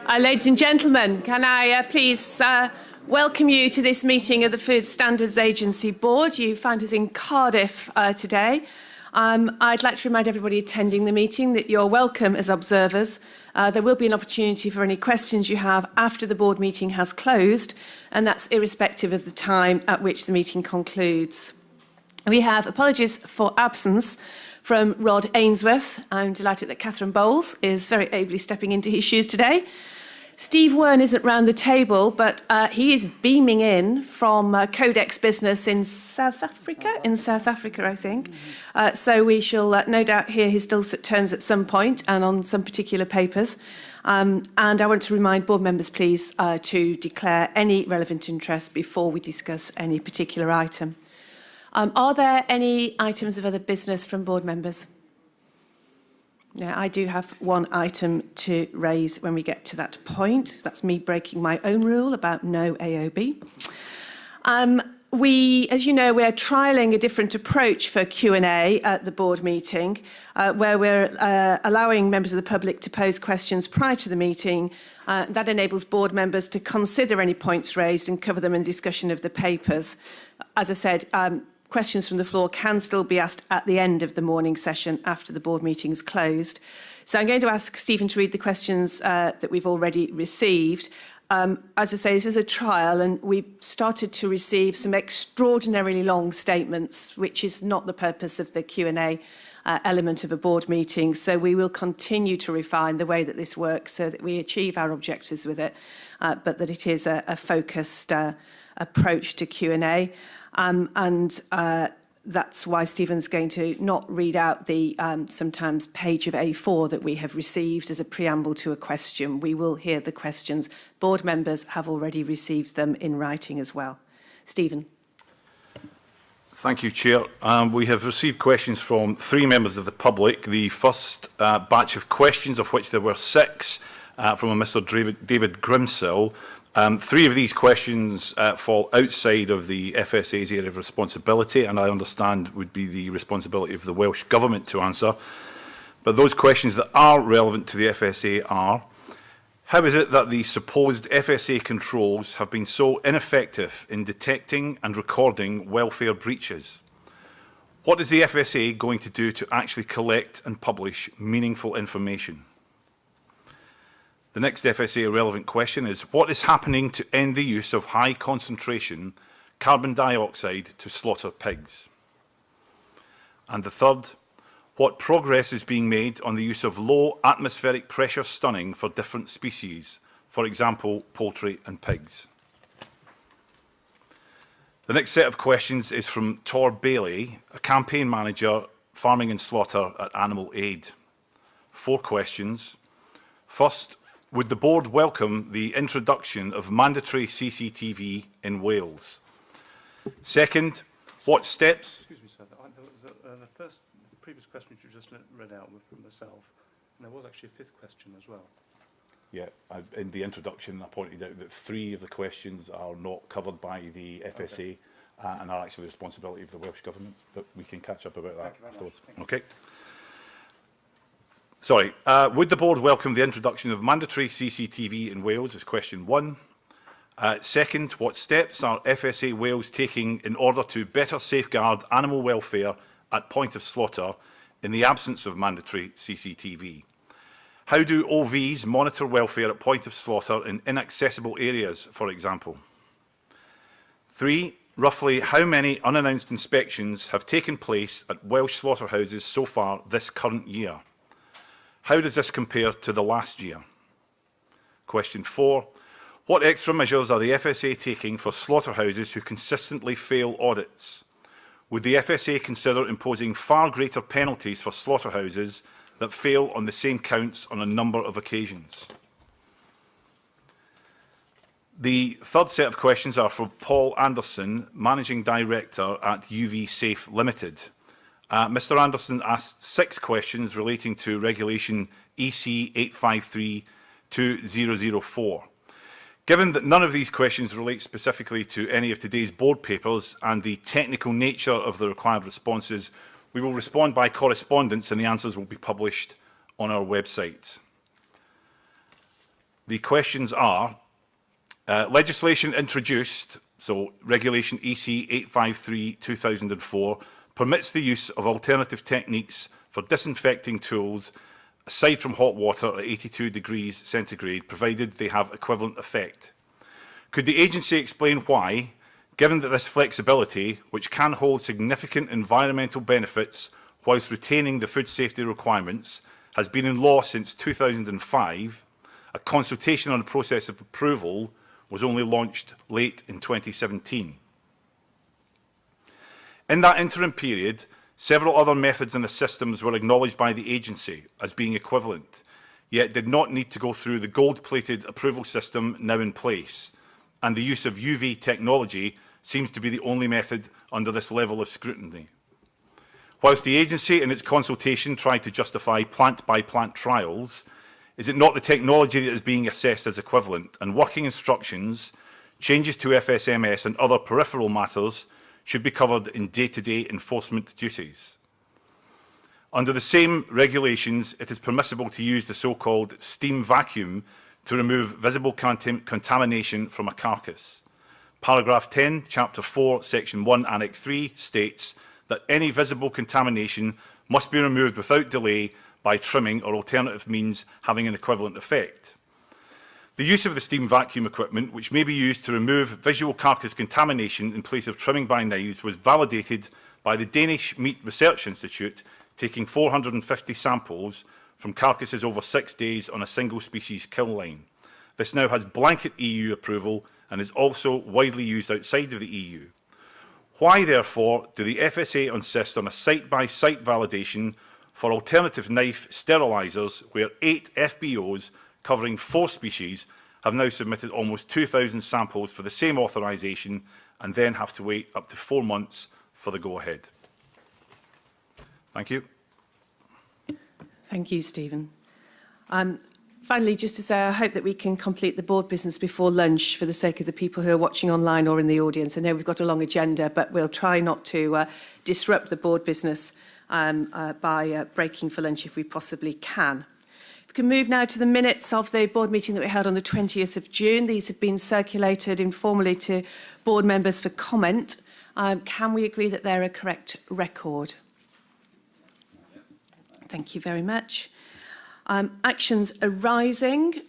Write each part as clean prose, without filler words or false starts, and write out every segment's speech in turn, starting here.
Ladies and gentlemen, can I please welcome you to this meeting of the Food Standards Agency Board. You find us in Cardiff today. I'd like to remind everybody attending the meeting that you're welcome as observers. There will be an opportunity for any questions you have after the board meeting has closed, and that's irrespective of the time at which the meeting concludes. We have apologies for absence from Rod Ainsworth. I'm delighted that Catherine Bowles is very ably stepping into his shoes today. Steve Wern isn't round the table, but he is beaming in from Codex Business in South Africa, I think. So we shall no doubt hear his dulcet tones at some point and on some particular papers. And I want to remind board members, please, to declare any relevant interest before we discuss any particular item. Are there any items of other business from board members? Yeah, I do have one item to raise when we get to that point. That's me breaking my own rule about no AOB. As you know, we're trialling a different approach for Q&A at the board meeting, where we're allowing members of the public to pose questions prior to the meeting. That enables board members to consider any points raised and cover them in discussion of the papers. As I said, questions from the floor can still be asked at the end of the morning session after the board meeting is closed. So I'm going to ask Stephen to read the questions that we've already received. As I say, this is a trial, and we've started to receive some extraordinarily long statements, which is not the purpose of the Q&A element of a board meeting. So we will continue to refine the way that this works so that we achieve our objectives with it, but that it is a focused approach to Q&A. That's why Stephen's going to not read out the sometimes page of A4 that we have received as a preamble to a question. We will hear the questions. Board members have already received them in writing as well. Stephen. Thank you, Chair. We have received questions from 3 members of the public. The first batch of questions, of which there were 6, from a Mr. David Grimsell. 3 of these questions fall outside of the FSA's area of responsibility, and I understand would be the responsibility of the Welsh Government to answer. But those questions that are relevant to the FSA are: how is it that the supposed FSA controls have been so ineffective in detecting and recording welfare breaches? What is the FSA going to do to actually collect and publish meaningful information? The next FSA relevant question is: what is happening to end the use of high concentration carbon dioxide to slaughter pigs? And the third: what progress is being made on the use of low atmospheric pressure stunning for different species, for example, poultry and pigs? The next set of questions is from Tor Bailey, a campaign manager, farming and slaughter at Animal Aid. 4 questions. First, would the board welcome the introduction of mandatory CCTV in Wales? Second, what steps... Excuse me, sir. The previous question you just read out was from myself, and there was actually a 5th question as well. Yeah, in the introduction I pointed out that 3 of the questions are not covered by the FSA and are actually the responsibility of the Welsh Government, but we can catch up about that afterwards. Okay. Sorry, would the board welcome the introduction of mandatory CCTV in Wales is question 1. Second, what steps are FSA Wales taking in order to better safeguard animal welfare at point of slaughter in the absence of mandatory CCTV? How do OVs monitor welfare at point of slaughter in inaccessible areas, for example? 3, roughly how many unannounced inspections have taken place at Welsh slaughterhouses so far this current year? How does this compare to the last year? Question 4. What extra measures are the FSA taking for slaughterhouses who consistently fail audits? Would the FSA consider imposing far greater penalties for slaughterhouses that fail on the same counts on a number of occasions? The third set of questions are from Paul Anderson, Managing Director at UV Safe Limited. Mr Anderson asked 6 questions relating to Regulation EC 853/2004. Given that none of these questions relate specifically to any of today's board papers and the technical nature of the required responses, we will respond by correspondence and the answers will be published on our website. The questions are, legislation introduced, so Regulation EC 853/2004, permits the use of alternative techniques for disinfecting tools aside from hot water at 82 degrees centigrade, provided they have equivalent effect. Could the agency explain why, given that this flexibility, which can hold significant environmental benefits whilst retaining the food safety requirements, has been in law since 2005, a consultation on the process of approval was only launched late in 2017. In that interim period, several other methods in the systems were acknowledged by the agency as being equivalent, yet did not need to go through the gold-plated approval system now in place, and the use of UV technology seems to be the only method under this level of scrutiny. Whilst the agency in its consultation tried to justify plant-by-plant trials, is it not the technology that is being assessed as equivalent, and working instructions, changes to FSMS and other peripheral matters should be covered in day-to-day enforcement duties? Under the same regulations, it is permissible to use the so-called steam vacuum to remove visible contamination from a carcass. Paragraph 10, Chapter 4, Section 1, Annex 3 states that any visible contamination must be removed without delay by trimming or alternative means having an equivalent effect. The use of the steam vacuum equipment, which may be used to remove visual carcass contamination in place of trimming by knives, was validated by the Danish Meat Research Institute, taking 450 samples from carcasses over 6 days on a single species kill line. This now has blanket EU approval and is also widely used outside of the EU. Why, therefore, do the FSA insist on a site-by-site validation for alternative knife sterilisers, where 8 FBOs covering 4 species have now submitted almost 2,000 samples for the same authorisation and then have to wait up to 4 months for the go-ahead? Thank you. Thank you, Stephen. Finally, just to say, I hope that we can complete the board business before lunch for the sake of the people who are watching online or in the audience. I know we've got a long agenda, but we'll try not to disrupt the board business by breaking for lunch if we possibly can. We can move now to the minutes of the board meeting that we held on the 20th of June. These have been circulated informally to board members for comment. Can we agree that they're a correct record? Thank you very much. Actions arising.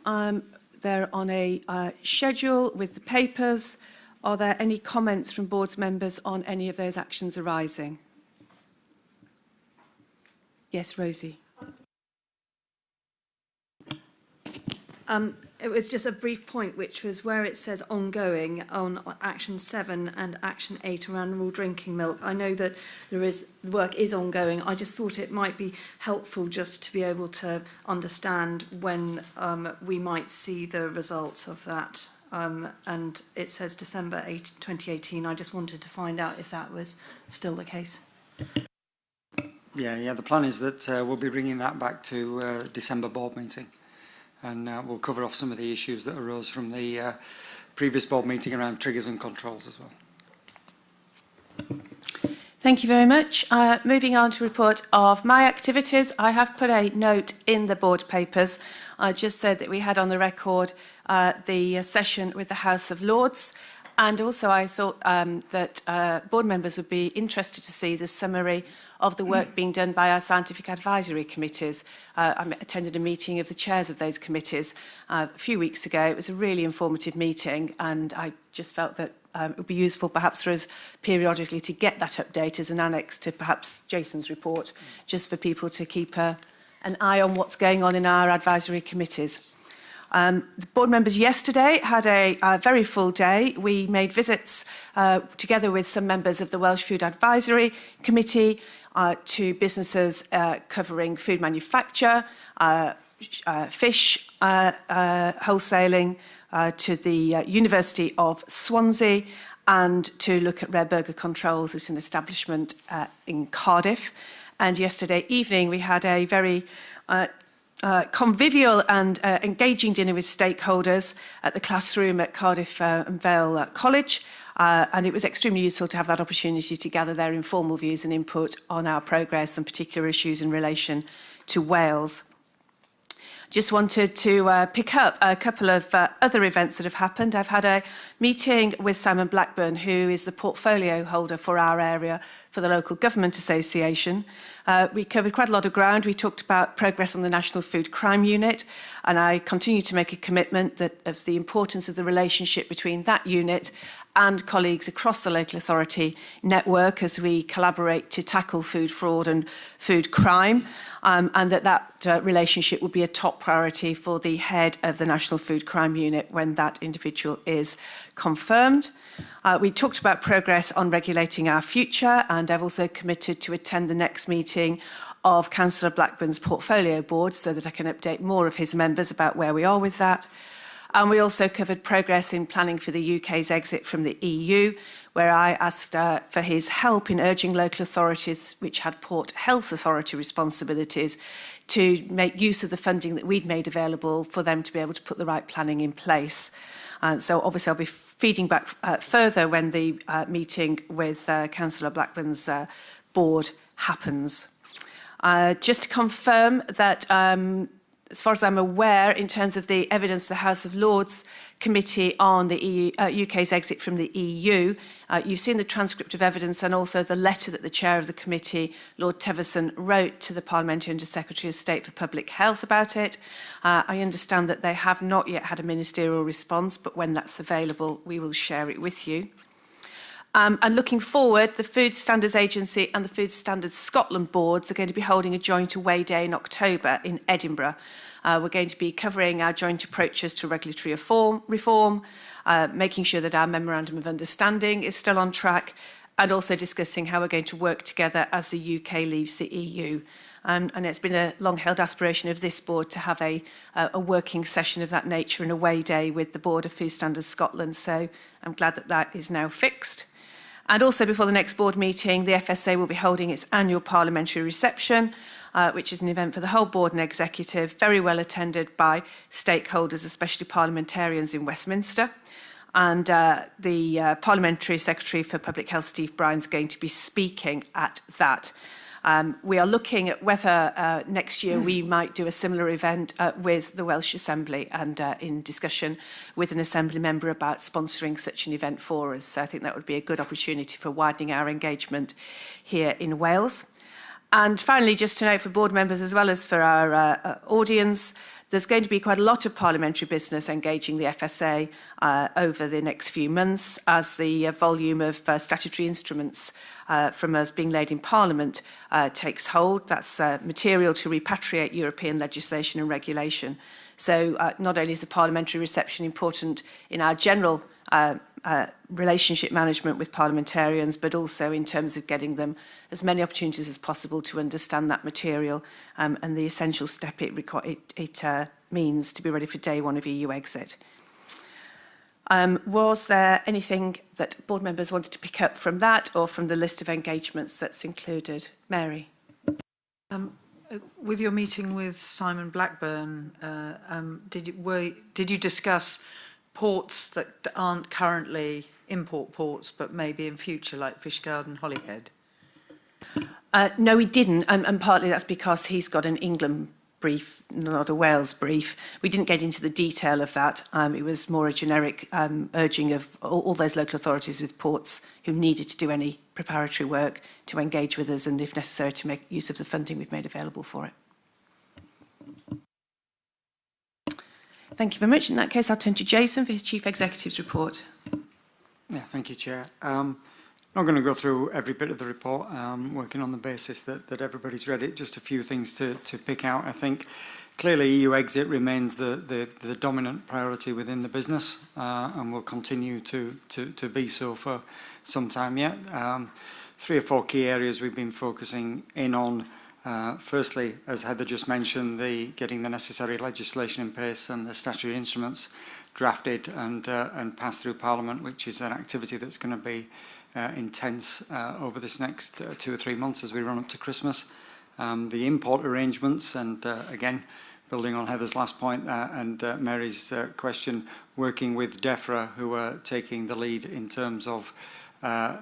They're on a schedule with the papers. Are there any comments from board members on any of those actions arising? Yes, Rosie. It was just a brief point, which was where it says ongoing on Action 7 and Action 8 around raw drinking milk. I know that the work is ongoing. I just thought it might be helpful just to be able to understand when we might see the results of that. And it says December 8, 2018. I just wanted to find out if that was still the case. Yeah. The plan is that we'll be bringing that back to December board meeting. And we'll cover off some of the issues that arose from the previous board meeting around triggers and controls as well. Thank you very much. Moving on to report of my activities, I have put a note in the board papers. I just said that we had on the record the session with the House of Lords, and also I thought that board members would be interested to see the summary of the work being done by our scientific advisory committees. I attended a meeting of the chairs of those committees a few weeks ago. It was a really informative meeting, and I just felt that it would be useful perhaps for us periodically to get that update as an annex to perhaps Jason's report, just for people to keep an eye on what's going on in our advisory committees. The board members yesterday had a very full day. We made visits together with some members of the Welsh Food Advisory Committee to businesses covering food manufacture, fish wholesaling, to the University of Swansea, and to look at rare burger controls at an establishment in Cardiff. And yesterday evening we had a very convivial and engaging dinner with stakeholders at the classroom at Cardiff and Vale College. And it was extremely useful to have that opportunity to gather their informal views and input on our progress and particular issues in relation to Wales. Just wanted to pick up a couple of other events that have happened. I've had a meeting with Simon Blackburn, who is the portfolio holder for our area for the Local Government Association. We covered quite a lot of ground. We talked about progress on the National Food Crime Unit, and I continue to make a commitment that of the importance of the relationship between that unit and colleagues across the local authority network as we collaborate to tackle food fraud and food crime, and that relationship would be a top priority for the head of the National Food Crime Unit when that individual is confirmed. We talked about progress on regulating our future, and I've also committed to attend the next meeting of Councillor Blackburn's portfolio board so that I can update more of his members about where we are with that. And we also covered progress in planning for the UK's exit from the EU, where I asked for his help in urging local authorities which had Port Health Authority responsibilities to make use of the funding that we'd made available for them to be able to put the right planning in place. So obviously I'll be feeding back further when the meeting with Councillor Blackburn's board happens. Just to confirm that as far as I'm aware, in terms of the evidence the House of Lords Committee on the UK's exit from the EU, you've seen the transcript of evidence and also the letter that the chair of the committee, Lord Teverson, wrote to the Parliamentary Under Secretary of State for Public Health about it. I understand that they have not yet had a ministerial response, but when that's available, we will share it with you. And looking forward, the Food Standards Agency and the Food Standards Scotland boards are going to be holding a joint away day in October in Edinburgh. We're going to be covering our joint approaches to regulatory reform, making sure that our Memorandum of Understanding is still on track, and also discussing how we're going to work together as the UK leaves the EU. And it's been a long-held aspiration of this board to have a working session of that nature and away day with the Board of Food Standards Scotland. So I'm glad that that is now fixed. And also before the next board meeting, the FSA will be holding its annual parliamentary reception, which is an event for the whole board and executive, very well attended by stakeholders, especially parliamentarians in Westminster. And the Parliamentary Secretary for Public Health, Steve Bryan, is going to be speaking at that. We are looking at whether next year we might do a similar event with the Welsh Assembly, and in discussion with an Assembly member about sponsoring such an event for us. So I think that would be a good opportunity for widening our engagement here in Wales. And finally, just to note for board members as well as for our audience, there's going to be quite a lot of parliamentary business engaging the FSA over the next few months as the volume of statutory instruments from us being laid in Parliament takes hold. That's material to repatriate European legislation and regulation. So not only is the parliamentary reception important in our general relationship management with parliamentarians, but also in terms of getting them as many opportunities as possible to understand that material and the essential step it means to be ready for day one of EU exit. Was there anything that board members wanted to pick up from that or from the list of engagements that's included? Mary? With your meeting with Simon Blackburn, did you discuss ports that aren't currently import ports, but maybe in future, like Fishguard, Holyhead? No, we didn't, and partly that's because he's got an England brief, not a Wales brief. We didn't get into the detail of that. It was more a generic urging of all those local authorities with ports who needed to do any preparatory work to engage with us and, if necessary, to make use of the funding we've made available for it. Thank you very much. In that case, I'll turn to Jason for his Chief Executive's report. Yeah, thank you, Chair. Not going to go through every bit of the report, working on the basis that everybody's read it. Just a few things to pick out. I think clearly EU exit remains the dominant priority within the business and will continue to be so for some time yet. 3 or 4 key areas we've been focusing in on. Firstly, as Heather just mentioned, getting the necessary legislation in place and the statutory instruments drafted and passed through Parliament, which is an activity that's going to be intense over this next 2 or 3 months as we run up to Christmas. The import arrangements, and again, building on Heather's last point and Mary's question, working with DEFRA, who are taking the lead in terms of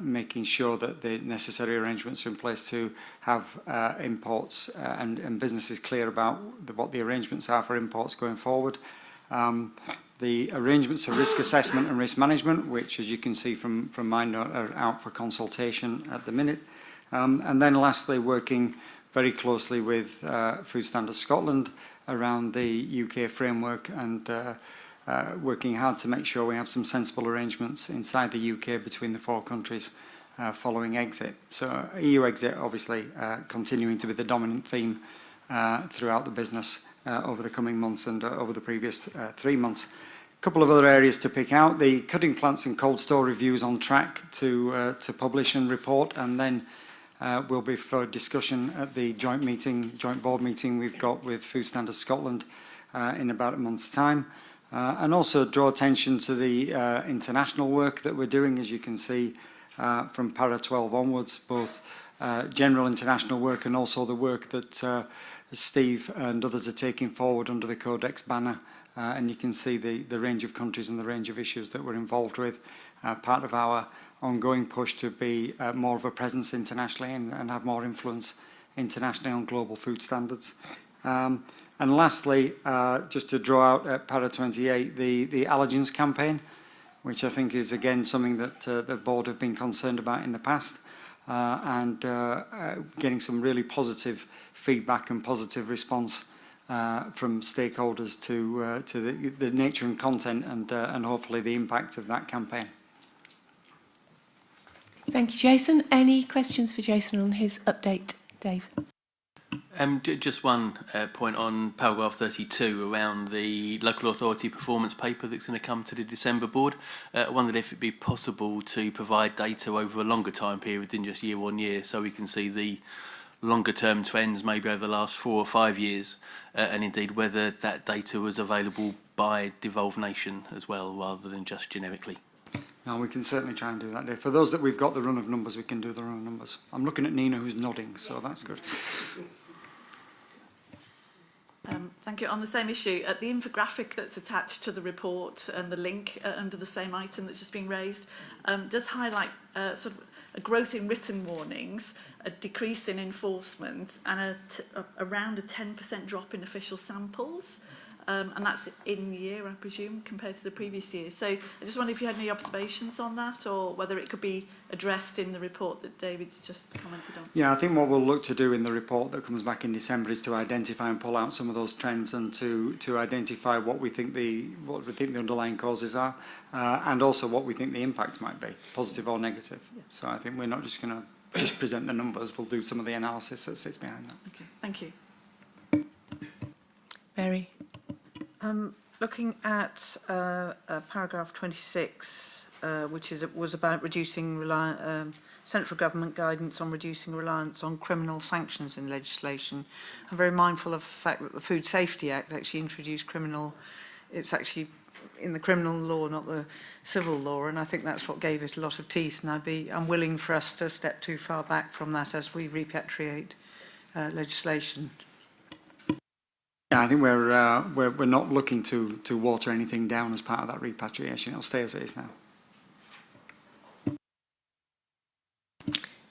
making sure that the necessary arrangements are in place to have imports and businesses clear about what the arrangements are for imports going forward. The arrangements for risk assessment and risk management, which, as you can see from my note, are out for consultation at the minute. And then lastly, working very closely with Food Standards Scotland around the UK framework and working hard to make sure we have some sensible arrangements inside the UK between the 4 countries following exit. So EU exit obviously continuing to be the dominant theme throughout the business over the coming months and over the previous 3 months. A couple of other areas to pick out: the cutting plants and cold store reviews on track to publish and report, and then will be for discussion at the joint board meeting we've got with Food Standards Scotland in about a month's time. And also draw attention to the international work that we're doing, as you can see from para 12 onwards, both general international work and also the work that Steve and others are taking forward under the Codex banner. And you can see the range of countries and the range of issues that we're involved with, part of our ongoing push to be more of a presence internationally and have more influence internationally on global food standards. And lastly, just to draw out at para 28, the allergens campaign, which I think is again something that the board have been concerned about in the past, and getting some really positive feedback and positive response from stakeholders to the nature and content and hopefully the impact of that campaign. Thank you, Jason. Any questions for Jason on his update, Dave? Just one point on paragraph 32 around the local authority performance paper that's going to come to the December board. I wondered if it'd be possible to provide data over a longer time period than just year on year, so we can see the longer term trends maybe over the last 4 or 5 years, and indeed whether that data was available by devolved nation as well, rather than just generically. No, we can certainly try and do that, Dave. For those that we've got the run of numbers, we can do the run of numbers. I'm looking at Nina, who's nodding, so that's good. Thank you. On the same issue, the infographic that's attached to the report and the link under the same item that's just been raised does highlight sort of a growth in written warnings, a decrease in enforcement, and around a 10% drop in official samples. And that's in year, I presume, compared to the previous year. So I just wonder if you had any observations on that, or whether it could be addressed in the report that David's just commented on. Yeah, I think what we'll look to do in the report that comes back in December is to identify and pull out some of those trends and to identify what we think the underlying causes are, and also what we think the impact might be, positive or negative. Yeah. So I think we're not just going to just present the numbers. We'll do some of the analysis that sits behind that. Okay, thank you. Mary. Looking at paragraph 26, which was about reducing central government guidance on reducing reliance on criminal sanctions in legislation. I'm very mindful of the fact that the Food Safety Act actually introduced it's actually in the criminal law, not the civil law, and I think that's what gave it a lot of teeth, and I'd be unwilling for us to step too far back from that as we repatriate legislation. Yeah, I think we're not looking to water anything down as part of that repatriation. It'll stay as it is now.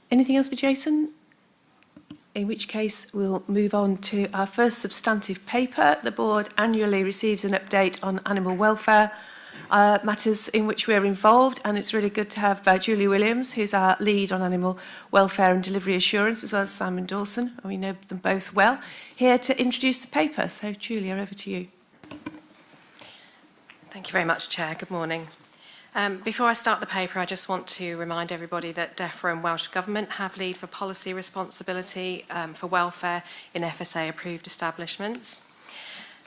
Anything else for Jason? In which case we'll move on to our first substantive paper. The board annually receives an update on animal welfare matters in which we're involved, and it's really good to have Julie Williams, who's our lead on animal welfare and delivery assurance, as well as Simon Dawson, and we know them both well, here to introduce the paper. So Julia, over to you. Thank you very much, Chair. Good morning. Before I start the paper, I just want to remind everybody that DEFRA and Welsh Government have lead for policy responsibility for welfare in FSA approved establishments.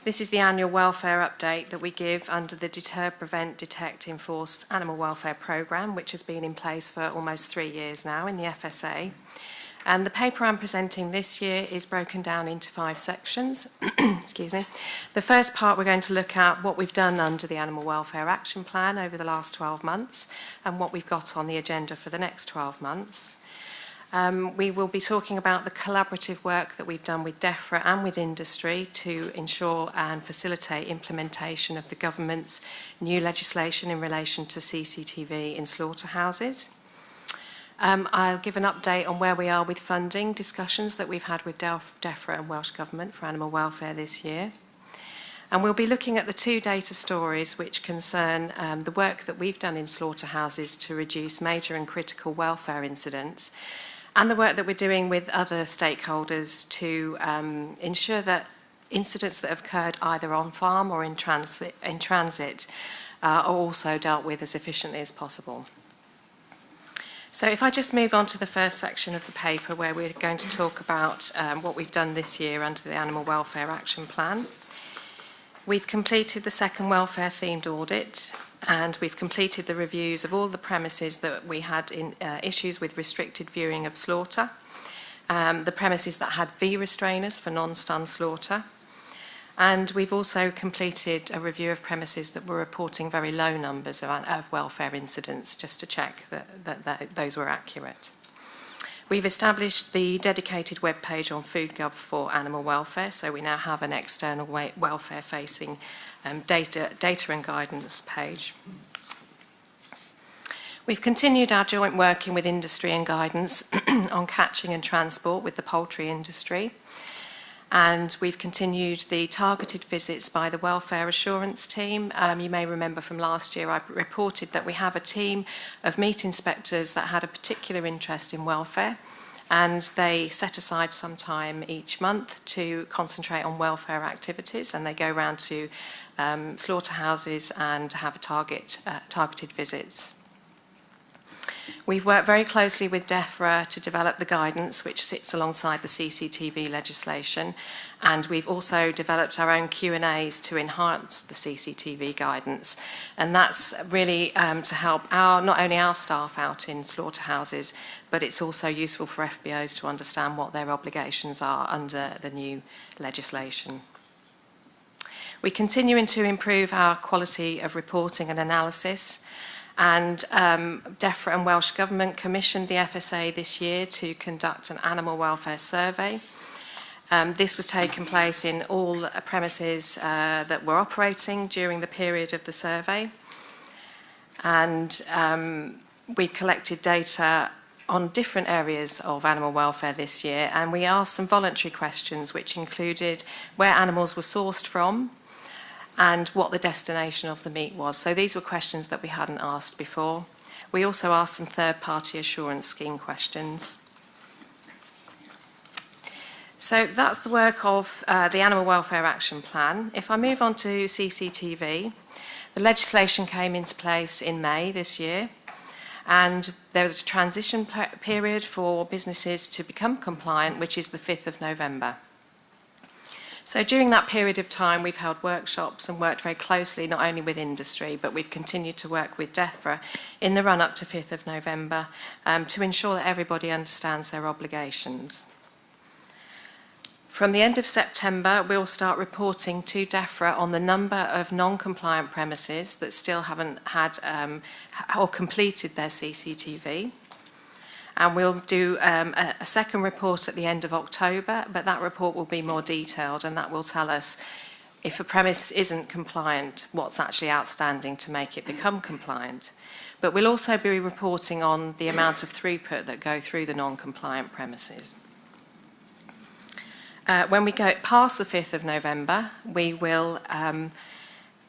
This is the annual welfare update that we give under the Deter, Prevent, Detect, Enforce Animal Welfare Programme, which has been in place for almost 3 years now in the FSA. And the paper I'm presenting this year is broken down into 5 sections. Excuse me. The first part, we're going to look at what we've done under the Animal Welfare Action Plan over the last 12 months and what we've got on the agenda for the next 12 months. We will be talking about the collaborative work that we've done with DEFRA and with industry to ensure and facilitate implementation of the government's new legislation in relation to CCTV in slaughterhouses. I'll give an update on where we are with funding discussions that we've had with DEFRA and Welsh Government for animal welfare this year. And we'll be looking at the 2 data stories which concern the work that we've done in slaughterhouses to reduce major and critical welfare incidents, and the work that we're doing with other stakeholders to ensure that incidents that have occurred either on farm or in transit are also dealt with as efficiently as possible. So if I just move on to the first section of the paper, where we're going to talk about what we've done this year under the Animal Welfare Action Plan. We've completed the second welfare themed audit, and we've completed the reviews of all the premises that we had in issues with restricted viewing of slaughter, the premises that had V restrainers for non-stun slaughter, and we've also completed a review of premises that were reporting very low numbers of welfare incidents, just to check that those were accurate. We've established the dedicated web page on FoodGov for animal welfare, so we now have an external welfare-facing data and guidance page. We've continued our joint working with industry and guidance on catching and transport with the poultry industry, and we've continued the targeted visits by the welfare assurance team. You may remember from last year I reported that we have a team of meat inspectors that had a particular interest in welfare, and they set aside some time each month to concentrate on welfare activities, and they go around to slaughterhouses and have targeted visits. We've worked very closely with DEFRA to develop the guidance which sits alongside the CCTV legislation, and we've also developed our own Q&As to enhance the CCTV guidance, and that's really to help not only our staff out in slaughterhouses, but it's also useful for FBOs to understand what their obligations are under the new legislation. We're continuing to improve our quality of reporting and analysis, and DEFRA and Welsh Government commissioned the FSA this year to conduct an animal welfare survey. This was taking place in all premises that were operating during the period of the survey, and we collected data on different areas of animal welfare this year, and we asked some voluntary questions which included where animals were sourced from and what the destination of the meat was. So these were questions that we hadn't asked before. We also asked some third-party assurance scheme questions. So that's the work of the Animal Welfare Action Plan. If I move on to CCTV, the legislation came into place in May this year, and there was a transition period for businesses to become compliant, which is the 5th of November. So during that period of time, we've held workshops and worked very closely not only with industry, but we've continued to work with DEFRA in the run-up to 5th of November to ensure that everybody understands their obligations. From the end of September, we'll start reporting to DEFRA on the number of non-compliant premises that still haven't had or completed their CCTV. And we'll do a second report at the end of October, but that report will be more detailed, and that will tell us if a premise isn't compliant, what's actually outstanding to make it become compliant. But we'll also be reporting on the amount of throughput that go through the non-compliant premises. When we go past the 5th of November, we will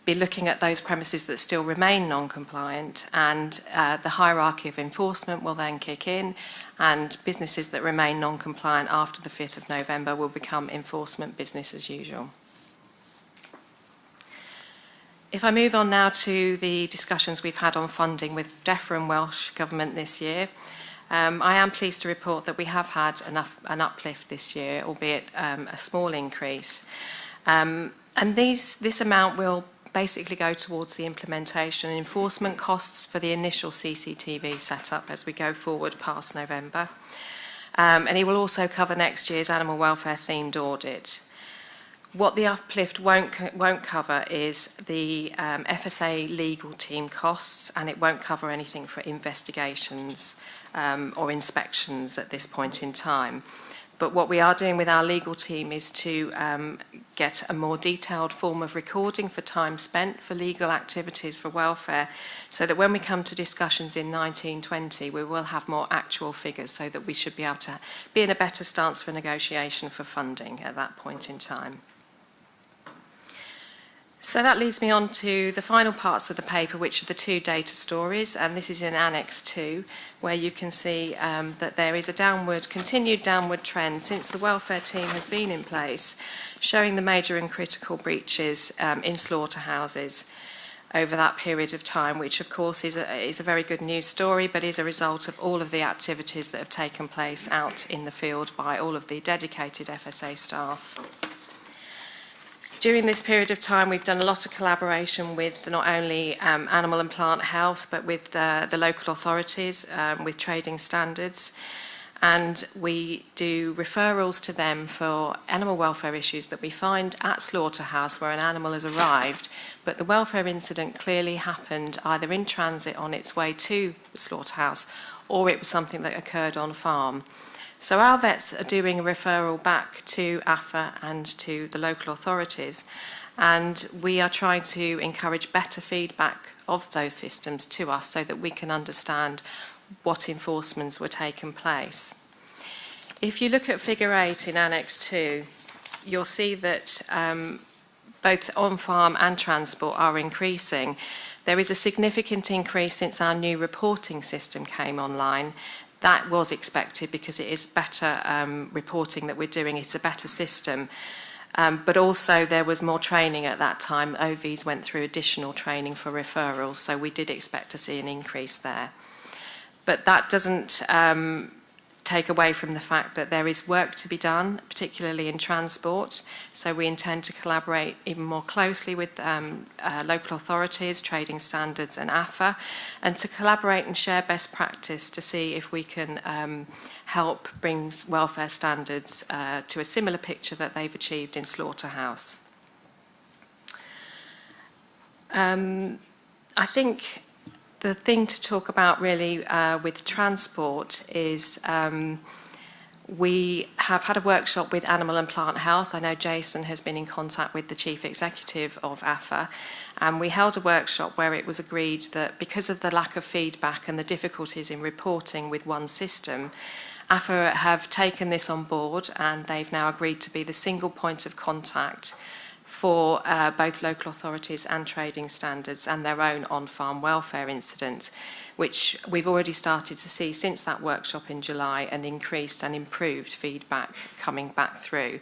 be looking at those premises that still remain non-compliant, and the hierarchy of enforcement will then kick in, and businesses that remain non-compliant after the 5th of November will become enforcement business as usual. If I move on now to the discussions we've had on funding with DEFRA and Welsh Government this year, I am pleased to report that we have had an uplift this year, albeit a small increase. And this amount will basically go towards the implementation and enforcement costs for the initial CCTV setup as we go forward past November. And it will also cover next year's animal welfare themed audit. What the uplift won't cover is the FSA legal team costs, and it won't cover anything for investigations or inspections at this point in time. But what we are doing with our legal team is to get a more detailed form of recording for time spent for legal activities for welfare, so that when we come to discussions in 1920, we will have more actual figures, so that we should be able to be in a better stance for negotiation for funding at that point in time. So that leads me on to the final parts of the paper, which are the two data stories, and this is in Annex 2, where you can see that there is a continued downward trend since the welfare team has been in place, showing the major and critical breaches in slaughterhouses over that period of time, which of course is a very good news story, but is a result of all of the activities that have taken place out in the field by all of the dedicated FSA staff. During this period of time, we've done a lot of collaboration with not only animal and plant health, but with the local authorities, with trading standards. And we do referrals to them for animal welfare issues that we find at slaughterhouse where an animal has arrived, but the welfare incident clearly happened either in transit on its way to the slaughterhouse, or it was something that occurred on farm. So our vets are doing a referral back to AFA and to the local authorities, and we are trying to encourage better feedback of those systems to us so that we can understand what enforcements were taking place. If you look at figure 8 in Annex 2, you'll see that both on-farm and transport are increasing. There is a significant increase since our new reporting system came online. That was expected because it is better reporting that we're doing. It's a better system. But also there was more training at that time. OVs went through additional training for referrals, so we did expect to see an increase there. But that doesn't take away from the fact that there is work to be done, particularly in transport. So we intend to collaborate even more closely with local authorities, trading standards and AFA, and to collaborate and share best practice to see if we can help bring welfare standards to a similar picture that they've achieved in slaughterhouse. I think the thing to talk about really with transport is we have had a workshop with Animal and Plant Health. I know Jason has been in contact with the Chief Executive of AFA, and we held a workshop where it was agreed that because of the lack of feedback and the difficulties in reporting with one system, AFA have taken this on board, and they've now agreed to be the single point of contact for both local authorities and trading standards and their own on-farm welfare incidents, which we've already started to see since that workshop in July, an increased and improved feedback coming back through.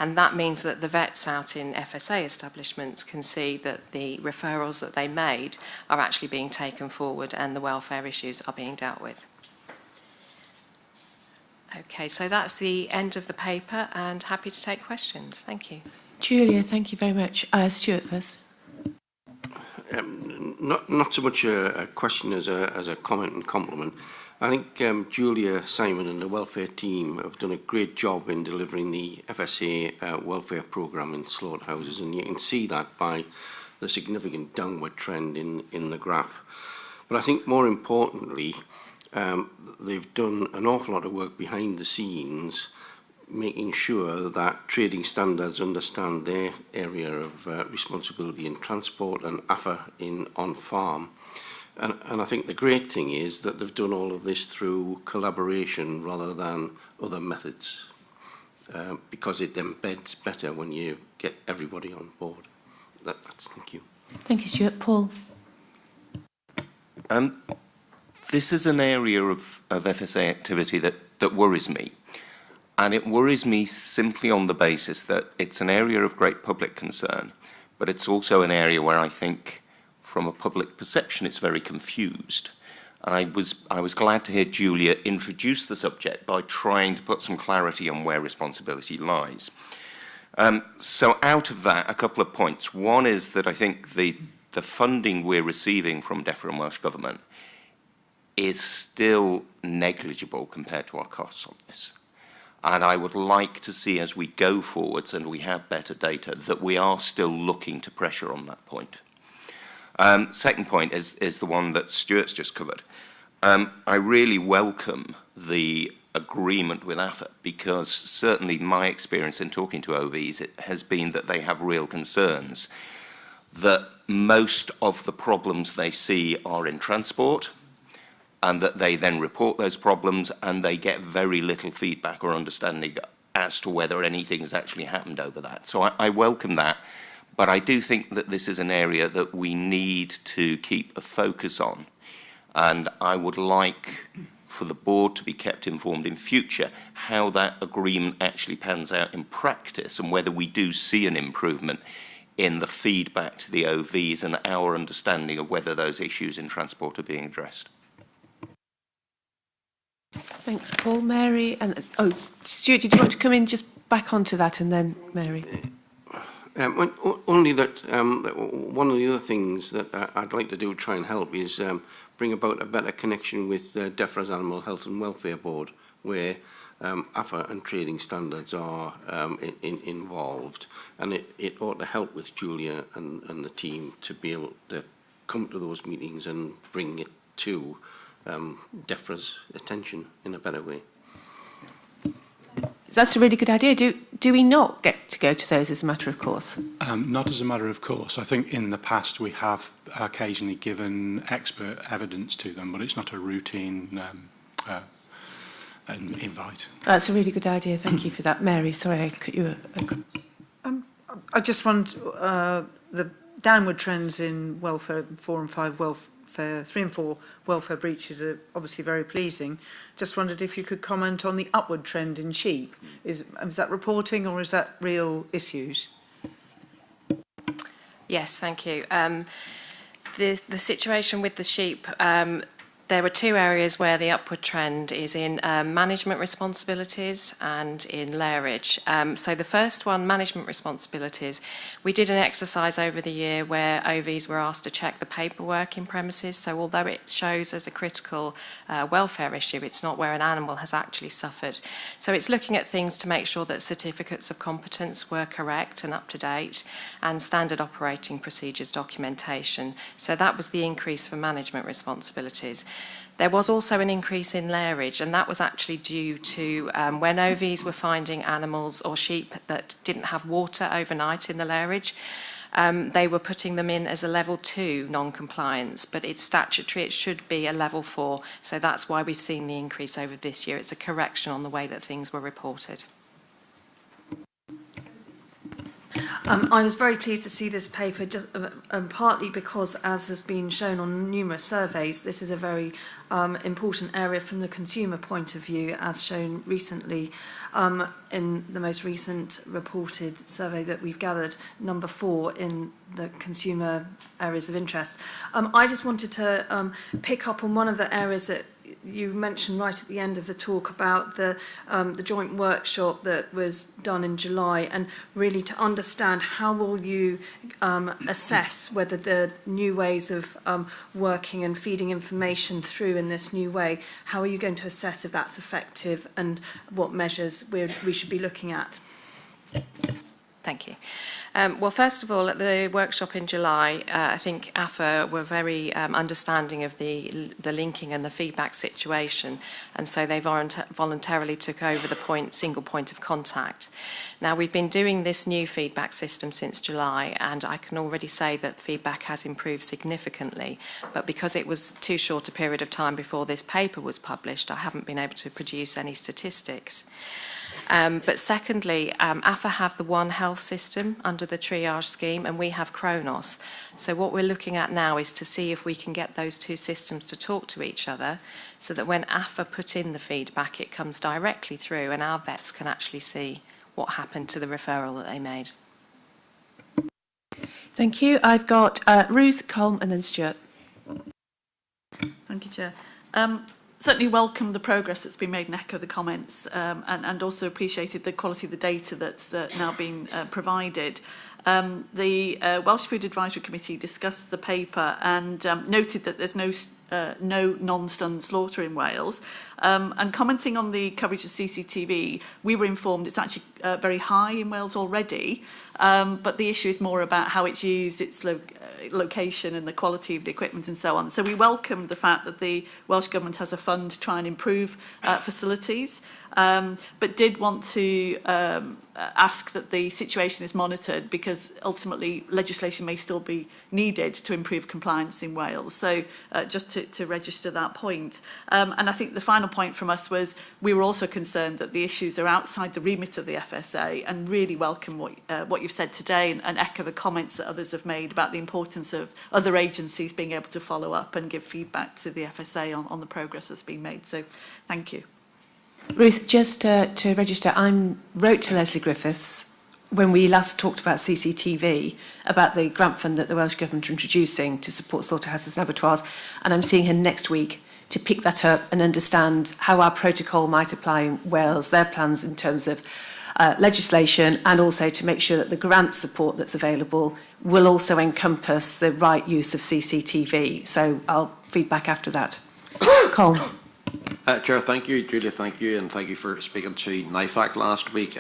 And that means that the vets out in FSA establishments can see that the referrals that they made are actually being taken forward and the welfare issues are being dealt with. Okay, so that's the end of the paper, and happy to take questions. Thank you. Julia, thank you very much. Stuart first. Not so much a question as a comment and compliment. I think Julia, Simon and the welfare team have done a great job in delivering the FSA welfare programme in slaughterhouses, and you can see that by the significant downward trend in the graph. But I think more importantly, they've done an awful lot of work behind the scenes, making sure that trading standards understand their area of responsibility in transport and AFA in on-farm. And I think the great thing is that they've done all of this through collaboration rather than other methods, because it embeds better when you get everybody on board. Thank you. Thank you, Stuart. Paul? This is an area of FSA activity that worries me. And it worries me simply on the basis that it's an area of great public concern, but it's also an area where I think, from a public perception, it's very confused. And I was glad to hear Julia introduce the subject by trying to put some clarity on where responsibility lies. So out of that, a couple of points. One is that I think the funding we're receiving from DEFRA and Welsh Government is still negligible compared to our costs on this. And I would like to see, as we go forwards and we have better data, that we are still looking to pressure on that point. Second point is the one that Stuart's just covered. I really welcome the agreement with AFA, because certainly my experience in talking to OVs has been that they have real concerns that most of the problems they see are in transport, and that they then report those problems and they get very little feedback or understanding as to whether anything has actually happened over that. So I welcome that, but I do think that this is an area that we need to keep a focus on, and I would like for the board to be kept informed in future how that agreement actually pans out in practice, and whether we do see an improvement in the feedback to the OVs and our understanding of whether those issues in transport are being addressed. Thanks, Paul. Mary, and Stuart, did you want to come in just back onto that, and then Mary? Only that one of the other things that I'd like to do to try and help is bring about a better connection with DEFRA's Animal Health and Welfare Board, where AFA and trading standards are involved, and it ought to help with Julia and the team to be able to come to those meetings and bring it to DEFRA's attention in a better way. That's a really good idea. Do we not get to go to those as a matter of course? Not as a matter of course. I think in the past we have occasionally given expert evidence to them, but it's not a routine invite. That's a really good idea. Thank you for that. Mary, sorry I cut you. I just want the downward trends in welfare 4 and 5 welfare 3 and 4 welfare breaches are obviously very pleasing. Just wondered if you could comment on the upward trend in sheep. Is that reporting or is that real issues? Yes, thank you. The situation with the sheep, there were 2 areas where the upward trend is in management responsibilities and in lairage. So the first one, management responsibilities, we did an exercise over the year where OVs were asked to check the paperwork in premises. So although it shows as a critical welfare issue, it's not where an animal has actually suffered. So it's looking at things to make sure that certificates of competence were correct and up to date, and standard operating procedures documentation. So that was the increase for management responsibilities. There was also an increase in lairage, and that was actually due to when OVs were finding animals or sheep that didn't have water overnight in the lairage, they were putting them in as a level 2 non-compliance, but it's statutory, it should be a level 4, so that's why we've seen the increase over this year. It's a correction on the way that things were reported. I was very pleased to see this paper, just partly because, as has been shown on numerous surveys, this is a very important area from the consumer point of view, as shown recently in the most recent reported survey that we've gathered, number 4 in the consumer areas of interest. I just wanted to pick up on one of the areas that you mentioned right at the end of the talk about the joint workshop that was done in July, and really to understand how will you assess whether the new ways of working and feeding information through in this new way, how are you going to assess if that's effective and what measures we should be looking at? Thank you. Well, first of all, at the workshop in July, I think AFA were very understanding of the linking and the feedback situation, and so they voluntarily took over the single point of contact. Now, we've been doing this new feedback system since July, and I can already say that feedback has improved significantly, but because it was too short a period of time before this paper was published, I haven't been able to produce any statistics. But secondly, AFA have the One Health system under the triage scheme, and we have Kronos. So what we're looking at now is to see if we can get those 2 systems to talk to each other, so that when AFA put in the feedback, it comes directly through and our vets can actually see what happened to the referral that they made. Thank you. I've got Ruth, Colm, and then Stuart. Thank you, Chair. Certainly welcome the progress that's been made and echo the comments, and also appreciated the quality of the data that's now been provided. The Welsh Food Advisory Committee discussed the paper and noted that there's no no non-stun slaughter in Wales. And commenting on the coverage of CCTV, we were informed it's actually very high in Wales already, but the issue is more about how it's used, its location and the quality of the equipment and so on. So we welcome the fact that the Welsh Government has a fund to try and improve facilities, but did want to ask that the situation is monitored, because ultimately legislation may still be needed to improve compliance in Wales. So just to register that point. And I think the final point from us was we were also concerned that the issues are outside the remit of the FSA, and really welcome what you've said today, and echo the comments that others have made about the importance of other agencies being able to follow up and give feedback to the FSA on the progress that's been made. So thank you. Ruth, just to register, I wrote to Leslie Griffiths when we last talked about CCTV, about the grant fund that the Welsh Government are introducing to support slaughterhouses and abattoirs, and I'm seeing her next week to pick that up and understand how our protocol might apply in Wales, their plans in terms of legislation, and also to make sure that the grant support that's available will also encompass the right use of CCTV. So I'll feed back after that. Cole. Chair, thank you. Julia, thank you. And thank you for speaking to NIFAC last week.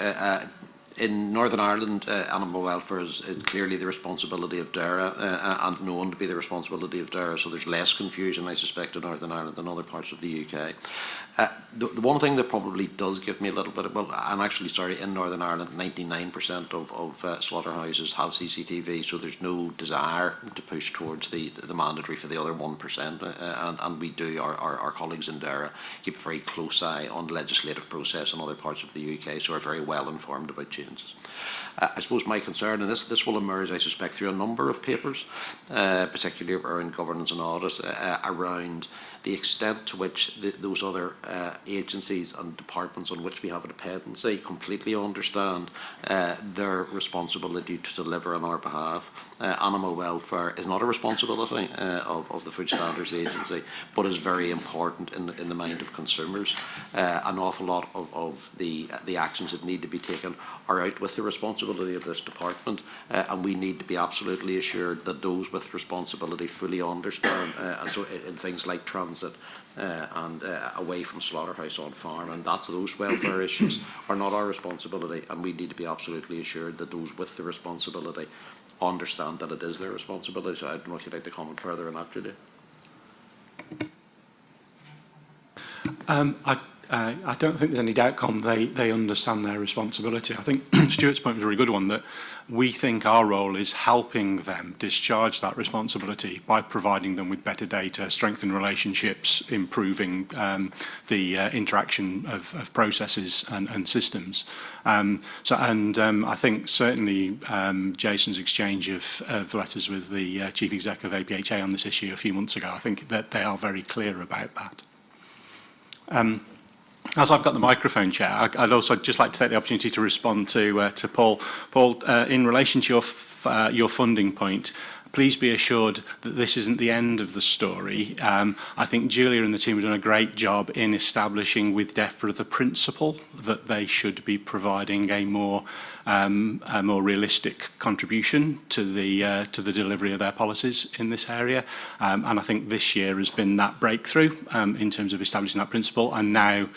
In Northern Ireland, animal welfare is clearly the responsibility of DARA and known to be the responsibility of DARA, so there's less confusion, I suspect, in Northern Ireland than other parts of the UK. The one thing that probably does give me a little bit of, well, I'm actually sorry, in Northern Ireland, 99% of slaughterhouses have CCTV, so there's no desire to push towards the mandatory for the other 1%, and we do, our colleagues in DARA keep a very close eye on the legislative process in other parts of the UK, so are very well informed about changes. I suppose my concern, and this will emerge, I suspect, through a number of papers, particularly around governance and audit, around the extent to which those other agencies and departments on which we have a dependency completely understand their responsibility to deliver on our behalf. Animal welfare is not a responsibility of the Food Standards Agency, but is very important in the mind of consumers. An awful lot of the actions that need to be taken are out with the responsibility of this department, and we need to be absolutely assured that those with responsibility fully understand, and so in things like transit and away from slaughterhouse on farm, and those welfare issues are not our responsibility, and we need to be absolutely assured that those with the responsibility understand that it is their responsibility. So I don't know if you'd like to comment further on that, Julia. I don't think there's any doubt, Con, they understand their responsibility. I think Stuart's point was a really good one, that we think our role is helping them discharge that responsibility by providing them with better data, strengthen relationships, improving the interaction of processes and systems. I think certainly Jason's exchange of letters with the Chief Exec of APHA on this issue a few months ago, I think that they are very clear about that. As I've got the microphone, Chair, I'd also just like to take the opportunity to respond to Paul. Paul, in relation to your funding point, please be assured that this isn't the end of the story. I think Julia and the team have done a great job in establishing with DEFRA the principle that they should be providing a more realistic contribution to the delivery of their policies in this area. And I think this year has been that breakthrough in terms of establishing that principle. And now,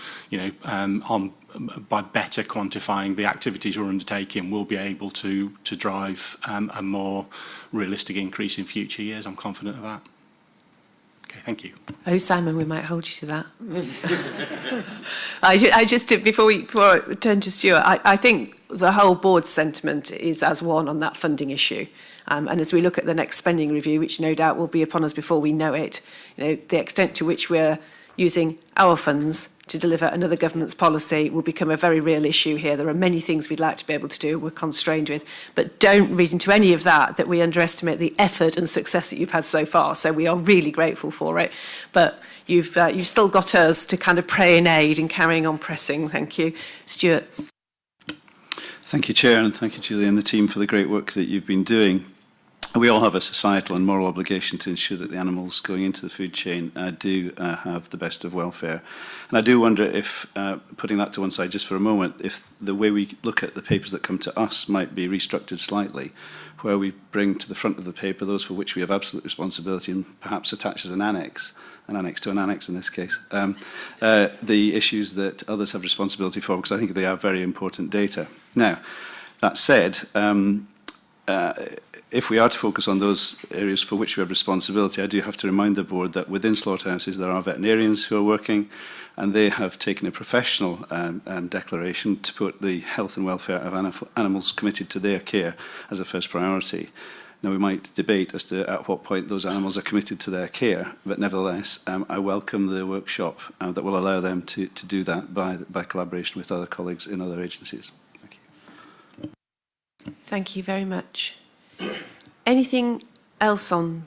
by better quantifying the activities we're undertaking, we'll be able to drive a more realistic increase in future years. I'm confident of that. Okay, thank you. Oh, Simon, we might hold you to that. I just, before I turn to Stuart, I think the whole board's sentiment is as one on that funding issue. And as we look at the next spending review, which no doubt will be upon us before we know it, the extent to which we're using our funds to deliver another government's policy will become a very real issue here. There are many things we'd like to be able to do, we're constrained with, but don't read into any of that we underestimate the effort and success that you've had so far. So we are really grateful for it. But you've still got us to kind of pray in aid and carrying on pressing. Thank you. Stuart. Thank you, Chair, and thank you, Julie and the team, for the great work that you've been doing. we all have a societal and moral obligation to ensure that the animals going into the food chain do have the best of welfare. And I do wonder if, putting that to one side just for a moment, if the way we look at the papers that come to us might be restructured slightly, where we bring to the front of the paper those for which we have absolute responsibility and perhaps attach as an annex to an annex in this case, the issues that others have responsibility for, because I think they are very important data. Now, that said, if we are to focus on those areas for which we have responsibility, I do have to remind the board that within slaughterhouses there are veterinarians who are working, and they have taken a professional declaration to put the health and welfare of animals committed to their care as a first priority. Now, we might debate as to at what point those animals are committed to their care, but nevertheless, I welcome the workshop that will allow them to do that by collaboration with other colleagues in other agencies. Thank you. Thank you very much. Anything else on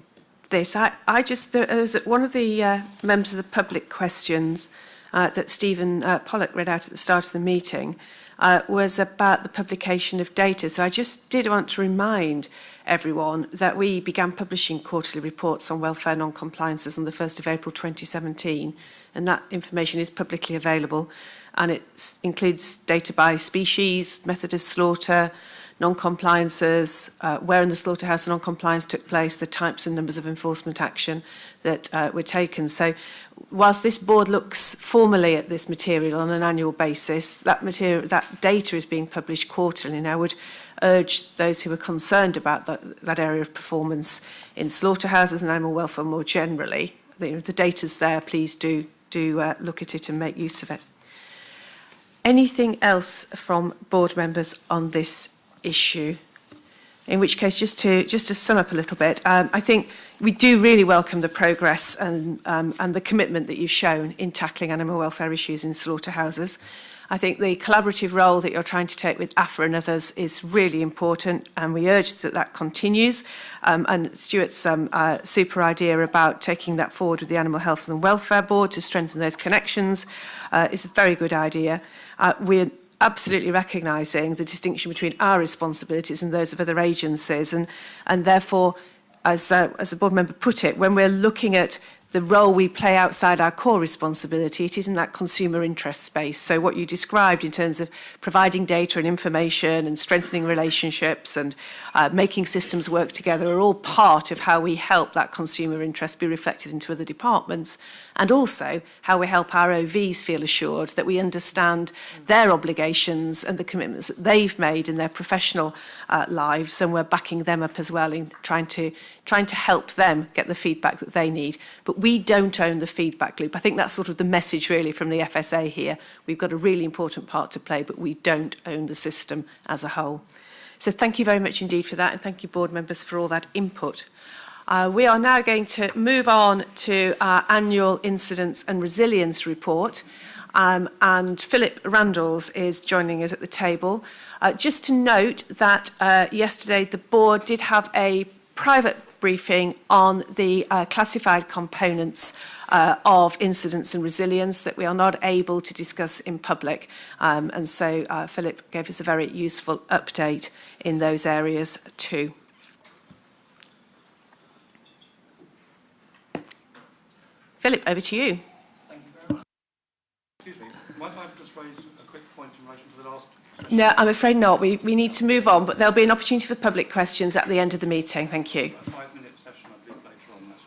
this? I just, there was one of the members of the public questions that Stephen Pollock read out at the start of the meeting was about the publication of data. So I just did want to remind everyone that we began publishing quarterly reports on welfare non-compliances on the 1st of April 2017, and that information is publicly available, and it includes data by species, method of slaughter, non-compliances, where in the slaughterhouse non-compliance took place, the types and numbers of enforcement action that were taken. So whilst this board looks formally at this material on an annual basis, that data is being published quarterly, and I would urge those who are concerned about that area of performance in slaughterhouses and animal welfare more generally, the data's there, please do look at it and make use of it. Anything else from board members on this issue? In which case, just to sum up a little bit, I think we do really welcome the progress and the commitment that you've shown in tackling animal welfare issues in slaughterhouses. I think the collaborative role that you're trying to take with AFRA and others is really important, and we urge that that continues. And Stuart's super idea about taking that forward with the Animal Health and Welfare Board to strengthen those connections is a very good idea. We're absolutely recognising the distinction between our responsibilities and those of other agencies, and therefore, as a board member put it, when we're looking at the role we play outside our core responsibility, it is in that consumer interest space. So what you described in terms of providing data and information and strengthening relationships and making systems work together are all part of how we help that consumer interest be reflected into other departments, and also how we help our OVs feel assured that we understand their obligations and the commitments that they've made in their professional lives, and we're backing them up as well in trying to help them get the feedback that they need. But we don't own the feedback loop. I think that's sort of the message really from the FSA here. We've got a really important part to play, but we don't own the system as a whole. So thank you very much indeed for that, and thank you board members for all that input. We are now going to move on to our annual incidents and resilience report, and Philip Randles is joining us at the table. Just to note that yesterday the board did have a private briefing on the classified components of incidents and resilience that we are not able to discuss in public, and so Philip gave us a very useful update in those areas too. Philip, over to you. Thank you very much. Excuse me, might I just raise a quick point in relation to the last session? No, I'm afraid not. We need to move on, but there'll be an opportunity for public questions at the end of the meeting. Thank you. A 5-minute session, I believe, later on, that's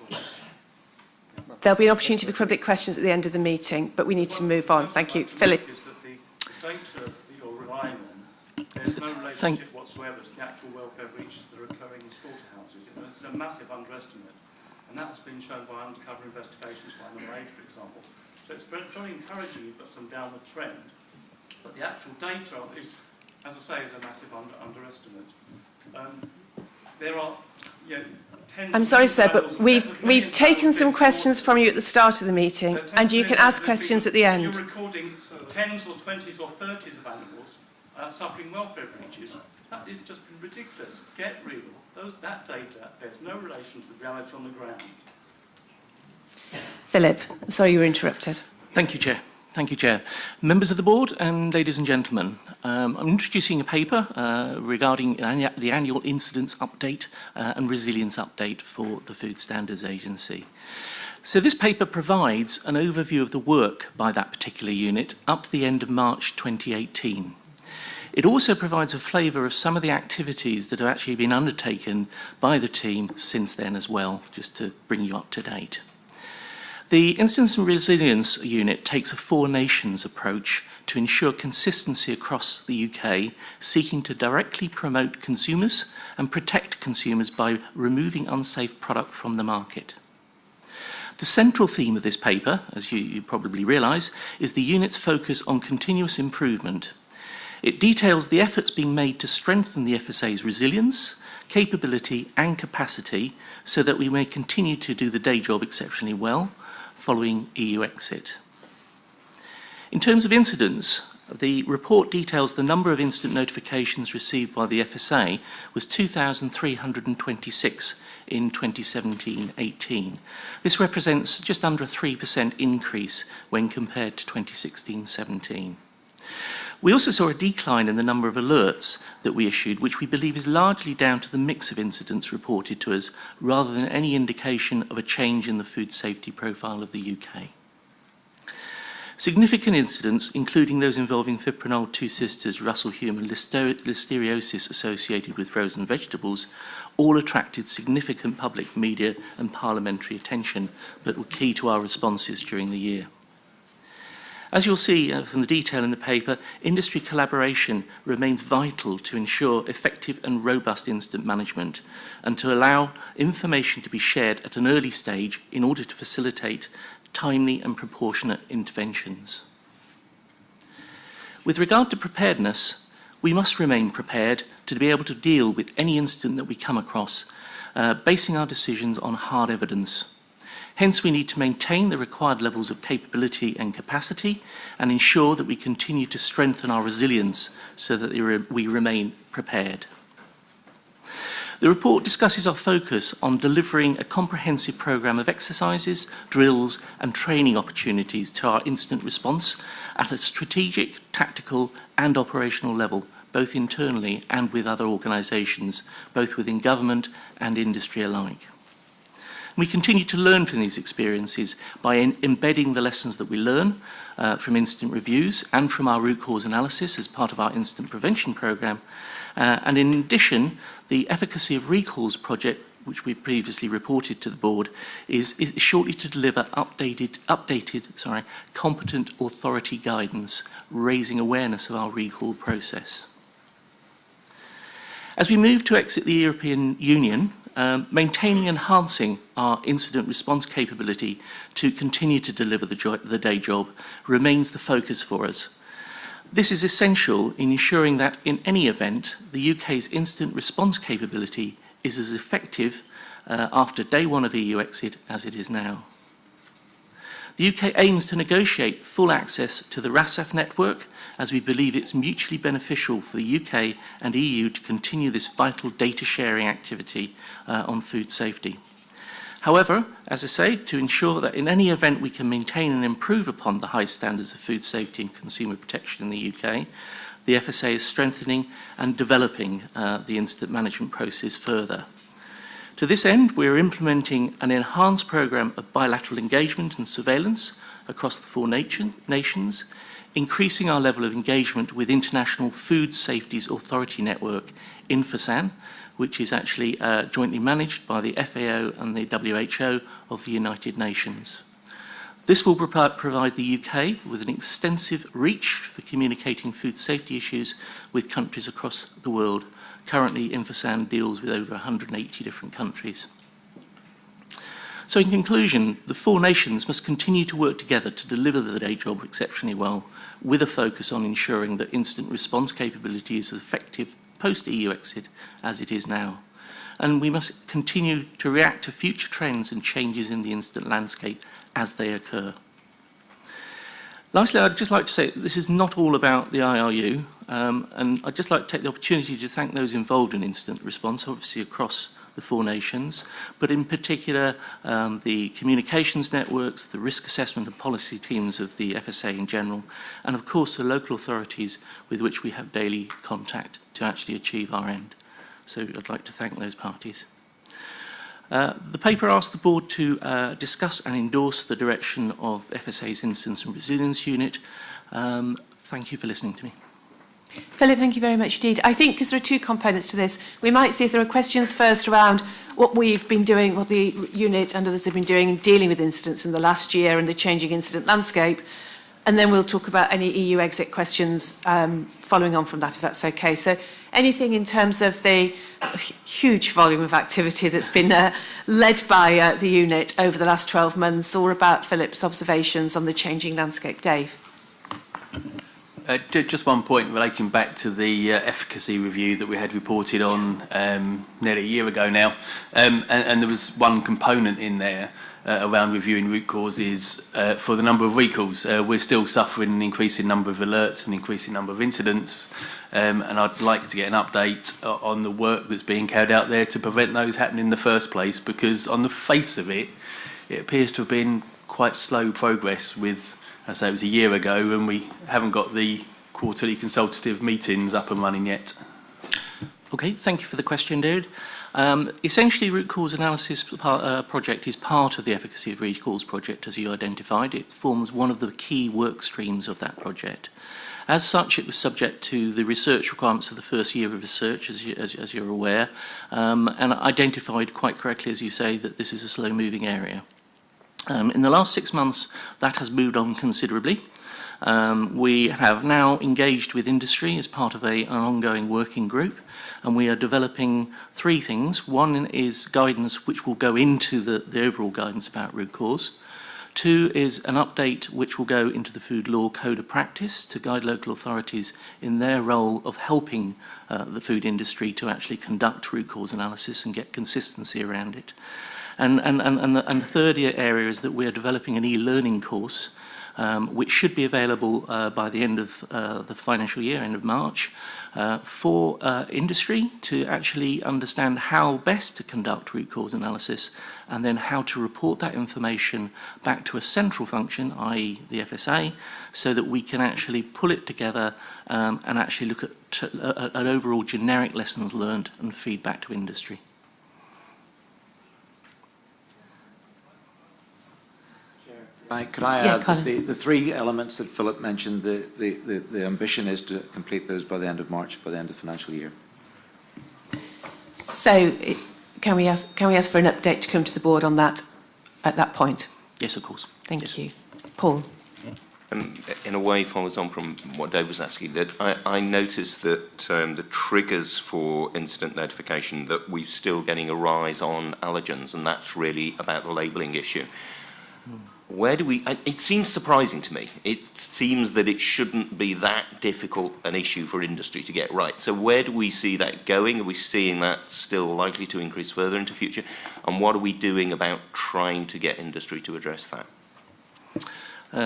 all. There'll be an opportunity for public questions at the end of the meeting, but we need to move on. Thank you. Philip. Is that the data that you're relying on, there's no relationship whatsoever to the actual welfare breaches that are occurring in slaughterhouses. It's a massive underestimate. And that's been shown by undercover investigations by number 8, for example. So it's very encouraging you've got some downward trend. But the actual data is, as I say, is a massive underestimate. There are, tens I'm sorry, sir, but we've taken some questions from you at the start of the meeting, and you can ask questions at the end. You're recording tens or 20s or 30s of animals suffering welfare breaches. That is just ridiculous. Get real. That data, there's no relation to the reality on the ground. Philip, I'm sorry you were interrupted. Thank you, Chair. Thank you, Chair. Members of the Board and ladies and gentlemen, I'm introducing a paper regarding the annual incidents update and resilience update for the Food Standards Agency. So this paper provides an overview of the work by that particular unit up to the end of March 2018. It also provides a flavour of some of the activities that have actually been undertaken by the team since then as well, just to bring you up to date. The Incidents and Resilience Unit takes a four nations approach to ensure consistency across the UK, seeking to directly promote consumers and protect consumers by removing unsafe product from the market. The central theme of this paper, as you probably realise, is the unit's focus on continuous improvement. It details the efforts being made to strengthen the FSA's resilience, capability and capacity so that we may continue to do the day job exceptionally well following EU exit. In terms of incidents, the report details the number of incident notifications received by the FSA was 2,326 in 2017-18. This represents just under a 3% increase when compared to 2016-17. We also saw a decline in the number of alerts that we issued, which we believe is largely down to the mix of incidents reported to us, rather than any indication of a change in the food safety profile of the UK. Significant incidents, including those involving fipronil 2 sisters, Russell Hume and listeriosis associated with frozen vegetables, all attracted significant public, media and parliamentary attention, but were key to our responses during the year. As you'll see from the detail in the paper, industry collaboration remains vital to ensure effective and robust incident management and to allow information to be shared at an early stage in order to facilitate timely and proportionate interventions. With regard to preparedness, we must remain prepared to be able to deal with any incident that we come across, basing our decisions on hard evidence. Hence, we need to maintain the required levels of capability and capacity and ensure that we continue to strengthen our resilience so that we remain prepared. The report discusses our focus on delivering a comprehensive programme of exercises, drills and training opportunities to our incident response at a strategic, tactical and operational level, both internally and with other organisations, both within government and industry alike. We continue to learn from these experiences by embedding the lessons that we learn from incident reviews and from our root cause analysis as part of our incident prevention programme. And in addition, the Efficacy of Recalls project, which we've previously reported to the board, is shortly to deliver updated competent authority guidance, raising awareness of our recall process. As we move to exit the European Union, maintaining and enhancing our incident response capability to continue to deliver the day job remains the focus for us. This is essential in ensuring that in any event, the UK's incident response capability is as effective after day one of EU exit as it is now. The UK aims to negotiate full access to the RASAF network, as we believe it's mutually beneficial for the UK and EU to continue this vital data sharing activity on food safety. However, as I say, to ensure that in any event we can maintain and improve upon the high standards of food safety and consumer protection in the UK, the FSA is strengthening and developing the incident management process further. To this end, we are implementing an enhanced programme of bilateral engagement and surveillance across the four nations, increasing our level of engagement with International Food Safety Authority Network, INFOSAN, which is actually jointly managed by the FAO and the WHO of the United Nations. This will provide the UK with an extensive reach for communicating food safety issues with countries across the world. Currently, INFOSAN deals with over 180 different countries. So in conclusion, the four nations must continue to work together to deliver the day job exceptionally well, with a focus on ensuring that incident response capability is as effective post-EU exit as it is now. And we must continue to react to future trends and changes in the incident landscape as they occur. Lastly, I'd just like to say that this is not all about the IRU, and I'd just like to take the opportunity to thank those involved in incident response, obviously across the four nations, but in particular the communications networks, the risk assessment and policy teams of the FSA in general, and of course the local authorities with which we have daily contact to actually achieve our end. So I'd like to thank those parties. The paper asked the board to discuss and endorse the direction of FSA's Incidence and Resilience Unit. Thank you for listening to me. Philip, thank you very much indeed. I think because there are two components to this, we might see if there are questions first around what we've been doing, what the unit and others have been doing in dealing with incidents in the last year and the changing incident landscape. And then we'll talk about any EU exit questions following on from that, if that's okay. So anything in terms of the huge volume of activity that's been led by the unit over the last 12 months, or about Philip's observations on the changing landscape. Dave? Just one point relating back to the efficacy review that we had reported on nearly a year ago now. And there was one component in there around reviewing root causes for the number of recalls. We're still suffering an increasing number of alerts and increasing number of incidents. And I'd like to get an update on the work that's being carried out there to prevent those happening in the first place, because on the face of it, it appears to have been quite slow progress with, I say it was a year ago, and we haven't got the quarterly consultative meetings up and running yet. Okay, thank you for the question, David. Essentially, root cause analysis project is part of the efficacy of recalls project, as you identified. It forms one of the key work streams of that project. As such, it was subject to the research requirements of the first year of research, as you're aware, and identified quite correctly, as you say, that this is a slow-moving area. In the last 6 months, that has moved on considerably. We have now engaged with industry as part of an ongoing working group, and we are developing three things. One is guidance which will go into the overall guidance about root cause. Two is an update which will go into the Food Law Code of Practice to guide local authorities in their role of helping the food industry to actually conduct root cause analysis and get consistency around it. And the third area is that we are developing an e-learning course which should be available by the end of the financial year, end of March, for industry to actually understand how best to conduct root cause analysis, and then how to report that information back to a central function, i.e. the FSA, so that we can actually pull it together and actually look at an overall generic lessons learned and feedback to industry. Could I add that the three elements that Philip mentioned, the ambition is to complete those by the end of March, by the end of the financial year. So can we ask for an update to come to the board on that at that point? Yes, of course. Thank you. Paul? In a way, follows on from what Dave was asking, that I noticed that the triggers for incident notification, that we're still getting a rise on allergens, and that's really about the labelling issue. Where do we, it seems surprising to me. It seems that it shouldn't be that difficult an issue for industry to get right. So where do we see that going? Are we seeing that still likely to increase further into future? And what are we doing about trying to get industry to address that?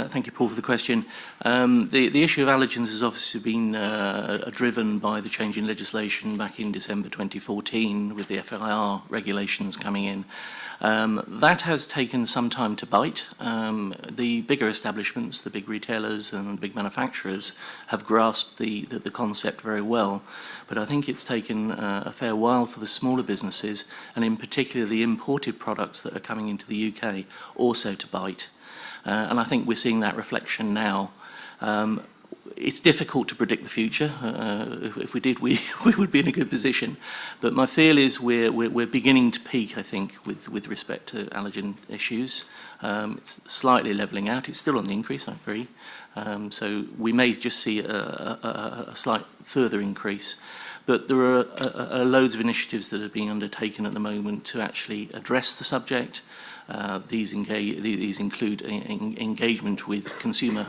Thank you, Paul, for the question. The issue of allergens has obviously been driven by the change in legislation back in December 2014 with the FIR regulations coming in. That has taken some time to bite. The bigger establishments, the big retailers and the big manufacturers have grasped the concept very well. But I think it's taken a fair while for the smaller businesses, and in particular the imported products that are coming into the UK, also to bite. And I think we're seeing that reflection now. It's difficult to predict the future. If we did, we would be in a good position. But my feel is we're beginning to peak, I think, with respect to allergen issues. It's slightly levelling out. It's still on the increase, I agree. So we may just see a slight further increase. But there are loads of initiatives that are being undertaken at the moment to actually address the subject. These include engagement with consumer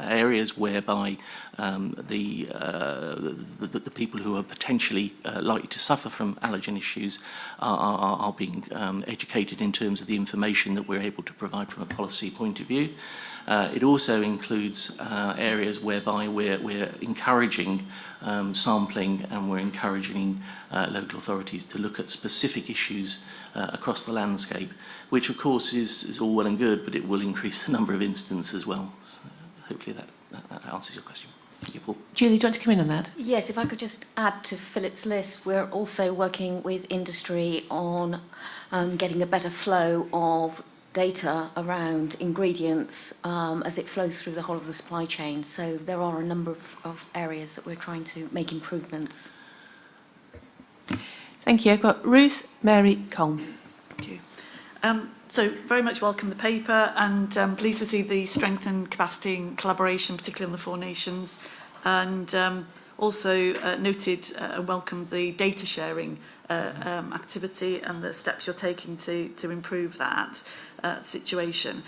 areas whereby the people who are potentially likely to suffer from allergen issues are being educated in terms of the information that we're able to provide from a policy point of view. It also includes areas whereby we're encouraging sampling, and we're encouraging local authorities to look at specific issues across the landscape, which of course is all well and good, but it will increase the number of incidents as well. So hopefully that answers your question. Thank you, Paul. Julie, do you want to come in on that? Yes, if I could just add to Philip's list, we're also working with industry on getting a better flow of data around ingredients as it flows through the whole of the supply chain. So there are a number of areas that we're trying to make improvements. Thank you. I've got Ruth Mary Cole. Thank you. So very much welcome the paper, and pleased to see the strengthened capacity and collaboration, particularly on the Four Nations, and also noted and welcomed the data sharing activity and the steps you're taking to improve that situation.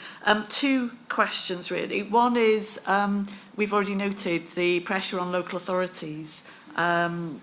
Two questions really. One is, we've already noted the pressure on local authorities and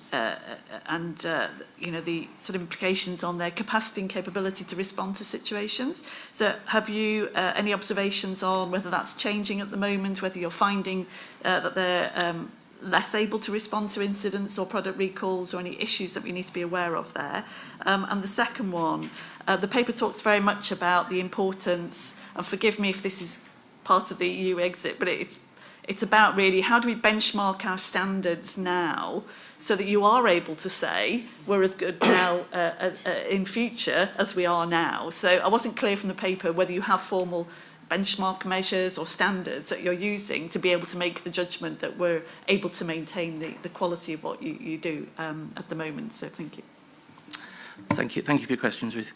you know, the sort of implications on their capacity and capability to respond to situations. So have you any observations on whether that's changing at the moment, whether you're finding that they're less able to respond to incidents or product recalls, or any issues that we need to be aware of there? And the second one, the paper talks very much about the importance, and forgive me if this is part of the EU exit, but it's about really how do we benchmark our standards now so that you are able to say we're as good now in future as we are now. So I wasn't clear from the paper whether you have formal benchmark measures or standards that you're using to be able to make the judgment that we're able to maintain the quality of what you do at the moment. So thank you. Thank you for your questions, Ruth.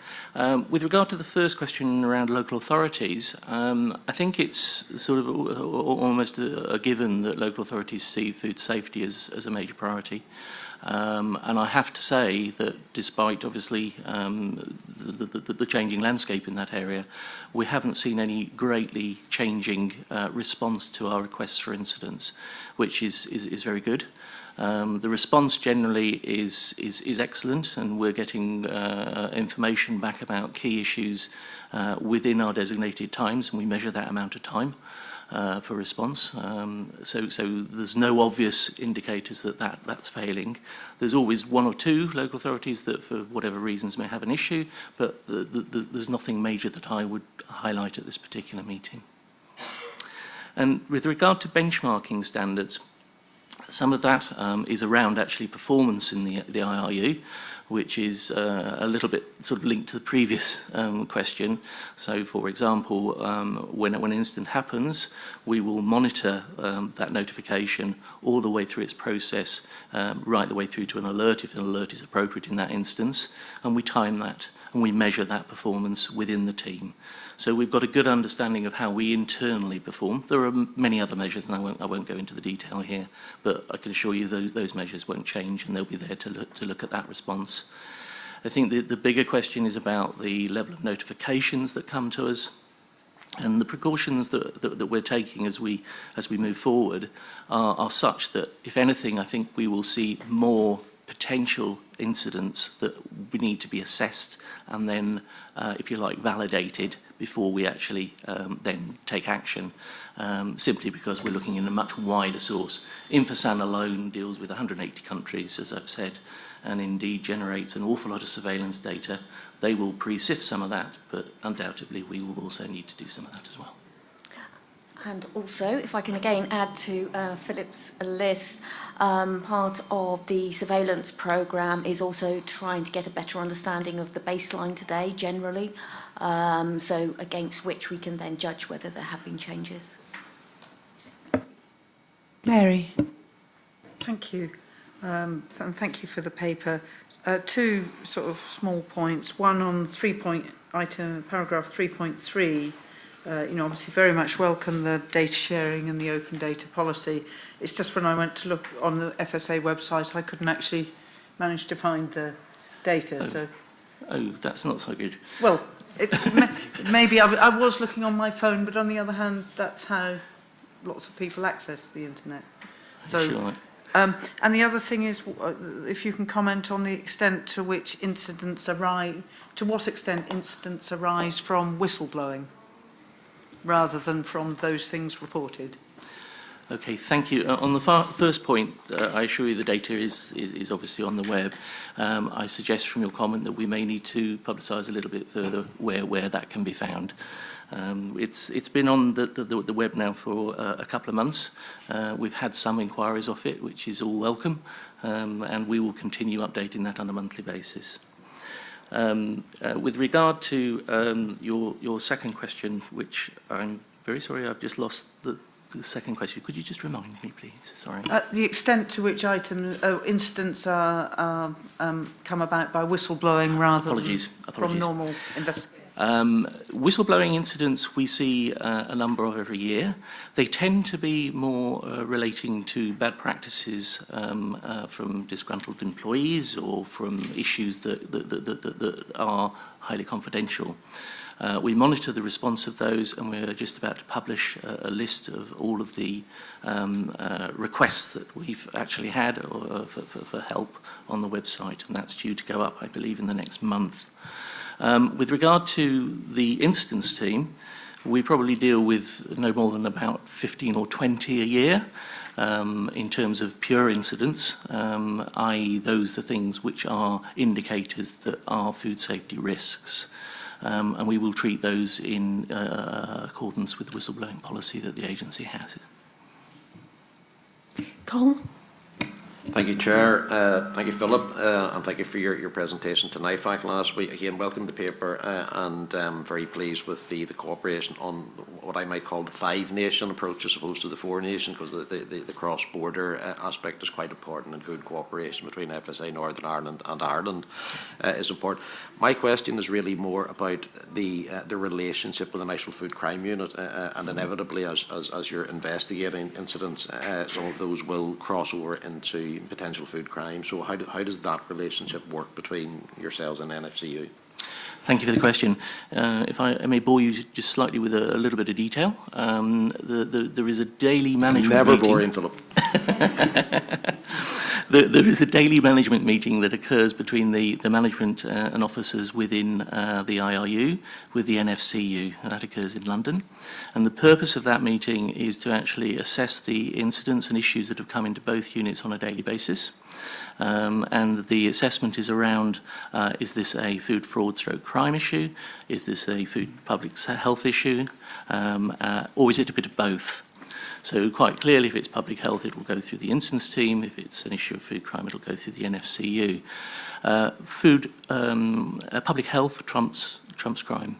With regard to the first question around local authorities, I think it's sort of almost a given that local authorities see food safety as a major priority. And I have to say that despite obviously the changing landscape in that area, we haven't seen any greatly changing response to our requests for incidents, which is very good. The response generally is excellent, and we're getting information back about key issues within our designated times, and we measure that amount of time for response. So there's no obvious indicators that's failing. There's always one or two local authorities that for whatever reasons may have an issue, but there's nothing major that I would highlight at this particular meeting. And with regard to benchmarking standards, some of that is around actually performance in the IRU, which is a little bit sort of linked to the previous question. So, for example, when an incident happens, we will monitor that notification all the way through its process, right the way through to an alert, if an alert is appropriate in that instance, and we time that and we measure that performance within the team. So we've got a good understanding of how we internally perform. There are many other measures, and I won't go into the detail here, but I can assure you those measures won't change, and they'll be there to look at that response. I think the bigger question is about the level of notifications that come to us, and the precautions that we're taking as we move forward are such that, if anything, I think we will see more potential incidents that we need to be assessed and then, if you like, validated before we actually then take action, simply because we're looking in a much wider source. Infosan alone deals with 180 countries, as I've said, and indeed generates an awful lot of surveillance data. They will pre-sift some of that, but undoubtedly we will also need to do some of that as well. And also, if I can again add to Philip's list, part of the surveillance programme is also trying to get a better understanding of the baseline today generally, so against which we can then judge whether there have been changes. Mary. Thank you. And thank you for the paper. Two sort of small points. One on paragraph 3.3. You know, obviously very much welcome the data sharing and the open data policy. It's just when I went to look on the FSA website, I couldn't actually manage to find the data. Oh, that's not so good. Well, Maybe I was looking on my phone, but on the other hand, that's how lots of people access the internet. So, sure. And the other thing is, if you can comment on the extent to which incidents arise, to what extent incidents arise from whistleblowing, rather than from those things reported. Okay, thank you. On the first point, I assure you the data is obviously on the web. I suggest from your comment that we may need to publicise a little bit further where that can be found. It's been on the web now for a couple of months. We've had some inquiries off it, which is all welcome, and we will continue updating that on a monthly basis. With regard to your second question, which I'm very sorry I've just lost the second question. Could you just remind me, please? Sorry. The extent to which incidents are come about by whistleblowing rather than from normal investigation. Whistleblowing incidents we see a number of every year. They tend to be more relating to bad practices from disgruntled employees or from issues that are highly confidential. We monitor the response of those, and we're just about to publish a list of all of the requests that we've actually had for help on the website, and that's due to go up, I believe, in the next month. With regard to the instance team, we probably deal with no more than about 15 or 20 a year in terms of pure incidents, i.e. those are things which are indicators that are food safety risks. And we will treat those in accordance with the whistleblowing policy that the agency has. Colin? Thank you, Chair. Thank you, Philip, and thank you for your presentation to NIFAC last week. Again, welcome the paper, and very pleased with the cooperation on what I might call the five-nation approach as opposed to the four-nation, because the cross-border aspect is quite important, and good cooperation between FSA Northern Ireland and Ireland is important. My question is really more about the relationship with the National Food Crime Unit, and inevitably, as you're investigating incidents, some of those will cross over into potential food crime. So how does that relationship work between yourselves and NFCU? Thank you for the question. If I may bore you just slightly with a little bit of detail, there is a daily management meeting. Never boring, Philip. There is a daily management meeting that occurs between the management and officers within the IRU with the NFCU, and that occurs in London. And the purpose of that meeting is to actually assess the incidents and issues that have come into both units on a daily basis. And the assessment is around, is this a food fraud / crime issue? Is this a food public health issue? Or is it a bit of both? So quite clearly, if it's public health, it will go through the instance team. If it's an issue of food crime, it will go through the NFCU. Public health trumps crime.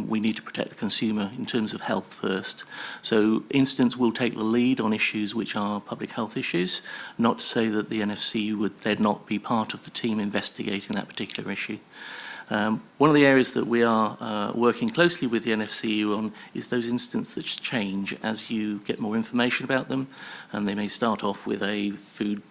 We need to protect the consumer in terms of health first. So instance will take the lead on issues which are public health issues, not to say that the NFCU would then not be part of the team investigating that particular issue. One of the areas that we are working closely with the NFCU on is those incidents that change as you get more information about them, and they may start off with a food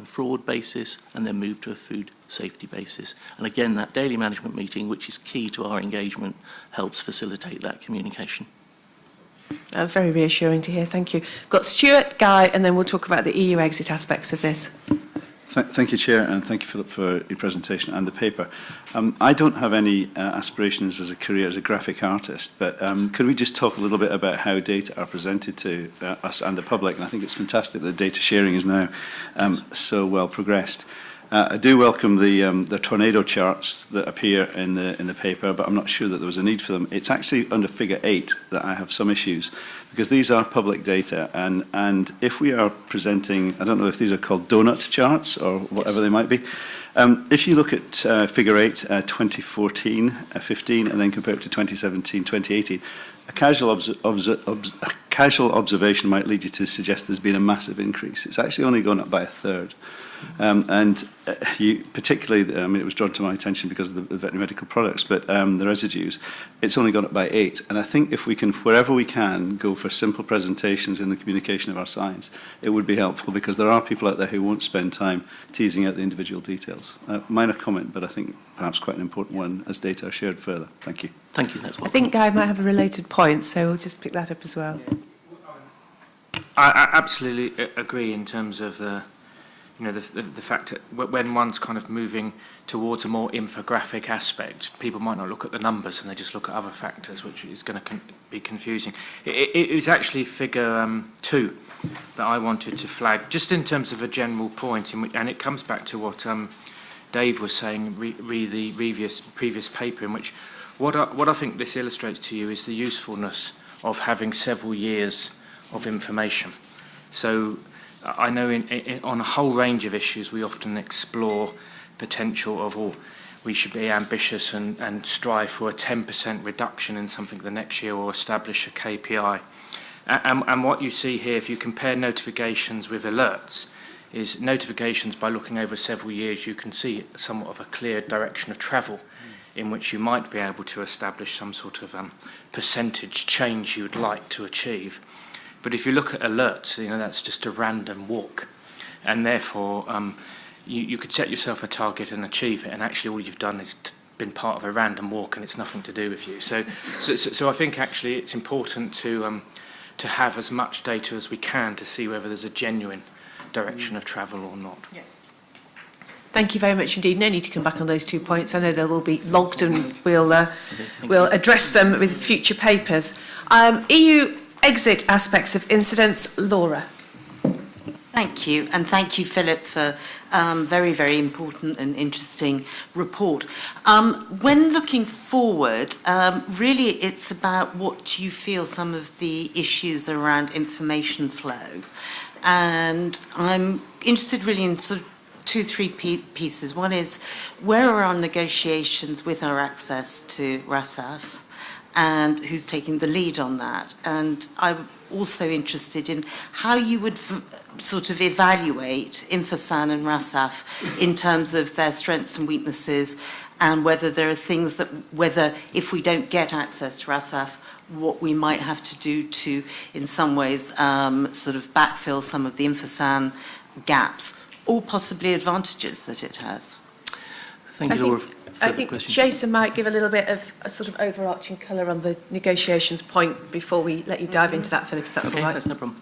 fraud basis and then move to a food safety basis. And again, that daily management meeting, which is key to our engagement, helps facilitate that communication. Very reassuring to hear, thank you. We've got Stuart, Guy, and then we'll talk about the EU exit aspects of this. Thank you, Chair, and thank you, Philip, for your presentation and the paper. I don't have any aspirations as a career as a graphic artist, but could we just talk a little bit about how data are presented to us and the public? And I think it's fantastic that data sharing is now so well progressed. I do welcome the tornado charts that appear in the paper, but I'm not sure that there was a need for them. It's actually under figure 8 that I have some issues, because these are public data, and if we are presenting, I don't know if these are called donut charts or whatever they might be. If you look at figure 8, 2014, 15, and then compare it to 2017, 2018, a casual observation might lead you to suggest there's been a massive increase. It's actually only gone up by a third. Particularly, I mean, it was drawn to my attention because of the veterinary medical products, but the residues, it's only gone up by 8. And I think if we can, wherever we can, go for simple presentations in the communication of our science, it would be helpful, because there are people out there who won't spend time teasing out the individual details. Minor comment, but I think perhaps quite an important one as data are shared further. Thank you. Thank you. That's what I think Guy might have a related point, so we'll just pick that up as well. I absolutely agree in terms of the fact that when one's kind of moving towards a more infographic aspect, people might not look at the numbers and they just look at other factors, which is going to be confusing. It was actually figure 2 that I wanted to flag, just in terms of a general point, and it comes back to what Dave was saying, read the previous paper, in which what I think this illustrates to you is the usefulness of having several years of information. So I know on a whole range of issues we often explore potential of, we should be ambitious and strive for a 10% reduction in something the next year, or establish a KPI. And what you see here, if you compare notifications with alerts, is notifications, by looking over several years, you can see somewhat of a clear direction of travel in which you might be able to establish some sort of percentage change you would like to achieve. But if you look at alerts, that's just a random walk, and therefore you could set yourself a target and achieve it, and actually all you've done is been part of a random walk, and it's nothing to do with you. So I think actually it's important to have as much data as we can to see whether there's a genuine direction of travel or not. Yeah. Thank you very much indeed. No need to come back on those 2 points. I know they will be logged, and we'll address them with future papers. EU exit aspects of incidents. Laura. Thank you, and thank you, Philip, for very, very important and interesting report. When looking forward, really it's about what you feel some of the issues around information flow. And I'm interested really in sort of 2-3 pieces. One is, where are our negotiations with our access to RASAF, and who's taking the lead on that? And I'm also interested in how you would sort of evaluate Infosan and RASAF in terms of their strengths and weaknesses, and whether there are things that, whether if we don't get access to RASAF, what we might have to do to, in some ways, sort of backfill some of the Infosan gaps, or possibly advantages that it has. Thank you, Laura. I think Jason might give a little bit of a sort of overarching colour on the negotiations point before we let you dive into that, Philip, if that's all right. That's no problem.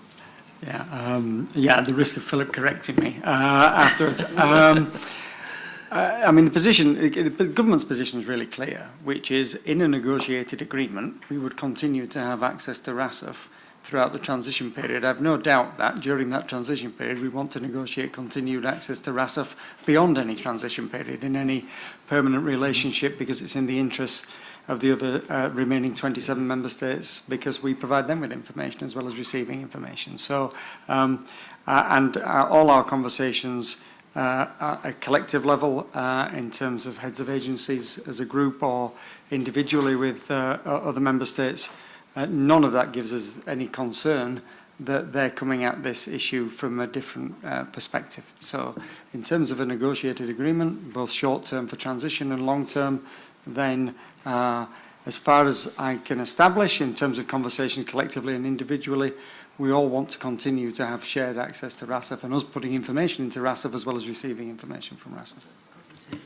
Yeah, at the risk of Philip correcting me afterwards. I mean, the government's position is really clear, which is, in a negotiated agreement, we would continue to have access to RASAF throughout the transition period. I have no doubt that during that transition period, we want to negotiate continued access to RASAF beyond any transition period in any permanent relationship, because it's in the interests of the other remaining 27 member states, because we provide them with information as well as receiving information. So, all our conversations at a collective level in terms of heads of agencies as a group or individually with other member states, none of that gives us any concern that they're coming at this issue from a different perspective. So in terms of a negotiated agreement, both short-term for transition and long-term, then as far as I can establish in terms of conversation collectively and individually, we all want to continue to have shared access to RASAF, and us putting information into RASAF as well as receiving information from RASAF.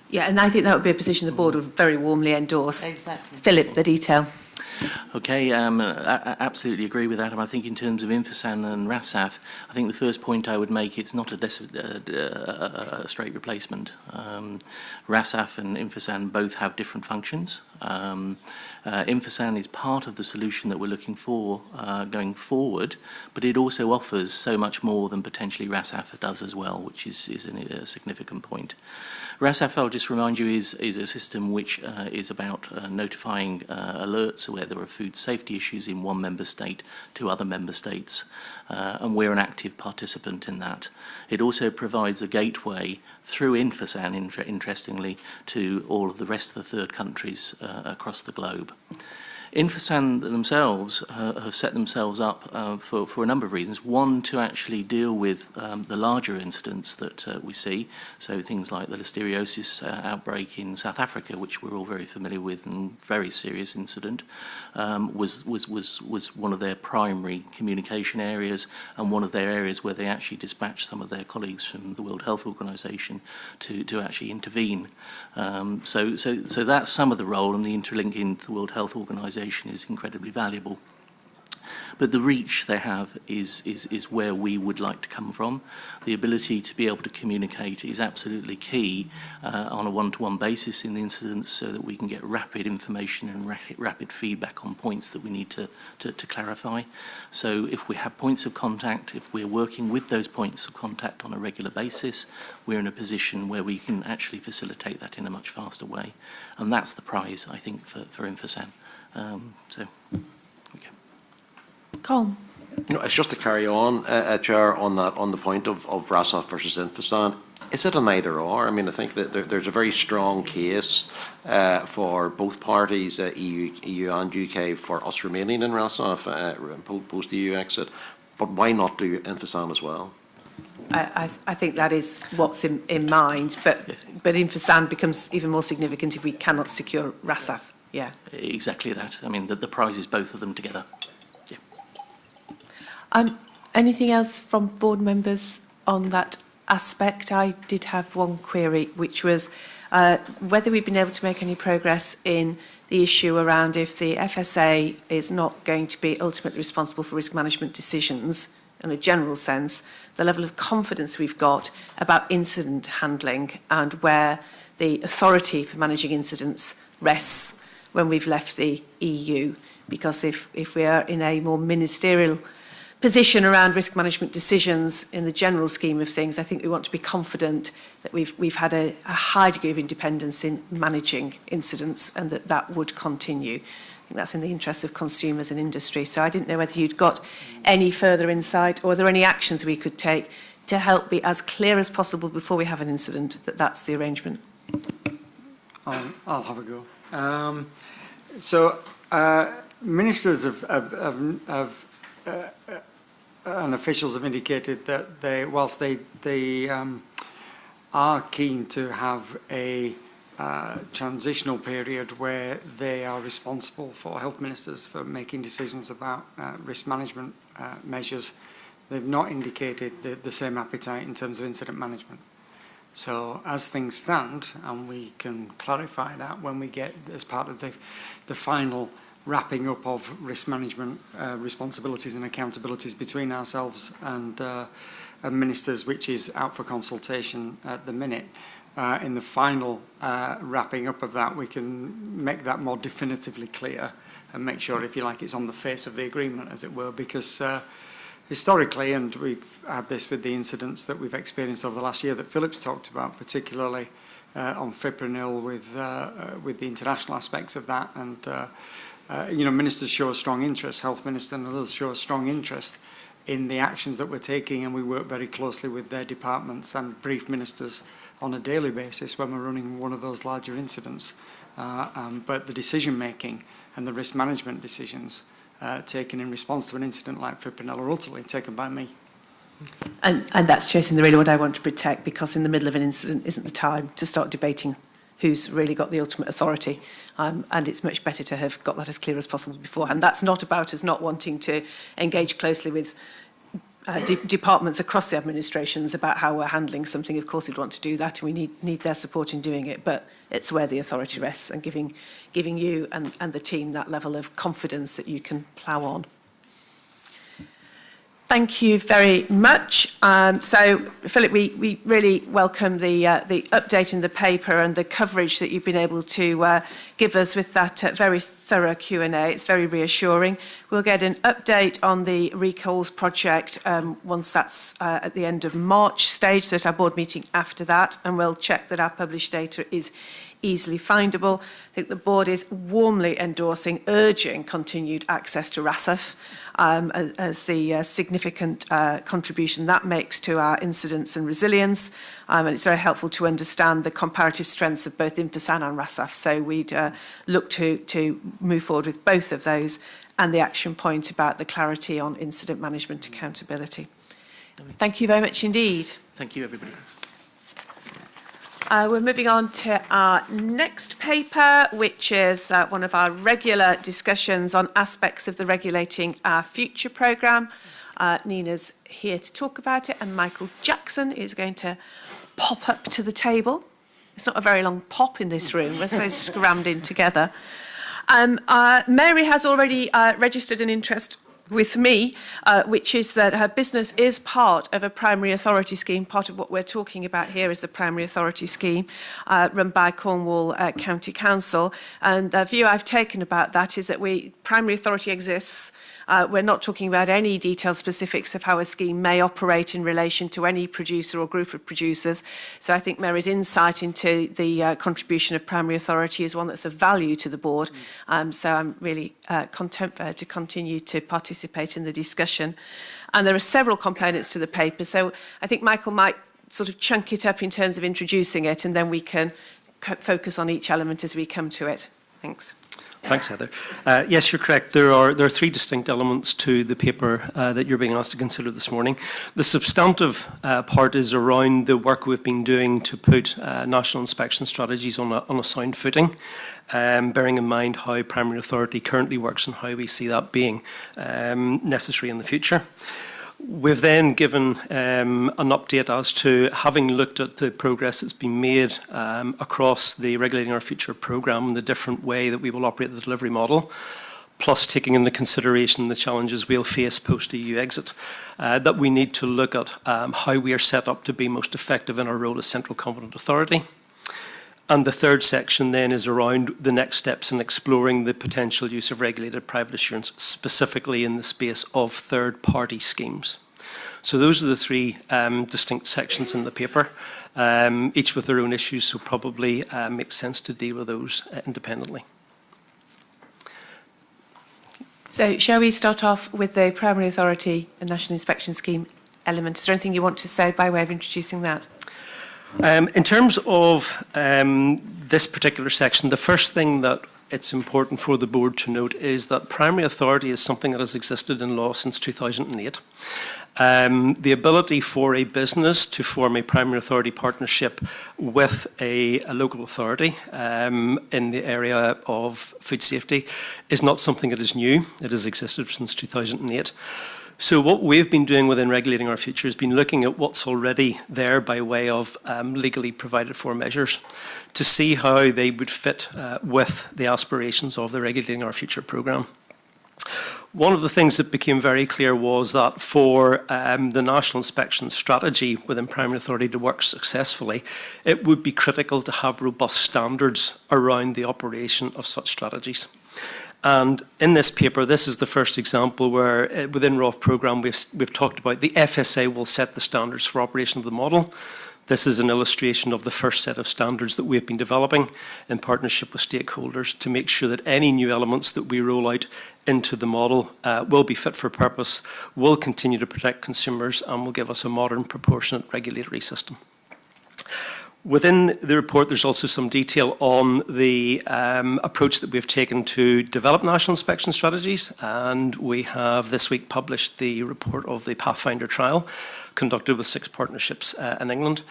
Yeah, and I think that would be a position the board would very warmly endorse. Exactly. Philip, the detail. Okay, I absolutely agree with that. And I think in terms of Infosan and RASAF, I think the first point I would make, it's not a straight replacement. RASAF and Infosan both have different functions. Infosan is part of the solution that we're looking for going forward, but it also offers so much more than potentially RASAF does as well, which is a significant point. RASAF, I'll just remind you, is a system which is about notifying alerts where there are food safety issues in one member state to other member states, and we're an active participant in that. It also provides a gateway through Infosan, interestingly, to all of the rest of the third countries across the globe. Infosan themselves have set themselves up for a number of reasons. One, to actually deal with the larger incidents that we see, so things like the listeriosis outbreak in South Africa, which we're all very familiar with, and very serious incident, was one of their primary communication areas, and one of their areas where they actually dispatched some of their colleagues from the World Health Organization to actually intervene. So that's some of the role, and the interlinking to the World Health Organization is incredibly valuable. But the reach they have is where we would like to come from. The ability to be able to communicate is absolutely key on a one-to-one basis in the incidents, so that we can get rapid information and rapid feedback on points that we need to clarify. So if we have points of contact, if we're working with those points of contact on a regular basis, we're in a position where we can actually facilitate that in a much faster way. And that's the prize, I think, for Infosan. Colm. It's just to carry on, Chair, on the point of RASAF versus Infosan. Is it an either or? I mean, I think that there's a very strong case for both parties, EU and UK, for us remaining in RASAF post EU exit. But why not do Infosan as well? I think that is what's in mind, but Infosan becomes even more significant if we cannot secure RASAF. Yeah. Exactly that. I mean, the prize is both of them together. Anything else from board members on that aspect? I did have one query, which was whether we've been able to make any progress in the issue around if the FSA is not going to be ultimately responsible for risk management decisions in a general sense, the level of confidence we've got about incident handling and where the authority for managing incidents rests when we've left the EU. Because if we are in a more ministerial position around risk management decisions in the general scheme of things, I think we want to be confident that we've had a high degree of independence in managing incidents, and that would continue. I think that's in the interest of consumers and industry. So I didn't know whether you'd got any further insight, or are there any actions we could take to help be as clear as possible before we have an incident that that's the arrangement? I'll have a go. Ministers and officials have indicated that whilst they are keen to have a transitional period where they are responsible for health ministers for making decisions about risk management measures, they've not indicated the same appetite in terms of incident management. So as things stand, and we can clarify that when we get as part of the final wrapping up of risk management responsibilities and accountabilities between ourselves and ministers, which is out for consultation at the minute. In the final wrapping up of that, we can make that more definitively clear and make sure, if you like, it's on the face of the agreement, as it were, because historically, and we've had this with the incidents that we've experienced over the last year that Philip's talked about, particularly on fipronil with the international aspects of that, and ministers show a strong interest, health minister and others show a strong interest in the actions that we're taking, and we work very closely with their departments and brief ministers on a daily basis when we're running one of those larger incidents. But the decision making and the risk management decisions taken in response to an incident like fipronil are ultimately taken by me. And that's chasing the really what I want to protect, because in the middle of an incident isn't the time to start debating who's really got the ultimate authority, and it's much better to have got that as clear as possible beforehand. That's not about us not wanting to engage closely with departments across the administrations about how we're handling something. Of course we'd want to do that, and we need their support in doing it, but it's where the authority rests, and giving you and the team that level of confidence that you can plough on. Thank you very much. So, Philip, we really welcome the update in the paper and the coverage that you've been able to give us with that very thorough Q&A. It's very reassuring. We'll get an update on the recalls project once that's at the end of March stage, so at our board meeting after that, and we'll check that our published data is easily findable. I think the board is warmly endorsing, urging continued access to RASAF as the significant contribution that makes to our incidence and resilience. And it's very helpful to understand the comparative strengths of both Infosan and RASAF. So we'd look to move forward with both of those, and the action point about the clarity on incident management accountability. Thank you very much indeed. Thank you, everybody. We're moving on to our next paper, which is one of our regular discussions on aspects of the Regulating Our Future programme. Nina's here to talk about it, and Michael Jackson is going to pop up to the table. It's not a very long pop in this room. We're so scrammed in together. Mary has already registered an interest with me, which is that her business is part of a primary authority scheme. Part of what we're talking about here is the primary authority scheme run by Cornwall County Council. And the view I've taken about that is that primary authority exists. We're not talking about any detailed specifics of how a scheme may operate in relation to any producer or group of producers. So I think Mary's insight into the contribution of primary authority is one that's of value to the board. So I'm really content for her to continue to participate in the discussion. And there are several components to the paper. So I think Michael might sort of chunk it up in terms of introducing it, and then we can focus on each element as we come to it. Thanks. Thanks, Heather. Yes, you're correct. There are three distinct elements to the paper that you're being asked to consider this morning. The substantive part is around the work we've been doing to put national inspection strategies on a sound footing, bearing in mind how primary authority currently works and how we see that being necessary in the future. We've then given an update as to, having looked at the progress that's been made across the Regulating Our Future programme and the different way that we will operate the delivery model, plus taking into consideration the challenges we'll face post-EU exit, that we need to look at how we are set up to be most effective in our role as central competent authority. And the third section then is around the next steps in exploring the potential use of regulated private assurance, specifically in the space of third-party schemes. So those are the three distinct sections in the paper, each with their own issues, so probably makes sense to deal with those independently. So shall we start off with the primary authority and national inspection scheme element? Is there anything you want to say by way of introducing that? In terms of this particular section, the first thing that it's important for the board to note is that primary authority is something that has existed in law since 2008. The ability for a business to form a primary authority partnership with a local authority in the area of food safety is not something that is new. It has existed since 2008. So what we've been doing within Regulating Our Future has been looking at what's already there by way of legally provided for measures to see how they would fit with the aspirations of the Regulating Our Future programme. One of the things that became very clear was that for the national inspection strategy within primary authority to work successfully, it would be critical to have robust standards around the operation of such strategies. And in this paper, this is the first example where within ROF programme we've talked about the FSA will set the standards for operation of the model. This is an illustration of the first set of standards that we've been developing in partnership with stakeholders to make sure that any new elements that we roll out into the model will be fit for purpose, will continue to protect consumers, and will give us a modern, proportionate regulatory system. Within the report, there's also some detail on the approach that we've taken to develop national inspection strategies, and we have this week published the report of the Pathfinder trial conducted with 6 partnerships in England,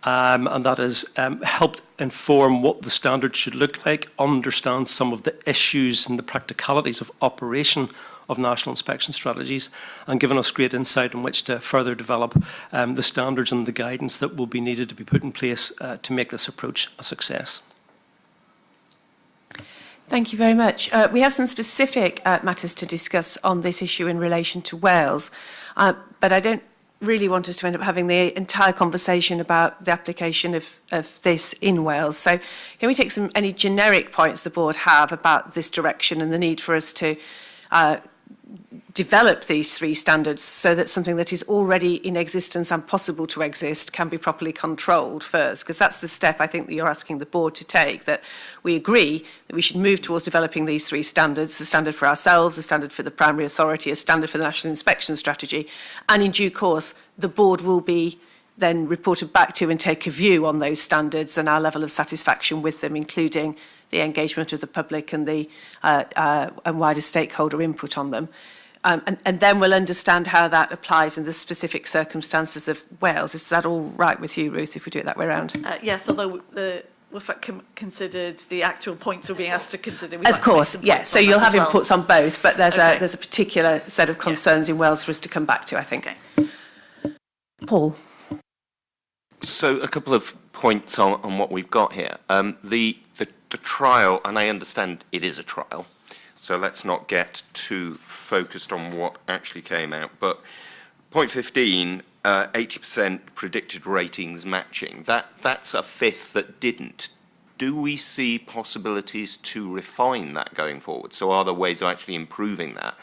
and that has helped inform what the standards should look like, understand some of the issues and the practicalities of operation of national inspection strategies, and given us great insight on which to further develop the standards and the guidance that will be needed to be put in place to make this approach a success. Thank you very much. We have some specific matters to discuss on this issue in relation to Wales, but I don't really want us to end up having the entire conversation about the application of this in Wales. So can we take any generic points the board have about this direction and the need for us to develop these 3 standards so that something that is already in existence and possible to exist can be properly controlled first, because that's the step I think that you're asking the board to take, that we agree that we should move towards developing these 3 standards, the standard for ourselves, the standard for the primary authority, a standard for the National Inspection Strategy, and in due course the board will be then reported back to and take a view on those standards and our level of satisfaction with them, including the engagement of the public and the and wider stakeholder input on them. And then we'll understand how that applies in the specific circumstances of Wales. Is that all right with you, Ruth, if we do it that way around? Yes, although the WFAC considered the actual points we're being asked to consider. Of course, yes. So you'll have inputs on both, but there's a particular set of concerns in Wales for us to come back to, I think. Okay. Paul. So a couple of points on what we've got here. The trial, and I understand it is a trial, so let's not get too focused on what actually came out. But point 15, 80% predicted ratings matching. That's a fifth that didn't. Do we see possibilities to refine that going forward? So are there ways of actually improving that?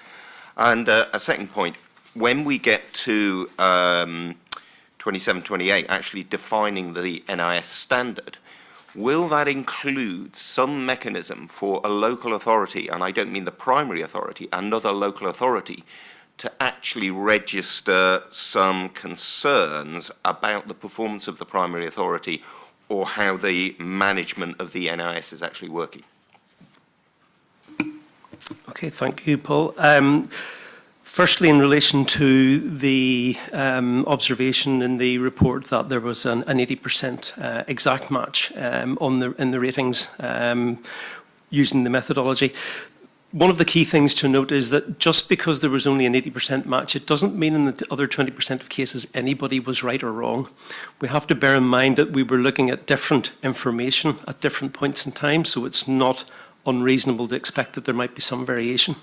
And a second point, when we get to 27-28, actually defining the NIS standard, will that include some mechanism for a local authority, and I don't mean the primary authority, another local authority, to actually register some concerns about the performance of the primary authority or how the management of the NIS is actually working? Okay, thank you, Paul. Firstly, in relation to the observation in the report that there was an 80% exact match in the ratings using the methodology, one of the key things to note is that just because there was only an 80% match, it doesn't mean in the other 20% of cases anybody was right or wrong. We have to bear in mind that we were looking at different information at different points in time, so it's not unreasonable to expect that there might be some variation.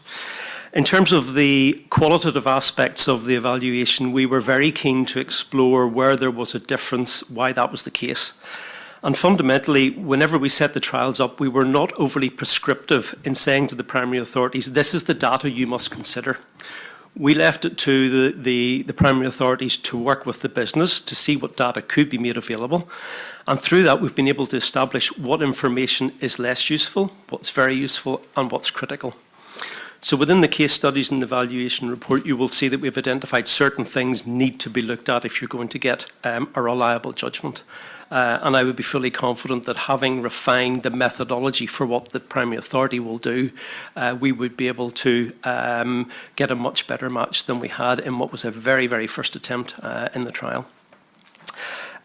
In terms of the qualitative aspects of the evaluation, we were very keen to explore where there was a difference, why that was the case. And fundamentally, whenever we set the trials up, we were not overly prescriptive in saying to the primary authorities, this is the data you must consider. We left it to the primary authorities to work with the business to see what data could be made available. And through that, we've been able to establish what information is less useful, what's very useful, and what's critical. So within the case studies and the evaluation report, you will see that we've identified certain things need to be looked at if you're going to get a reliable judgment. And I would be fully confident that having refined the methodology for what the primary authority will do, we would be able to get a much better match than we had in what was a very, very first attempt in the trial.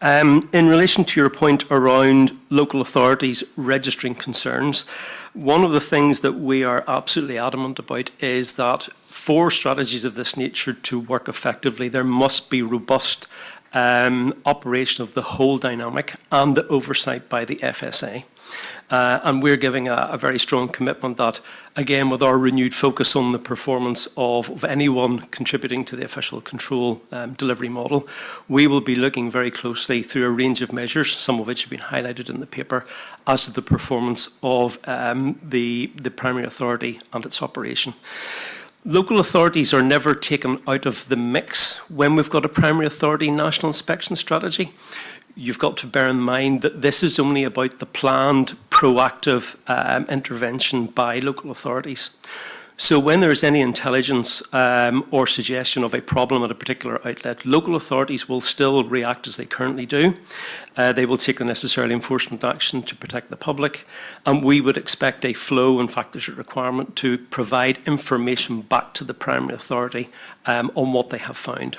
In relation to your point around local authorities registering concerns, one of the things that we are absolutely adamant about is that for strategies of this nature to work effectively, there must be robust operation of the whole dynamic and the oversight by the FSA. And we're giving a very strong commitment that, again, with our renewed focus on the performance of anyone contributing to the official control delivery model, we will be looking very closely through a range of measures, some of which have been highlighted in the paper, as to the performance of the primary authority and its operation. Local authorities are never taken out of the mix when we've got a primary authority national inspection strategy. You've got to bear in mind that this is only about the planned proactive intervention by local authorities. So when there is any intelligence or suggestion of a problem at a particular outlet, local authorities will still react as they currently do. They will take the necessary enforcement action to protect the public, and we would expect a flow, in fact there's a requirement, to provide information back to the primary authority on what they have found.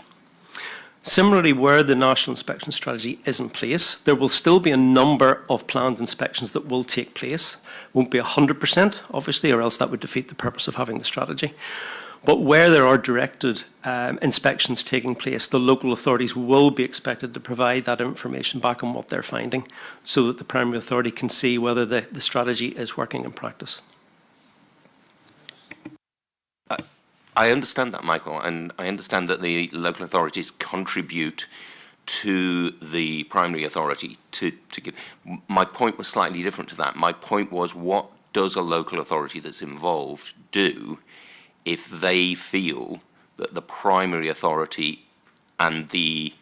Similarly, where the National Inspection Strategy is in place, there will still be a number of planned inspections that will take place. Won't be 100%, obviously, or else that would defeat the purpose of having the strategy. But where there are directed inspections taking place, the local authorities will be expected to provide that information back on what they're finding so that the primary authority can see whether the strategy is working in practice. I understand that, Michael, and I understand that the local authorities contribute to the primary authority to give. My point was slightly different to that. My point was, what does a local authority that's involved do if they feel that the primary authority and the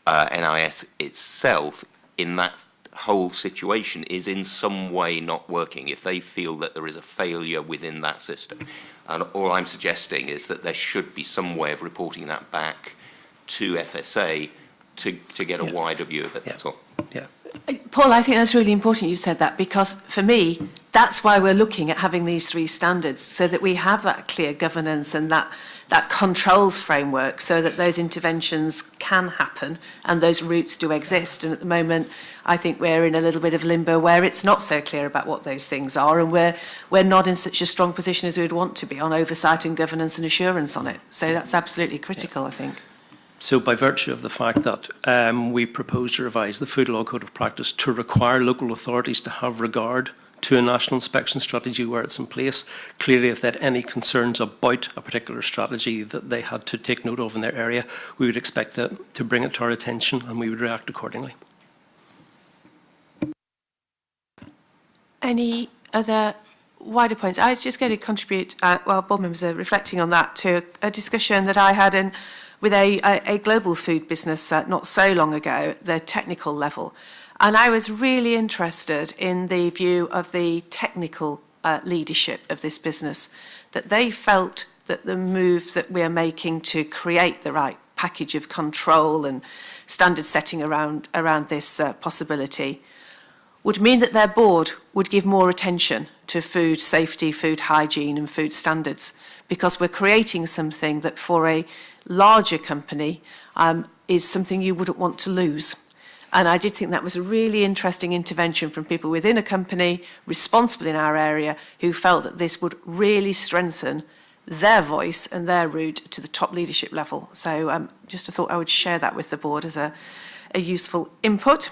NIS itself in that whole situation is in some way not working, if they feel that there is a failure within that system. And all I'm suggesting is that there should be some way of reporting that back to FSA to get a wider view of it, that's all. Yeah. Paul, I think that's really important you said that, because for me, that's why we're looking at having these 3 standards, so that we have that clear governance and that controls framework, so that those interventions can happen and those routes do exist. And at the moment, I think we're in a little bit of limbo where it's not so clear about what those things are, and we're not in such a strong position as we would want to be on oversight and governance and assurance on it. So that's absolutely critical, I think. So by virtue of the fact that we propose to revise the Food Law Code of Practice to require local authorities to have regard to a national inspection strategy where it's in place, clearly if they had any concerns about a particular strategy that they had to take note of in their area, we would expect that to bring it to our attention and we would react accordingly. Any other wider points? I was just going to contribute, while board members are reflecting on that, to a discussion that I had with a global food business not so long ago at the technical level. And I was really interested in the view of the technical leadership of this business, that they felt that the move that we are making to create the right package of control and standard setting around this possibility would mean that their board would give more attention to food safety, food hygiene and food standards, because we're creating something that for a larger company is something you wouldn't want to lose. And I did think that was a really interesting intervention from people within a company responsible in our area who felt that this would really strengthen their voice and their route to the top leadership level. So just I thought I would share that with the board as a useful input.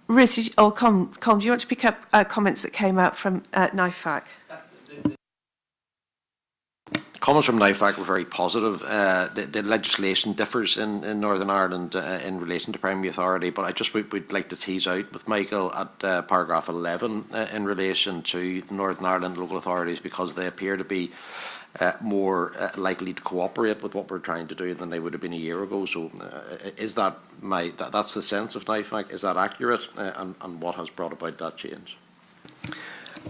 Ruth, or Com, do you want to pick up comments that came out from NIFAC? Comments from NIFAC were very positive. The legislation differs in Northern Ireland in relation to primary authority, but I just would like to tease out with Michael at paragraph 11 in relation to the Northern Ireland local authorities, because they appear to be more likely to cooperate with what we're trying to do than they would have been a year ago. So is that that's the sense of NIFAC? Is that accurate? And what has brought about that change?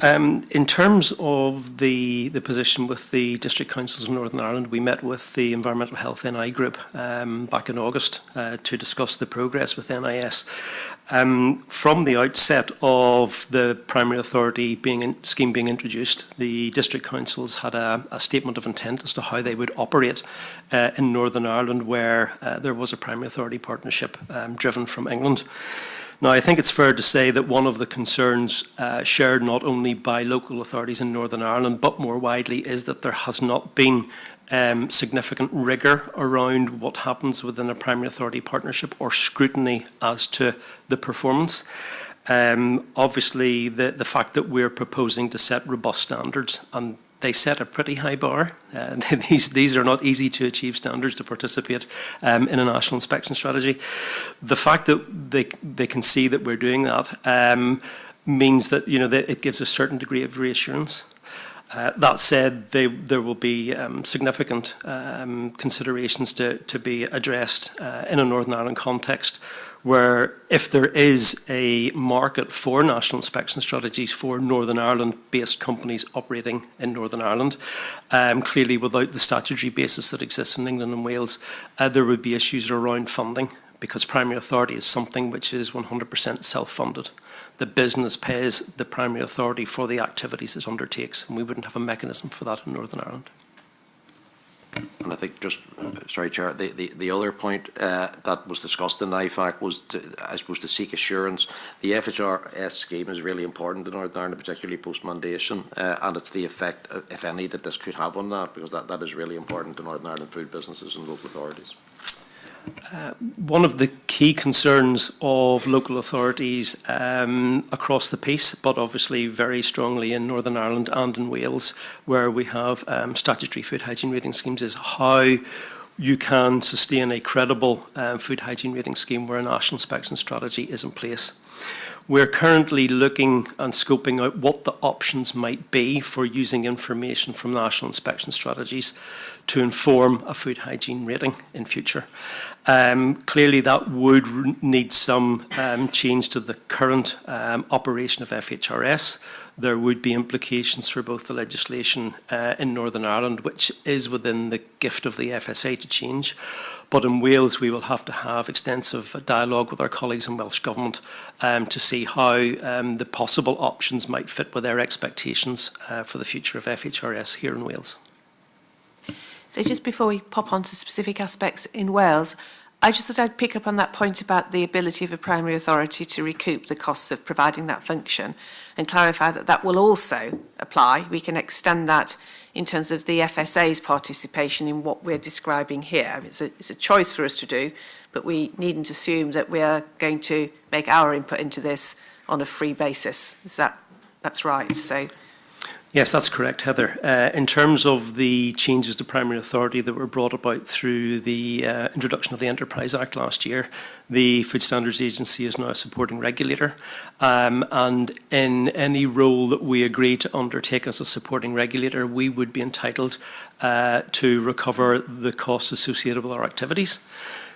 In terms of the position with the district councils in Northern Ireland, we met with the Environmental Health NI group back in August to discuss the progress with NIS. From the outset of the primary authority scheme being introduced, the district councils had a statement of intent as to how they would operate in Northern Ireland, where there was a primary authority partnership driven from England. Now, I think it's fair to say that one of the concerns shared not only by local authorities in Northern Ireland, but more widely, is that there has not been significant rigour around what happens within a primary authority partnership or scrutiny as to the performance. Obviously, the fact that we're proposing to set robust standards, and they set a pretty high bar. These are not easy to achieve standards to participate in a national inspection strategy. The fact that they can see that we're doing that means that that it gives a certain degree of reassurance. That said, there will be significant considerations to be addressed in a Northern Ireland context, where if there is a market for national inspection strategies for Northern Ireland-based companies operating in Northern Ireland, clearly without the statutory basis that exists in England and Wales, there would be issues around funding, because primary authority is something which is 100% self-funded. The business pays the primary authority for the activities it undertakes, and we wouldn't have a mechanism for that in Northern Ireland. And I think sorry, Chair, the other point that was discussed in IFAC was, I suppose, to seek assurance. The FHRS scheme is really important in Northern Ireland, particularly post-mandation, and it's the effect, if any, that this could have on that, because that is really important to Northern Ireland food businesses and local authorities. One of the key concerns of local authorities across the piece, but obviously very strongly in Northern Ireland and in Wales, where we have statutory food hygiene rating schemes, is how you can sustain a credible food hygiene rating scheme where a national inspection strategy is in place. We're currently looking and scoping out what the options might be for using information from national inspection strategies to inform a food hygiene rating in future. Clearly that would need some change to the current operation of FHRS. There would be implications for both the legislation in Northern Ireland, which is within the gift of the FSA to change. But in Wales, we will have to have extensive dialogue with our colleagues in Welsh Government to see how the possible options might fit with their expectations for the future of FHRS here in Wales. So just before we pop on to specific aspects in Wales, I just thought I'd pick up on that point about the ability of a primary authority to recoup the costs of providing that function and clarify that that will also apply. We can extend that in terms of the FSA's participation in what we're describing here. It's a choice for us to do, but we needn't assume that we are going to make our input into this on a free basis. That's right? So. Yes, that's correct, Heather. In terms of the changes to primary authority that were brought about through the introduction of the Enterprise Act last year, the Food Standards Agency is now a supporting regulator. And in any role that we agree to undertake as a supporting regulator, we would be entitled to recover the costs associated with our activities.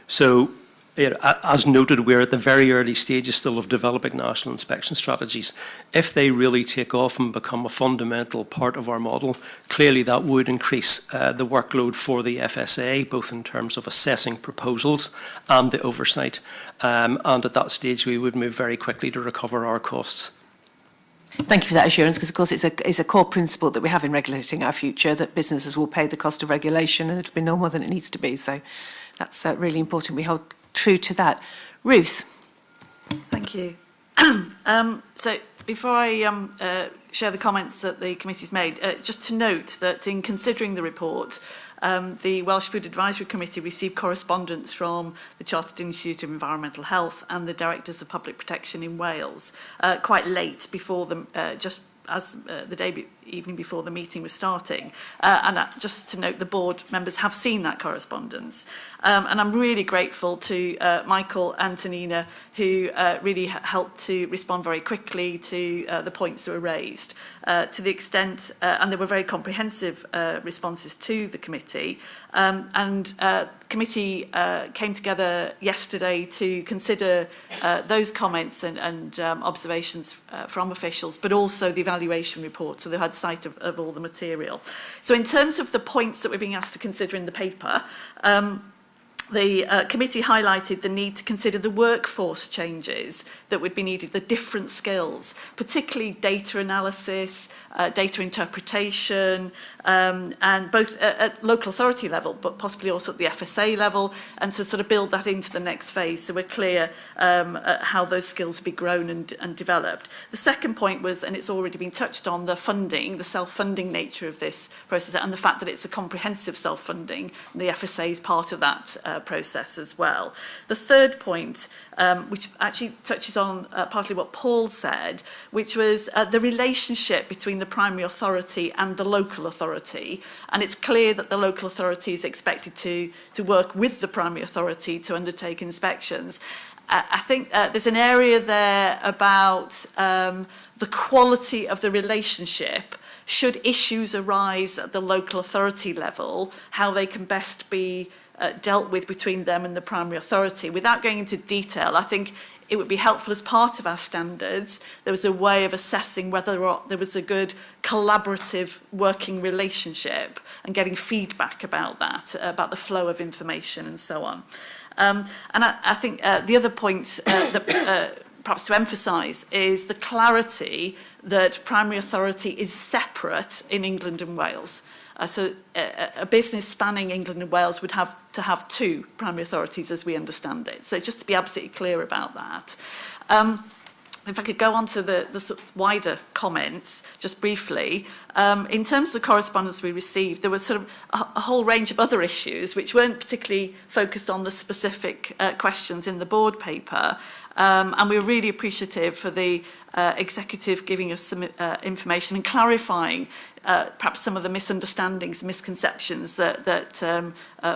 So, as noted, we're at the very early stages still of developing national inspection strategies. If they really take off and become a fundamental part of our model, clearly that would increase the workload for the FSA, both in terms of assessing proposals and the oversight. And at that stage, we would move very quickly to recover our costs. Thank you for that assurance, because of course it's a core principle that we have in regulating our future, that businesses will pay the cost of regulation and it'll be no more than it needs to be. So that's really important. We hold true to that. Ruth. Thank you. So before I share the comments that the committee's made, just to note that in considering the report, the Welsh Food Advisory Committee received correspondence from the Chartered Institute of Environmental Health and the Directors of Public Protection in Wales quite late before just as the evening before the meeting was starting. And just to note, the board members have seen that correspondence. And I'm really grateful to Michael and Tanina, who really helped to respond very quickly to the points that were raised. To the extent, and they were very comprehensive responses to the committee. The committee came together yesterday to consider those comments and observations from officials, but also the evaluation report, so they had sight of all the material. So in terms of the points that we're being asked to consider in the paper, the committee highlighted the need to consider the workforce changes that would be needed, the different skills, particularly data analysis, data interpretation, and both at local authority level, but possibly also at the FSA level, and to sort of build that into the next phase so we're clear how those skills be grown and developed. The second point was, and it's already been touched on, the funding, the self-funding nature of this process, and the fact that it's a comprehensive self-funding, and the FSA is part of that process as well. The third point, which actually touches on partly what Paul said, which was the relationship between the primary authority and the local authority. And it's clear that the local authority is expected to work with the primary authority to undertake inspections. I think there's an area there about the quality of the relationship. Should issues arise at the local authority level, how they can best be dealt with between them and the primary authority. Without going into detail, I think it would be helpful as part of our standards, there was a way of assessing whether or not there was a good collaborative working relationship and getting feedback about that, about the flow of information and so on. And I think the other point that perhaps to emphasise is the clarity that primary authority is separate in England and Wales. So a business spanning England and Wales would have to have two primary authorities as we understand it. So just to be absolutely clear about that. If I could go on to the sort of wider comments, just briefly. In terms of the correspondence we received, there was sort of a whole range of other issues which weren't particularly focused on the specific questions in the board paper. And we were really appreciative for the executive giving us some information and clarifying perhaps some of the misunderstandings, misconceptions that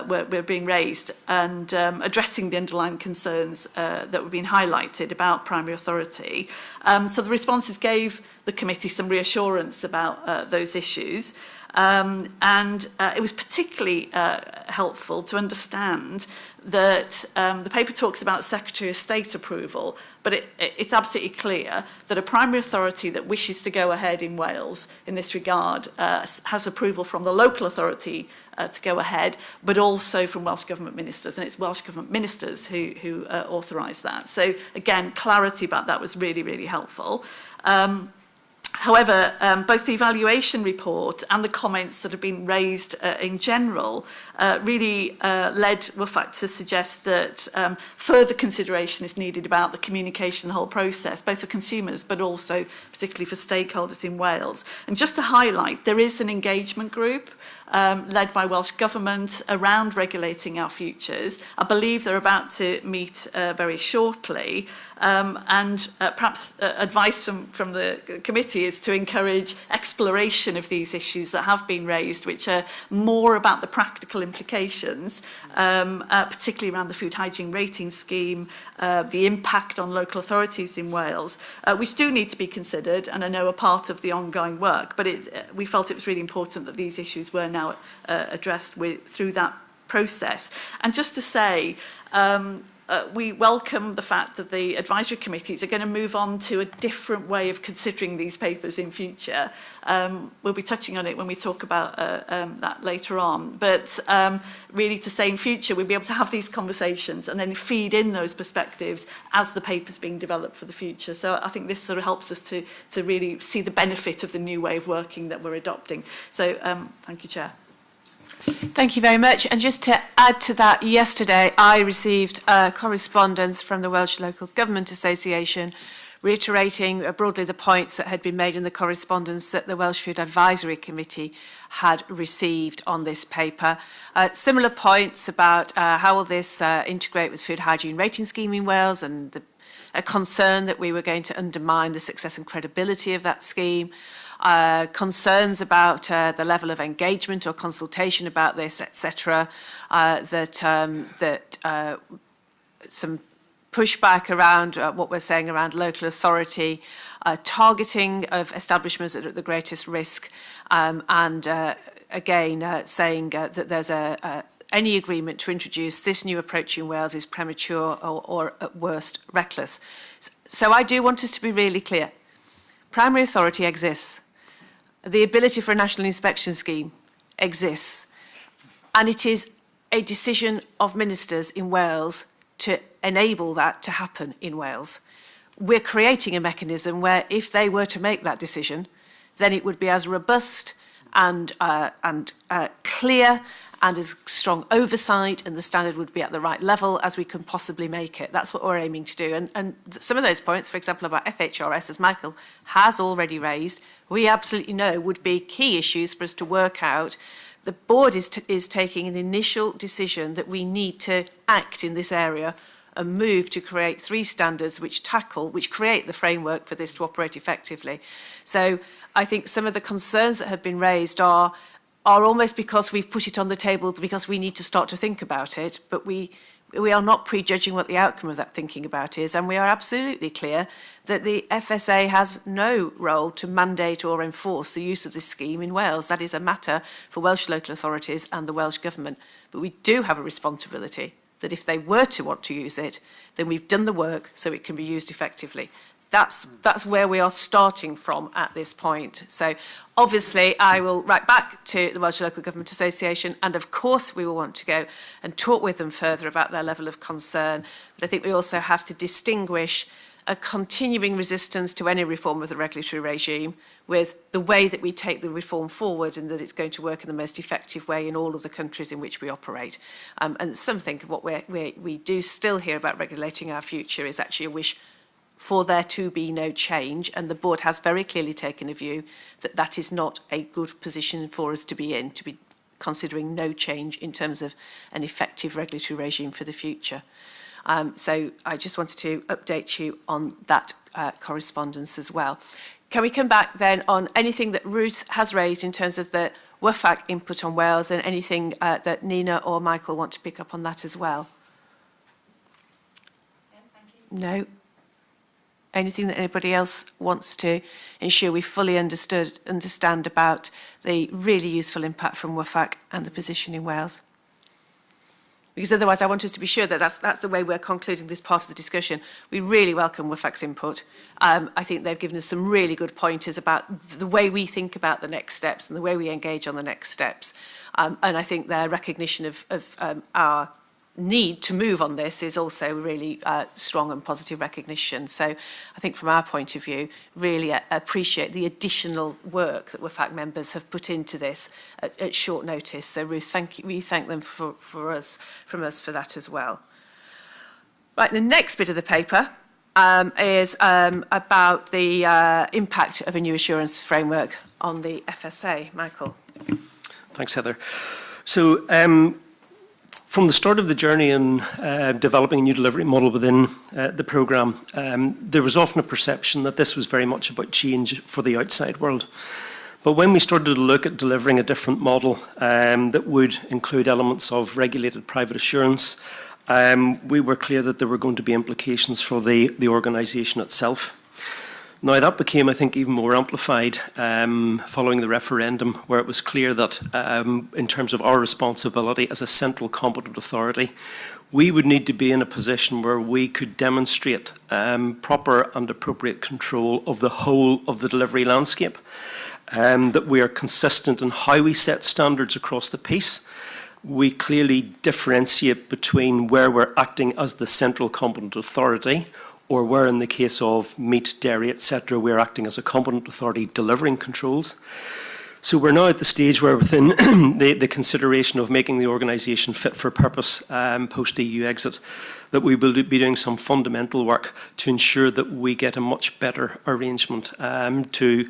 were being raised, and addressing the underlying concerns that were being highlighted about primary authority. So the responses gave the committee some reassurance about those issues. And it was particularly helpful to understand that the paper talks about Secretary of State approval, but it's absolutely clear that a primary authority that wishes to go ahead in Wales in this regard has approval from the local authority to go ahead, but also from Welsh Government ministers, and it's Welsh Government ministers who authorise that. So again, clarity about that was really, really helpful. However, both the evaluation report and the comments that have been raised in general really led WFAC to suggest that further consideration is needed about the communication, the whole process, both for consumers but also particularly for stakeholders in Wales. And just to highlight, there is an engagement group led by Welsh Government around regulating our futures. I believe they're about to meet very shortly. Perhaps advice from the committee is to encourage exploration of these issues that have been raised, which are more about the practical implications, particularly around the food hygiene rating scheme, the impact on local authorities in Wales, which do need to be considered and I know are part of the ongoing work. But we felt it was really important that these issues were now addressed through that process. And just to say, we welcome the fact that the advisory committees are going to move on to a different way of considering these papers in future. We'll be touching on it when we talk about that later on. But really to say in future, we'll be able to have these conversations and then feed in those perspectives as the paper's being developed for the future. So I think this sort of helps us to really see the benefit of the new way of working that we're adopting. So thank you, Chair. Thank you very much. And just to add to that, yesterday I received correspondence from the Welsh Local Government Association reiterating broadly the points that had been made in the correspondence that the Welsh Food Advisory Committee had received on this paper. Similar points about how will this integrate with food hygiene rating scheme in Wales, and a concern that we were going to undermine the success and credibility of that scheme. Concerns about the level of engagement or consultation about this, etc. Some pushback around what we're saying around local authority, targeting of establishments that are at the greatest risk, and again saying that there's any agreement to introduce this new approach in Wales is premature or at worst reckless. So I do want us to be really clear. Primary authority exists. The ability for a national inspection scheme exists, and it is a decision of ministers in Wales to enable that to happen in Wales. We're creating a mechanism where if they were to make that decision, then it would be as robust and clear and as strong oversight, and the standard would be at the right level as we can possibly make it. That's what we're aiming to do. And some of those points, for example, about FHRS, as Michael has already raised, we absolutely know would be key issues for us to work out. The board is taking an initial decision that we need to act in this area and move to create 3 standards which create the framework for this to operate effectively. So I think some of the concerns that have been raised are almost because we've put it on the table because we need to start to think about it, but we are not prejudging what the outcome of that thinking about is, and we are absolutely clear that the FSA has no role to mandate or enforce the use of this scheme in Wales. That is a matter for Welsh local authorities and the Welsh Government. But we do have a responsibility that if they were to want to use it, then we've done the work so it can be used effectively. That's where we are starting from at this point. So obviously I will write back to the Welsh Local Government Association, and of course we will want to go and talk with them further about their level of concern. But I think we also have to distinguish a continuing resistance to any reform of the regulatory regime with the way that we take the reform forward, and that it's going to work in the most effective way in all of the countries in which we operate. And something of what we do still hear about regulating our future is actually a wish for there to be no change, and the board has very clearly taken a view that that is not a good position for us to be in, to be considering no change in terms of an effective regulatory regime for the future. So I just wanted to update you on that correspondence as well. Can we come back then on anything that Ruth has raised in terms of the WFAC input on Wales, and anything that Nina or Michael want to pick up on that as well? No? Anything that anybody else wants to ensure we fully understand about the really useful impact from WFAC and the position in Wales? Because otherwise I want us to be sure that that's the way we're concluding this part of the discussion. We really welcome WFAC's input. I think they've given us some really good pointers about the way we think about the next steps and the way we engage on the next steps. And I think their recognition of our need to move on this is also really strong and positive recognition. So I think from our point of view, really appreciate the additional work that WFAC members have put into this at short notice. So Ruth, thank you. We thank them from us for that as well. Right, the next bit of the paper is about the impact of a new assurance framework on the FSA. Michael. Thanks, Heather. So from the start of the journey in developing a new delivery model within the programme, there was often a perception that this was very much about change for the outside world. But when we started to look at delivering a different model that would include elements of regulated private assurance, we were clear that there were going to be implications for the organisation itself. Now, that became, I think, even more amplified following the referendum, where it was clear that in terms of our responsibility as a central competent authority, we would need to be in a position where we could demonstrate proper and appropriate control of the whole of the delivery landscape, that we are consistent in how we set standards across the piece. We clearly differentiate between where we're acting as the central competent authority, or where in the case of meat, dairy, etc., we're acting as a competent authority delivering controls. So we're now at the stage where within the consideration of making the organisation fit for purpose post-EU exit, that we will be doing some fundamental work to ensure that we get a much better arrangement to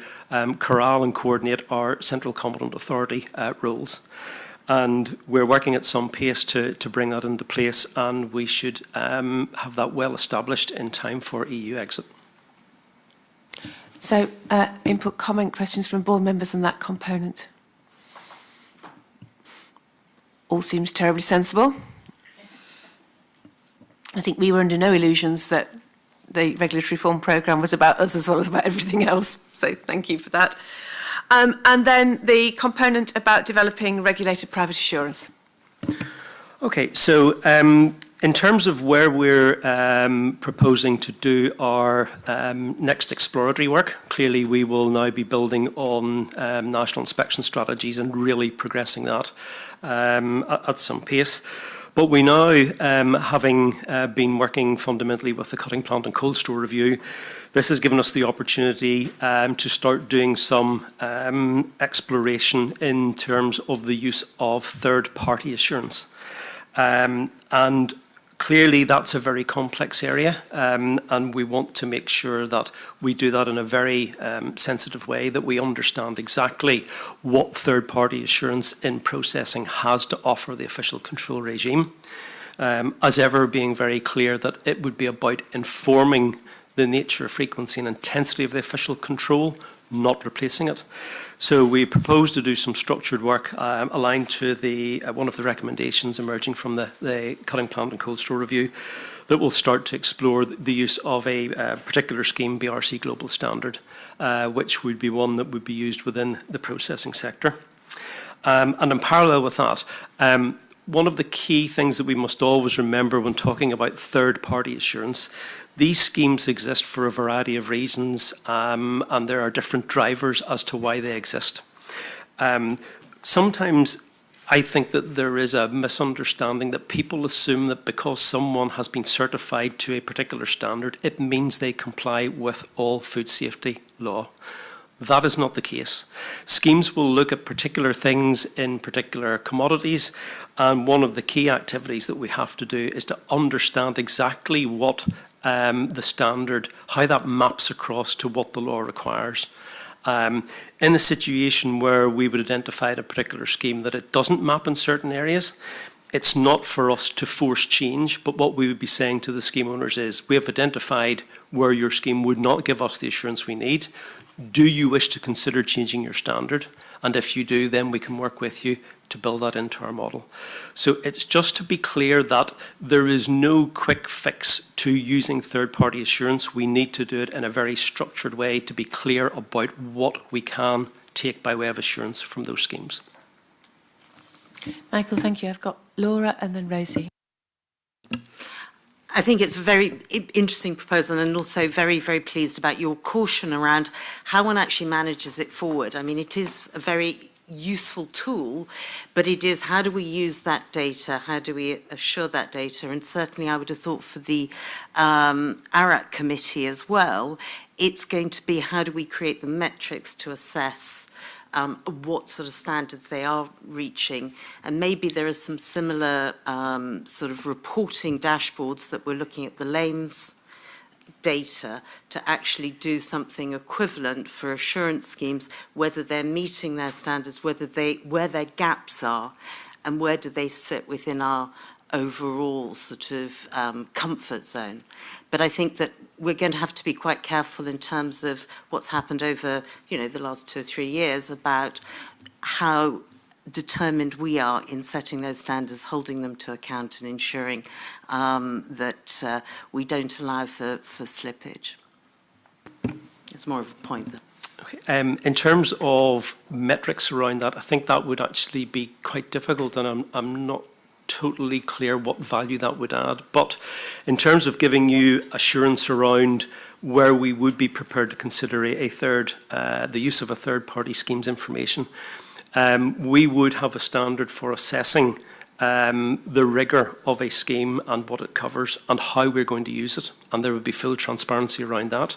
corral and coordinate our central competent authority roles. And we're working at some pace to bring that into place, and we should have that well established in time for EU exit. So, input, comment, questions from board members on that component? All seems terribly sensible. I think we were under no illusions that the regulatory reform programme was about us as well as about everything else. So thank you for that. And then the component about developing regulated private assurance. Okay, so in terms of where we're proposing to do our next exploratory work, clearly we will now be building on national inspection strategies and really progressing that at some pace. But we now, having been working fundamentally with the cutting plant and cold store review, this has given us the opportunity to start doing some exploration in terms of the use of third-party assurance. And clearly that's a very complex area, and we want to make sure that we do that in a very sensitive way, that we understand exactly what third-party assurance in processing has to offer the official control regime. As ever, being very clear that it would be about informing the nature, frequency and intensity of the official control, not replacing it. So we propose to do some structured work aligned to the one of the recommendations emerging from the cutting plant and cold store review that will start to explore the use of a particular scheme, BRC Global Standard, which would be one that would be used within the processing sector. And in parallel with that, one of the key things that we must always remember when talking about third-party assurance, these schemes exist for a variety of reasons, and there are different drivers as to why they exist. Sometimes I think that there is a misunderstanding that people assume that because someone has been certified to a particular standard, it means they comply with all food safety law. That is not the case. Schemes will look at particular things in particular commodities, and one of the key activities that we have to do is to understand exactly what the standard, how that maps across to what the law requires. In a situation where we would identify a particular scheme that it doesn't map in certain areas, it's not for us to force change, but what we would be saying to the scheme owners is, we have identified where your scheme would not give us the assurance we need. Do you wish to consider changing your standard? And if you do, then we can work with you to build that into our model. So it's just to be clear that there is no quick fix to using third-party assurance. We need to do it in a very structured way to be clear about what we can take by way of assurance from those schemes. Michael, thank you. I've got Laura and then Rosie. I think it's a very interesting proposal, and also very, very pleased about your caution around how one actually manages it forward. I mean, it is a very useful tool, but it is how do we use that data, how do we assure that data, and certainly I would have thought for the ARAC committee as well, it's going to be how do we create the metrics to assess what sort of standards they are reaching, and maybe there are some similar sort of reporting dashboards that we're looking at the LAMES data to actually do something equivalent for assurance schemes, whether they're meeting their standards, where their gaps are, and where do they sit within our overall sort of comfort zone. But I think that we're going to have to be quite careful in terms of what's happened over, the last 2 or 3 years about how determined we are in setting those standards, holding them to account and ensuring that we don't allow for slippage. It's more of a point. Okay. In terms of metrics around that, I think that would actually be quite difficult, and I'm not totally clear what value that would add. But in terms of giving you assurance around where we would be prepared to consider the use of a third-party scheme's information, we would have a standard for assessing the rigour of a scheme and what it covers and how we're going to use it, and there would be full transparency around that.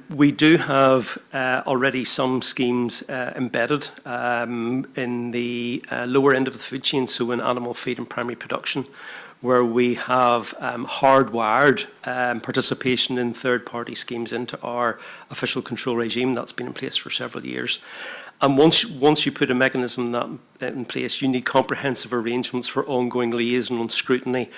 We do have already some schemes embedded in the lower end of the food chain, so in animal feed and primary production, where we have hardwired participation in third-party schemes into our official control regime that's been in place for several years. And once you put a mechanism that in place, you need comprehensive arrangements for ongoing liaison and scrutiny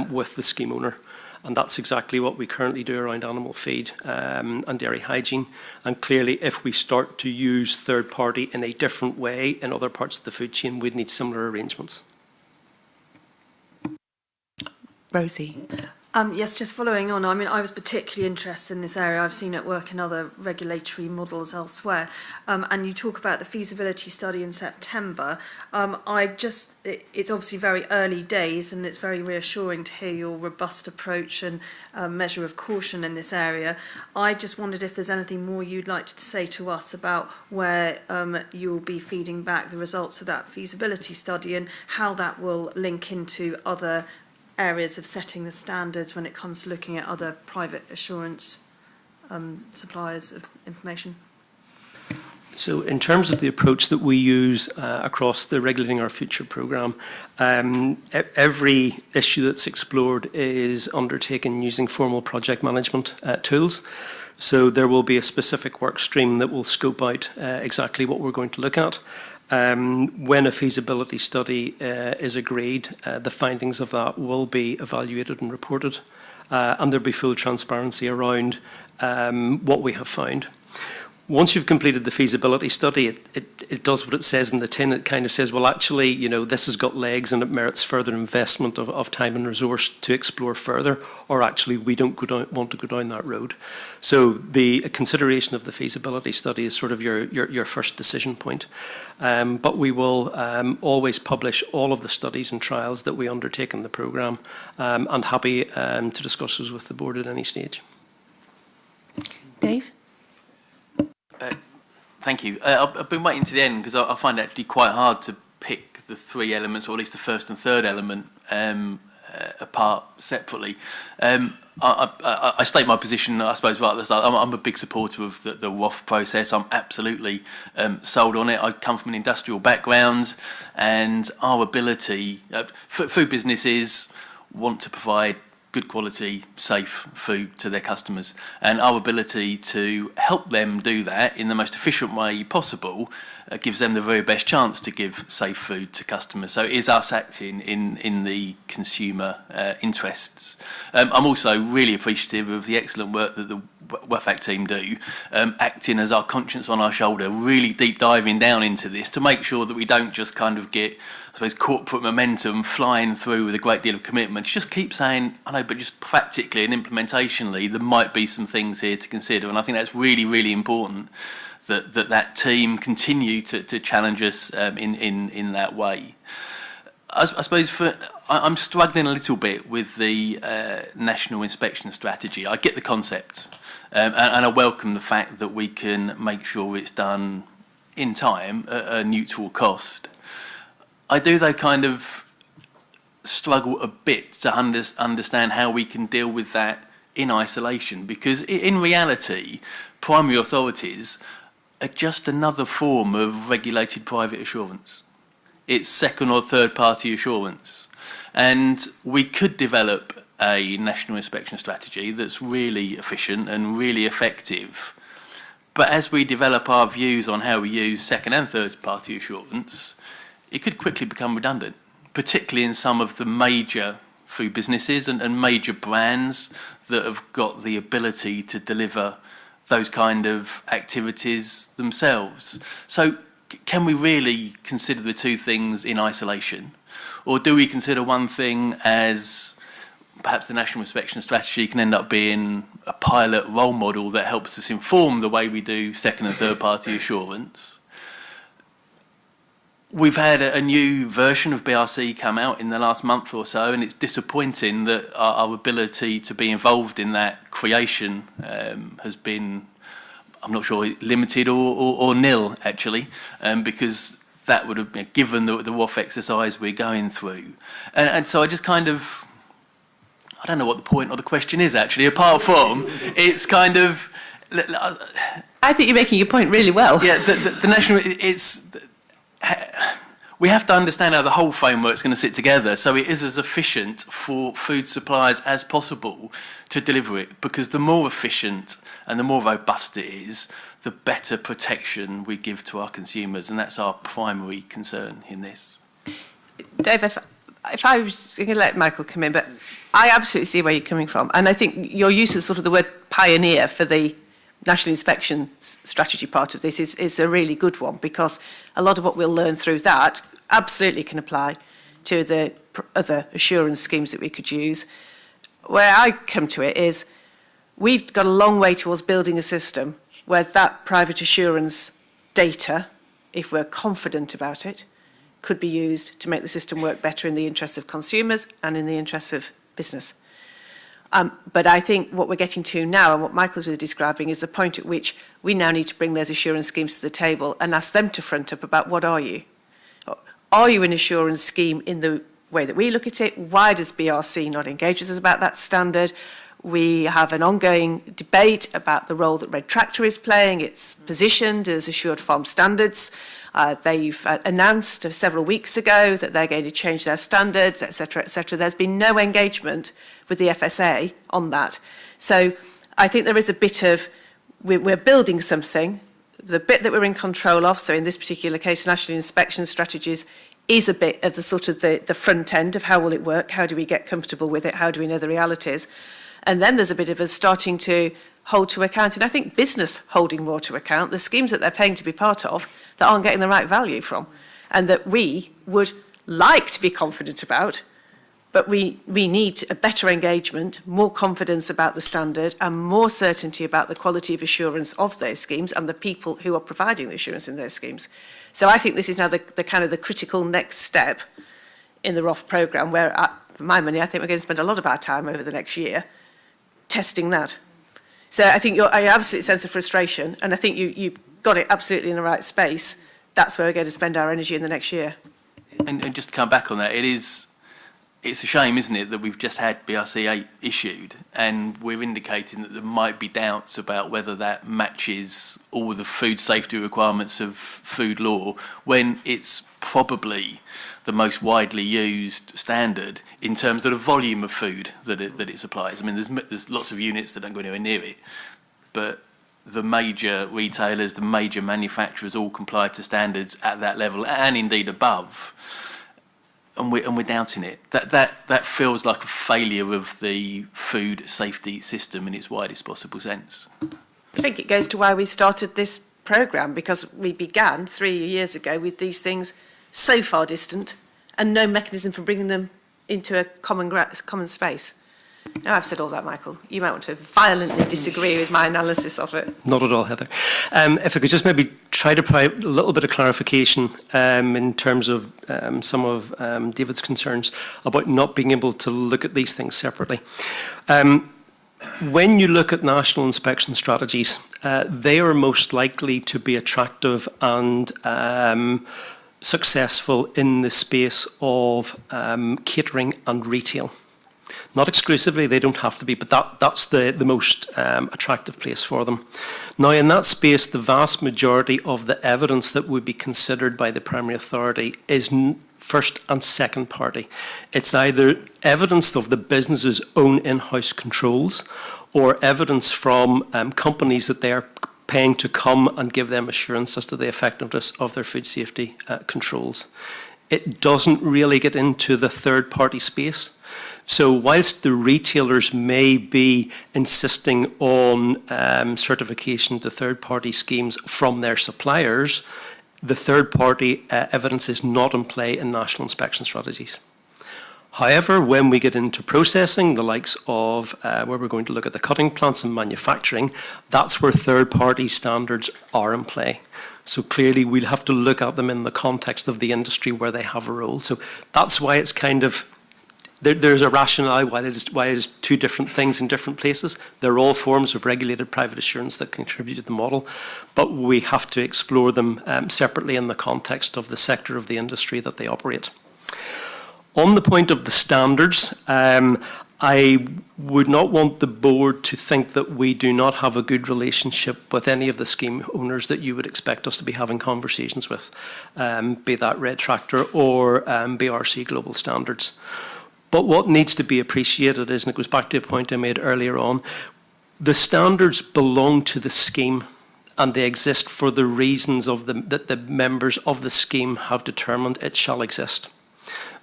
with the scheme owner. And that's exactly what we currently do around animal feed and dairy hygiene. And clearly, if we start to use third party in a different way in other parts of the food chain, we'd need similar arrangements. Rosie. Yes, just following on, I mean, I was particularly interested in this area. I've seen it work in other regulatory models elsewhere. And you talk about the feasibility study in September. It's obviously very early days, and it's very reassuring to hear your robust approach and measure of caution in this area. I just wondered if there's anything more you'd like to say to us about where you'll be feeding back the results of that feasibility study and how that will link into other areas of setting the standards when it comes to looking at other private assurance suppliers of information. So in terms of the approach that we use across the Regulating Our Future programme, every issue that's explored is undertaken using formal project management tools. So there will be a specific work stream that will scope out exactly what we're going to look at. When a feasibility study is agreed, the findings of that will be evaluated and reported, and there'll be full transparency around what we have found. Once you've completed the feasibility study, it does what it says in the tin. It kind of says, well, actually, this has got legs and it merits further investment of time and resource to explore further, or actually we don't want to go down that road. So the consideration of the feasibility study is sort of your first decision point. But we will always publish all of the studies and trials that we undertake in the programme, and happy to discuss those with the board at any stage. Dave? Thank you. I've been waiting to the end because I find it actually quite hard to pick the three elements, or at least the first and third element, apart separately. I state my position, I suppose, right at the start. I'm a big supporter of the WOF process. I'm absolutely sold on it. I come from an industrial background, and our ability, food businesses want to provide good quality, safe food to their customers. And our ability to help them do that in the most efficient way possible gives them the very best chance to give safe food to customers. So it is us acting in the consumer interests. I'm also really appreciative of the excellent work that the WFAC team do, acting as our conscience on our shoulder, really deep diving down into this to make sure that we don't just kind of get, I suppose, corporate momentum flying through with a great deal of commitment. Just keep saying, I know, but just practically and implementationally, there might be some things here to consider. And I think that's really, really important that team continue to challenge us in that way. I suppose I'm struggling a little bit with the national inspection strategy. I get the concept, and I welcome the fact that we can make sure it's done in time at a neutral cost. I do, though, kind of struggle a bit to understand how we can deal with that in isolation, because in reality, primary authorities are just another form of regulated private assurance. It's second or third party assurance. And we could develop a national inspection strategy that's really efficient and really effective. But as we develop our views on how we use second and third party assurance, it could quickly become redundant, particularly in some of the major food businesses and major brands that have got the ability to deliver those kind of activities themselves. So can we really consider the two things in isolation? Or do we consider one thing as perhaps the national inspection strategy can end up being a pilot role model that helps us inform the way we do second and third party assurance? We've had a new version of BRC come out in the last month or so, and it's disappointing that our ability to be involved in that creation has been, I'm not sure, limited or nil, actually, because that would have been, given the rough exercise we're going through. And so I just kind of, I don't know what the point or the question is, actually, apart from it's kind of... I think you're making your point really well. Yeah, the national... We have to understand how the whole framework's going to sit together, so it is as efficient for food suppliers as possible to deliver it, because the more efficient and the more robust it is, the better protection we give to our consumers, and that's our primary concern in this. Dave, if I was going to let Michael come in, but I absolutely see where you're coming from, and I think your use of sort of the word pioneer for the national inspection strategy part of this is a really good one, because a lot of what we'll learn through that absolutely can apply to the other assurance schemes that we could use. Where I come to it is we've got a long way towards building a system where that private assurance data, if we're confident about it, could be used to make the system work better in the interests of consumers and in the interests of business. But I think what we're getting to now, and what Michael's really describing, is the point at which we now need to bring those assurance schemes to the table and ask them to front up about what are you? Are you an assurance scheme in the way that we look at it? Why does BRC not engage with us about that standard? We have an ongoing debate about the role that Red Tractor is playing. It's positioned as Assured Farm Standards. They've announced several weeks ago that they're going to change their standards, etc., etc. There's been no engagement with the FSA on that. So I think there is a bit of, we're building something. The bit that we're in control of, so in this particular case, national inspection strategies, is a bit of the sort of the front end of how will it work, how do we get comfortable with it, how do we know the realities. And then there's a bit of us starting to hold to account, and I think business holding more to account, the schemes that they're paying to be part of that aren't getting the right value from, and that we would like to be confident about, but we need a better engagement, more confidence about the standard, and more certainty about the quality of assurance of those schemes and the people who are providing the assurance in those schemes. So I think this is now the kind of the critical next step in the ROF programme, where, for my money, I think we're going to spend a lot of our time over the next year testing that. So I think I absolutely sense of frustration, and I think you've got it absolutely in the right space. That's where we're going to spend our energy in the next year. And just to come back on that, it is it's a shame, isn't it, that we've just had BRC 8 issued, and we're indicating that there might be doubts about whether that matches all the food safety requirements of food law, when it's probably the most widely used standard in terms of the volume of food that it supplies. I mean, there's lots of units that don't go anywhere near it, but the major retailers, the major manufacturers all comply to standards at that level and indeed above. And we're doubting it. That feels like a failure of the food safety system in its widest possible sense. I think it goes to why we started this programme, because we began 3 years ago with these things so far distant and no mechanism for bringing them into a common space. Now I've said all that, Michael, you might want to violently disagree with my analysis of it. Not at all, Heather. If I could just maybe try to provide a little bit of clarification in terms of some of David's concerns about not being able to look at these things separately. When you look at national inspection strategies, they are most likely to be attractive and successful in the space of catering and retail. Not exclusively, they don't have to be, but that's the most attractive place for them. Now, in that space, the vast majority of the evidence that would be considered by the primary authority is first and second party. It's either evidence of the business's own in-house controls or evidence from companies that they are paying to come and give them assurance as to the effectiveness of their food safety controls. It doesn't really get into the third party space. So whilst the retailers may be insisting on certification to third-party schemes from their suppliers, the third-party evidence is not in play in national inspection strategies. However, when we get into processing, the likes of where we're going to look at the cutting plants and manufacturing, that's where third-party standards are in play. So clearly we'll have to look at them in the context of the industry where they have a role. So that's why it's kind of there's a rationale why it is two different things in different places. They're all forms of regulated private assurance that contribute to the model, but we have to explore them separately in the context of the sector of the industry that they operate. On the point of the standards, I would not want the board to think that we do not have a good relationship with any of the scheme owners that you would expect us to be having conversations with, be that Red Tractor or BRC Global Standards. But what needs to be appreciated is, and it goes back to a point I made earlier on, the standards belong to the scheme and they exist for the reasons that the members of the scheme have determined it shall exist.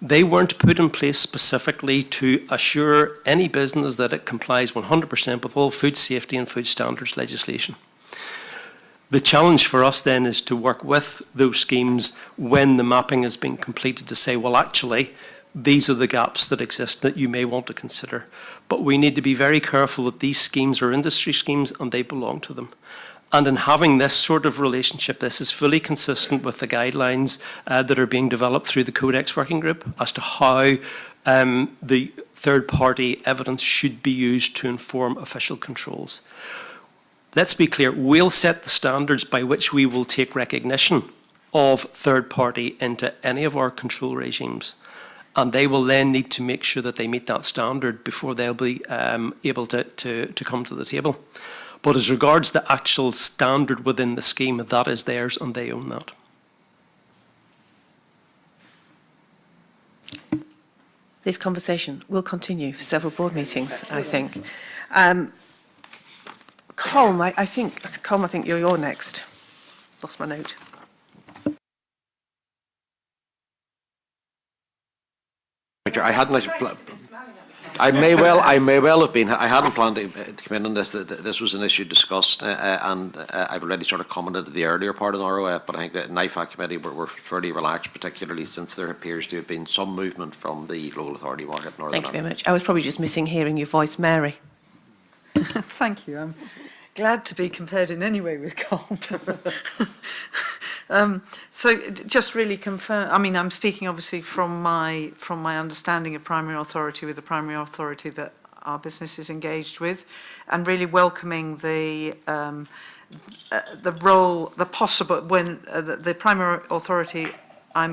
They weren't put in place specifically to assure any business that it complies 100% with all food safety and food standards legislation. The challenge for us then is to work with those schemes when the mapping has been completed to say, well, actually, these are the gaps that exist that you may want to consider. But we need to be very careful that these schemes are industry schemes and they belong to them. And in having this sort of relationship, this is fully consistent with the guidelines that are being developed through the Codex Working Group as to how the third-party evidence should be used to inform official controls. Let's be clear, we'll set the standards by which we will take recognition of third-party into any of our control regimes. And they will then need to make sure that they meet that standard before they'll be able to come to the table. But as regards the actual standard within the scheme, that is theirs and they own that. This conversation will continue for several board meetings, I think. Colm, I think you're next. Lost my note. I may well have been. I hadn't planned to come in on this. This was an issue discussed, and I've already sort of commented at the earlier part of the ROF. But I think the NIFAC committee were fairly relaxed, particularly since there appears to have been some movement from the local authority market. Thank you very much. I was probably just missing hearing your voice, Mary. Thank you. I'm glad to be compared in any way with Colm. So just really confirm, I mean, I'm speaking obviously from my understanding of primary authority with the primary authority that our business is engaged with, and really welcoming the role, the possible, when the primary authority I'm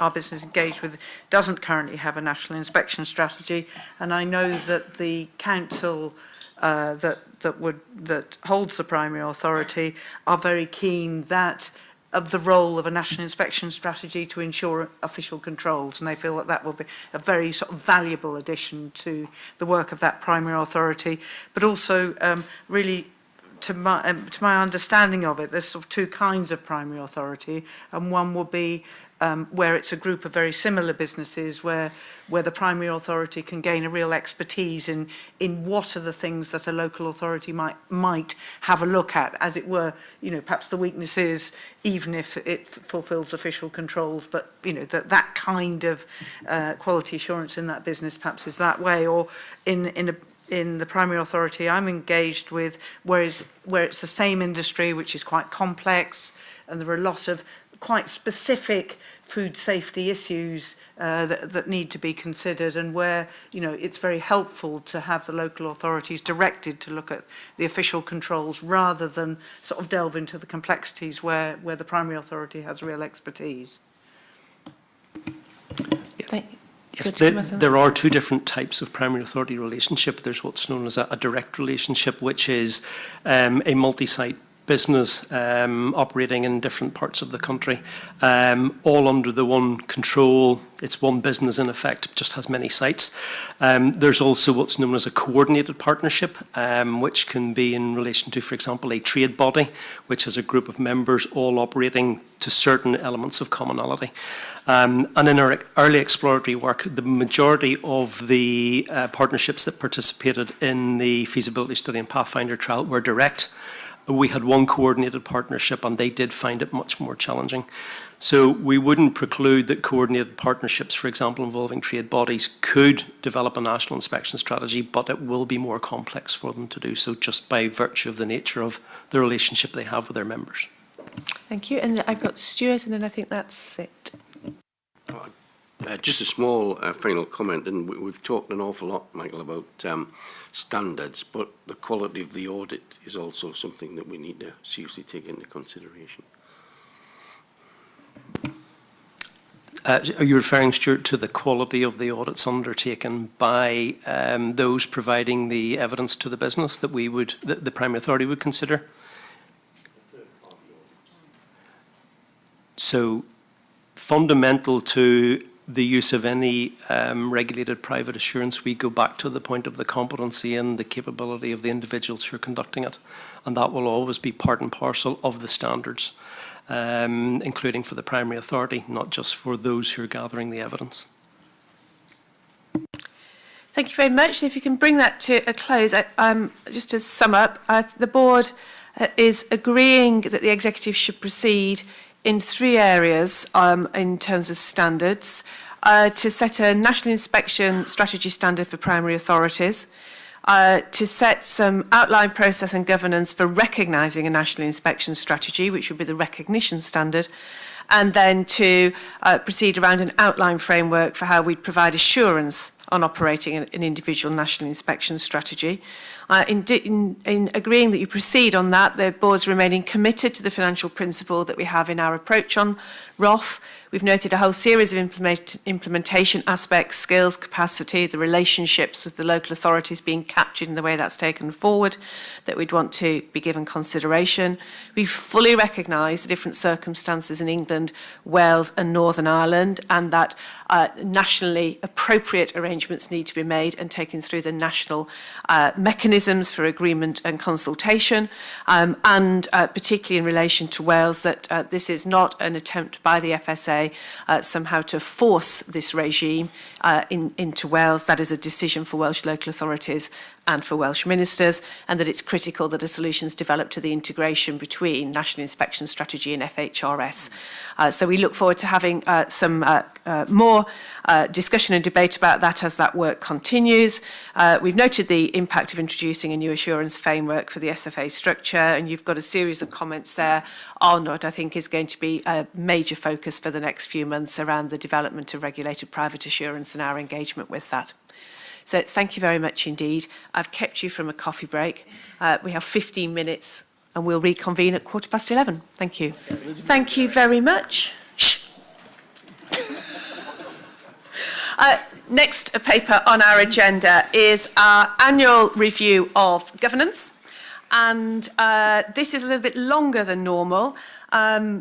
our business engaged with doesn't currently have a national inspection strategy, and I know that the council that holds the primary authority are very keen of the role of a national inspection strategy to ensure official controls, and they feel that that will be a very sort of valuable addition to the work of that primary authority. But also, really, to my understanding of it, there's sort of two kinds of primary authority, and one will be where it's a group of very similar businesses where the primary authority can gain a real expertise in what are the things that a local authority might have a look at, as it were, perhaps the weaknesses, even if it fulfills official controls, but, that kind of quality assurance in that business perhaps is that way, or in the primary authority I'm engaged with, where it's the same industry, which is quite complex, and there are a lot of quite specific food safety issues that need to be considered, and where it's very helpful to have the local authorities directed to look at the official controls rather than sort of delve into the complexities where the primary authority has real expertise. Yes, there are two different types of primary authority relationship. There's what's known as a direct relationship, which is a multi-site business operating in different parts of the country, all under the one control. It's one business in effect, just has many sites. There's also what's known as a coordinated partnership, which can be in relation to, for example, a trade body, which has a group of members all operating to certain elements of commonality. And in our early exploratory work, the majority of the partnerships that participated in the feasibility study and Pathfinder trial were direct. We had one coordinated partnership, and they did find it much more challenging. So we wouldn't preclude that coordinated partnerships, for example, involving trade bodies, could develop a national inspection strategy, but it will be more complex for them to do so, just by virtue of the nature of the relationship they have with their members. Thank you. And I've got Stuart, and then I think that's it. Just a small final comment, and we've talked an awful lot, Michael, about standards, but the quality of the audit is also something that we need to seriously take into consideration. Are you referring, Stuart, to the quality of the audits undertaken by those providing the evidence to the business that the primary authority would consider? So, fundamental to the use of any regulated private assurance, we go back to the point of the competency and the capability of the individuals who are conducting it. And that will always be part and parcel of the standards, including for the primary authority, not just for those who are gathering the evidence. Thank you very much. If you can bring that to a close, just to sum up, the board is agreeing that the executive should proceed in three areas in terms of standards: to set a national inspection strategy standard for primary authorities, to set some outline process and governance for recognising a national inspection strategy, which would be the recognition standard, and then to proceed around an outline framework for how we'd provide assurance on operating an individual national inspection strategy. In agreeing that you proceed on that, the board's remaining committed to the financial principle that we have in our approach on ROF. We've noted a whole series of implementation aspects, skills, capacity, the relationships with the local authorities being captured in the way that's taken forward, that we'd want to be given consideration. We fully recognise the different circumstances in England, Wales and Northern Ireland, and that nationally appropriate arrangements need to be made and taken through the national mechanisms for agreement and consultation, and particularly in relation to Wales, that this is not an attempt by the FSA somehow to force this regime into Wales. That is a decision for Welsh local authorities and for Welsh ministers, and that it's critical that a solution is developed to the integration between National Inspection Strategy and FHRS. So we look forward to having some more discussion and debate about that as that work continues. We've noted the impact of introducing a new assurance framework for the SFA structure, and you've got a series of comments there on what I think is going to be a major focus for the next few months around the development of regulated private assurance and our engagement with that. So thank you very much indeed. I've kept you from a coffee break. We have 15 minutes and we'll reconvene at 11:15. Thank you. Thank you very much. Shh. Next paper on our agenda is our annual review of governance. And this is a little bit longer than normal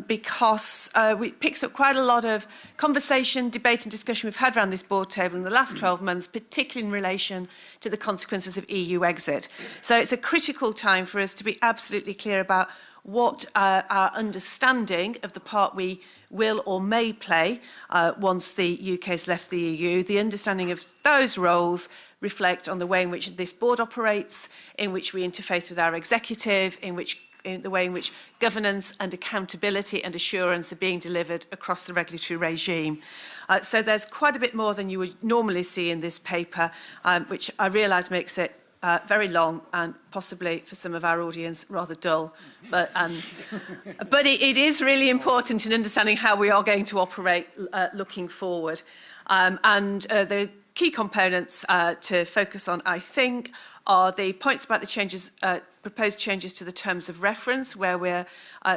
because it picks up quite a lot of conversation, debate and discussion we've had around this board table in the last 12 months, particularly in relation to the consequences of EU exit. So it's a critical time for us to be absolutely clear about what our understanding of the part we will or may play once the UK has left the EU, the understanding of those roles reflect on the way in which this board operates, in which we interface with our executive, in the way in which governance and accountability and assurance are being delivered across the regulatory regime. So there's quite a bit more than you would normally see in this paper, which I realise makes it very long and possibly for some of our audience rather dull. But it is really important in understanding how we are going to operate looking forward. The key components to focus on, I think, are the points about the changes, proposed changes to the terms of reference, where we're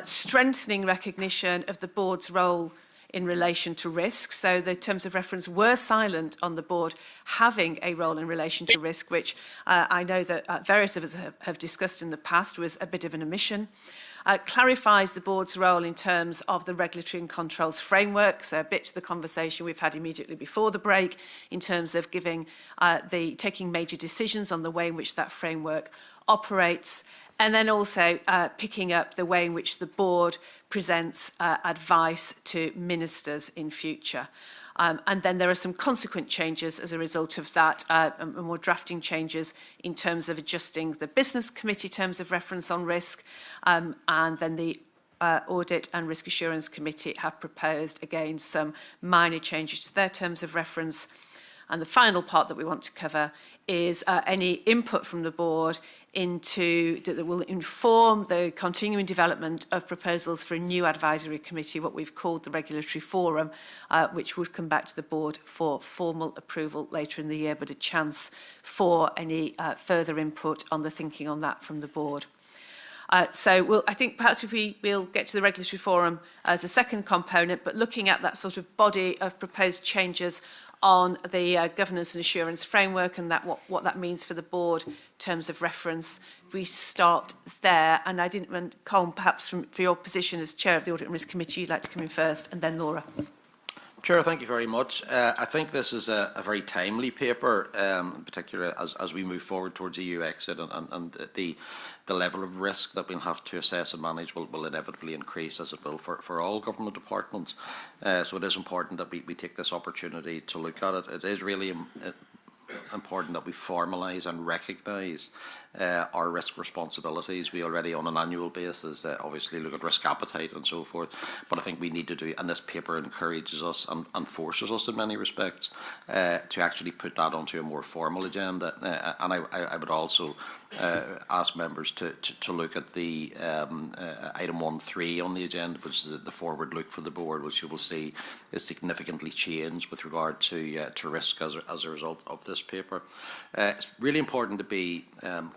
strengthening recognition of the board's role in relation to risk. So the terms of reference were silent on the board having a role in relation to risk, which I know that various of us have discussed in the past was a bit of an omission. Clarifies the board's role in terms of the regulatory and controls framework, so a bit to the conversation we've had immediately before the break in terms of taking major decisions on the way in which that framework operates, and then also picking up the way in which the board presents advice to ministers in future. And then there are some consequent changes as a result of that, and more drafting changes in terms of adjusting the business committee terms of reference on risk, and then the Audit and Risk Assurance Committee have proposed, again, some minor changes to their terms of reference. And the final part that we want to cover is any input from the board that will inform the continuing development of proposals for a new advisory committee, what we've called the Regulatory Forum, which would come back to the board for formal approval later in the year, but a chance for any further input on the thinking on that from the board. I think perhaps we'll get to the Regulatory Forum as a second component, but looking at that sort of body of proposed changes on the governance and assurance framework and what that means for the board in terms of reference. If we start there, and I didn't want Colin, perhaps for your position as Chair of the Audit and Risk Committee, you'd like to come in first, and then Laura. Chair, thank you very much. I think this is a very timely paper, in particular as we move forward towards EU exit, and the level of risk that we'll have to assess and manage will inevitably increase, as it will for all government departments. So it is important that we take this opportunity to look at it. It is really important that we formalise and recognise our risk responsibilities. We already on an annual basis obviously look at risk appetite and so forth, but I think we need to do, and this paper encourages us and forces us in many respects to actually put that onto a more formal agenda. And I would also ask members to look at the item 1.3 on the agenda, which is the forward look for the board, which you will see is significantly changed with regard to risk as a result of this paper. It's really important to be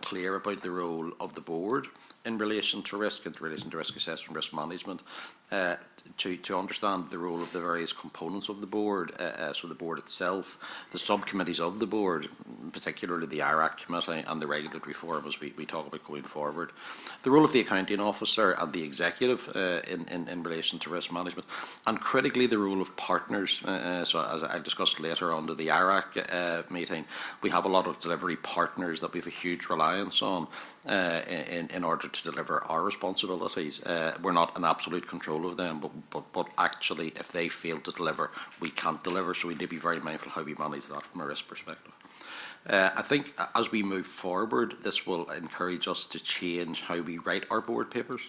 clear about the role of the board in relation to risk, in relation to risk assessment, risk management, to understand the role of the various components of the board, so the board itself, the subcommittees of the board, particularly the IRAC committee and the regulatory forum as we talk about going forward, the role of the accounting officer and the executive in relation to risk management, and critically the role of partners. So as I discussed later on to the IRAC meeting, we have a lot of delivery partners that we have a huge reliance on in order to deliver our responsibilities. We're not in absolute control of them, but actually if they fail to deliver, we can't deliver, so we need to be very mindful how we manage that from a risk perspective. I think as we move forward, this will encourage us to change how we write our board papers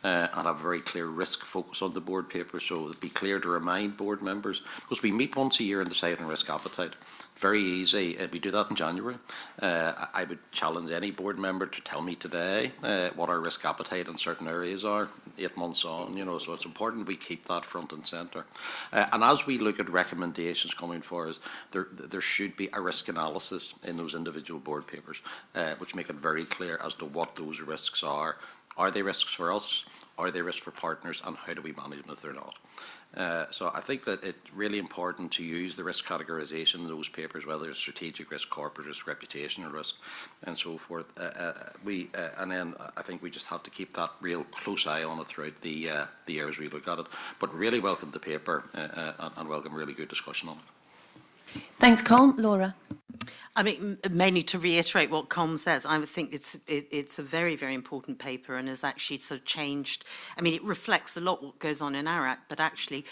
and have a very clear risk focus on the board papers, so it'll be clear to remind board members, because we meet once a year and decide on risk appetite. Very easy. We do that in January. I would challenge any board member to tell me today what our risk appetite in certain areas are 8 months on, so it's important we keep that front and centre. And as we look at recommendations coming for us, there should be a risk analysis in those individual board papers, which make it very clear as to what those risks are. Are they risks for us? Are they risks for partners? And how do we manage them if they're not? So I think that it's really important to use the risk categorisation in those papers, whether it's strategic risk, corporate risk, reputational risk, and so forth. And then I think we just have to keep that real close eye on it throughout the years we look at it. But really welcome the paper and welcome really good discussion on it. Thanks, Colm. Laura. I mean, mainly to reiterate what Colm says, I think it's a very, very important paper and has actually sort of changed. I mean, it reflects a lot what goes on in ARAC, but actually,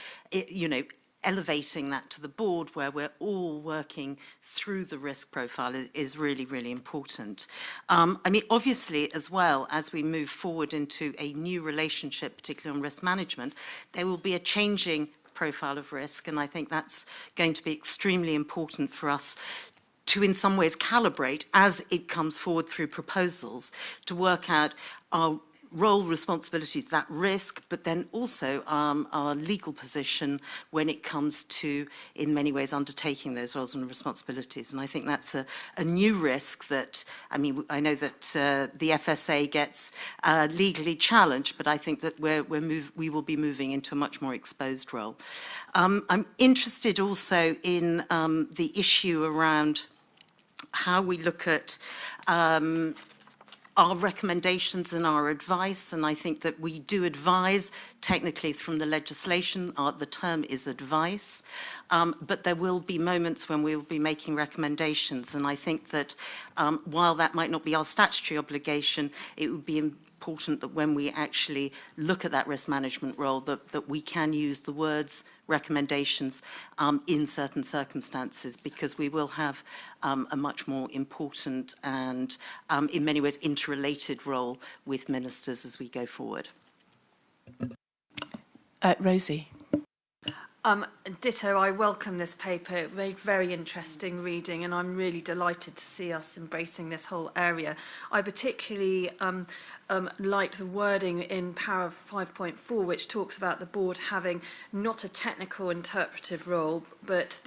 elevating that to the board where we're all working through the risk profile is really, really important. I mean, obviously, as well, as we move forward into a new relationship, particularly on risk management, there will be a changing profile of risk, and I think that's going to be extremely important for us to in some ways calibrate as it comes forward through proposals to work out our role, responsibilities, that risk, but then also our legal position when it comes to, in many ways, undertaking those roles and responsibilities. And I think that's a new risk that, I mean, I know that the FSA gets legally challenged, but I think that we will be moving into a much more exposed role. I'm interested also in the issue around how we look at our recommendations and our advice, and I think that we do advise technically from the legislation. The term is advice, but there will be moments when we will be making recommendations, and I think that while that might not be our statutory obligation, it would be important that when we actually look at that risk management role, that we can use the words recommendations in certain circumstances, because we will have a much more important and in many ways interrelated role with ministers as we go forward. Rosie. Ditto, I welcome this paper. It made very interesting reading, and I'm really delighted to see us embracing this whole area. I particularly liked the wording in paragraph 5.4, which talks about the board having not a technical interpretive role, but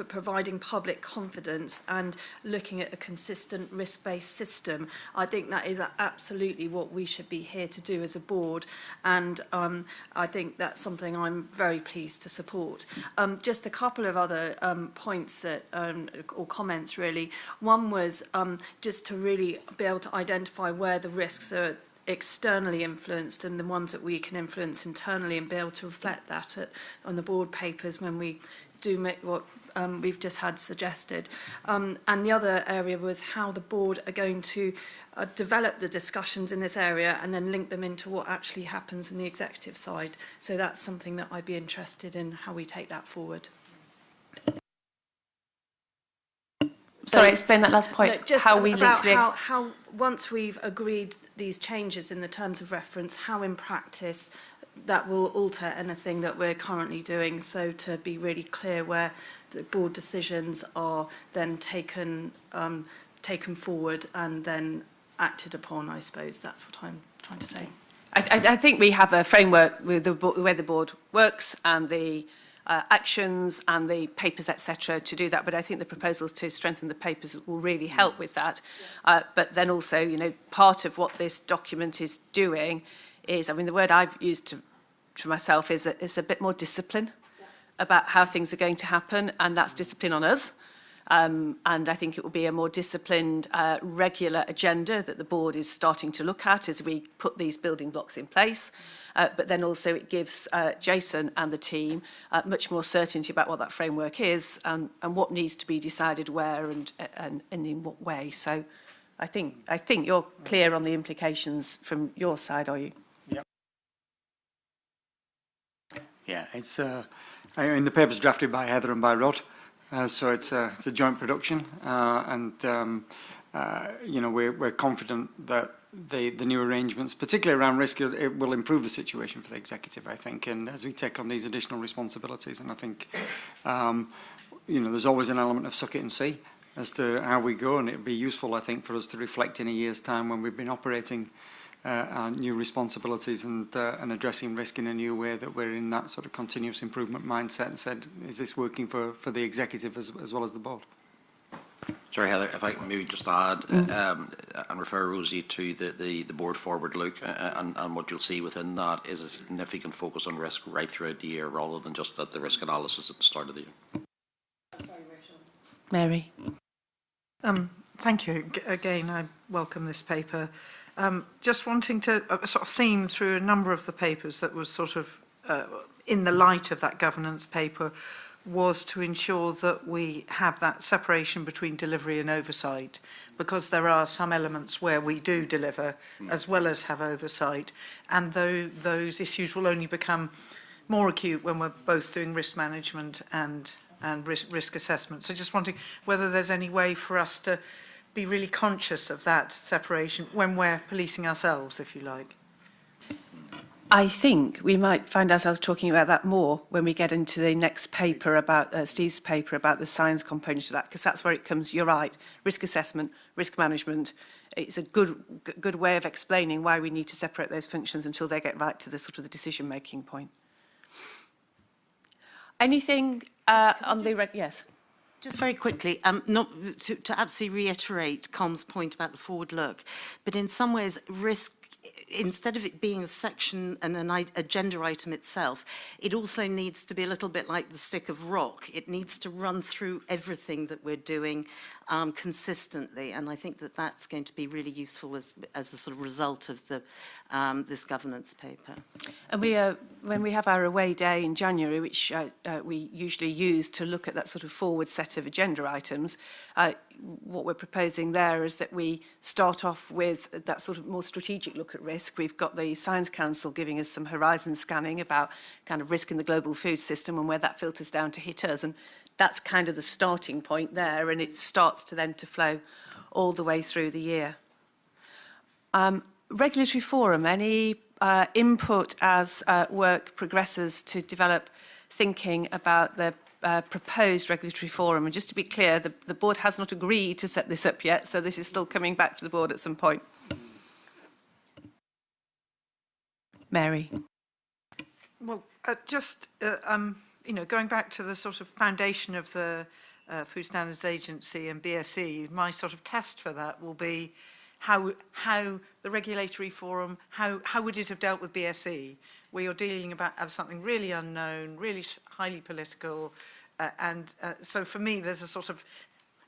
providing public confidence and looking at a consistent risk-based system. I think that is absolutely what we should be here to do as a board, and I think that's something I'm very pleased to support. Just a couple of other points that, or comments really. One was just to really be able to identify where the risks are externally influenced and the ones that we can influence internally, and be able to reflect that on the board papers when we do make what we've just had suggested. And the other area was how the board are going to develop the discussions in this area and then link them into what actually happens in the executive side. So that's something that I'd be interested in, how we take that forward. Sorry, explain that last point, just how we link to the... how once we've agreed these changes in the terms of reference, how in practice that will alter anything that we're currently doing, so to be really clear where the board decisions are then taken forward and then acted upon, I suppose. That's what I'm trying to say. I think we have a framework with where the board works and the actions and the papers, etc., to do that. But I think the proposals to strengthen the papers will really help with that. But then also, you know, part of what this document is doing is, I mean, the word I've used to myself is a bit more discipline about how things are going to happen, and that's discipline on us. And I think it will be a more disciplined, regular agenda that the board is starting to look at as we put these building blocks in place. But then also it gives Jason and the team much more certainty about what that framework is and what needs to be decided where and in what way. So I think you're clear on the implications from your side, are you? Yeah. Yeah, it's in the paper's drafted by Heather and by Rod. So it's a joint production, and you know, we're confident that the new arrangements, particularly around risk, it will improve the situation for the executive, I think, and as we take on these additional responsibilities. And I think you know, there's always an element of suck it and see as to how we go, and it'd be useful, I think, for us to reflect in a year's time when we've been operating our new responsibilities and addressing risk in a new way, that we're in that sort of continuous improvement mindset and said, is this working for the executive as well as the board? Sorry, Heather, if I can maybe just add and refer Rosie to the board forward look, and what you'll see within that is a significant focus on risk right throughout the year, rather than just at the risk analysis at the start of the year. Mary. Thank you. Again, I welcome this paper. Just wanting to sort of theme through a number of the papers that was sort of in the light of that governance paper was to ensure that we have that separation between delivery and oversight, because there are some elements where we do deliver as well as have oversight, and those issues will only become more acute when we're both doing risk management and risk assessment. So just wondering whether there's any way for us to be really conscious of that separation when we're policing ourselves, if you like. I think we might find ourselves talking about that more when we get into the next paper about Steve's paper about the science component of that, because that's where it comes. You're right. Risk assessment, risk management. It's a good way of explaining why we need to separate those functions until they get right to the sort of the decision-making point. Anything on the yes. Just very quickly, not to absolutely reiterate Com's point about the forward look, but in some ways, risk, instead of it being a section and an agenda item itself, it also needs to be a little bit like the stick of rock. It needs to run through everything that we're doing consistently, and I think that that's going to be really useful as a sort of result of the this governance paper. And when we have our away day in January, which we usually use to look at that sort of forward set of agenda items, what we're proposing there is that we start off with that sort of more strategic look at risk. We've got the Science Council giving us some horizon scanning about kind of risk in the global food system and where that filters down to hit us. And that's kind of the starting point there, and it starts to then to flow all the way through the year. Regulatory forum, any input as work progresses to develop thinking about the proposed regulatory forum? And just to be clear, the board has not agreed to set this up yet, so this is still coming back to the board at some point. Mary. Well, just you know, going back to the sort of foundation of the Food Standards Agency and BSE, my sort of test for that will be how the regulatory forum, how would it have dealt with BSE, where you're dealing about something really unknown, really highly political, and so for me there's a sort of,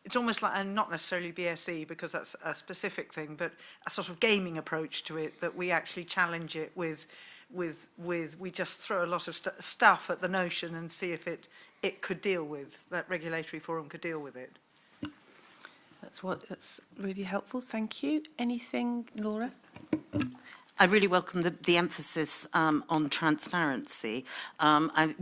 it's almost like, and not necessarily BSE because that's a specific thing, but a sort of gaming approach to it, that we actually challenge it with we just throw a lot of stuff at the notion and see if it could deal with, that regulatory forum could deal with it. That's really helpful. Thank you. Anything, Laura? I really welcome the emphasis on transparency. I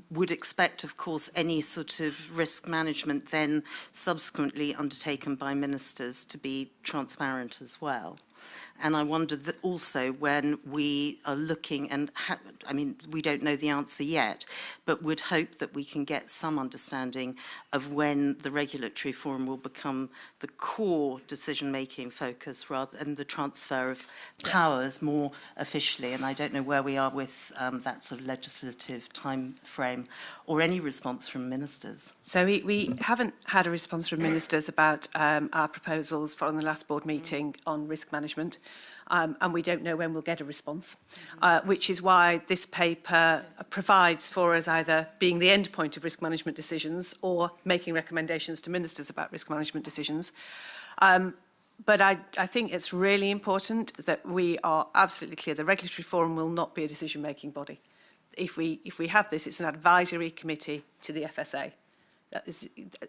would expect, of course, any sort of risk management then subsequently undertaken by ministers to be transparent as well. And I wonder that also when we are looking, and I mean, we don't know the answer yet, but would hope that we can get some understanding of when the regulatory forum will become the core decision-making focus rather than the transfer of powers more officially. And I don't know where we are with that sort of legislative time frame or any response from ministers. So we haven't had a response from ministers about our proposals from the last board meeting on risk management. And we don't know when we'll get a response, which is why this paper provides for us either being the end point of risk management decisions or making recommendations to ministers about risk management decisions. But I think it's really important that we are absolutely clear the regulatory forum will not be a decision-making body. If we have this, it's an advisory committee to the FSA.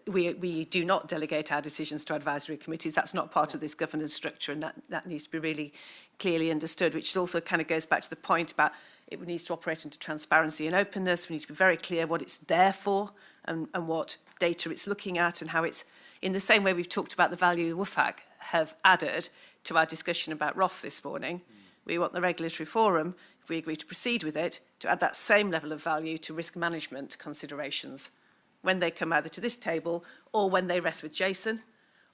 We do not delegate our decisions to advisory committees. That's not part of this governance structure, and that needs to be really clearly understood, which also kind of goes back to the point about it needs to operate into transparency and openness. We need to be very clear what it's there for and what data it's looking at and how it's, in the same way we've talked about the value WFAG have added to our discussion about ROF this morning. We want the regulatory forum, if we agree to proceed with it, to add that same level of value to risk management considerations when they come either to this table or when they rest with Jason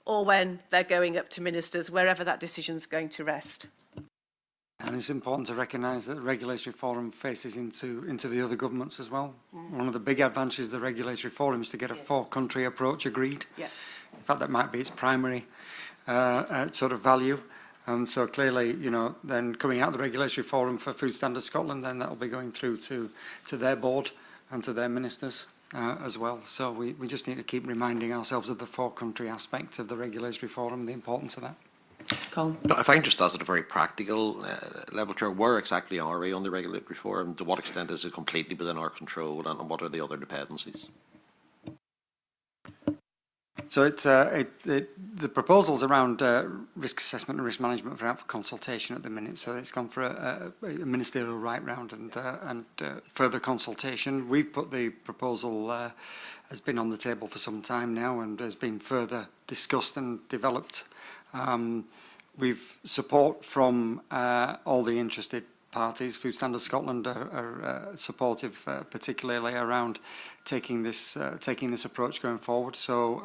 or when they're going up to ministers, wherever that decision's going to rest. And it's important to recognise that the regulatory forum faces into the other governments as well. One of the big advantages of the regulatory forum is to get a four-country approach agreed. Yeah. In fact, that might be its primary sort of value. So clearly, you know, then coming out of the Regulatory Forum for Food Standards Scotland, then that'll be going through to their board and to their ministers as well. So we just need to keep reminding ourselves of the four-country aspect of the Regulatory Forum, the importance of that. Colin. No, if I can just ask at a very practical level, Chair, where exactly are we on the Regulatory Forum? To what extent is it completely within our control, and what are the other dependencies? So it's the proposals around risk assessment and risk management are out for consultation at the minute. So it's gone for a ministerial right round and further consultation. We've put the proposal has been on the table for some time now and has been further discussed and developed. We've support from all the interested parties. Food Standards Scotland are supportive, particularly around taking this approach going forward. So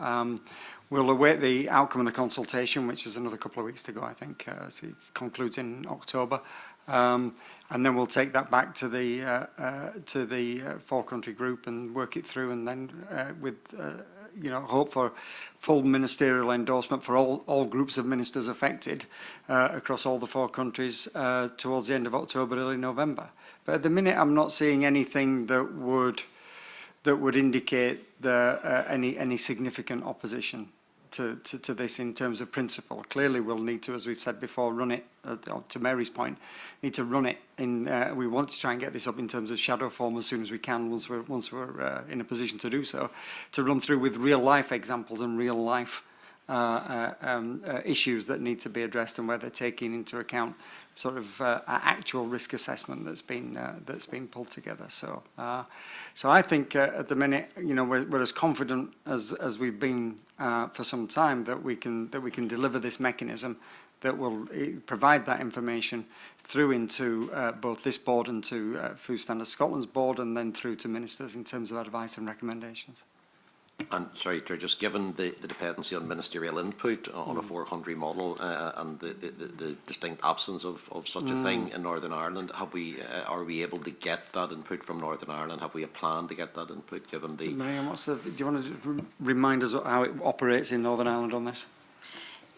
we'll await the outcome of the consultation, which is another couple of weeks to go, I think. So it concludes in October, and then we'll take that back to the four-country group and work it through, and then with you know, hope for full ministerial endorsement for all groups of ministers affected across all the four countries towards the end of October, early November. But at the minute, I'm not seeing anything that would indicate any significant opposition to this in terms of principle. Clearly, we'll need to, as we've said before, run it, to Mary's point, need to run it in, we want to try and get this up in terms of shadow form as soon as we can, once we're in a position to do so, to run through with real life examples and real life issues that need to be addressed, and where they're taking into account sort of actual risk assessment that's been pulled together. So, so I think at the minute, you know, we're as confident as we've been for some time that we can deliver this mechanism that will provide that information through into both this board and to Food Standards Scotland's board, and then through to ministers in terms of advice and recommendations. And sorry, just given the dependency on ministerial input on a four-country model and the distinct absence of such a thing in Northern Ireland, are we able to get that input from Northern Ireland? Have we a plan to get that input, given the... Marianne, do you want to remind us how it operates in Northern Ireland on this?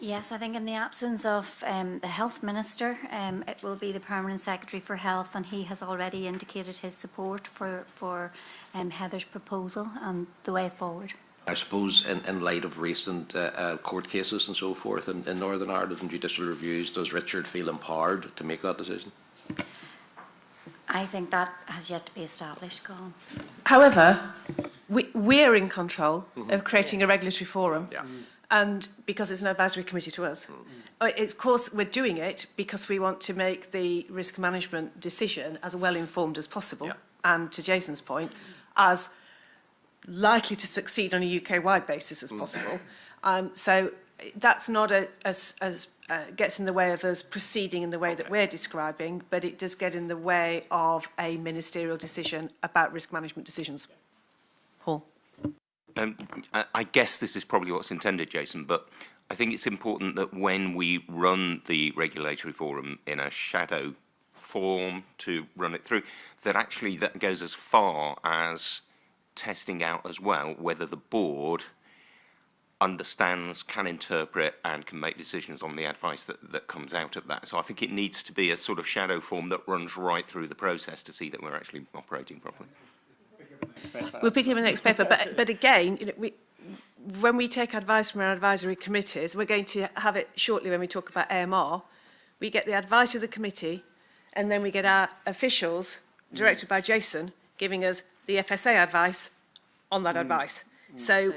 Yes, I think in the absence of the Health Minister, it will be the Permanent Secretary for Health, and he has already indicated his support for Heather's proposal and the way forward. I suppose in light of recent court cases and so forth in Northern Ireland and judicial reviews, does Richard feel empowered to make that decision? I think that has yet to be established, Colin. However, we're in control of creating a regulatory forum. Yeah. And because it's an advisory committee to us. Of course, we're doing it because we want to make the risk management decision as well informed as possible, and to Jason's point, as likely to succeed on a UK-wide basis as possible. So that's not gets in the way of us proceeding in the way that we're describing, but it does get in the way of a ministerial decision about risk management decisions. Paul? I guess this is probably what's intended, Jason, but I think it's important that when we run the regulatory forum in a shadow form to run it through, that actually that goes as far as testing out as well whether the board understands, can interpret and can make decisions on the advice that comes out of that. So I think it needs to be a sort of shadow form that runs right through the process to see that we're actually operating properly. We'll pick it in the next paper, but again, you know, when we take advice from our advisory committees, we're going to have it shortly when we talk about AMR. We get the advice of the committee, and then we get our officials, directed by Jason, giving us the FSA advice on that advice. So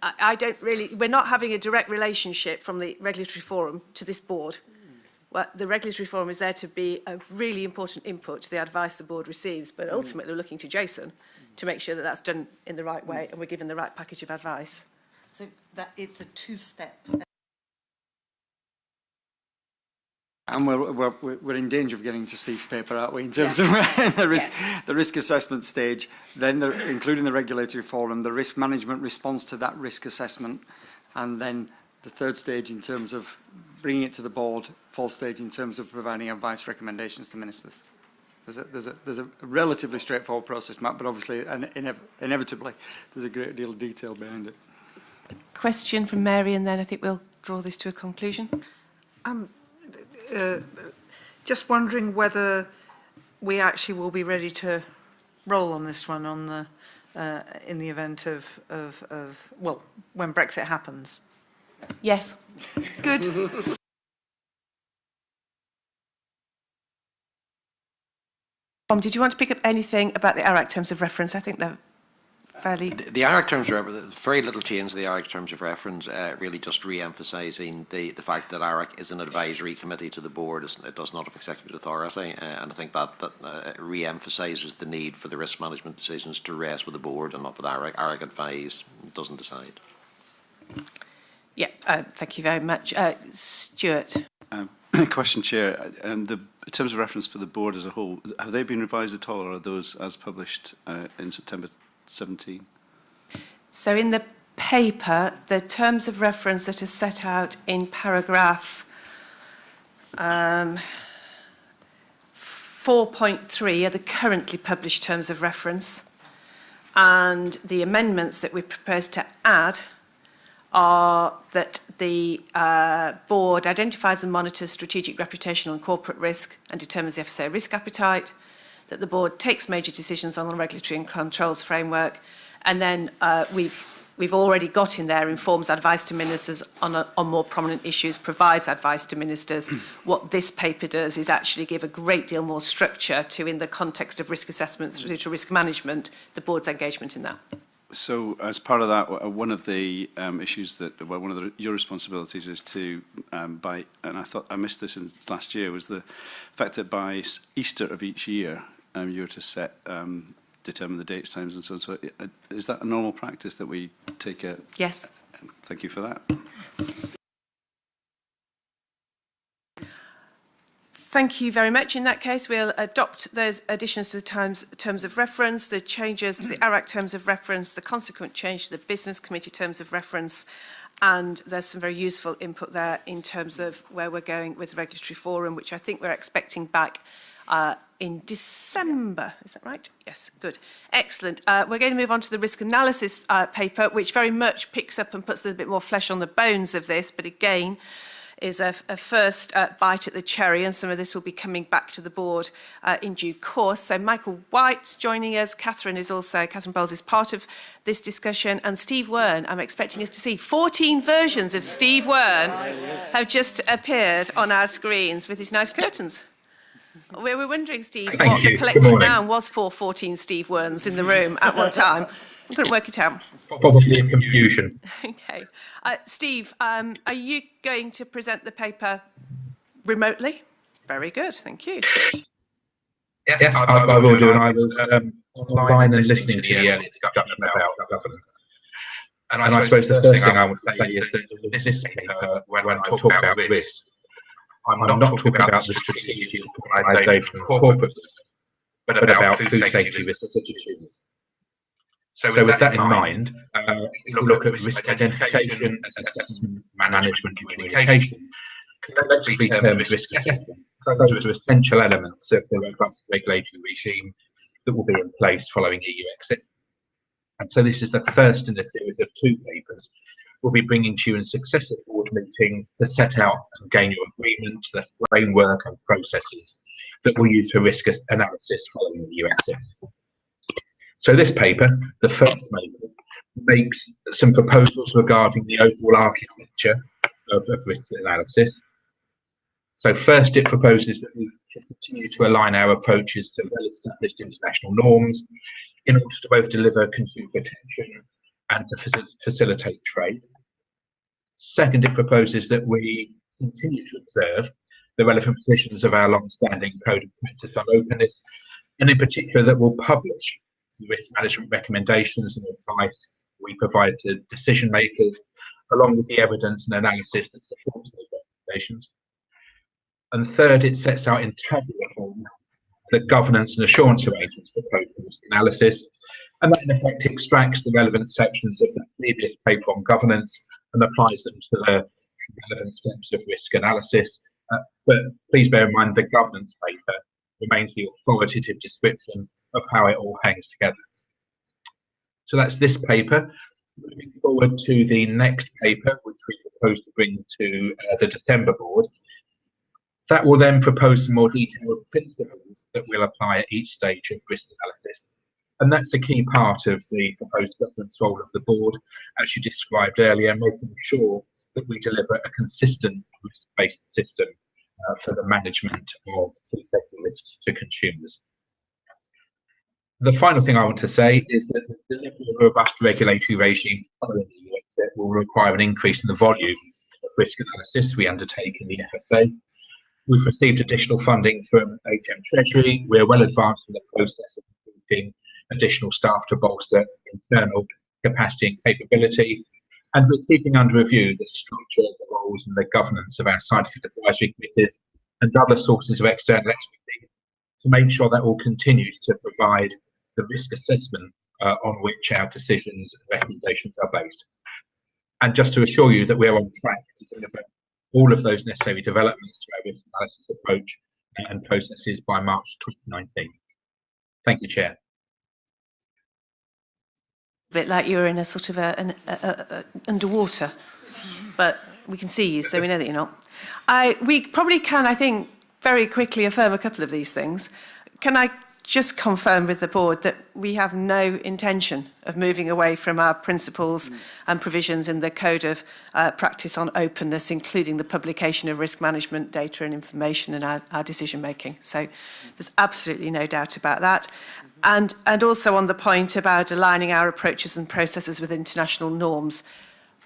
I don't really, we're not having a direct relationship from the regulatory forum to this board. Well, the regulatory forum is there to be a really important input to the advice the board receives, but ultimately we're looking to Jason to make sure that that's done in the right way and we're given the right package of advice. So that it's a two-step. And we're in danger of getting to Steve's paper, aren't we, in terms of the risk assessment stage, then including the regulatory forum, the risk management response to that risk assessment, and then the third stage in terms of bringing it to the board, fourth stage in terms of providing advice recommendations to ministers. There's a relatively straightforward process, Matt, but obviously, inevitably, there's a great deal of detail behind it. question from Mary, and then I think we'll draw this to a conclusion. Just wondering whether we actually will be ready to roll on this one on the in the event of well, when Brexit happens. Yes. Good. Tom, did you want to pick up anything about the ARAC terms of reference? I think they're fairly... The ARAC terms of reference, very little change to the ARAC terms of reference, really just re-emphasising the fact that ARAC is an advisory committee to the board. It does not have executive authority, and I think that re-emphasises the need for the risk management decisions to rest with the board and not with ARAC. ARAC advise, doesn't decide. Yeah, thank you very much. Stuart. Question, Chair. The terms of reference for the board as a whole, have they been revised at all, or are those as published in September 17? So in the paper, the terms of reference that are set out in paragraph 4.3 are the currently published terms of reference, and the amendments that we propose to add are that the board identifies and monitors strategic, reputational and corporate risk and determines the FSA risk appetite, that the board takes major decisions on the regulatory and controls framework, and then we've already got in there informs advice to ministers on more prominent issues, provides advice to ministers. What this paper does is actually give a great deal more structure to, in the context of risk assessment through to risk management, the board's engagement in that. So, as part of that, one of the issues that, well, one of your responsibilities is to, and I thought I missed this in last year, was the fact that by Easter of each year, you were to set, determine the dates, times, and so on. So, is that a normal practice that we take a? Yes. Thank you for that. Thank you very much. In that case, we'll adopt those additions to the terms of reference, the changes to the ARAC terms of reference, the consequent change to the Business Committee terms of reference, and there's some very useful input there in terms of where we're going with the Regulatory Forum, which I think we're expecting back in December. Is that right? Yes, good. Excellent. We're going to move on to the risk analysis paper, which very much picks up and puts a little bit more flesh on the bones of this, but again, is a first bite at the cherry, and some of this will be coming back to the board in due course. So Michael White's joining us. Catherine Bowles is part of this discussion, and Steve Wern, I'm expecting us to see 14 versions of Steve Wern have just appeared on our screens with his nice curtains. We were wondering, Steve, what the collective noun was for 14 Steve Werns in the room at one time. I couldn't work it out. Probably a confusion. Okay. Steve, are you going to present the paper remotely? Very good, thank you. Yes, I will do, and I was online and listening to the earlier discussion about governance. And I suppose the first thing I would say is that this paper, when I talk about risk, I'm not talking about the strategic organisation of corporate risk, but about food safety risk situations. So with that in mind, if you look at risk identification, assessment, management, communication, collectively termed risk assessment, those are essential elements of the robust regulatory regime that will be in place following EU exit. And so this is the first in a series of two papers we'll be bringing to you in successive board meetings to set out and gain your agreement to the framework and processes that we'll use for risk analysis following the EU exit. So this paper, the first paper, makes some proposals regarding the overall architecture of risk analysis. So first, it proposes that we should continue to align our approaches to well-established international norms in order to both deliver consumer protection and to facilitate trade. Second, it proposes that we continue to observe the relevant positions of our long-standing code of practice on openness, and in particular that we'll publish risk management recommendations and advice we provide to decision makers, along with the evidence and analysis that supports those recommendations. And third, it sets out in tabular form the governance and assurance arrangements proposed for risk analysis, and that in effect extracts the relevant sections of the previous paper on governance and applies them to the relevant steps of risk analysis. But please bear in mind the governance paper remains the authoritative description of how it all hangs together. So that's this paper. Moving forward to the next paper, which we propose to bring to the December board, that will then propose some more detailed principles that we'll apply at each stage of risk analysis. And that's a key part of the proposed governance role of the board, as you described earlier, making sure that we deliver a consistent risk-based system for the management of food safety risks to consumers. The final thing I want to say is that the delivery of a robust regulatory regime following the EU exit will require an increase in the volume of risk analysis we undertake in the FSA. We've received additional funding from HM Treasury. We're well advanced in the process of recruiting additional staff to bolster internal capacity and capability. And we're keeping under review the structure, the roles and the governance of our scientific advisory committees and other sources of external expertise to make sure that all continues to provide the risk assessment on which our decisions and recommendations are based. And just to assure you that we're on track to deliver all of those necessary developments to our risk analysis approach and processes by March 2019. Thank you, Chair. A bit like you're in a sort of underwater, but we can see you, so we know that you're not. We probably can, I think, very quickly affirm a couple of these things. Can I just confirm with the board that we have no intention of moving away from our principles and provisions in the Code of Practice on Openness, including the publication of risk management data and information in our decision making. So there's absolutely no doubt about that. And also on the point about aligning our approaches and processes with international norms,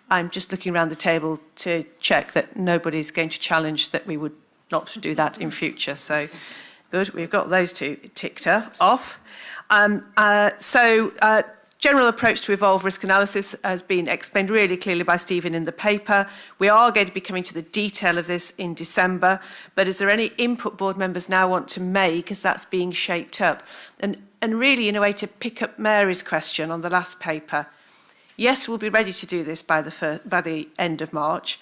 I'm just looking around the table to check that nobody's going to challenge that we would not do that in future. So good, we've got those two ticked off. General approach to evolve risk analysis has been explained really clearly by Stephen in the paper. We are going to be coming to the detail of this in December, but is there any input board members now want to make as that's being shaped up? And really, in a way, to pick up Mary's question on the last paper, yes, we'll be ready to do this by the end of March,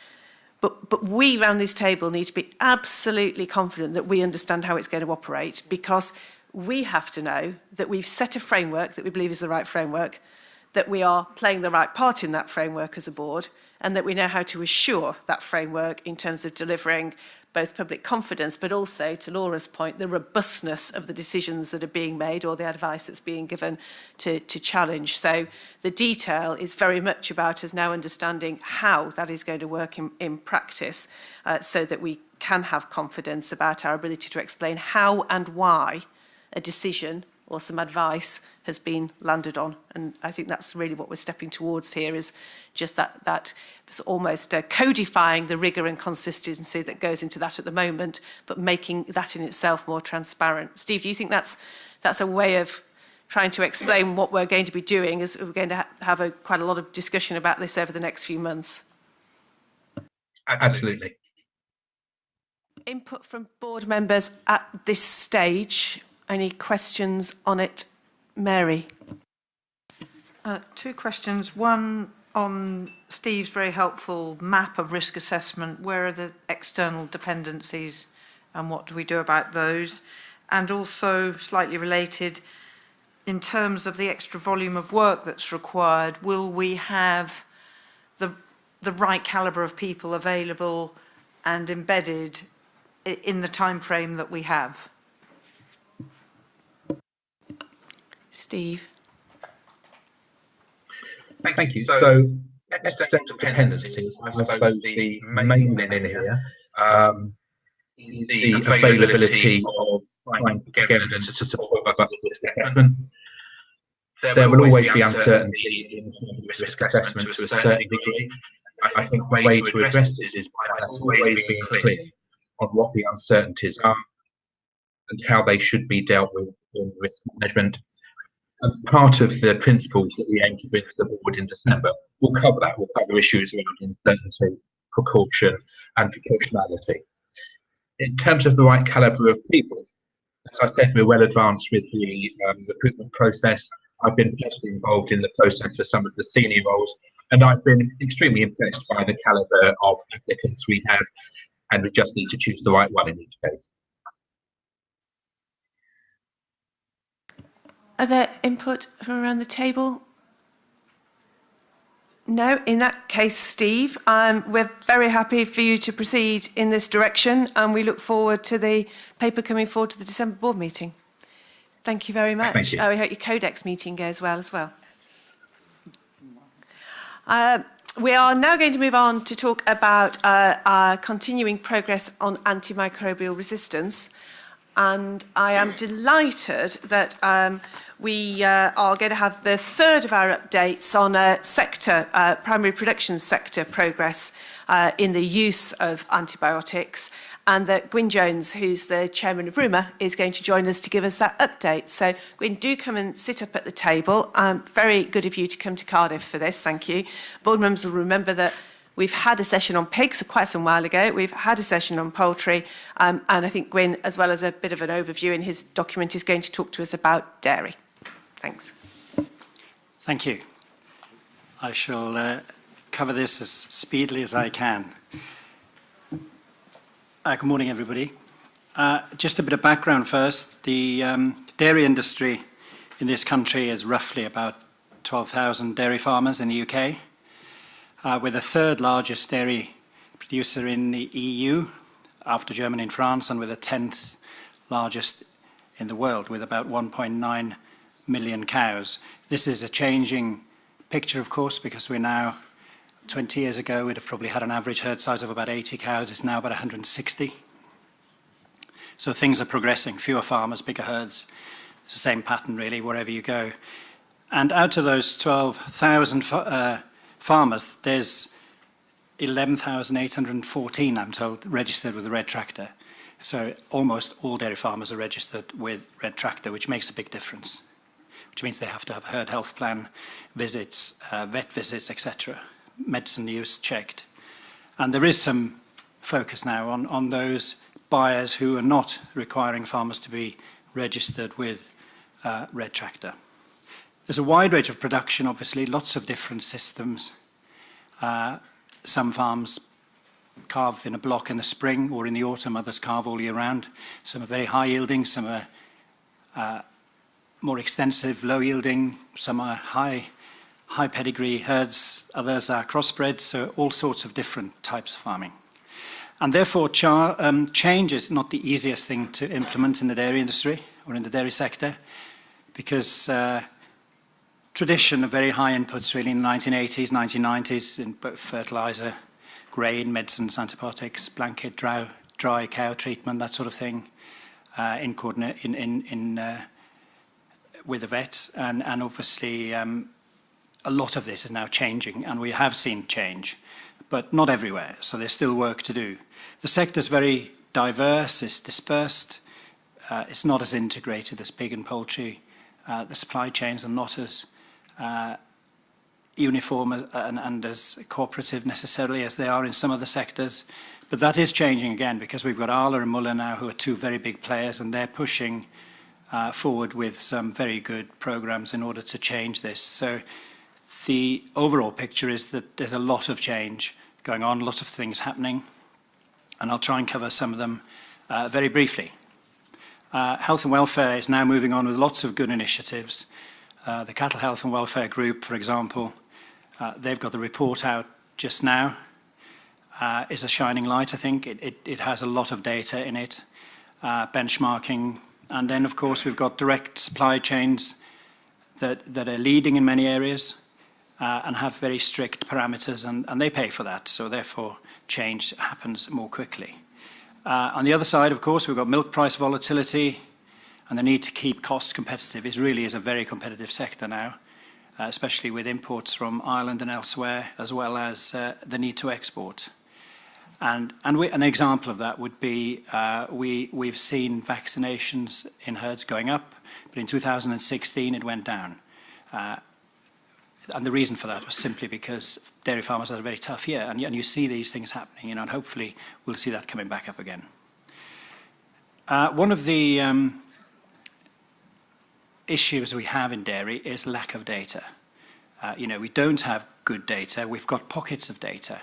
but we around this table need to be absolutely confident that we understand how it's going to operate, because we have to know that we've set a framework that we believe is the right framework, that we are playing the right part in that framework as a board, and that we know how to assure that framework in terms of delivering both public confidence, but also, to Laura's point, the robustness of the decisions that are being made or the advice that's being given to challenge. So the detail is very much about us now understanding how that is going to work in practice, so that we can have confidence about our ability to explain how and why a decision or some advice has been landed on. And I think that's really what we're stepping towards here, is just that almost codifying the rigour and consistency that goes into that at the moment, but making that in itself more transparent. Steve, do you think that's a way of trying to explain what we're going to be doing, as we're going to have quite a lot of discussion about this over the next few months? Absolutely. Input from board members at this stage. Any questions on it? Mary? Two questions. One on Steve's very helpful map of risk assessment. Where are the external dependencies and what do we do about those? And also, slightly related, in terms of the extra volume of work that's required, will we have the right calibre of people available and embedded in the time frame that we have? Steve. Thank you. So, external dependencies, I suppose the main one in here, the availability of scientific evidence to support robust risk assessment. There will always be uncertainty in risk assessment to a certain degree. I think the way to address this is by always being clear on what the uncertainties are and how they should be dealt with in risk management. And part of the principles that we aim to bring to the board in December will cover that. We'll cover issues around uncertainty, precaution, and proportionality. In terms of the right calibre of people, as I said, we're well advanced with the recruitment process. I've been personally involved in the process for some of the senior roles, and I've been extremely impressed by the calibre of applicants we have, and we just need to choose the right one in each case. Are there input from around the table? No, in that case, Steve, we're very happy for you to proceed in this direction, and we look forward to the paper coming forward to the December board meeting. Thank you very much. Thank you. We hope your Codex meeting goes well as well. We are now going to move on to talk about our continuing progress on antimicrobial resistance. And I am delighted that we are going to have the third of our updates on primary production sector progress in the use of antibiotics, and that Gwyn Jones, who's the chairman of Rumour, is going to join us to give us that update. So Gwyn, do come and sit up at the table. Very good of you to come to Cardiff for this, thank you. Board members will remember that we've had a session on pigs quite some while ago. We've had a session on poultry, and I think Gwyn, as well as a bit of an overview in his document, is going to talk to us about dairy. Thanks. Thank you. I shall cover this as speedily as I can. Good morning, everybody. Just a bit of background first. The dairy industry in this country is roughly about 12,000 dairy farmers in the UK. We're the third largest dairy producer in the EU after Germany and France, and we're the 10th largest in the world with about 1.9 million cows. This is a changing picture, of course, because we're now, 20 years ago, we'd have probably had an average herd size of about 80 cows. It's now about 160. So things are progressing. Fewer farmers, bigger herds. It's the same pattern, really, wherever you go. And out of those 12,000 farmers, there's 11,814, I'm told, registered with the Red Tractor. So almost all dairy farmers are registered with Red Tractor, which makes a big difference, which means they have to have a herd health plan, visits, vet visits, etc., medicine use checked. And there is some focus now on those buyers who are not requiring farmers to be registered with Red Tractor. There's a wide range of production, obviously, lots of different systems. Some farms calve in a block in the spring or in the autumn, others calve all year round. Some are very high yielding, some are more extensive, low yielding, some are high pedigree herds, others are crossbred, so all sorts of different types of farming. And therefore change is not the easiest thing to implement in the dairy industry or in the dairy sector, because tradition of very high inputs really in the 1980s, 1990s in both fertilizer, grain, medicines, antibiotics, blanket, dry cow treatment, that sort of thing, with the vets, and obviously a lot of this is now changing, and we have seen change, but not everywhere, so there's still work to do. The sector's very diverse, it's dispersed, it's not as integrated as pig and poultry. The supply chains are not as uniform and as cooperative necessarily as they are in some other sectors, but that is changing again, because we've got Arla and Muller now, who are two very big players, and they're pushing forward with some very good programs in order to change this. So the overall picture is that there's a lot of change going on, lots of things happening, and I'll try and cover some of them very briefly. Health and welfare is now moving on with lots of good initiatives. The Cattle Health and Welfare Group, for example, they've got the report out just now. Is a shining light, I think. It has a lot of data in it, benchmarking, and then of course we've got direct supply chains that are leading in many areas and have very strict parameters, and they pay for that, so therefore change happens more quickly. On the other side, of course, we've got milk price volatility, and the need to keep costs competitive. It really is a very competitive sector now, especially with imports from Ireland and elsewhere, as well as the need to export. And an example of that would be we've seen vaccinations in herds going up, but in 2016 it went down. And the reason for that was simply because dairy farmers had a very tough year, and you see these things happening, and hopefully we'll see that coming back up again. One of the issues we have in dairy is lack of data. We don't have good data. We've got pockets of data.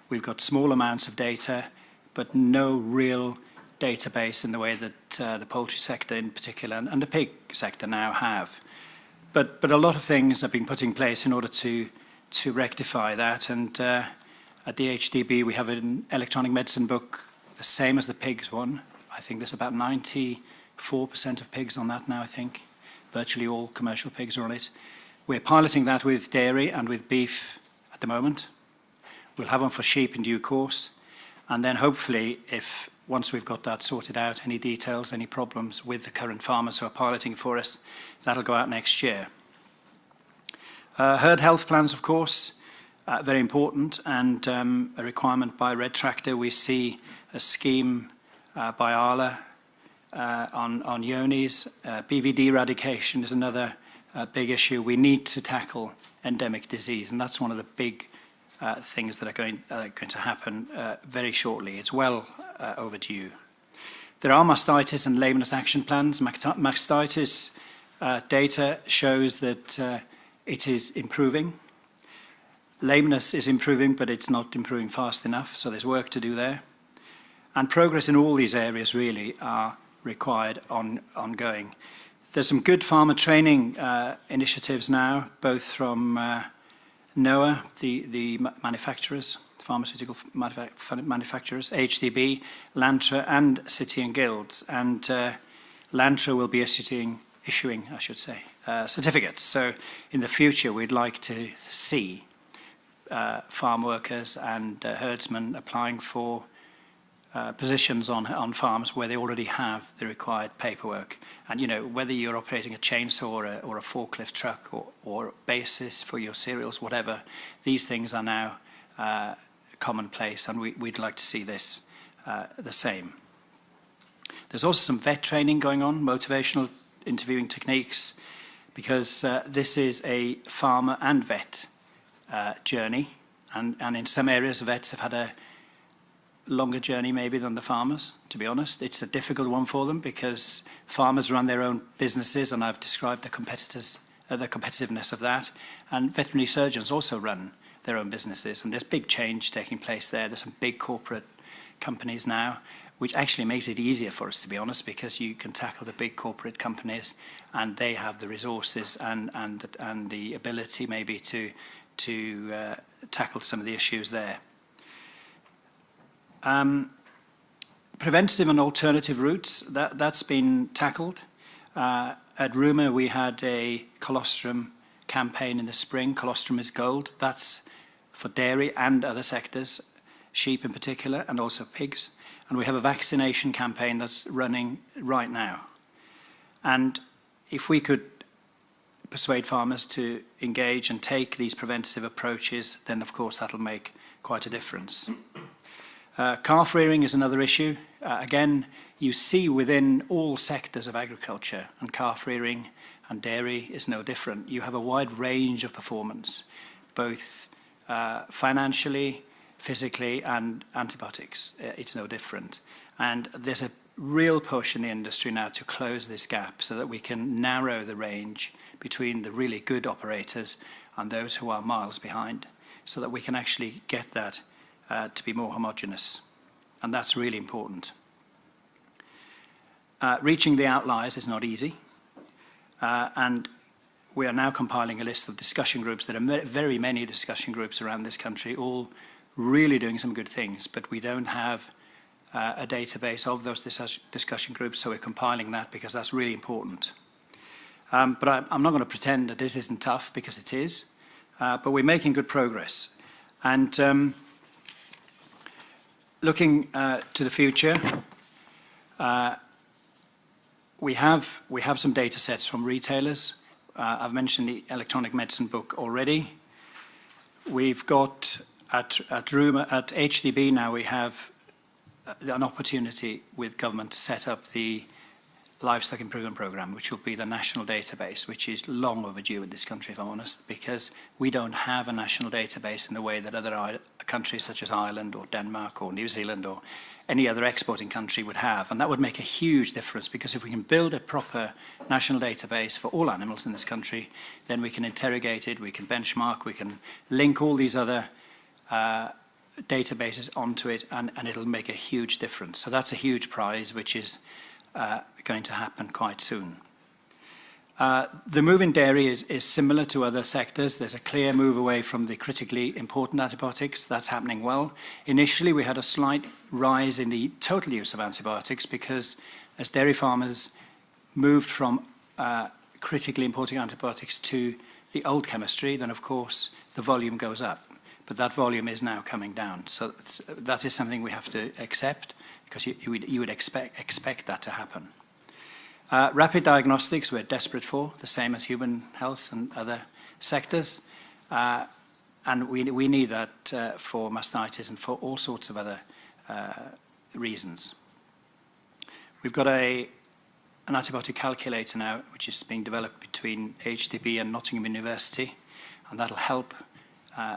We've got small amounts of data, but no real database in the way that the poultry sector in particular and the pig sector now have. But a lot of things have been put in place in order to to rectify that. And at the HDB, we have an electronic medicine book, the same as the pigs one. I think there's about 94% of pigs on that now, I think. Virtually all commercial pigs are on it. We're piloting that with dairy and with beef at the moment. We'll have one for sheep in due course. And then hopefully, once we've got that sorted out, any details, any problems with the current farmers who are piloting for us, that'll go out next year. Herd health plans, of course, very important, and a requirement by Red Tractor. We see a scheme by Arla on Yonis. BVD eradication is another big issue. We need to tackle endemic disease, and that's one of the big things that are going to happen very shortly. It's well overdue. There are mastitis and lameness action plans. Mastitis data shows that it is improving. Lameness is improving, but it's not improving fast enough, so there's work to do there. And progress in all these areas really are required ongoing. There's some good farmer training initiatives now, both from NOAA, the manufacturers, pharmaceutical manufacturers, HDB, Lantra, and City and Guilds. And Lantra will be issuing, I should say, certificates. So in the future, we'd like to see farm workers and herdsmen applying for positions on farms where they already have the required paperwork. And, you know, whether you're operating a chainsaw or a forklift truck or basis for your cereals, whatever, these things are now commonplace, and we'd like to see this the same. There's also some vet training going on, motivational interviewing techniques, because this is a farmer and vet journey, and in some areas vets have had a longer journey maybe than the farmers, to be honest. It's a difficult one for them because farmers run their own businesses, and I've described the competitiveness of that, and veterinary surgeons also run their own businesses, and there's big change taking place there. There's some big corporate companies now, which actually makes it easier for us, to be honest, because you can tackle the big corporate companies and they have the resources and the ability maybe to tackle some of the issues there. Preventative and alternative routes, that's been tackled. At Rumour we had a colostrum campaign in the spring. Colostrum is gold. That's for dairy and other sectors, sheep in particular, and also pigs. And we have a vaccination campaign that's running right now. And if we could persuade farmers to engage and take these preventative approaches, then of course that'll make quite a difference. Calf rearing is another issue. Again, you see within all sectors of agriculture, and calf rearing and dairy is no different. You have a wide range of performance, both financially, physically, and antibiotics. It's no different. And there's a real push in the industry now to close this gap so that we can narrow the range between the really good operators and those who are miles behind, so that we can actually get that to be more homogeneous. And that's really important. Reaching the outliers is not easy. And we are now compiling a list of discussion groups. There are very many discussion groups around this country, all really doing some good things, but we don't have a database of those discussion groups, so we're compiling that because that's really important. But I'm not going to pretend that this isn't tough, because it is, but we're making good progress. And looking to the future, we have some data sets from retailers. I've mentioned the electronic medicine book already. We've got at HDB now, we have an opportunity with government to set up the Livestock Improvement Programme, which will be the national database, which is long overdue in this country, if I'm honest, because we don't have a national database in the way that other countries such as Ireland or Denmark or New Zealand or any other exporting country would have. And that would make a huge difference, because if we can build a proper national database for all animals in this country, then we can interrogate it, we can benchmark, we can link all these other databases onto it, and it'll make a huge difference. So that's a huge prize, which is going to happen quite soon. The move in dairy is similar to other sectors. There's a clear move away from the critically important antibiotics. That's happening well. Initially, we had a slight rise in the total use of antibiotics because as dairy farmers moved from critically important antibiotics to the old chemistry, then of course the volume goes up. But that volume is now coming down. So that is something we have to accept because you would expect that to happen. Rapid diagnostics we're desperate for, the same as human health and other sectors. And we need that for mastitis and for all sorts of other reasons. We've got an antibiotic calculator now, which is being developed between HDB and Nottingham University, and that'll help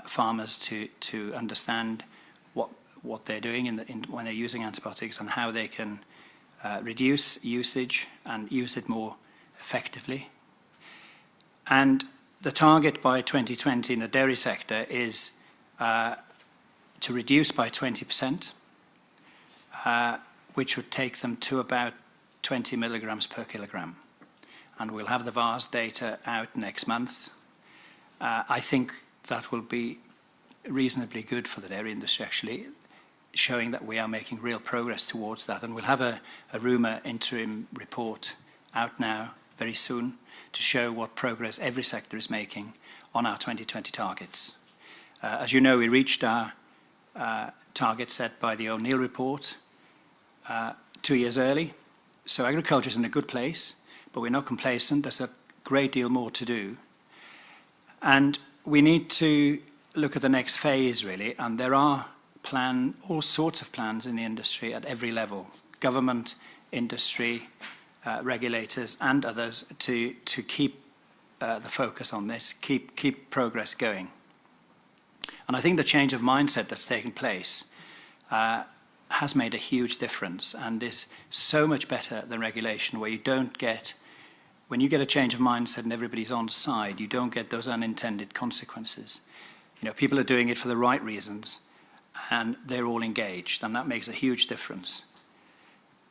farmers to understand what they're doing when they're using antibiotics and how they can reduce usage and use it more effectively. And the target by 2020 in the dairy sector is to reduce by 20%, which would take them to about 20 milligrams per kilogram. And we'll have the VARS data out next month. I think that will be reasonably good for the dairy industry, actually, showing that we are making real progress towards that. And we'll have a rumour interim report out now very soon to show what progress every sector is making on our 2020 targets. As you know, we reached our target set by the O'Neill report 2 years early. So agriculture is in a good place, but we're not complacent. There's a great deal more to do. And we need to look at the next phase, really, and there are all sorts of plans in the industry at every level, government, industry, regulators and others to keep the focus on this, keep progress going. And I think the change of mindset that's taken place has made a huge difference and is so much better than regulation, where you don't get, when you get a change of mindset and everybody's on side, you don't get those unintended consequences. You know, people are doing it for the right reasons and they're all engaged, and that makes a huge difference.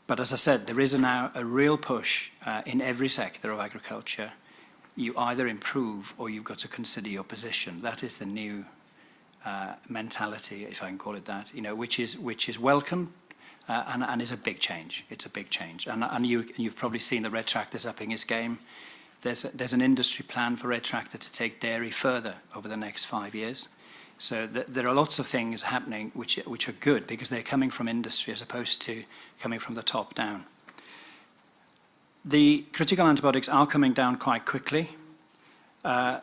But as I said, there is now a real push in every sector of agriculture. You either improve or you've got to consider your position. That is the new mentality, if I can call it that, you know, which is welcome and is a big change. It's a big change. And you've probably seen the Red Tractor's upping his game. There's an industry plan for Red Tractor to take dairy further over the next 5 years. So there are lots of things happening which are good because they're coming from industry as opposed to coming from the top down. The critical antibiotics are coming down quite quickly. I've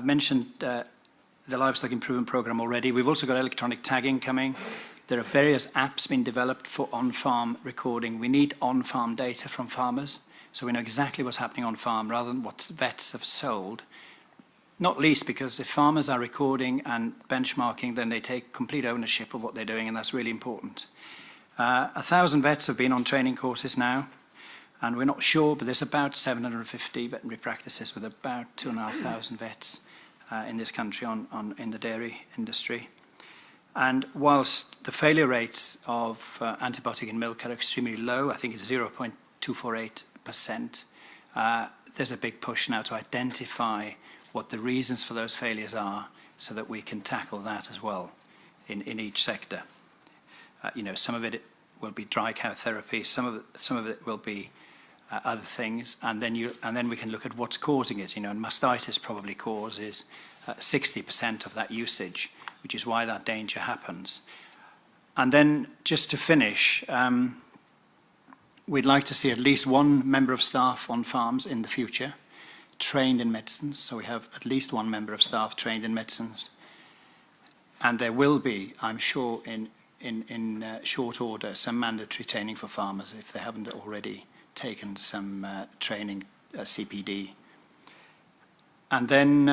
mentioned the Livestock Improvement Programme already. We've also got electronic tagging coming. There are various apps being developed for on-farm recording. We need on-farm data from farmers, so we know exactly what's happening on farm rather than what vets have sold. Not least because if farmers are recording and benchmarking, then they take complete ownership of what they're doing, and that's really important. 1,000 vets have been on training courses now, and we're not sure, but there's about 750 veterinary practices with about 2,500 vets in this country in the dairy industry. And whilst the failure rates of antibiotic in milk are extremely low, I think it's 0.248%, there's a big push now to identify what the reasons for those failures are so that we can tackle that as well in each sector. You know, some of it will be dry cow therapy, some of it will be other things, and then we can look at what's causing it. You know, and mastitis probably causes 60% of that usage, which is why that danger happens. And then just to finish, we'd like to see at least one member of staff on farms in the future trained in medicines. So we have at least one member of staff trained in medicines, and there will be, I'm sure, in short order, some mandatory training for farmers if they haven't already taken some training, CPD. And then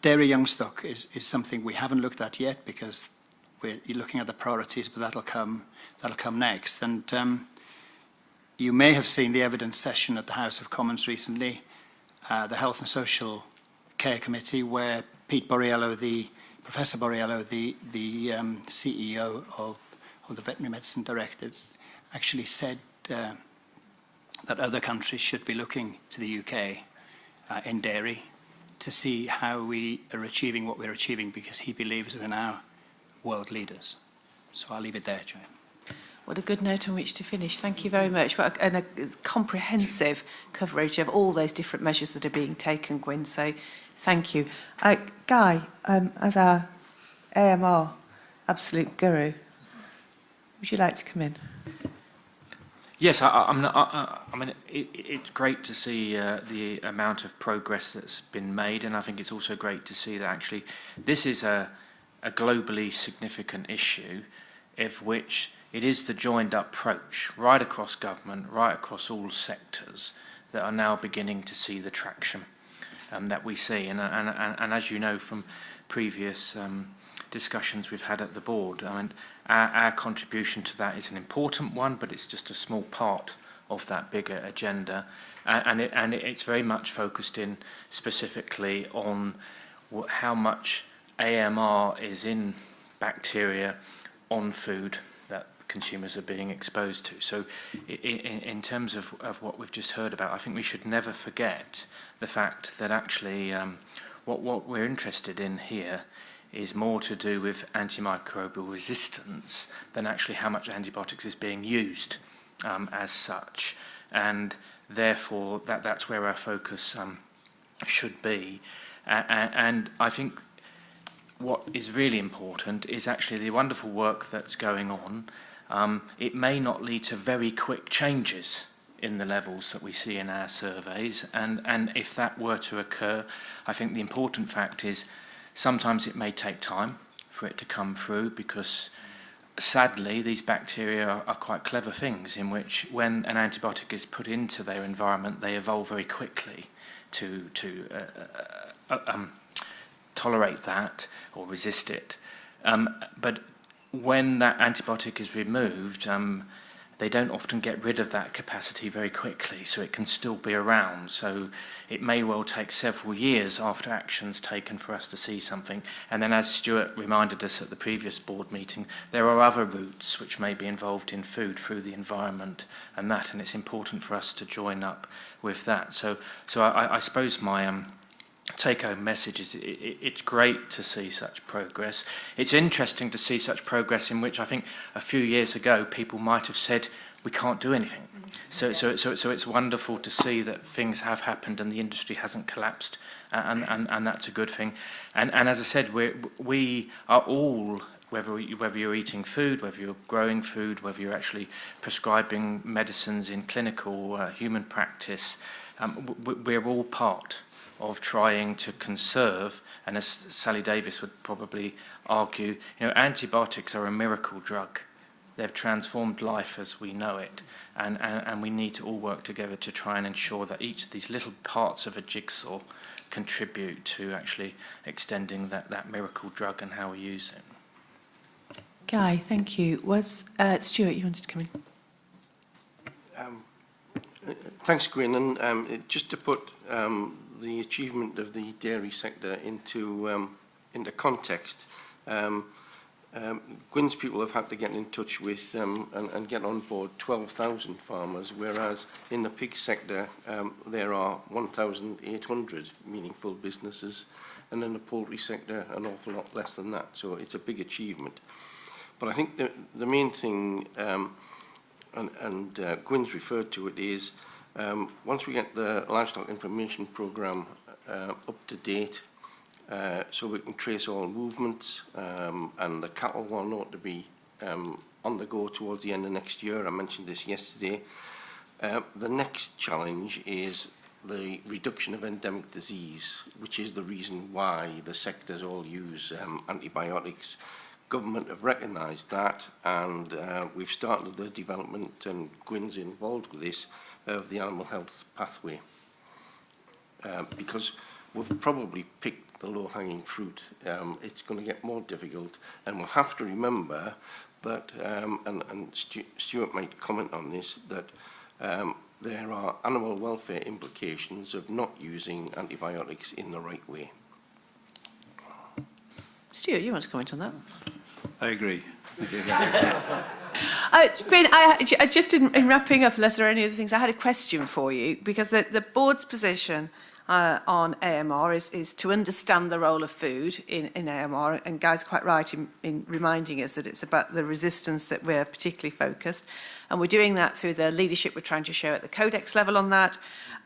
dairy young stock is something we haven't looked at yet because we're looking at the priorities, but that'll come next. And you may have seen the evidence session at the House of Commons recently, the Health and Social Care Committee, where Professor Borriello, the CEO of the Veterinary Medicine Directive, actually said that other countries should be looking to the UK in dairy to see how we are achieving what we're achieving, because he believes we're now world leaders. So I'll leave it there, Chair. What a good note on which to finish. Thank you very much. What a comprehensive coverage of all those different measures that are being taken, Gwyn. So thank you. Guy, as our AMR absolute guru, would you like to come in? Yes, I mean, it's great to see the amount of progress that's been made, and I think it's also great to see that actually this is a globally significant issue, of which it is the joined-up approach right across government, right across all sectors, that are now beginning to see the traction that we see. And as you know from previous discussions we've had at the board, I mean, our contribution to that is an important one, but it's just a small part of that bigger agenda, and it's very much focused in specifically on how much AMR is in bacteria on food that consumers are being exposed to. So in terms of what we've just heard about, I think we should never forget the fact that actually what we're interested in here is more to do with antimicrobial resistance than actually how much antibiotics is being used as such. And therefore that's where our focus should be. And I think what is really important is actually the wonderful work that's going on. It may not lead to very quick changes in the levels that we see in our surveys, and if that were to occur, I think the important fact is sometimes it may take time for it to come through, because sadly these bacteria are quite clever things, in which when an antibiotic is put into their environment, they evolve very quickly to tolerate that or resist it. But when that antibiotic is removed, they don't often get rid of that capacity very quickly, so it can still be around. So it may well take several years after action's taken for us to see something. And then, as Stuart reminded us at the previous board meeting, there are other routes which may be involved in food through the environment and it's important for us to join up with that. So I suppose my take-home message is it's great to see such progress. It's interesting to see such progress in which I think a few years ago people might have said we can't do anything. So it's wonderful to see that things have happened and the industry hasn't collapsed, and that's a good thing. And as I said, we are all, whether you're eating food, whether you're growing food, whether you're actually prescribing medicines in clinical human practice, we're all part of trying to conserve, and as Sally Davis would probably argue, antibiotics are a miracle drug. They've transformed life as we know it, and we need to all work together to try and ensure that each of these little parts of a jigsaw contribute to actually extending that miracle drug and how we use it. Guy, thank you. Was Stuart, you wanted to come in? Thanks, Gwyn, and just to put the achievement of the dairy sector into context. Gwyn's people have had to get in touch with and get on board 12,000 farmers, whereas in the pig sector there are 1,800 meaningful businesses, and in the poultry sector an awful lot less than that. So it's a big achievement. But I think the main thing, and Gwyn's referred to it, is once we get the livestock information programme up to date, so we can trace all movements, and the cattle one ought to be on the go towards the end of next year. I mentioned this yesterday. The next challenge is the reduction of endemic disease, which is the reason why the sectors all use antibiotics. Government have recognised that, and we've started the development, and Gwyn's involved with this, of the animal health pathway, because we've probably picked the low-hanging fruit. It's going to get more difficult, and we'll have to remember that, and Stuart might comment on this, that there are animal welfare implications of not using antibiotics in the right way. Stuart, you want to comment on that? I agree. Gwyn, just in wrapping up, unless there are any other things, I had a question for you, because the board's position on AMR is to understand the role of food in AMR, and Guy's quite right in reminding us that it's about the resistance that we're particularly focused, and we're doing that through the leadership we're trying to show at the codex level on that,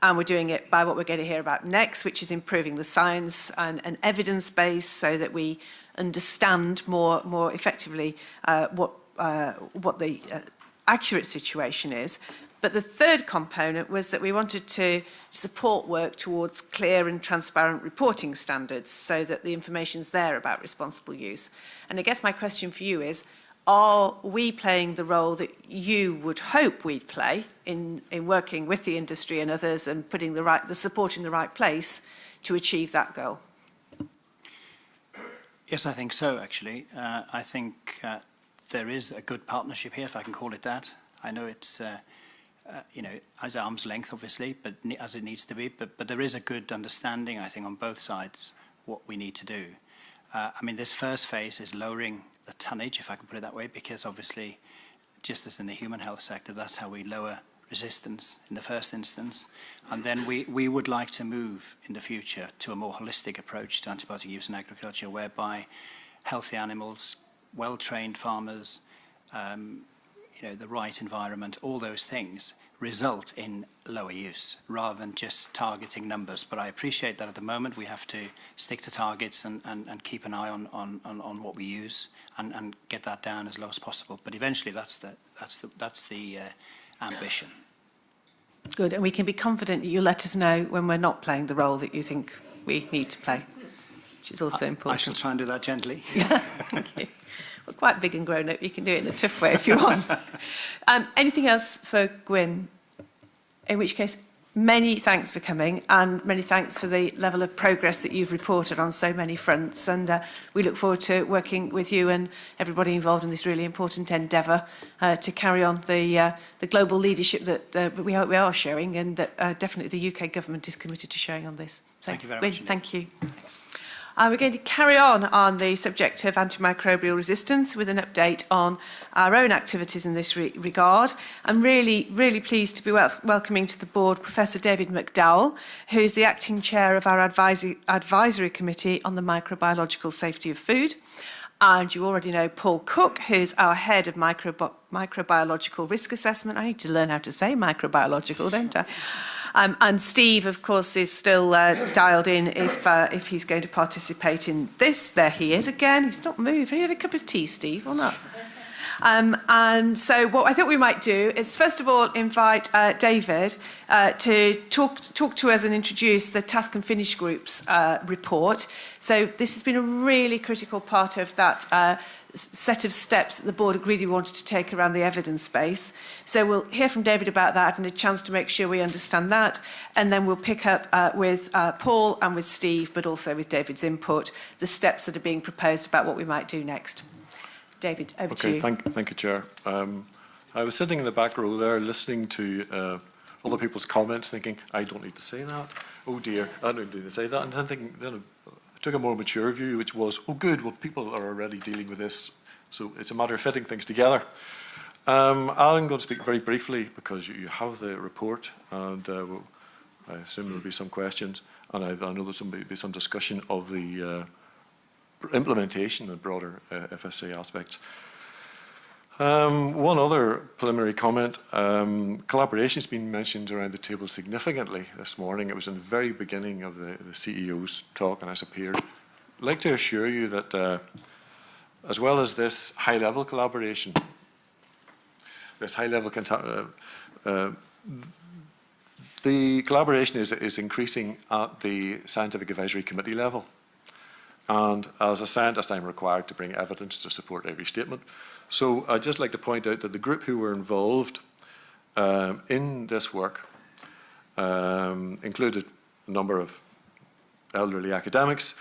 and we're doing it by what we're going to hear about next, which is improving the science and evidence base so that we understand more effectively what the accurate situation is. But the third component was that we wanted to support work towards clear and transparent reporting standards so that the information's there about responsible use. And I guess my question for you is, are we playing the role that you would hope we'd play in working with the industry and others and putting the support in the right place to achieve that goal? Yes, I think so, actually. I think there is a good partnership here, if I can call it that. I know it's, as arm's length, obviously, but as it needs to be. But there is a good understanding, I think, on both sides what we need to do. I mean, this first phase is lowering the tonnage, if I can put it that way, because obviously, just as in the human health sector, that's how we lower resistance in the first instance. And then we would like to move in the future to a more holistic approach to antibiotic use in agriculture, whereby healthy animals, well-trained farmers, the right environment, all those things result in lower use rather than just targeting numbers. But I appreciate that at the moment we have to stick to targets and keep an eye on what we use and get that down as low as possible. But eventually that's the ambition. Good, and we can be confident that you'll let us know when we're not playing the role that you think we need to play, which is also important. I shall try and do that gently. Thank you. We're quite big and grown up. You can do it in a tough way if you want. Anything else for Gwyn? In which case, many thanks for coming and many thanks for the level of progress that you've reported on so many fronts. And we look forward to working with you and everybody involved in this really important endeavour to carry on the global leadership that we are showing and that definitely the UK government is committed to showing on this. So, thank you very Gwyn, much. Thank you. Thanks. We're going to carry on the subject of antimicrobial resistance with an update on our own activities in this regard. I'm really pleased to be welcoming to the board Professor David McDowell, who's the acting chair of our advisory committee on the microbiological safety of food. And you already know Paul Cook, who's our head of microbiological risk assessment. I need to learn how to say microbiological, don't I? And Steve, of course, is still dialed in if he's going to participate in this. There he is again. He's not moved. Have you had a cup of tea, Steve, or not? And so what I thought we might do is, first of all, invite David to talk to us and introduce the Task and Finish Group's report. So this has been a really critical part of that set of steps that the board agreed we wanted to take around the evidence base. So we'll hear from David about that and a chance to make sure we understand that. And then we'll pick up with Paul and with Steve, but also with David's input, the steps that are being proposed about what we might do next. David, over to you. Thank you, Chair. I was sitting in the back row there listening to other people's comments thinking, I don't need to say that. Oh dear, I don't need to say that. And then thinking, I took a more mature view, which was, oh good, well people are already dealing with this. So it's a matter of fitting things together. I'm going to speak very briefly because you have the report and I assume there will be some questions. And I know there's going to be some discussion of the implementation and broader FSA aspects. One other preliminary comment, collaboration has been mentioned around the table significantly this morning. It was in the very beginning of the CEO's talk and has appeared. I'd like to assure you that as well as this high-level collaboration, this high-level the collaboration is increasing at the Scientific Advisory Committee level. And as a scientist, I'm required to bring evidence to support every statement. So I'd just like to point out that the group who were involved in this work included a number of elderly academics,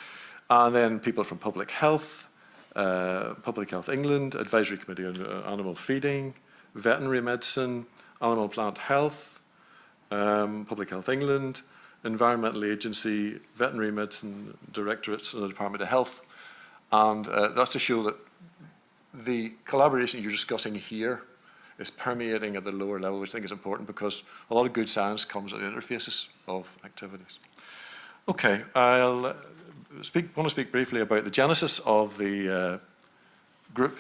and then people from Public Health England, Advisory Committee on Animal Feeding, Veterinary Medicine, Animal Plant Health, Public Health England, Environmental Agency, Veterinary Medicine Directorates and the Department of Health. And that's to show that the collaboration you're discussing here is permeating at the lower level, which I think is important because a lot of good science comes at the interfaces of activities. Okay, I'll want to speak briefly about the genesis of the group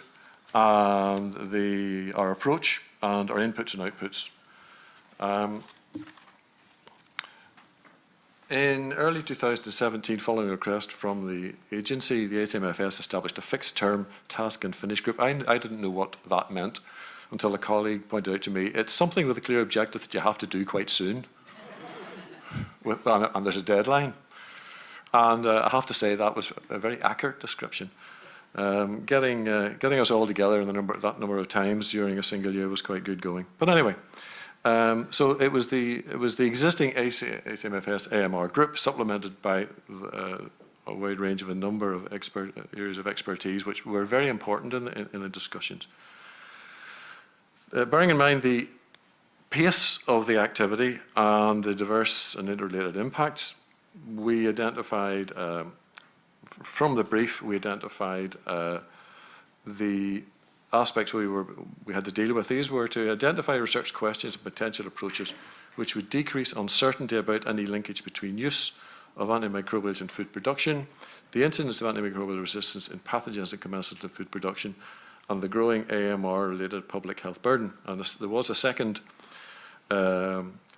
and our approach and our inputs and outputs. In early 2017, following a request from the agency, the HMFS established a fixed-term task and finish group. I didn't know what that meant until a colleague pointed out to me, it's something with a clear objective that you have to do quite soon, and there's a deadline. And I have to say that was a very accurate description. Getting us all together in that number of times during a single year was quite good going. But anyway, so it was the existing HMFS AMR group supplemented by a wide range of a number of areas of expertise, which were very important in the discussions. Bearing in mind the pace of the activity and the diverse and interrelated impacts, we identified, from the brief, we identified the aspects we had to deal with. These were to identify research questions and potential approaches which would decrease uncertainty about any linkage between use of antimicrobials in food production, the incidence of antimicrobial resistance in pathogens and commensals of food production, and the growing AMR-related public health burden. And there was a second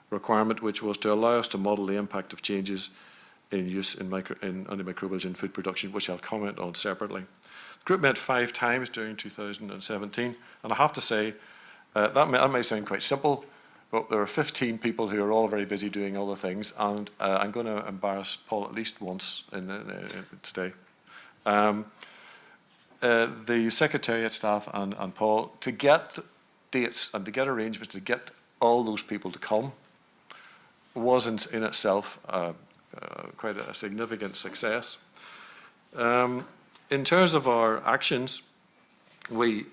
requirement, which was to allow us to model the impact of changes in use in antimicrobials in food production, which I'll comment on separately. The group met 5 times during 2017, and I have to say, that may sound quite simple, but there are 15 people who are all very busy doing all the things, and I'm going to embarrass Paul at least once today. The Secretariat staff and Paul, to get dates and to get arrangements to get all those people to come wasn't in itself quite a significant success. In terms of our actions, we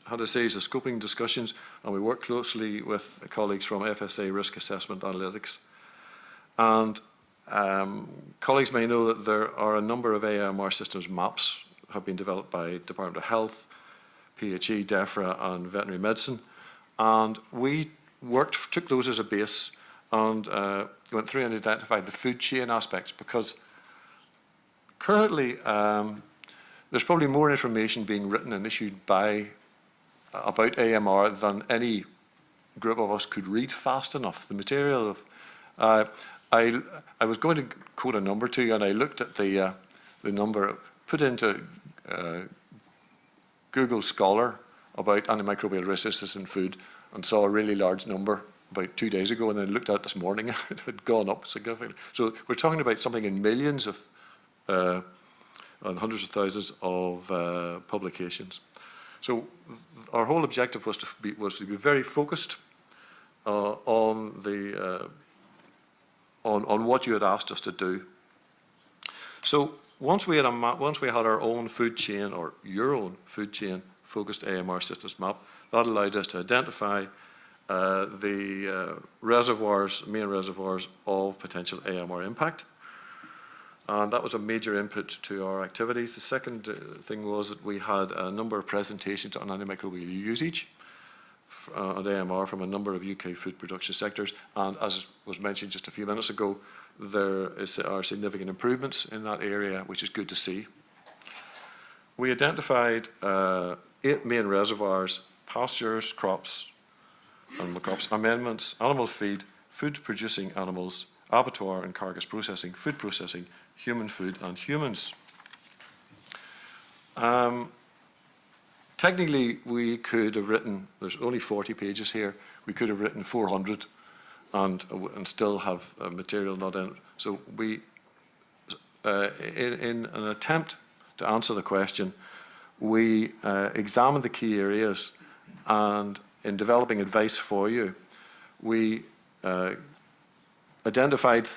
had a series of scoping discussions and we worked closely with colleagues from FSA Risk Assessment Analytics. And colleagues may know that there are a number of AMR systems maps have been developed by Department of Health, PHE, DEFRA and Veterinary Medicine. And we took those as a base and went through and identified the food chain aspects, because currently there's probably more information being written and issued about AMR than any group of us could read fast enough. The material of I was going to quote a number to you, and I looked at the number put into Google Scholar about antimicrobial resistance in food and saw a really large number about 2 days ago, and then looked at it this morning and it had gone up significantly. So we're talking about something in millions of and hundreds of thousands of publications. So our whole objective was to be very focused on what you had asked us to do. So once we had our own food chain, or your own food chain focused AMR systems map, that allowed us to identify the main reservoirs of potential AMR impact. And that was a major input to our activities. The second thing was that we had a number of presentations on antimicrobial usage and AMR from a number of UK food production sectors. And as was mentioned just a few minutes ago, there are significant improvements in that area, which is good to see. We identified 8 main reservoirs: pastures, crops, animal crops, amendments, animal feed, food-producing animals, abattoir and carcass processing, food processing, human food and humans. Technically, we could have written, there's only 40 pages here, we could have written 400 and still have material not in it. So we, in an attempt to answer the question, we examined the key areas, and in developing advice for you, we identified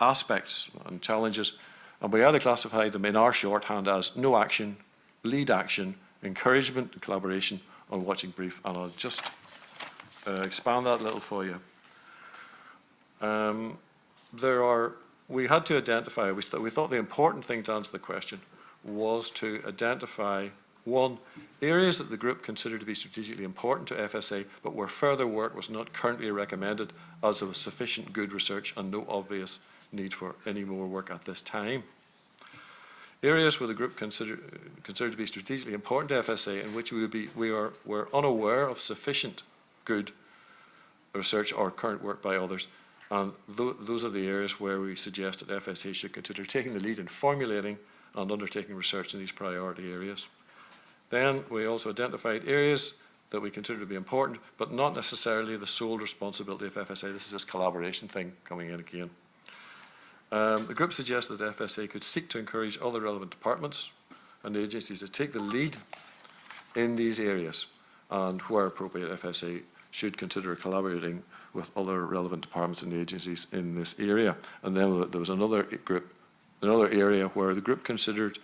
aspects and challenges, and we either classified them in our shorthand as no action, lead action, encouragement and collaboration, on watching brief, and I'll just expand that a little for you. We had to identify, we thought the important thing to answer the question was to identify 1. Areas that the group considered to be strategically important to FSA, but where further work was not currently recommended, as there was sufficient good research and no obvious need for any more work at this time. Areas where the group considered to be strategically important to FSA, in which were unaware of sufficient good research or current work by others, and those are the areas where we suggest that FSA should consider taking the lead in formulating and undertaking research in these priority areas. Then we also identified areas that we consider to be important, but not necessarily the sole responsibility of FSA. This is this collaboration thing coming in again. The group suggested that FSA could seek to encourage other relevant departments and agencies to take the lead in these areas, and where appropriate, FSA should consider collaborating with other relevant departments and agencies in this area. And then there was another area where the group considered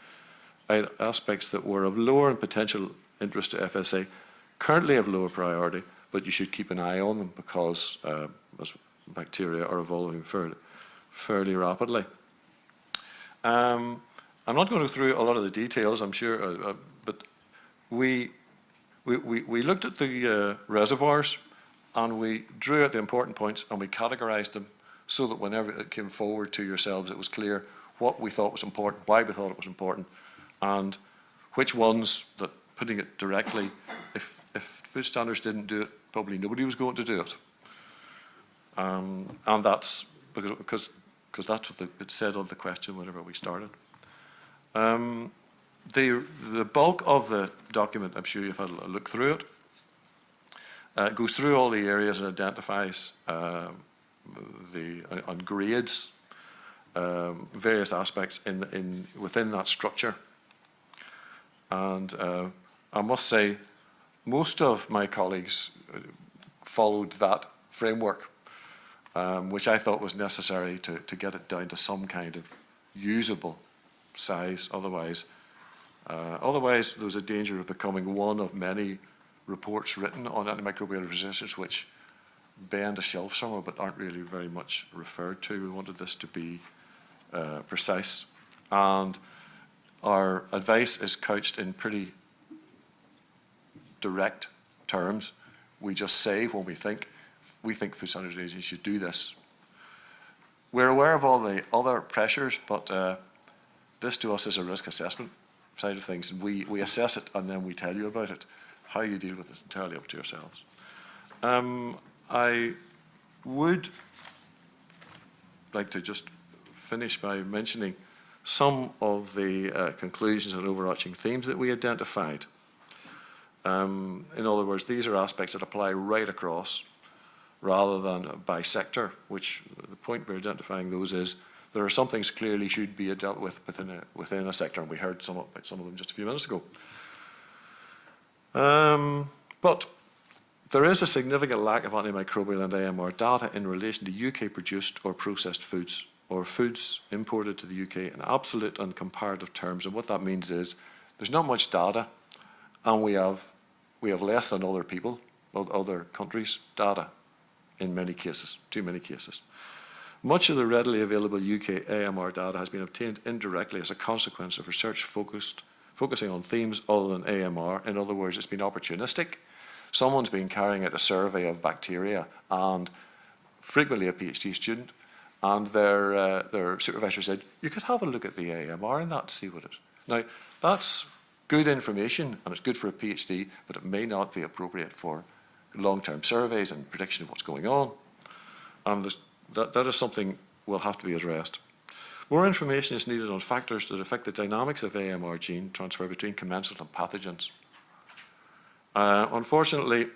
aspects that were of lower and potential interest to FSA, currently of lower priority, but you should keep an eye on them because bacteria are evolving fairly rapidly. I'm not going to go through a lot of the details, I'm sure, but we looked at the reservoirs and we drew out the important points and we categorised them so that whenever it came forward to yourselves, it was clear what we thought was important, why we thought it was important, and which ones that, putting it directly, if food standards didn't do it, probably nobody was going to do it. And that's because that's what it said on the question whenever we started. The bulk of the document, I'm sure you've had a look through it, goes through all the areas and identifies and grades various aspects within that structure. And I must say, most of my colleagues followed that framework, which I thought was necessary to get it down to some kind of usable size. Otherwise, there was a danger of becoming one of many reports written on antimicrobial resistance which bend a shelf somewhere but aren't really very much referred to. We wanted this to be precise, and our advice is couched in pretty direct terms. We just say when we think food standards agencies should do this. We're aware of all the other pressures, but this to us is a risk assessment side of things, and we assess it and then we tell you about it. How you deal with it is entirely up to yourselves. I would like to just finish by mentioning some of the conclusions and overarching themes that we identified. In other words, these are aspects that apply right across rather than by sector, which the point we're identifying those is there are some things clearly should be dealt with within a sector, and we heard about some of them just a few minutes ago. But there is a significant lack of antimicrobial and AMR data in relation to UK produced or processed foods or foods imported to the UK in absolute and comparative terms. And what that means is there's not much data, and we have less than other people, other countries' data in many cases, too many cases. Much of the readily available UK AMR data has been obtained indirectly as a consequence of research focusing on themes other than AMR. In other words, it's been opportunistic. Someone's been carrying out a survey of bacteria, and frequently a PhD student, and their supervisor said, you could have a look at the AMR in that to see what it is. Now, that's good information, and it's good for a PhD, but it may not be appropriate for long-term surveys and prediction of what's going on. And that is something will have to be addressed. More information is needed on factors that affect the dynamics of AMR gene transfer between commensals and pathogens. Unfortunately,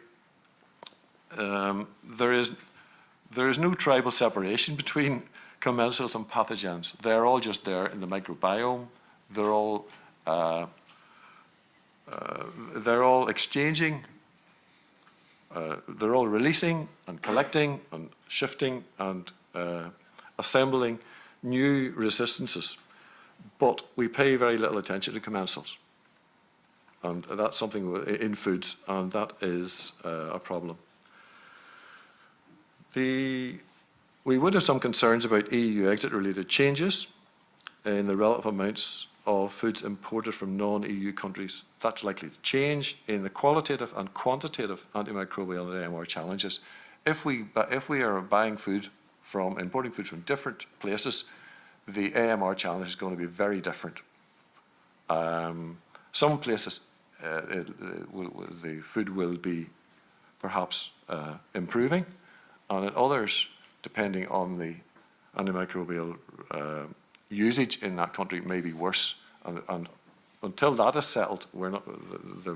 there is no tribal separation between commensals and pathogens. They're all just there in the microbiome. They're all exchanging. They're all releasing and collecting and shifting and assembling new resistances. But we pay very little attention to commensals. And that's something in foods, and that is a problem. We would have some concerns about EU exit-related changes in the relative amounts of foods imported from non-EU countries. That's likely to change in the qualitative and quantitative antimicrobial and AMR challenges. If we are buying food from, importing food from different places, the AMR challenge is going to be very different. Some places the food will be perhaps improving, and in others, depending on the antimicrobial usage in that country, may be worse. And until that is settled, there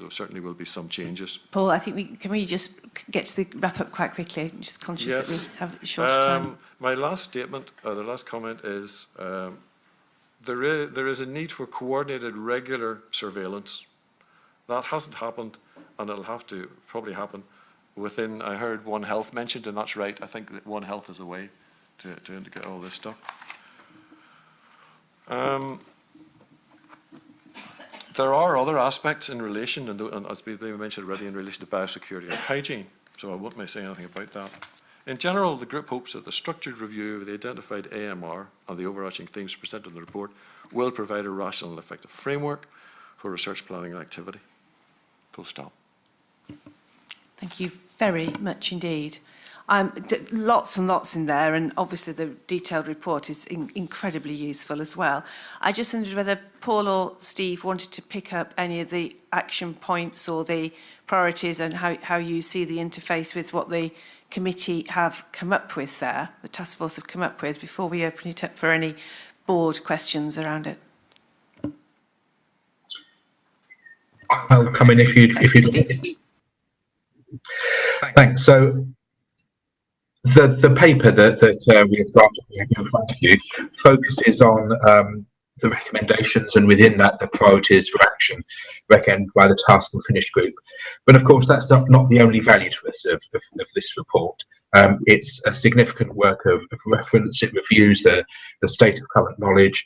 certainly will be some changes. Paul, I think can we just get to the wrap up quite quickly? I'm just conscious that we have a short time. My last statement, the last comment is there is a need for coordinated, regular surveillance. That hasn't happened, and it'll have to probably happen within. I heard One Health mentioned, and that's right. I think that One Health is a way to indicate all this stuff. There are other aspects in relation, and as we mentioned already, in relation to biosecurity and hygiene, so I won't be saying anything about that. In general, the group hopes that the structured review of the identified AMR and the overarching themes presented in the report will provide a rational and effective framework for research planning and activity. Full stop. Thank you very much indeed. Lots and lots in there, and obviously the detailed report is incredibly useful as well. I just wondered whether Paul or Steve wanted to pick up any of the action points or the priorities, and how you see the interface with what the committee have come up with there, the task force have come up with, before we open it up for any board questions around it. I'll come in if you'd like. Thanks. So the paper that we have drafted in front of you focuses on the recommendations, and within that the priorities for action recommended by the Task and Finish group. But of course that's not the only value to us of this report. It's a significant work of reference. It reviews the state of current knowledge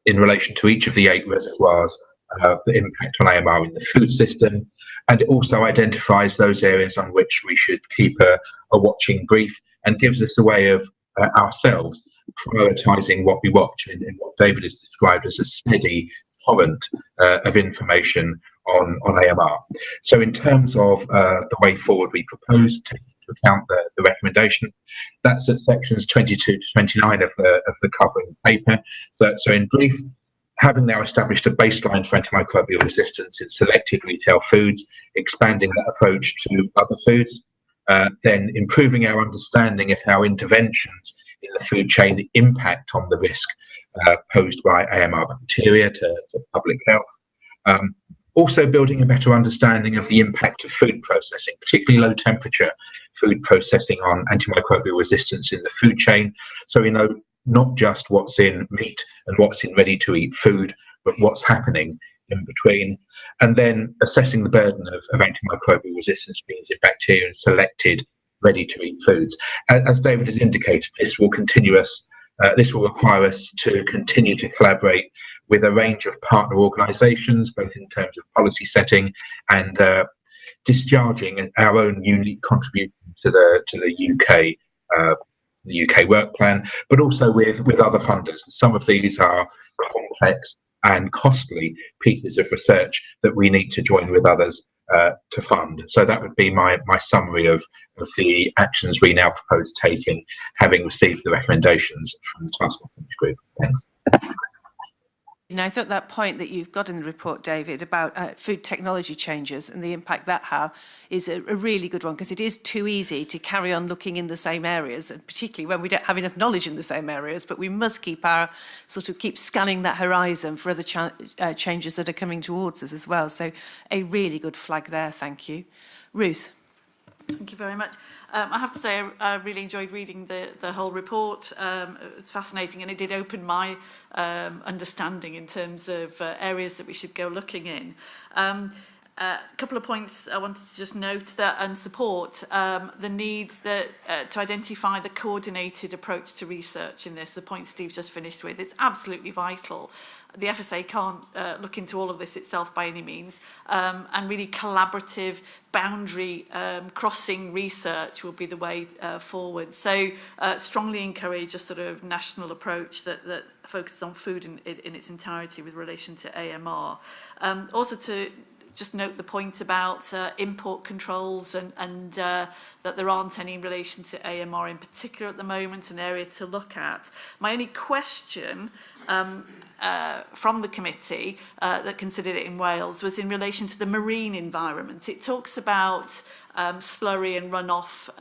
in relation to each of the 8 reservoirs, the impact on AMR in the food system, and it also identifies those areas on which we should keep a watching brief, and gives us a way of ourselves prioritising what we watch in what David has described as a steady torrent of information on AMR. So in terms of the way forward we propose, taking into account the recommendation, that's at sections 22 to 29 of the covering paper. So in brief, having now established a baseline for antimicrobial resistance in selected retail foods, expanding that approach to other foods, then improving our understanding of how interventions in the food chain impact on the risk posed by AMR bacteria to public health. Also building a better understanding of the impact of food processing, particularly low temperature food processing, on antimicrobial resistance in the food chain. So we know not just what's in meat and what's in ready-to-eat food, but what's happening in between. And then assessing the burden of antimicrobial resistance genes in bacteria in selected ready-to-eat foods. As David has indicated, this will require us to continue to collaborate with a range of partner organisations, both in terms of policy setting and discharging our own unique contribution to the UK work plan, but also with other funders. Some of these are complex and costly pieces of research that we need to join with others to fund. So that would be my summary of the actions we now propose taking, having received the recommendations from the Task and Finish group. Thanks. I thought that point that you've got in the report, David, about food technology changes and the impact that have is a really good one, because it is too easy to carry on looking in the same areas, and particularly when we don't have enough knowledge in the same areas, but we must keep scanning that horizon for other changes that are coming towards us as well. So a really good flag there, thank you. Ruth. Thank you very much. I have to say I really enjoyed reading the whole report. It was fascinating, and it did open my understanding in terms of areas that we should go looking in. A couple of points I wanted to just note that and support the need to identify the coordinated approach to research in this, the point Steve just finished with. It's absolutely vital the FSA can't look into all of this itself by any means, and really collaborative, boundary crossing research will be the way forward. So strongly encourage a sort of national approach that focuses on food in its entirety with relation to AMR. Also to just note the point about import controls and that there aren't any in relation to AMR in particular at the moment, an area to look at. My only question from the committee that considered it in Wales was in relation to the marine environment. It talks about slurry and runoff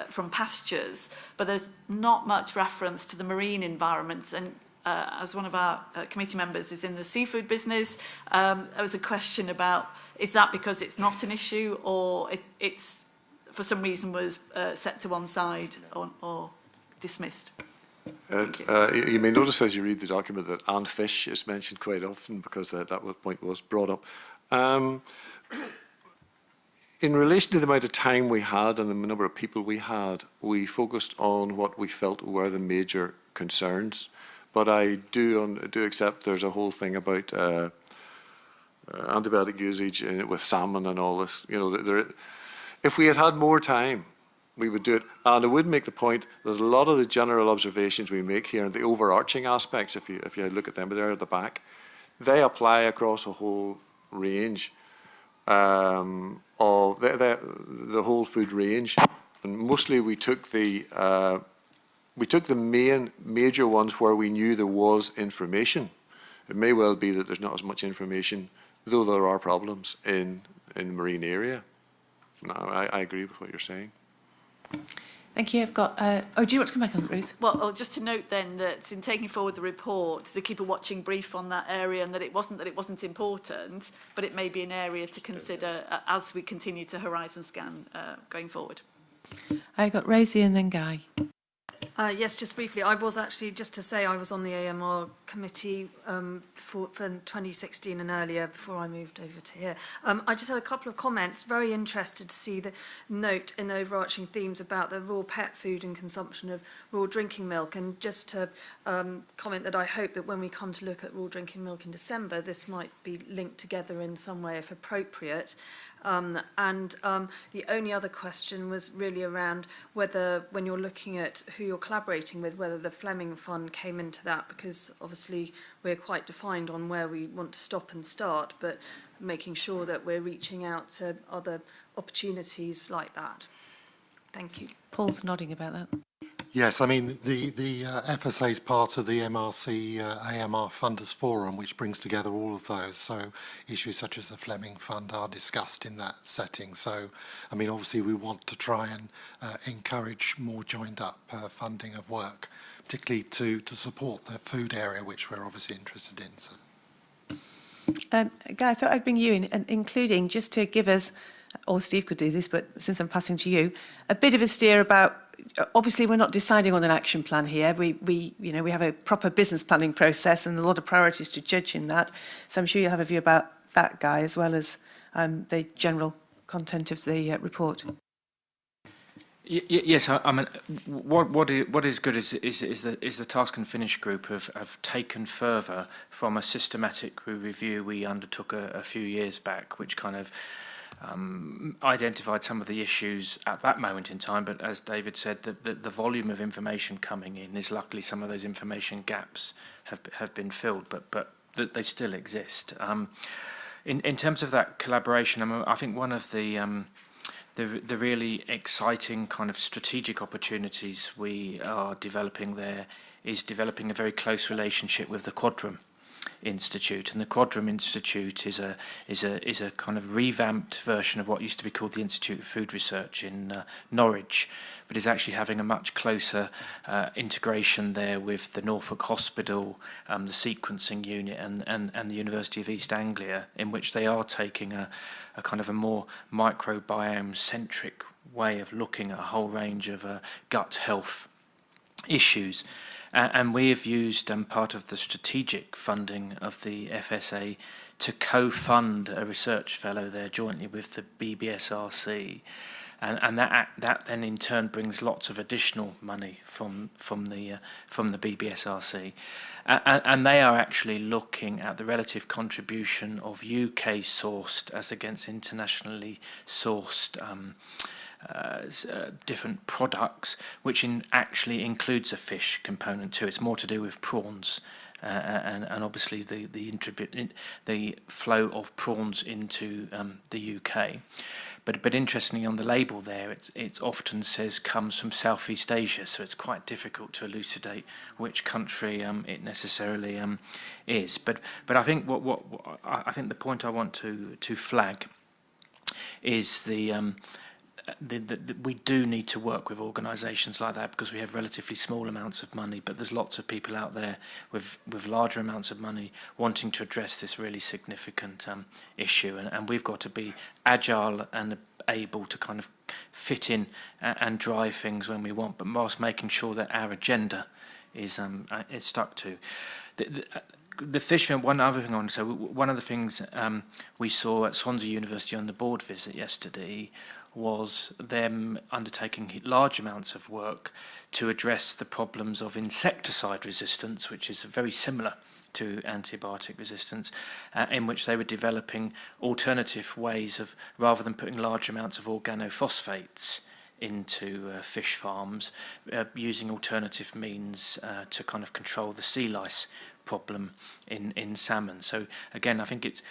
from pastures, but there's not much reference to the marine environments. And as one of our committee members is in the seafood business, there was a question about, is that because it's not an issue, or it's for some reason was set to one side or dismissed? You may notice as you read the document that and fish is mentioned quite often because that point was brought up. In relation to the amount of time we had and the number of people we had, we focused on what we felt were the major concerns. But I do accept there's a whole thing about antibiotic usage with salmon and all this. You know, if we had had more time, we would do it. And I would make the point that a lot of the general observations we make here and the overarching aspects, if you look at them, but they're at the back, they apply across a whole range of the whole food range. And mostly we took the major ones where we knew there was information. It may well be that there's not as much information, though there are problems in the marine area. No, I agree with what you're saying. Thank you. I've got. Oh, do you want to come back on, Ruth? Well, just to note then that in taking forward the report, to keep a watching brief on that area, and that it wasn't important, but it may be an area to consider as we continue to horizon scan going forward. I got Rosie and then Guy. Yes, just briefly, I was actually, just to say, I was on the AMR committee for 2016 and earlier before I moved over to here. I just had a couple of comments. Very interested to see the note in the overarching themes about the raw pet food and consumption of raw drinking milk. And just to comment that I hope that when we come to look at raw drinking milk in December, this might be linked together in some way if appropriate. The only other question was really around whether, when you're looking at who you're collaborating with, whether the Fleming Fund came into that, because obviously we're quite defined on where we want to stop and start, but making sure that we're reaching out to other opportunities like that. Thank you. Paul's nodding about that. Yes, I mean, the FSA is part of the MRC AMR Funders Forum, which brings together all of those. So issues such as the Fleming Fund are discussed in that setting. So, I mean, obviously we want to try and encourage more joined up funding of work, particularly to support the food area, which we're obviously interested in. So. Guy, I thought I'd bring you in, and including just to give us, or Steve could do this, but since I'm passing to you, a bit of a steer about. Obviously, we're not deciding on an action plan here. We have a proper business planning process and a lot of priorities to judge in that. So I'm sure you'll have a view about that, Guy, as well as the general content of the report. Yes, I mean, what is good is the task and finish group have taken further from a systematic review we undertook a few years back, which kind of identified some of the issues at that moment in time, but as David said, the volume of information coming in is luckily some of those information gaps have been filled, but they still exist. In terms of that collaboration, I think one of the really exciting kind of strategic opportunities we are developing there is developing a very close relationship with the Quadrum Institute, and the Quadrum Institute is a kind of revamped version of what used to be called the Institute of Food Research in Norwich, but is actually having a much closer integration there with the Norfolk Hospital, the sequencing unit, and the University of East Anglia, in which they are taking a kind of a more microbiome-centric way of looking at a whole range of gut health issues. And we have used part of the strategic funding of the FSA to co-fund a research fellow there jointly with the BBSRC. And that then in turn brings lots of additional money from the BBSRC, and they are actually looking at the relative contribution of UK sourced as against internationally sourced different products, which actually includes a fish component too. It's more to do with prawns. And obviously the flow of prawns into the UK. But interestingly, on the label there, it often says comes from Southeast Asia, so it's quite difficult to elucidate which country it necessarily is. But I think I think the point I want to flag is we do need to work with organisations like that, because we have relatively small amounts of money, but there's lots of people out there with larger amounts of money wanting to address this really significant issue, and we've got to be agile and able to kind of fit in and drive things when we want, but whilst making sure that our agenda is stuck to. The fishermen, one other thing I want to say, one of the things we saw at Swansea University on the board visit yesterday was them undertaking large amounts of work to address the problems of insecticide resistance, which is very similar to antibiotic resistance, in which they were developing alternative ways of, rather than putting large amounts of organophosphates into fish farms, using alternative means to kind of control the sea lice problem in salmon. So again, I think it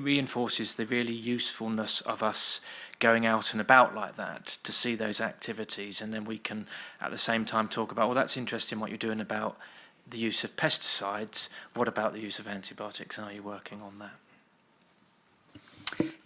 reinforces the really usefulness of us going out and about like that to see those activities, and then we can at the same time talk about, well, that's interesting what you're doing about the use of pesticides. What about the use of antibiotics, and are you working on that?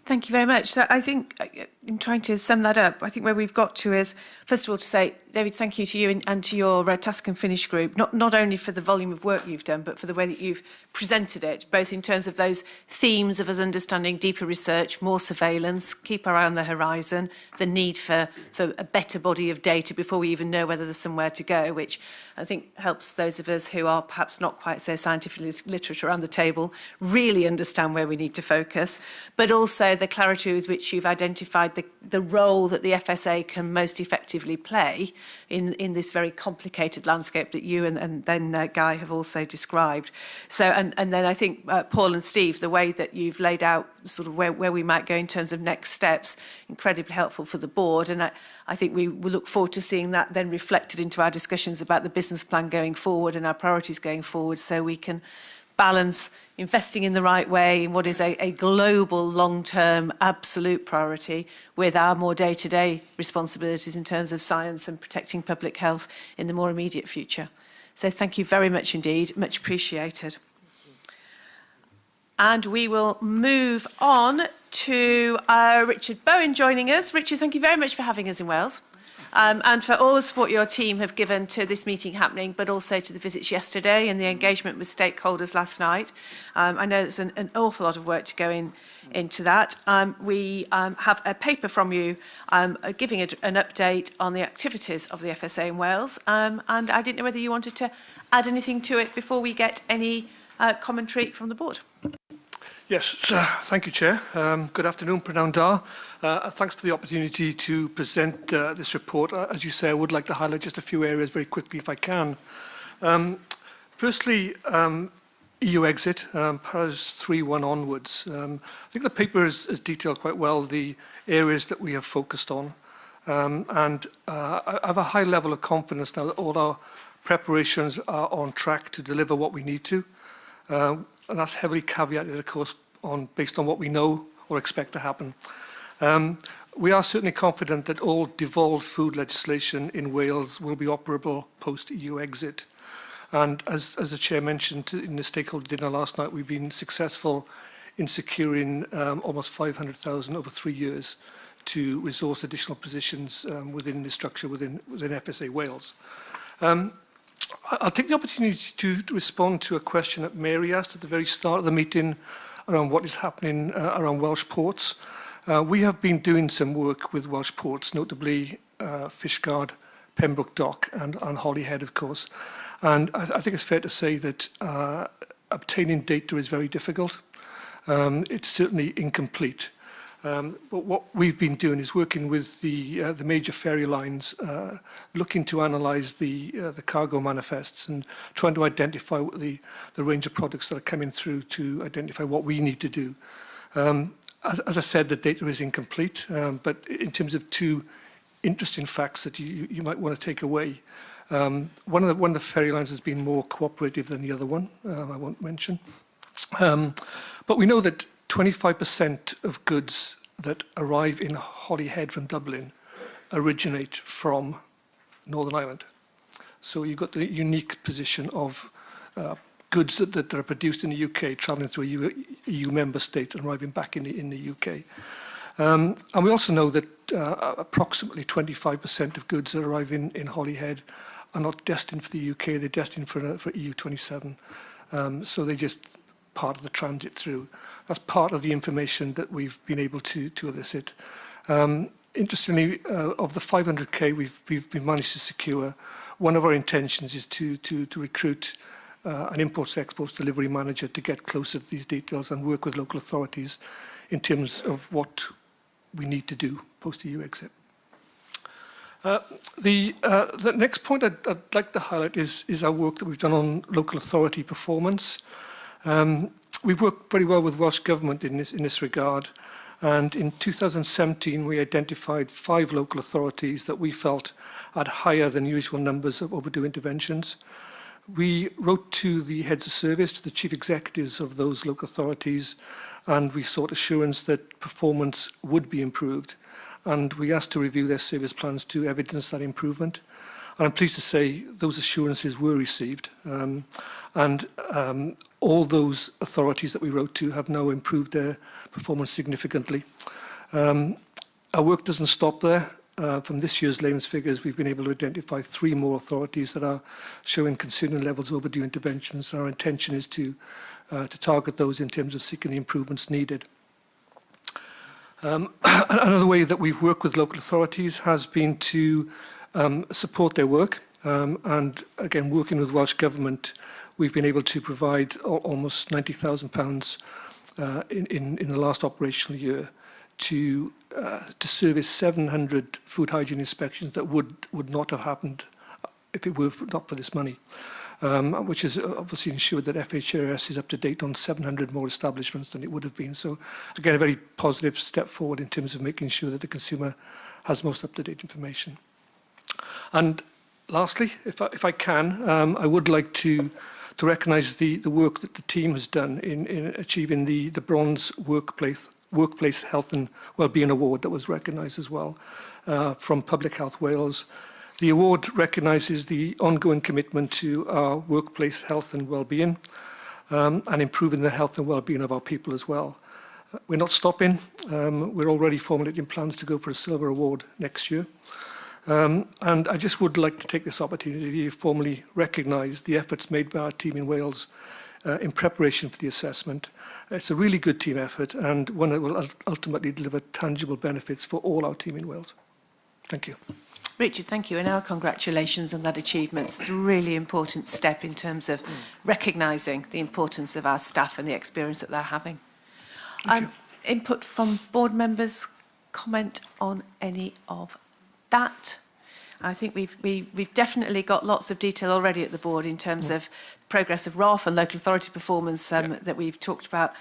Thank you very much. So I think, in trying to sum that up, I think where we've got to is, first of all, to say, David, thank you to you and to your Task and Finish group, not only for the volume of work you've done, but for the way that you've presented it, both in terms of those themes of us understanding deeper research, more surveillance, keep our eye on the horizon, the need for a better body of data before we even know whether there's somewhere to go, which I think helps those of us who are perhaps not quite so scientifically literate around the table really understand where we need to focus, but also the clarity with which you've identified the role that the FSA can most effectively play in this very complicated landscape that you and then Guy have also described. So, and then I think Paul and Steve, the way that you've laid out sort of where we might go in terms of next steps, incredibly helpful for the board. And I think we will look forward to seeing that then reflected into our discussions about the business plan going forward and our priorities going forward, so we can balance investing in the right way in what is a global, long-term, absolute priority with our more day-to-day responsibilities in terms of science and protecting public health in the more immediate future. So thank you very much indeed, much appreciated. And we will move on to Richard Bowen joining us. Richard, thank you very much for having us in Wales. And for all the support your team have given to this meeting happening, but also to the visits yesterday and the engagement with stakeholders last night. I know there's an awful lot of work to go into that. We have a paper from you giving an update on the activities of the FSA in Wales. And I didn't know whether you wanted to add anything to it before we get any commentary from the board. Yes, thank you, Chair. Good afternoon, Pranav Dar. Thanks for the opportunity to present this report. As you say, I would like to highlight just a few areas very quickly if I can. Firstly, EU exit, paras 3.1 onwards. I think the paper has detailed quite well the areas that we have focused on. And I have a high level of confidence now that all our preparations are on track to deliver what we need to. And that's heavily caveated, of course, based on what we know or expect to happen. We are certainly confident that all devolved food legislation in Wales will be operable post-EU exit. And as the Chair mentioned in the stakeholder dinner last night, we've been successful in securing almost 500,000 over 3 years to resource additional positions within the structure within FSA Wales. I'll take the opportunity to respond to a question that Mary asked at the very start of the meeting around what is happening around Welsh ports. We have been doing some work with Welsh ports, notably Fishguard, Pembroke Dock and Holyhead, of course. And I think it's fair to say that obtaining data is very difficult. It's certainly incomplete. But what we've been doing is working with the major ferry lines, looking to analyse the cargo manifests and trying to identify what the range of products that are coming through to identify what we need to do. As I said, the data is incomplete, but in terms of two interesting facts that you might want to take away, one of the ferry lines has been more cooperative than the other one, I won't mention. But we know that 25% of goods that arrive in Holyhead from Dublin originate from Northern Ireland. So you've got the unique position of goods that are produced in the UK travelling through a EU member state and arriving back in the UK. And we also know that approximately 25% of goods that arrive in Holyhead are not destined for the UK, they're destined for EU27. So they're just part of the transit through. That's part of the information that we've been able to elicit. Interestingly, of the 500k we've managed to secure, one of our intentions is to recruit an imports-exports delivery manager to get closer to these details and work with local authorities in terms of what we need to do post-EU exit. The next point I'd like to highlight is our work that we've done on local authority performance. We've worked very well with Welsh Government in this regard, and in 2017 we identified 5 local authorities that we felt had higher than usual numbers of overdue interventions. We wrote to the heads of service, to the chief executives of those local authorities, and we sought assurance that performance would be improved, and we asked to review their service plans to evidence that improvement. And I'm pleased to say those assurances were received, and all those authorities that we wrote to have now improved their performance significantly. Our work doesn't stop there. From this year's layman's figures, we've been able to identify 3 more authorities that are showing concerning levels of overdue interventions. Our intention is to target those in terms of seeking the improvements needed. Another way that we've worked with local authorities has been to support their work, and again, working with Welsh Government, we've been able to provide almost £90,000 in the last operational year to service 700 food hygiene inspections that would not have happened if it were not for this money, which has obviously ensured that FHRS is up to date on 700 more establishments than it would have been. So again, a very positive step forward in terms of making sure that the consumer has most up-to-date information. And lastly, if I can, I would like to recognise the work that the team has done in achieving the Bronze Workplace Health and Wellbeing Award that was recognised as well from Public Health Wales. The award recognises the ongoing commitment to our workplace health and wellbeing and improving the health and wellbeing of our people as well. We're not stopping. We're already formulating plans to go for a silver award next year. And I just would like to take this opportunity to formally recognise the efforts made by our team in Wales in preparation for the assessment. It's a really good team effort and one that will ultimately deliver tangible benefits for all our team in Wales. Thank you. Richard, thank you, and our congratulations on that achievement. It's a really important step in terms of recognising the importance of our staff and the experience that they're having. Input from board members, comment on any of that? I think we've definitely got lots of detail already at the board in terms of progress of ROF and local authority performance that we've talked about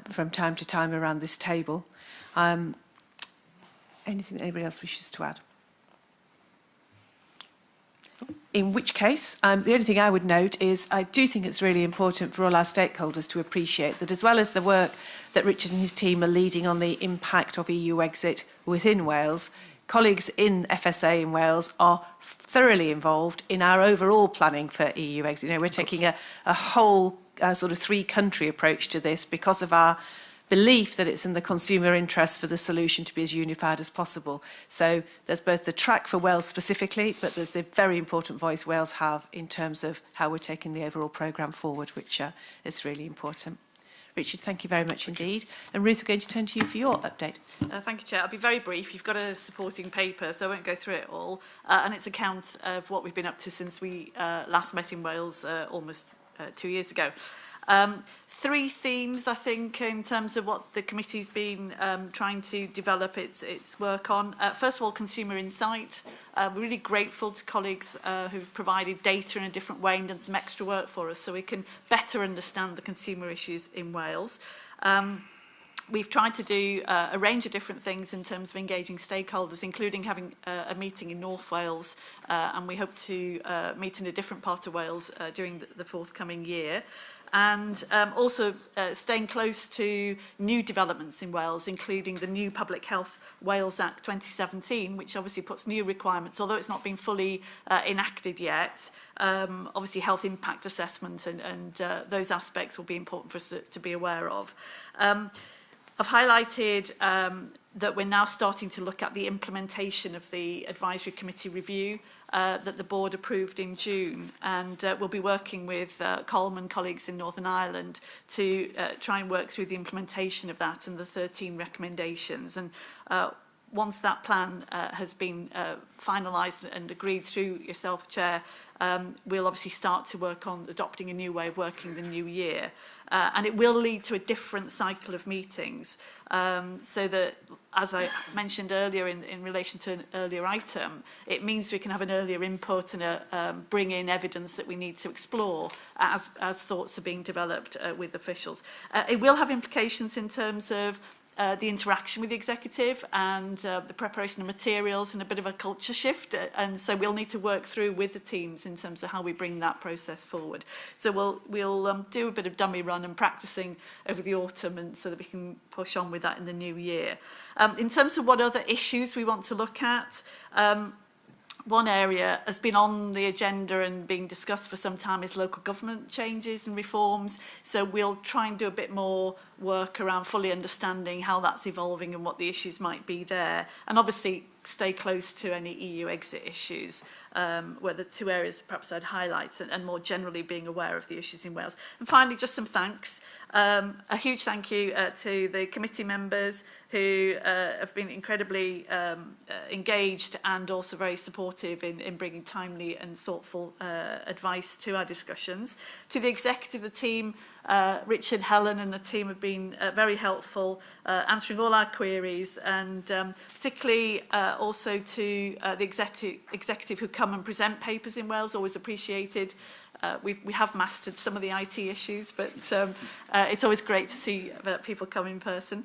from time to time around this table. Anything that anybody else wishes to add? In which case, the only thing I would note is I do think it's really important for all our stakeholders to appreciate that as well as the work that Richard and his team are leading on the impact of EU exit within Wales, colleagues in FSA in Wales are thoroughly involved in our overall planning for EU exit. You know, we're taking a whole sort of 3-country approach to this because of our belief that it's in the consumer interest for the solution to be as unified as possible. So there's both the track for Wales specifically, but there's the very important voice Wales have in terms of how we're taking the overall programme forward, which is really important. Richard, thank you very much indeed. And Ruth, we're going to turn to you for your update. Thank you, Chair. I'll be very brief. You've got a supporting paper, so I won't go through it all. And it's account of what we've been up to since we last met in Wales almost 2 years ago. 3 themes, I think, in terms of what the committee's been trying to develop its work on. First of all, consumer insight. We're really grateful to colleagues who've provided data in a different way and done some extra work for us so we can better understand the consumer issues in Wales. We've tried to do a range of different things in terms of engaging stakeholders, including having a meeting in North Wales, and we hope to meet in a different part of Wales during the forthcoming year. And also staying close to new developments in Wales, including the new Public Health Wales Act 2017, which obviously puts new requirements, although it's not been fully enacted yet. Obviously, health impact assessment and those aspects will be important for us to be aware of. I've highlighted that we're now starting to look at the implementation of the Advisory Committee review that the board approved in June, and we'll be working with Coleman colleagues in Northern Ireland to try and work through the implementation of that and the 13 recommendations. And once that plan has been finalised and agreed through yourself, Chair, we'll obviously start to work on adopting a new way of working the new year. And it will lead to a different cycle of meetings, so that, as I mentioned earlier in relation to an earlier item, it means we can have an earlier input and bring in evidence that we need to explore as thoughts are being developed with officials. It will have implications in terms of the interaction with the executive and the preparation of materials and a bit of a culture shift, and so we'll need to work through with the teams in terms of how we bring that process forward. So we'll do a bit of dummy run and practicing over the autumn, and so that we can push on with that in the new year. In terms of what other issues we want to look at, one area has been on the agenda and being discussed for some time is local government changes and reforms. So we'll try and do a bit more work around fully understanding how that's evolving and what the issues might be there. And obviously stay close to any EU exit issues, where the 2 areas perhaps I'd highlight, and more generally being aware of the issues in Wales. And finally, just some thanks. A huge thank you to the committee members who have been incredibly engaged and also very supportive in bringing timely and thoughtful advice to our discussions. To the executive, the team, Richard, Helen and the team have been very helpful, answering all our queries, and particularly also to the executive who come and present papers in Wales, always appreciated. We have mastered some of the IT issues, but it's always great to see people come in person.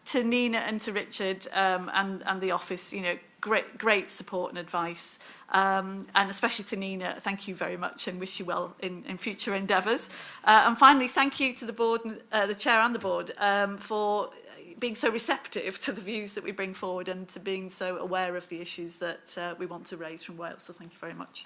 To Nina and to Richard and the office, you know, great support and advice. And especially to Nina, thank you very much and wish you well in future endeavours. And finally, thank you to the board, the chair and the board, for being so receptive to the views that we bring forward and to being so aware of the issues that we want to raise from Wales. So thank you very much.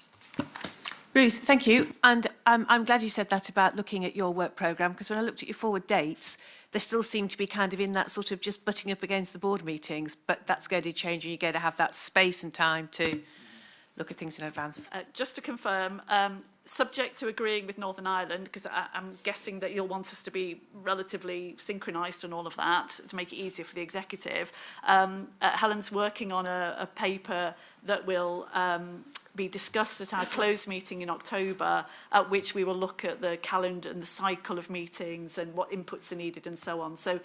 Ruth, thank you. And I'm glad you said that about looking at your work programme, because when I looked at your forward dates, they still seem to be kind of in that sort of just butting up against the board meetings, but that's going to change and you're going to have that space and time to look at things in advance. Just to confirm, subject to agreeing with Northern Ireland, because I'm guessing that you'll want us to be relatively synchronised on all of that to make it easier for the executive. Helen's working on a paper that will be discussed at our closed meeting in October, at which we will look at the calendar and the cycle of meetings and what inputs are needed and so on. So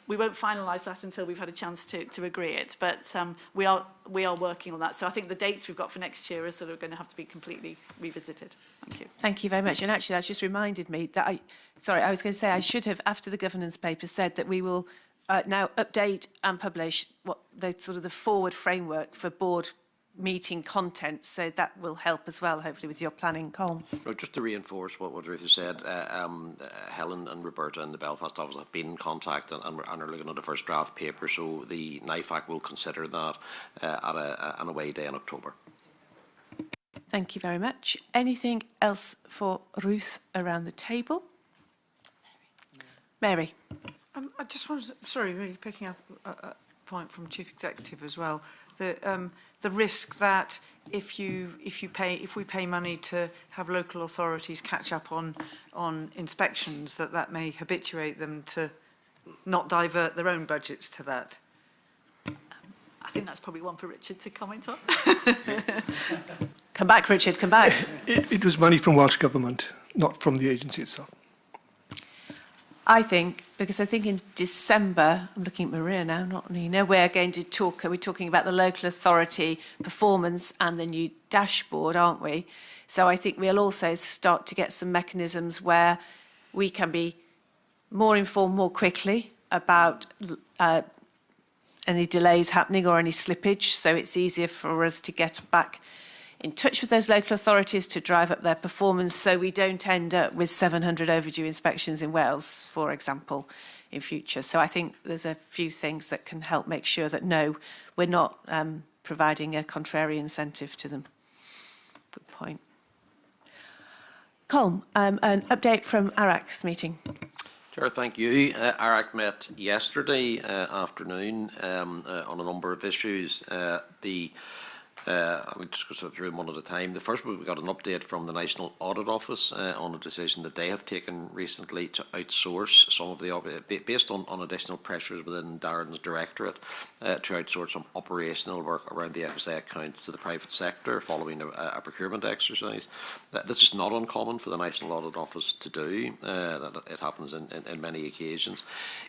we won't finalise that until we've had a chance to agree it, but we are working on that. So I think the dates we've got for next year are sort of going to have to be completely revisited. Thank you. Thank you very much. And actually, that's just reminded me that I was going to say I should have, after the governance paper, said that we will now update and publish what the sort of the forward framework for board meeting content, so that will help as well, hopefully, with your planning, Colm. Well, just to reinforce what Ruth has said, Helen and Roberta and the Belfast office have been in contact and are looking at the first draft paper, so the NIFAC will consider that at an away day in October. Thank you very much. Anything else for Ruth around the table? Mary. I just wanted to, sorry, really picking up point from Chief Executive as well. The risk that if we pay money to have local authorities catch up on inspections, that may habituate them to not divert their own budgets to that. I think that's probably one for Richard to comment on. Come back, Richard, come back. It was money from Welsh Government, not from the agency itself. I think, because I think in December, I'm looking at Maria now, not Nina, we're going to talk, we're talking about the local authority performance and the new dashboard, aren't we? So I think we'll also start to get some mechanisms where we can be more informed more quickly about any delays happening or any slippage, so it's easier for us to get back in touch with those local authorities to drive up their performance, so we don't end up with 700 overdue inspections in Wales, for example, in future. So I think there's a few things that can help make sure that, no, we're not providing a contrary incentive to them. Good point. Colm, an update from ARAC's meeting. Chair, thank you. ARAC met yesterday afternoon on a number of issues. I'll just go through them one at a time. The first, we got an update from the National Audit Office on a decision that they have taken recently to outsource some of the, based on additional pressures within Darren's directorate, to outsource some operational work around the FSA accounts to the private sector following a procurement exercise. This is not uncommon for the National Audit Office to do. It happens in many occasions.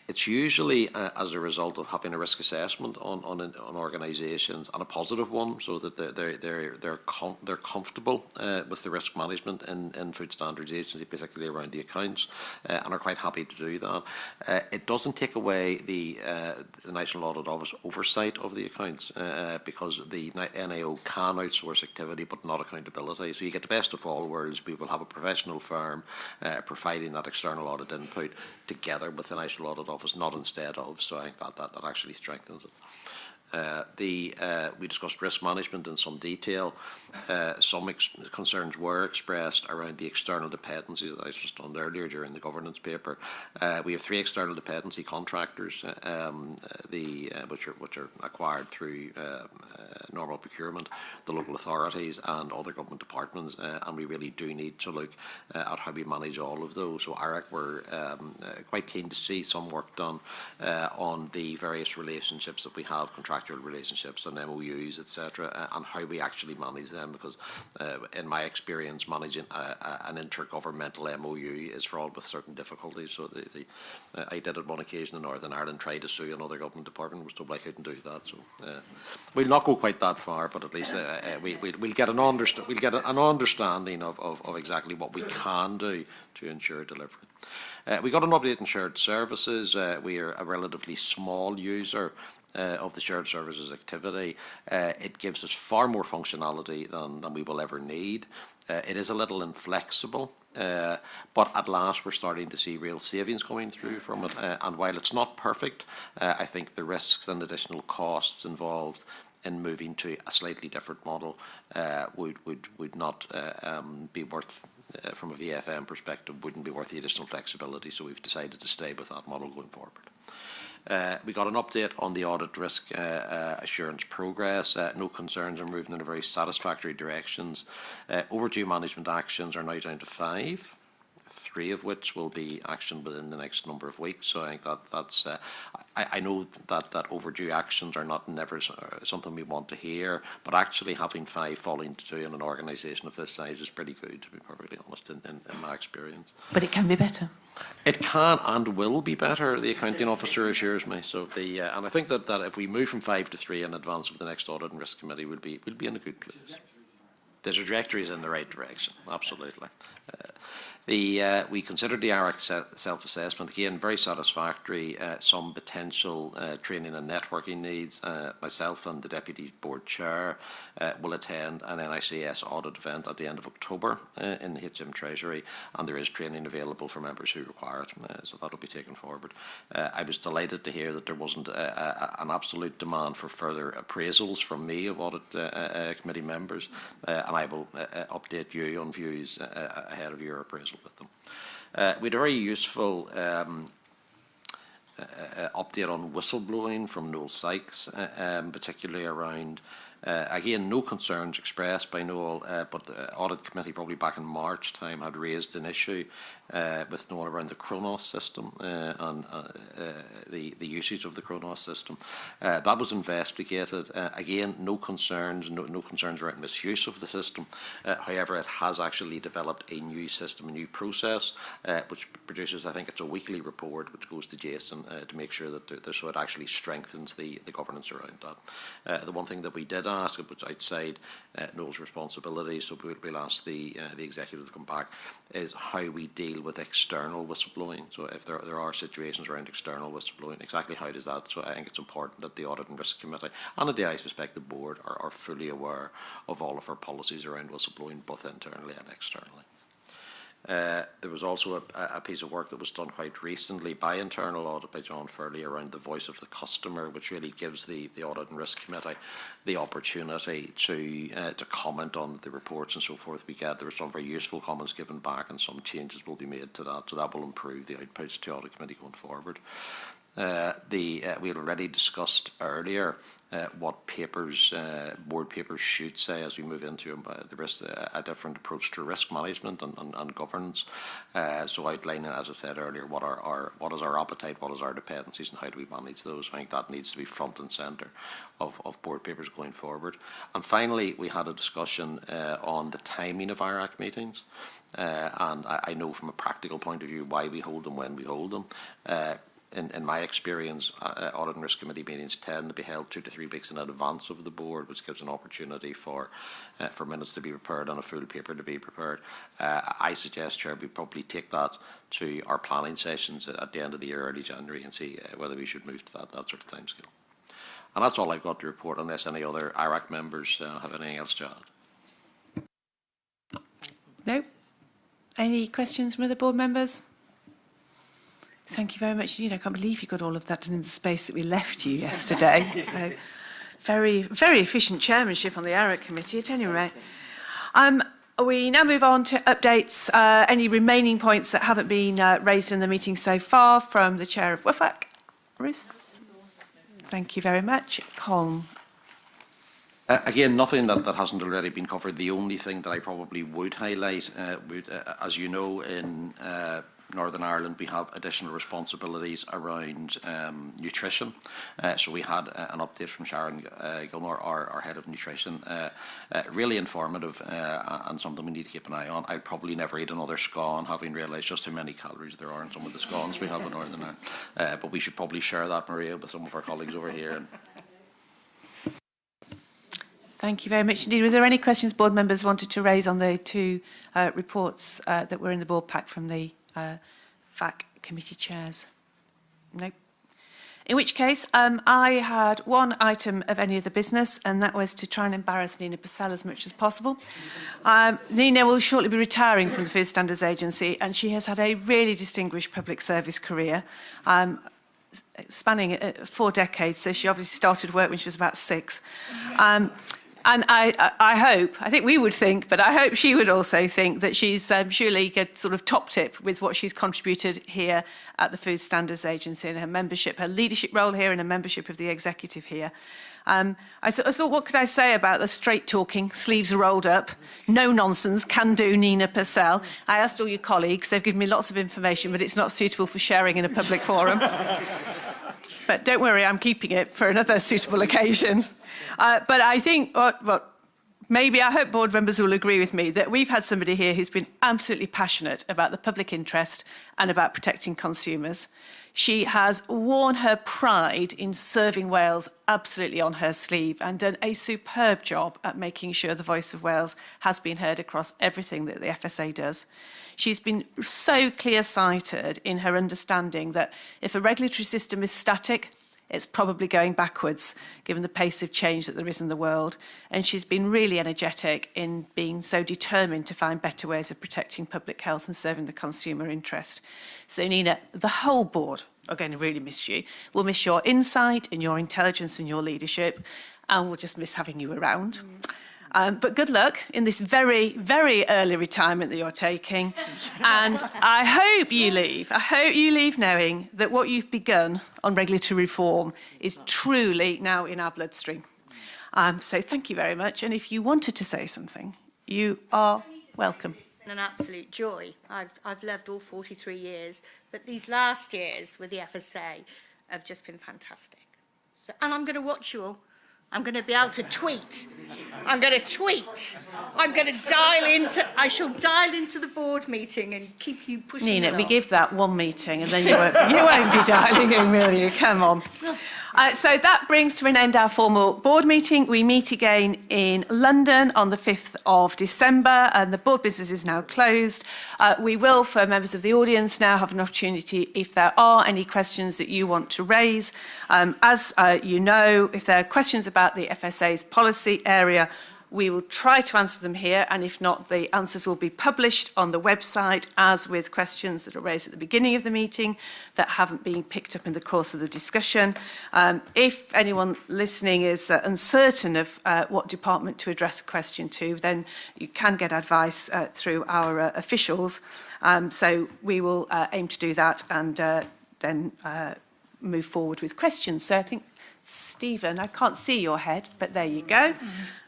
It's usually as a result of having a risk assessment on organisations, and a positive one, so that they're comfortable with the risk management in Food Standards Agency, particularly around the accounts, and are quite happy to do that. It doesn't take away the National Audit Office oversight of the accounts, because the NAO can outsource activity but not accountability. So you get the best of all worlds. We will have a professional firm providing that external audit input together with the National Audit Office, not instead of. So I think that actually strengthens it. We discussed risk management in some detail. Some concerns were expressed around the external dependencies that I just done earlier during the governance paper. We have 3 external dependency contractors, which are acquired through normal procurement, the local authorities and other government departments, and we really do need to look at how we manage all of those. So ARAC were quite keen to see some work done on the various relationships that we have, contractual relationships and MOUs, etc., and how we actually manage them, because in my experience, managing an intergovernmental MOU is fraught with certain difficulties. So I did at one occasion in Northern Ireland try to sue another government department, was told I couldn't do that. So we'll not go quite that far, but at least we'll get an understanding of exactly what we can do to ensure delivery. We got an update on shared services. We are a relatively small user of the shared services activity. It gives us far more functionality than we will ever need. It is a little inflexible, but at last we're starting to see real savings coming through from it. And while it's not perfect, I think the risks and additional costs involved in moving to a slightly different model would not be worth, from a VFM perspective, wouldn't be worth the additional flexibility. So we've decided to stay with that model going forward. We got an update on the audit risk assurance progress. No concerns are moving in a very satisfactory directions. Overdue management actions are now down to 5. 3 of which will be actioned within the next number of weeks. So I think that's. I know that overdue actions are not never something we want to hear, but actually having 5 falling to 2 in an organisation of this size is pretty good, to be perfectly honest, in my experience. But it can be better. It can and will be better, the accounting officer assures me. So and I think that if we move from 5 to 3 in advance of the next audit and risk committee, we'll be in a good place. The trajectory is in the right direction, absolutely. We considered the ARAC self-assessment, again, very satisfactory. Some potential training and networking needs. Myself and the Deputy Board Chair will attend an NICS audit event at the end of October in the HM Treasury, and there is training available for members who require it, so that will be taken forward. I was delighted to hear that there wasn't an absolute demand for further appraisals from me of audit committee members, and I will update you on views ahead of your appraisal with them. We had a very useful update on whistleblowing from Noel Sykes, particularly around, again, no concerns expressed by Noel, but the Audit Committee probably back in March time had raised an issue with Noel around the Kronos system and the usage of the Kronos system. That was investigated. Again, no concerns around misuse of the system. However, it has actually developed a new system, a new process, which produces, I think it's a weekly report, which goes to Jason to make sure that so it actually strengthens the governance around that. The one thing that we did ask, which outside Noel's responsibility, so we'll ask the executive to come back, is how we deal with external whistleblowing. So if there are situations around external whistleblowing, exactly how does that? So I think it's important that the Audit and Risk Committee, and indeed I suspect the board, are fully aware of all of our policies around whistleblowing, both internally and externally. There was also a piece of work that was done quite recently by internal audit by John Furley around the voice of the customer, which really gives the Audit and Risk Committee the opportunity to comment on the reports and so forth we get. There were some very useful comments given back, and some changes will be made to that, so that will improve the outputs to the Audit Committee going forward. We had already discussed earlier what papers, board papers should say as we move into a different approach to risk management and governance. So outlining, as I said earlier, what is our appetite, what is our dependencies, and how do we manage those. I think that needs to be front and centre of board papers going forward. And finally, we had a discussion on the timing of IRAC meetings. And I know from a practical point of view why we hold them when we hold them. In my experience, Audit and Risk Committee meetings tend to be held 2 to 3 weeks in advance of the board, which gives an opportunity for minutes to be prepared and a full paper to be prepared. I suggest, Chair, we probably take that to our planning sessions at the end of the year, early January, and see whether we should move to that sort of timescale. And that's all I've got to report, unless any other IRAC members have anything else to add. No? Any questions from other board members? Thank you very much indeed. I can't believe you got all of that done in the space that we left you yesterday. So, very, very efficient chairmanship on the IRAC committee at any rate. We now move on to updates, any remaining points that haven't been raised in the meeting so far from the Chair of WFAC. Ruth? Thank you very much. Colm. Again, nothing that hasn't already been covered. The only thing that I probably would highlight, as you know, in Northern Ireland, we have additional responsibilities around nutrition. So we had an update from Sharon Gilmore, our head of nutrition, really informative and something we need to keep an eye on. I'd probably never eat another scone, having realised just how many calories there are in some of the scones we have in Northern Ireland. But we should probably share that, Maria, with some of our colleagues over here. Thank you very much indeed. Were there any questions board members wanted to raise on the two reports that were in the board pack from the FAC committee chairs? No. In which case, I had one item of any other business, and that was to try and embarrass Nina Purcell as much as possible. Nina will shortly be retiring from the Food Standards Agency, and she has had a really distinguished public service career, spanning 4 decades, so she obviously started work when she was about 6. And I think we would think, but I hope she would also think that she's surely a sort of top tip with what she's contributed here at the Food Standards Agency and her membership, her leadership role here and her membership of the executive here. I thought, what could I say about the straight talking, sleeves rolled up, no nonsense, can do Nina Purcell? I asked all your colleagues, they've given me lots of information, but it's not suitable for sharing in a public forum. But don't worry, I'm keeping it for another suitable occasion. But I think, maybe I hope board members will agree with me that we've had somebody here who's been absolutely passionate about the public interest and about protecting consumers. She has worn her pride in serving Wales absolutely on her sleeve and done a superb job at making sure the voice of Wales has been heard across everything that the FSA does. She's been so clear-sighted in her understanding that if a regulatory system is static, it's probably going backwards, given the pace of change that there is in the world. And she's been really energetic in being so determined to find better ways of protecting public health and serving the consumer interest. So, Nina, the whole board are going to really miss you. We'll miss your insight and your intelligence and your leadership, and we'll just miss having you around. But good luck in this very, very early retirement that you're taking. And I hope you leave knowing that what you've begun on regulatory reform is truly now in our bloodstream. So thank you very much. And if you wanted to say something, you are welcome. An absolute joy. I've lived all 43 years, but these last years with the FSA have just been fantastic. So, and I'm going to watch you all. I'm going to be able to tweet. I'm going to tweet. I'm going to I shall dial into the board meeting and keep you pushing Nina, along. we give that one meeting and then you won't be dialing in, will you? Come on. So that brings to an end our formal board meeting. We meet again in London on the 5th of December and the board business is now closed. We will, for members of the audience, now have an opportunity if there are any questions that you want to raise. As you know, if there are questions about the FSA's policy area, we will try to answer them here, and if not, the answers will be published on the website, as with questions that are raised at the beginning of the meeting that haven't been picked up in the course of the discussion. If anyone listening is uncertain of what department to address a question to, then you can get advice through our officials. So we will aim to do that and then move forward with questions. So I think, Stephen, I can't see your head, but there you go.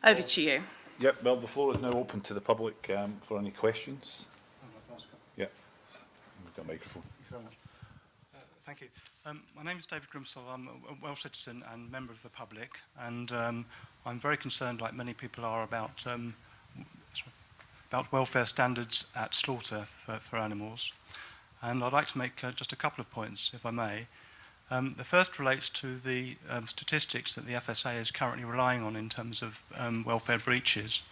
Over to you. Yep, well, the floor is now open to the public for any questions. Yeah, you've got a microphone. Thank you. My name is David Grimsell. I'm a Welsh citizen and member of the public, and I'm very concerned, like many people are, about welfare standards at slaughter for animals. And I'd like to make just a couple of points, if I may. The first relates to the statistics that the FSA is currently relying on in terms of welfare breaches.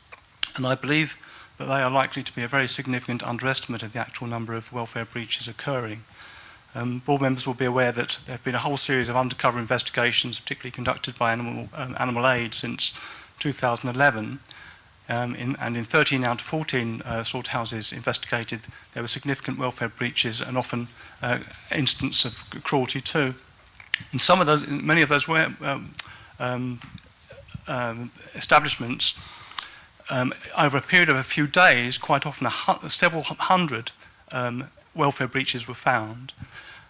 And I believe that they are likely to be a very significant underestimate of the actual number of welfare breaches occurring. Board members will be aware that there have been a whole series of undercover investigations, particularly conducted by Animal Aid since 2011. And in 13 out of 14 slaughterhouses investigated, there were significant welfare breaches and often instances of cruelty too. In some of those, many of those establishments, over a period of a few days, quite often several hundred welfare breaches were found.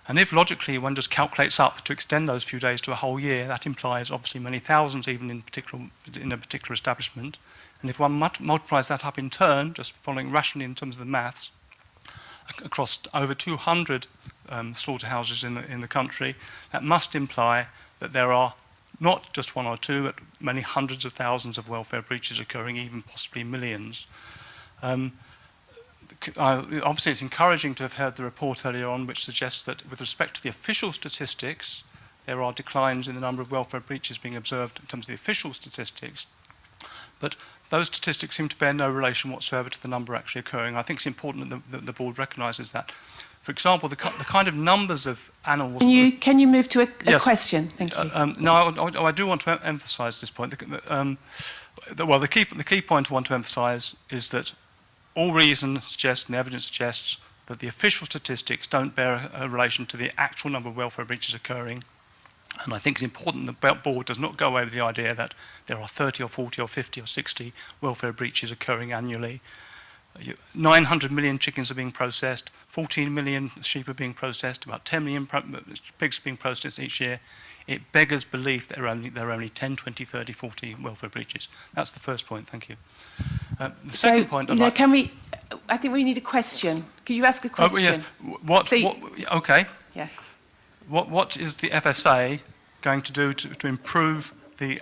And if logically one just calculates up to extend those few days to a whole year, that implies obviously many thousands even in a particular establishment. And if one multiplies that up in turn, just following rationally in terms of the maths, across over 200 slaughterhouses in the country, that must imply that there are not just one or two, but many hundreds of thousands of welfare breaches occurring, even possibly millions. Obviously, it's encouraging to have heard the report earlier on, which suggests that with respect to the official statistics, there are declines in the number of welfare breaches being observed in terms of the official statistics. But those statistics seem to bear no relation whatsoever to the number actually occurring. I think it's important that the board recognises that. For example, the kind of numbers of animals... Can you move to a question? Thank you. No, I do want to emphasise this point. The key point I want to emphasise is that all reason suggests and the evidence suggests that the official statistics don't bear a relation to the actual number of welfare breaches occurring. And I think it's important that the board does not go away with the idea that there are 30 or 40 or 50 or 60 welfare breaches occurring annually. 900 million chickens are being processed, 14 million sheep are being processed, about 10 million pigs are being processed each year. It beggars belief that there are only 10, 20, 30, 40 welfare breaches. That's the first point. Thank you. The second point... I think we need a question. Could you ask a question? Oh, yes. Okay. Yes. What is the FSA going to do to improve the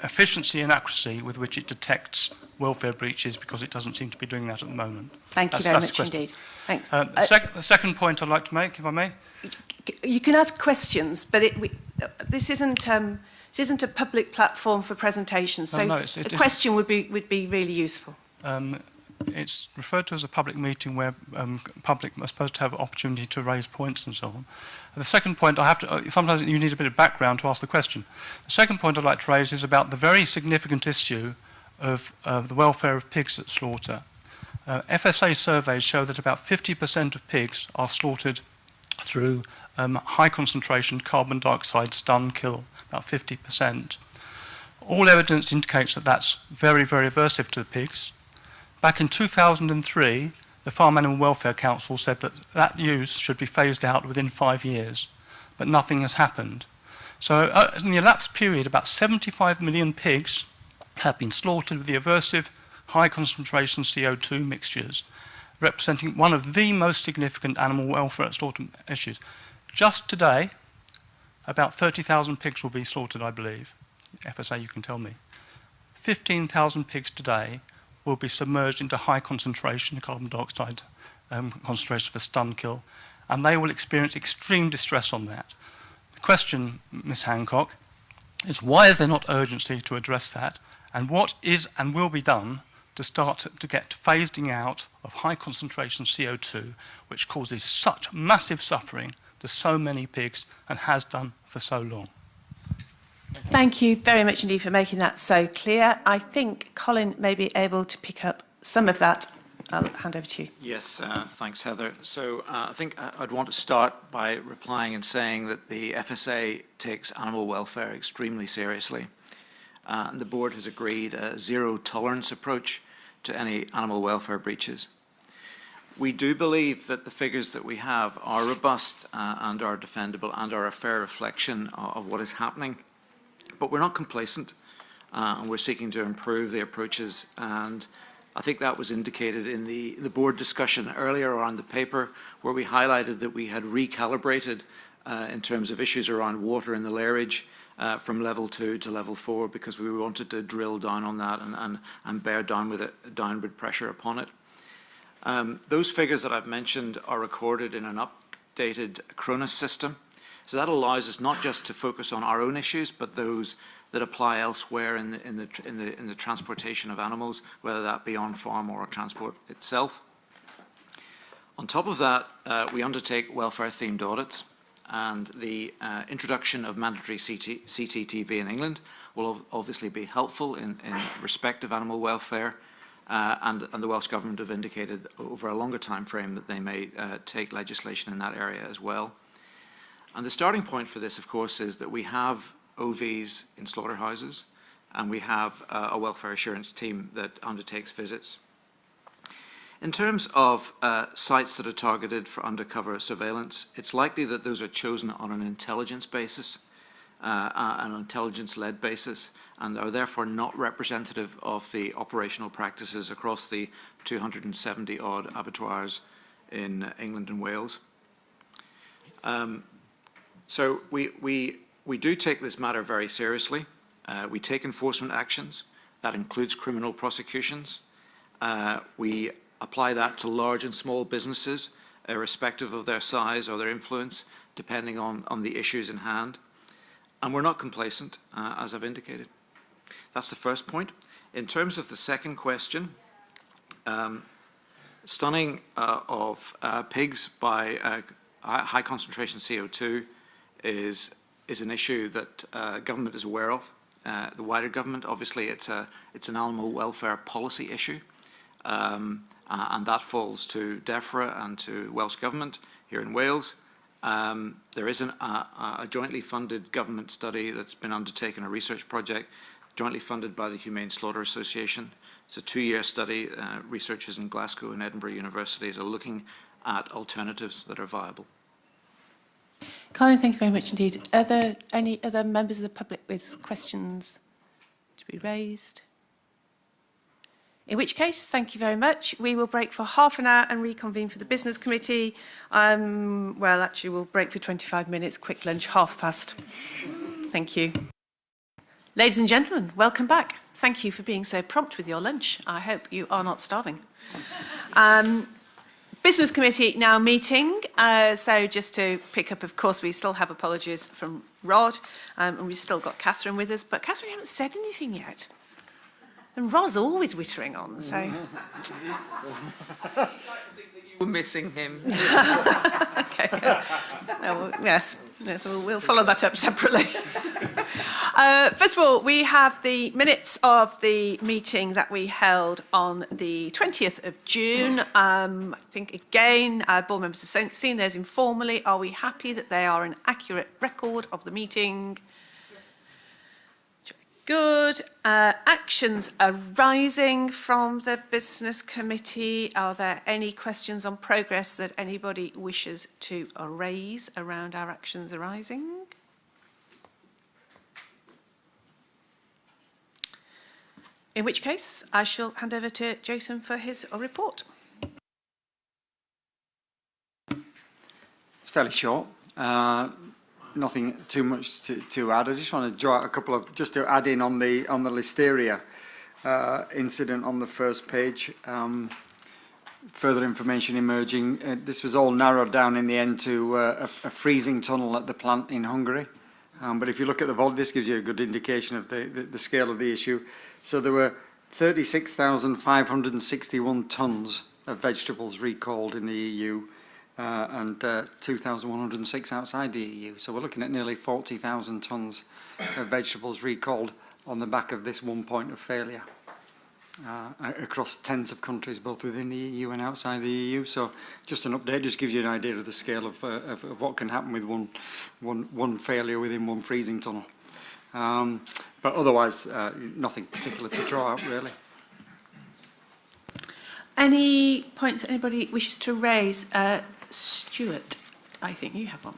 efficiency and accuracy with which it detects welfare breaches, because it doesn't seem to be doing that at the moment? Thank you very much indeed. Thanks. The second point I'd like to make, if I may. You can ask questions, but this isn't a public platform for presentations, so a question would be really useful. It's referred to as a public meeting where public are supposed to have opportunity to raise points and so on. The second point, sometimes you need a bit of background to ask the question. The second point I'd like to raise is about the very significant issue of the welfare of pigs at slaughter. FSA surveys show that about 50% of pigs are slaughtered through high concentration carbon dioxide stun kill, about 50%. All evidence indicates that that's very, very aversive to the pigs. Back in 2003, the Farm Animal Welfare Council said that that use should be phased out within 5 years, but nothing has happened. So in the elapsed period, about 75 million pigs have been slaughtered with the aversive high concentration CO2 mixtures, representing one of the most significant animal welfare slaughter issues. Just today, about 30,000 pigs will be slaughtered, I believe. FSA, you can tell me. 15,000 pigs today will be submerged into high concentration carbon dioxide concentration for stun kill, and they will experience extreme distress on that. The question, Ms. Hancock, is why is there not urgency to address that, and what is and will be done to start to get phasing out of high concentration CO2, which causes such massive suffering to so many pigs and has done for so long? Thank you very much indeed for making that so clear. I think Colin may be able to pick up some of that. I'll hand over to you. Yes, thanks, Heather. So I think I'd want to start by replying and saying that the FSA takes animal welfare extremely seriously. And the board has agreed a zero tolerance approach to any animal welfare breaches. We do believe that the figures that we have are robust and are defendable and are a fair reflection of what is happening. But we're not complacent, and we're seeking to improve the approaches, and I think that was indicated in the board discussion earlier on the paper, where we highlighted that we had recalibrated in terms of issues around water in the lairage from level 2 to level 4, because we wanted to drill down on that and bear down with it, downward pressure upon it. Those figures that I've mentioned are recorded in an updated Cronus system. So that allows us not just to focus on our own issues, but those that apply elsewhere in the transportation of animals, whether that be on farm or transport itself. On top of that, we undertake welfare-themed audits, and the introduction of mandatory CCTV in England will obviously be helpful in respect of animal welfare, and the Welsh Government have indicated over a longer time frame that they may take legislation in that area as well. And the starting point for this, of course, is that we have OVs in slaughterhouses, and we have a welfare assurance team that undertakes visits. In terms of sites that are targeted for undercover surveillance, it's likely that those are chosen on an intelligence basis, an intelligence-led basis, and are therefore not representative of the operational practices across the 270-odd abattoirs in England and Wales. So we do take this matter very seriously. We take enforcement actions. That includes criminal prosecutions. We apply that to large and small businesses, irrespective of their size or their influence, depending on the issues in hand. And we're not complacent, as I've indicated. That's the first point. In terms of the second question, stunning of pigs by high concentration CO2 is an issue that government is aware of. The wider government, obviously, it's an animal welfare policy issue, and that falls to DEFRA and to Welsh Government here in Wales. There is a jointly funded government study that's been undertaken, a research project, jointly funded by the Humane Slaughter Association. It's a 2-year study. Researchers in Glasgow and Edinburgh universities are looking at alternatives that are viable. Colin, thank you very much indeed. Are there any other members of the public with questions to be raised? In which case, thank you very much. We will break for half an hour and reconvene for the Business Committee. Well, actually, we'll break for 25 minutes, quick lunch, 12:30. Thank you. Ladies and gentlemen, welcome back. Thank you for being so prompt with your lunch. I hope you are not starving. Business Committee now meeting. So just to pick up, of course, we still have apologies from Rod, and we've still got Catherine with us, but Catherine, you haven't said anything yet. And Rod's always wittering on, so... You were missing him. Okay. No, yes, we'll follow that up separately. First of all, we have the minutes of the meeting that we held on the 20th of June. I think, again, board members have seen those informally. Are we happy that they are an accurate record of the meeting? Good. Actions arising from the Business Committee. Are there any questions on progress that anybody wishes to raise around our actions arising? In which case, I shall hand over to Jason for his report. It's fairly short. Nothing too much to add. I just want to draw out a couple of, just to add in on the listeria incident on the first page. Further information emerging. This was all narrowed down in the end to a freezing tunnel at the plant in Hungary. But if you look at the volume, this gives you a good indication of the scale of the issue. So there were 36,561 tonnes of vegetables recalled in the EU. And 2,106 outside the EU. So we're looking at nearly 40,000 tonnes of vegetables recalled on the back of this one point of failure across tens of countries, both within the EU and outside the EU. So just an update, just gives you an idea of the scale of what can happen with one failure within one freezing tunnel. But otherwise, nothing particular to draw out, really. Any points that anybody wishes to raise? Stuart, I think you have one.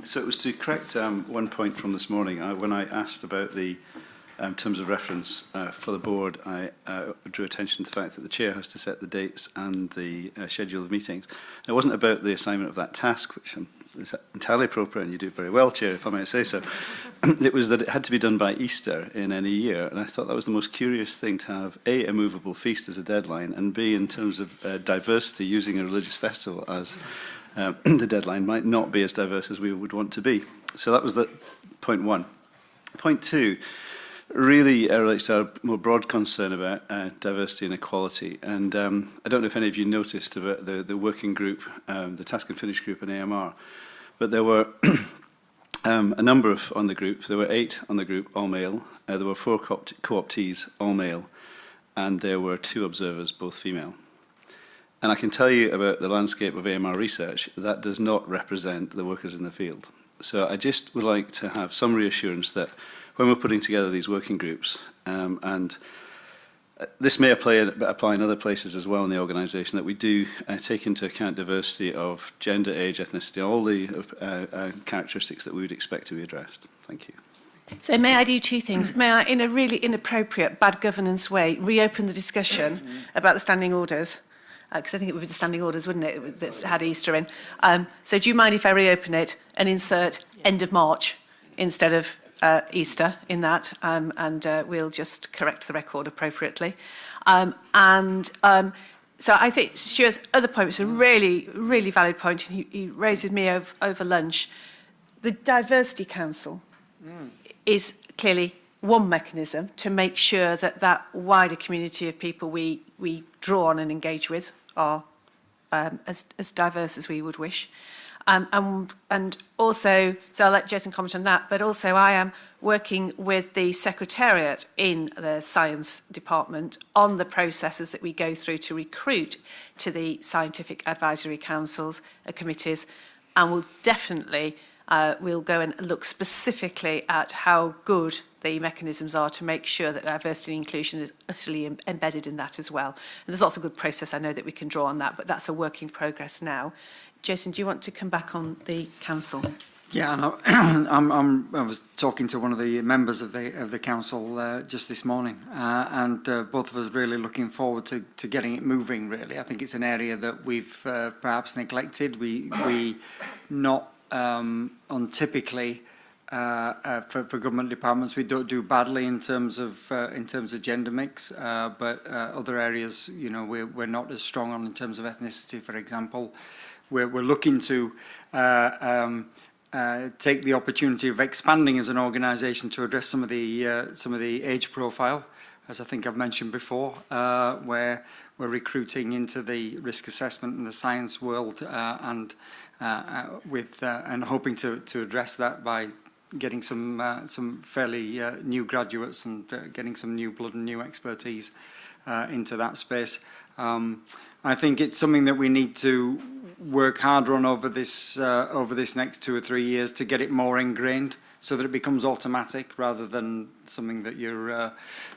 So it was to correct one point from this morning. When I asked about the terms of reference for the board, I drew attention to the fact that the chair has to set the dates and the schedule of meetings. It wasn't about the assignment of that task, which is entirely appropriate, and you do it very well, Chair, if I might say so. It was that it had to be done by Easter in any year, and I thought that was the most curious thing, to have A, a movable feast as a deadline, and B, in terms of diversity, using a religious festival as the deadline might not be as diverse as we would want to be. So that was the point one. Point two really relates to our more broad concern about diversity and equality. And I don't know if any of you noticed about the working group, the Task and Finish group and AMR, but there were a number on the group. There were 8 on the group, all male. There were 4 co-optees, all male. And there were 2 observers, both female. And I can tell you about the landscape of AMR research, that does not represent the workers in the field. So I just would like to have some reassurance that when we're putting together these working groups, and this may apply in other places as well in the organisation, that we do take into account diversity of gender, age, ethnicity, all the characteristics that we would expect to be addressed. Thank you. So may I do 2 things? May I, in a really inappropriate, bad governance way, reopen the discussion about the standing orders? Because I think it would be the standing orders, wouldn't it, that had Easter in. So do you mind if I reopen it and insert end of March instead of Easter in that, and we'll just correct the record appropriately. So I think Stuart's other point was a really, really valid point, and he raised with me over lunch. The Diversity Council is clearly one mechanism to make sure that that wider community of people we draw on and engage with are as diverse as we would wish. And also, so I'll let Jason comment on that, but also I am working with the Secretariat in the Science Department on the processes that we go through to recruit to the Scientific Advisory Councils, committees, and we'll definitely we'll go and look specifically at how good the mechanisms are to make sure that diversity and inclusion is utterly embedded in that as well. And there's lots of good process I know that we can draw on that, but that's a work in progress now. Jason, do you want to come back on the council? Yeah, I was talking to one of the members of the council just this morning, and both of us really looking forward to getting it moving. Really, I think it's an area that we've perhaps neglected. We not untypically for government departments, we don't do badly in terms of gender mix, but other areas, you know, we're not as strong on in terms of ethnicity, for example. We're looking to take the opportunity of expanding as an organisation to address some of the age profile, as I think I've mentioned before, where we're recruiting into the risk assessment and the science world, and hoping to address that by getting some fairly new graduates and getting some new blood and new expertise into that space. I think it's something that we need to work harder on over this next 2 or 3 years to get it more ingrained. so that it becomes automatic rather than something that you're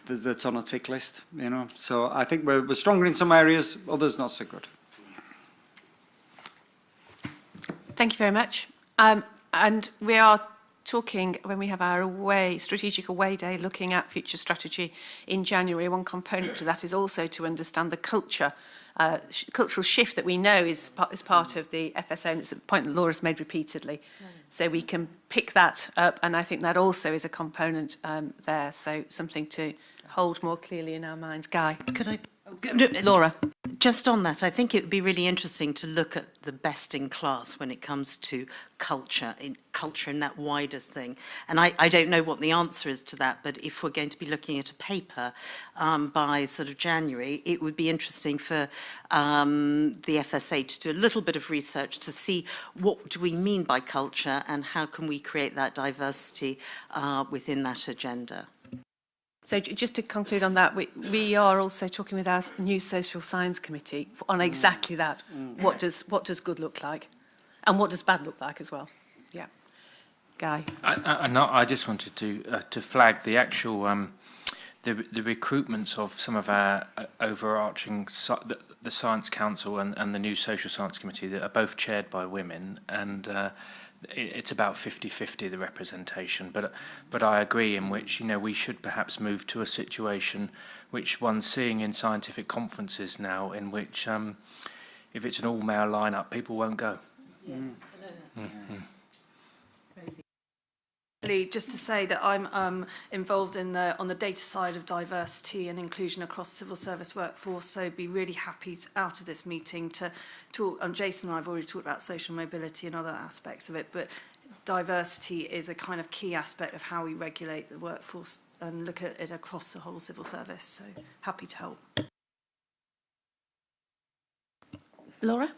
that's on a tick list, you know. So I think we're stronger in some areas, others not so good. Thank you very much. And we are talking, when we have our strategic away day, looking at future strategy in January. One component to that is also to understand the cultural shift that we know is part of the FSA, and it's a point that Laura's made repeatedly. So we can pick that up, and I think that also is a component there, so something to hold more clearly in our minds. Guy? Could I? Laura? Just on that, I think it would be really interesting to look at the best in class when it comes to culture in that widest thing. And I don't know what the answer is to that, but if we're going to be looking at a paper by sort of January, it would be interesting for the FSA to do a little bit of research to see what do we mean by culture and how can we create that diversity within that agenda. So just to conclude on that, we are also talking with our new Social Science Committee on exactly that. What does good look like? And what does bad look like as well? Yeah. Guy? I just wanted to flag the actual, the recruitments of some of our overarching, the Science Council and the new Social Science Committee that are both chaired by women, and it's about 50-50 the representation, but I agree in which, you know, we should perhaps move to a situation which one's seeing in scientific conferences now, in which if it's an all-male lineup, people won't go. Yes. Just to say that I'm involved in on the data side of diversity and inclusion across civil service workforce, so be really happy out of this meeting to talk. Jason and I have already talked about social mobility and other aspects of it, but diversity is a kind of key aspect of how we regulate the workforce and look at it across the whole civil service, so happy to help. Laura?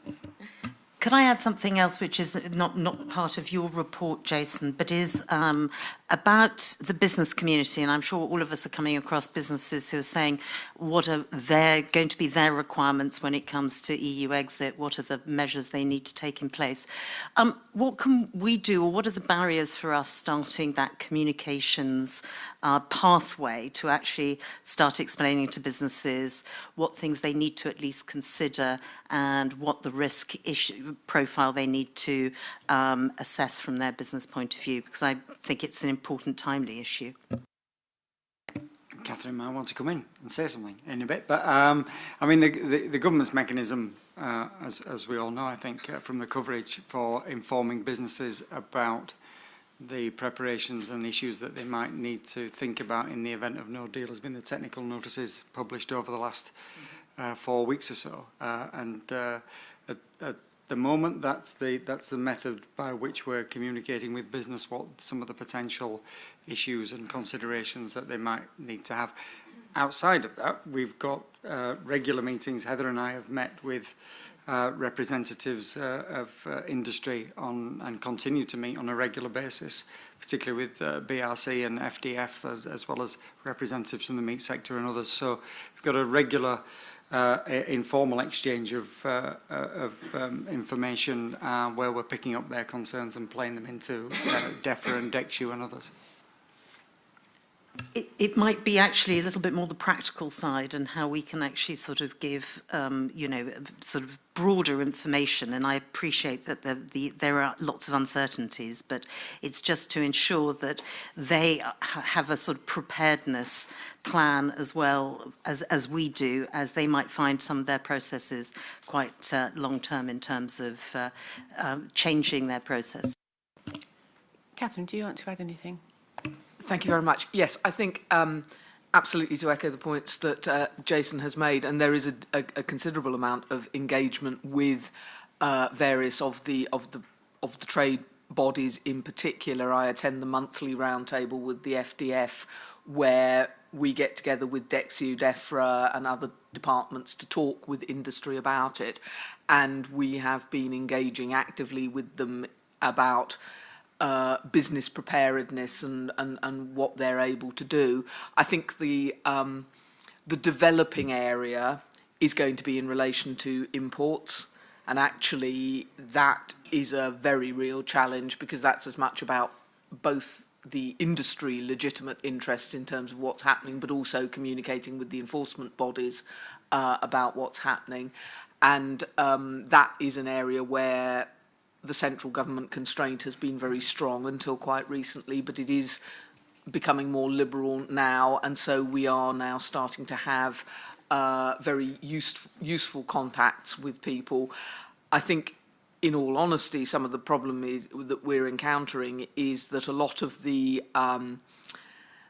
Could I add something else which is not part of your report, Jason, but is about the business community? And I'm sure all of us are coming across businesses who are saying what are going to be their requirements when it comes to EU exit, what are the measures they need to take in place. What can we do, or what are the barriers for us starting that communications pathway to actually start explaining to businesses what things they need to at least consider and what the risk issue profile they need to assess from their business point of view, because I think it's an important timely issue. Catherine might want to come in and say something in a bit, but I mean the government's mechanism, as we all know, I think from the coverage for informing businesses about the preparations and issues that they might need to think about in the event of no deal has been the technical notices published over the last 4 weeks or so, and at the moment that's the method by which we're communicating with business what some of the potential issues and considerations that they might need to have. Outside of that, we've got regular meetings. Heather and I have met with representatives of industry and continue to meet on a regular basis, particularly with BRC and FDF, as well as representatives from the meat sector and others. So we've got a regular informal exchange of information where we're picking up their concerns and playing them into DEFRA and DEXU and others. It might be actually a little bit more the practical side and how we can actually sort of give, you know, sort of broader information. And I appreciate that there are lots of uncertainties, but it's just to ensure that they have a sort of preparedness plan as well as we do, as they might find some of their processes quite long-term in terms of changing their process. Catherine, do you want to add anything? Thank you very much. Yes, I think absolutely to echo the points that Jason has made, and there is a considerable amount of engagement with various of the trade bodies. In particular, I attend the monthly roundtable with the FDF, where we get together with DEXU, DEFRA, and other departments to talk with industry about it, and we have been engaging actively with them about business preparedness and what they're able to do. I think the developing area is going to be in relation to imports, and actually that is a very real challenge, because that's as much about both the industry legitimate interests in terms of what's happening, but also communicating with the enforcement bodies about what's happening. And that is an area where the central government constraint has been very strong until quite recently, but it is becoming more liberal now, and so we are now starting to have very useful contacts with people. I think, in all honesty, some of the problem that we're encountering is that a lot of the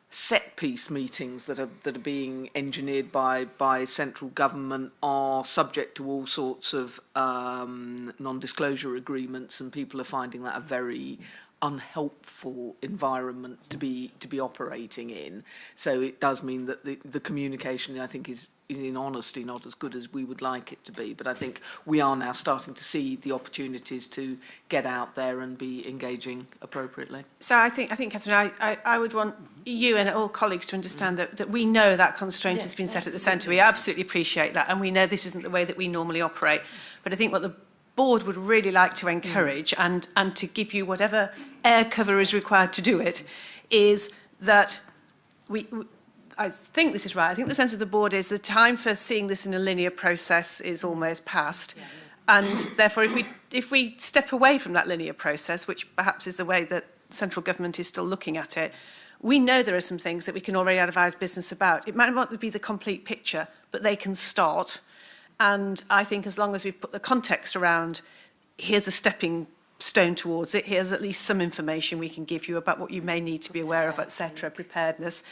set-piece meetings that are being engineered by central government are subject to all sorts of non-disclosure agreements, and people are finding that a very unhelpful environment to be operating in. So it does mean that the communication, I think, is in honesty not as good as we would like it to be. But I think we are now starting to see the opportunities to get out there and be engaging appropriately. So I think Catherine, I would want you and all colleagues to understand that we know that constraint has been set at the centre. We absolutely appreciate that, and we know this isn't the way that we normally operate. But I think what the board would really like to encourage and to give you whatever air cover is required to do it is that I think this is right. I think the sense of the board is the time for seeing this in a linear process is almost past. And therefore, if we step away from that linear process, which perhaps is the way that central government is still looking at it, we know there are some things that we can already advise business about. It might not be the complete picture, but they can start. And I think as long as we've put the context around, here's a stepping stone towards it, here's at least some information we can give you about what you may need to be aware of, etc., preparedness.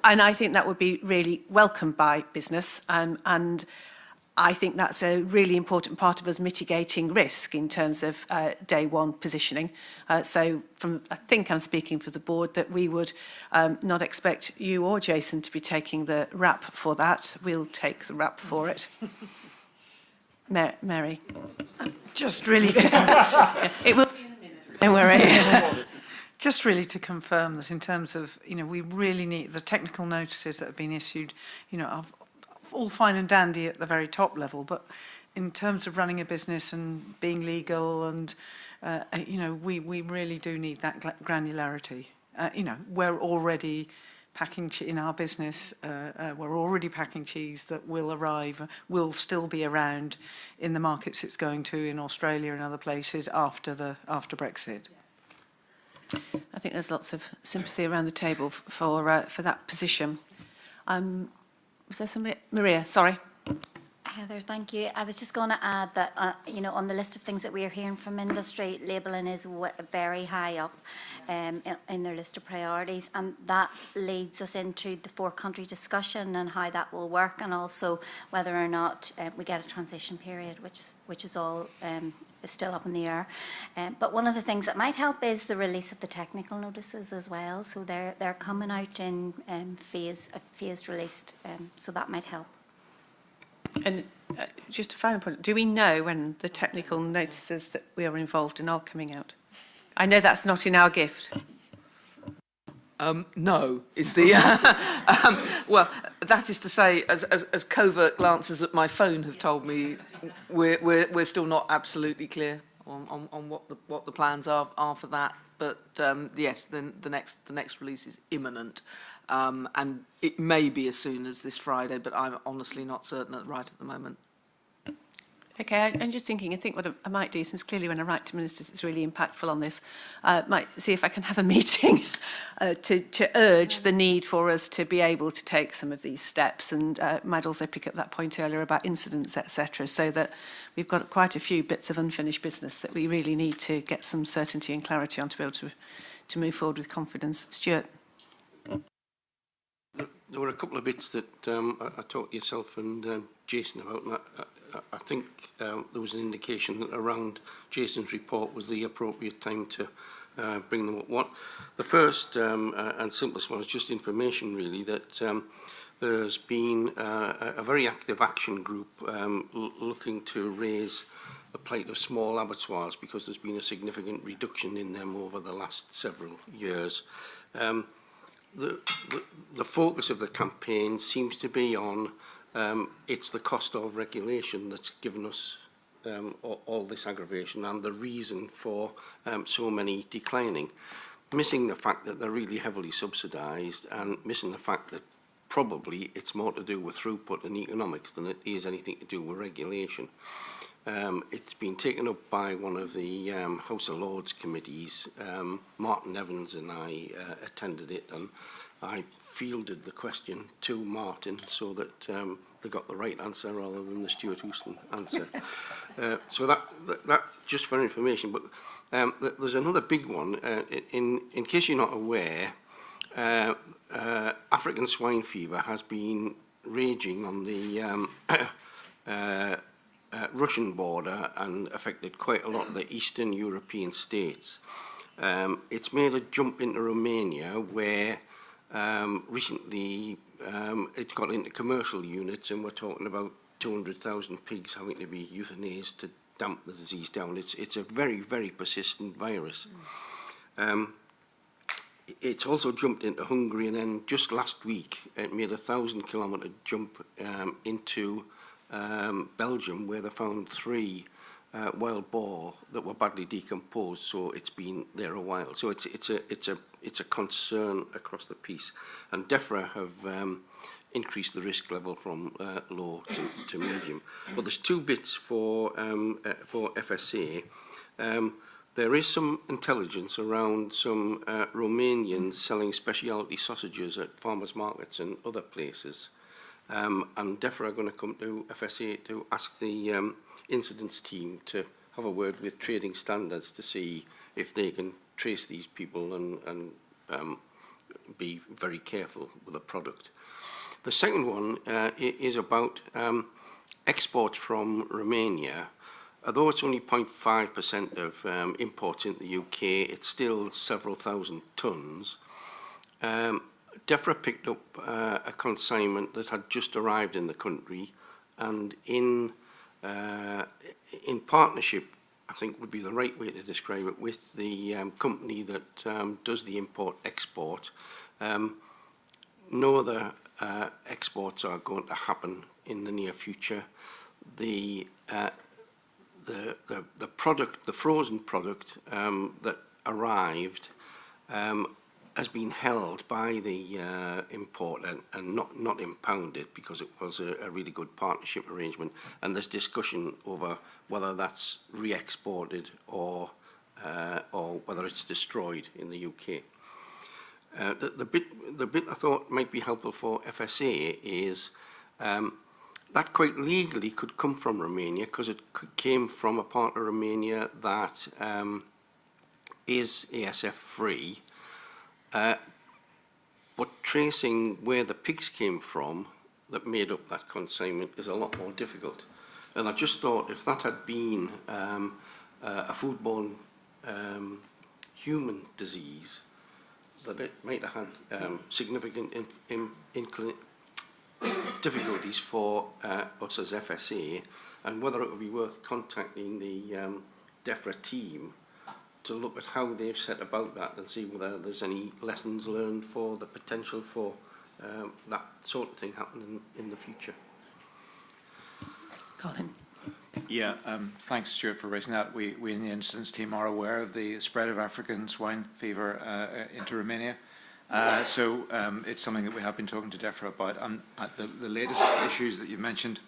And I think that would be really welcomed by business. And I think that's a really important part of us mitigating risk in terms of day one positioning. So I think I'm speaking for the board that we would not expect you or Jason to be taking the rap for that. We'll take the rap for it. Mary. Just really to it will be in a minute. Don't worry. Just really to confirm that in terms of, we really need the technical notices that have been issued, of all fine and dandy at the very top level, but in terms of running a business and being legal and, we really do need that granularity. We're already packing in our business, we're already packing cheese that will arrive, will still be around in the markets it's going to in Australia and other places after Brexit. I think there's lots of sympathy around the table for that position. Was there somebody? Maria, sorry. Heather, thank you. I was just going to add that, on the list of things that we are hearing from industry, labelling is very high up in their list of priorities, and that leads us into the four-country discussion and how that will work, and also whether or not we get a transition period, which is all is still up in the air. But one of the things that might help is the release of the technical notices as well. So they're coming out in phased released, so that might help. And just a final point, do we know when the technical notices that we are involved in are coming out? I know that's not in our gift. No, is the... well, that is to say, as covert glances at my phone have told me, we're still not absolutely clear on what the plans are for that. But yes, the next release is imminent. And it may be as soon as this Friday, but I'm honestly not certain right at the moment. Okay, I'm just thinking, I think what I might do, since clearly when I write to ministers it's really impactful on this, might see if I can have a meeting to urge the need for us to be able to take some of these steps, and might also pick up that point earlier about incidents, etc., so that we've got quite a few bits of unfinished business that we really need to get some certainty and clarity on to be able to move forward with confidence. Stuart? There were a couple of bits that I talked to yourself and Jason about, and I think there was an indication that around Jason's report was the appropriate time to bring them up. The first and simplest one is just information, really, that there's been a very active action group looking to raise the plight of small abattoirs, because there's been a significant reduction in them over the last several years. The focus of the campaign seems to be on it's the cost of regulation that's given us all this aggravation and the reason for so many declining. missing the fact that they're really heavily subsidised, and missing the fact that probably it's more to do with throughput and economics than it is anything to do with regulation. It's been taken up by one of the House of Lords committees. Martin Evans and I attended it, and I fielded the question to Martin so that they got the right answer rather than the Stuart Houston answer. So that just for information. But there's another big one. In case you're not aware, African swine fever has been raging on the Russian border and affected quite a lot of the Eastern European states. It's made a jump into Romania, where recently it's got into commercial units, and we're talking about 200,000 pigs having to be euthanized to damp the disease down. It's a very, very persistent virus. It's also jumped into Hungary, and then just last week it made a 1,000-kilometre jump into Belgium, where they found 3 wild boar that were badly decomposed. So it's been there a while. So it's a concern across the piece, and DEFRA have increased the risk level from low to medium. But there's 2 bits for FSA. There is some intelligence around some Romanians selling specialty sausages at farmers markets and other places. And DEFRA are going to come to FSA to ask the incidents team to have a word with trading standards to see if they can trace these people and be very careful with the product. The second one is about exports from Romania. Although it's only 0.5% of imports into the UK, it's still several thousand tonnes. DEFRA picked up a consignment that had just arrived in the country, and in partnership, I think would be the right way to describe it, with the company that does the import-export. No other exports are going to happen in the near future. The product, the frozen product that arrived, has been held by the importer and not impounded, because it was a really good partnership arrangement. And there's discussion over whether that's re-exported or whether it's destroyed in the UK. The bit I thought might be helpful for FSA is that quite legally could come from Romania, because it came from a part of Romania that is ASF free. But tracing where the pigs came from that made up that consignment is a lot more difficult. And I just thought if that had been a foodborne human disease, that it might have had significant difficulties for us as FSA, and whether it would be worth contacting the DEFRA team to look at how they've set about that and see whether there's any lessons learned for the potential for that sort of thing happening in the future. Colin. Yeah, thanks, Stuart, for raising that. We in the incidents team are aware of the spread of African swine fever into Romania. So it's something that we have been talking to DEFRA about. The latest issues that you mentioned,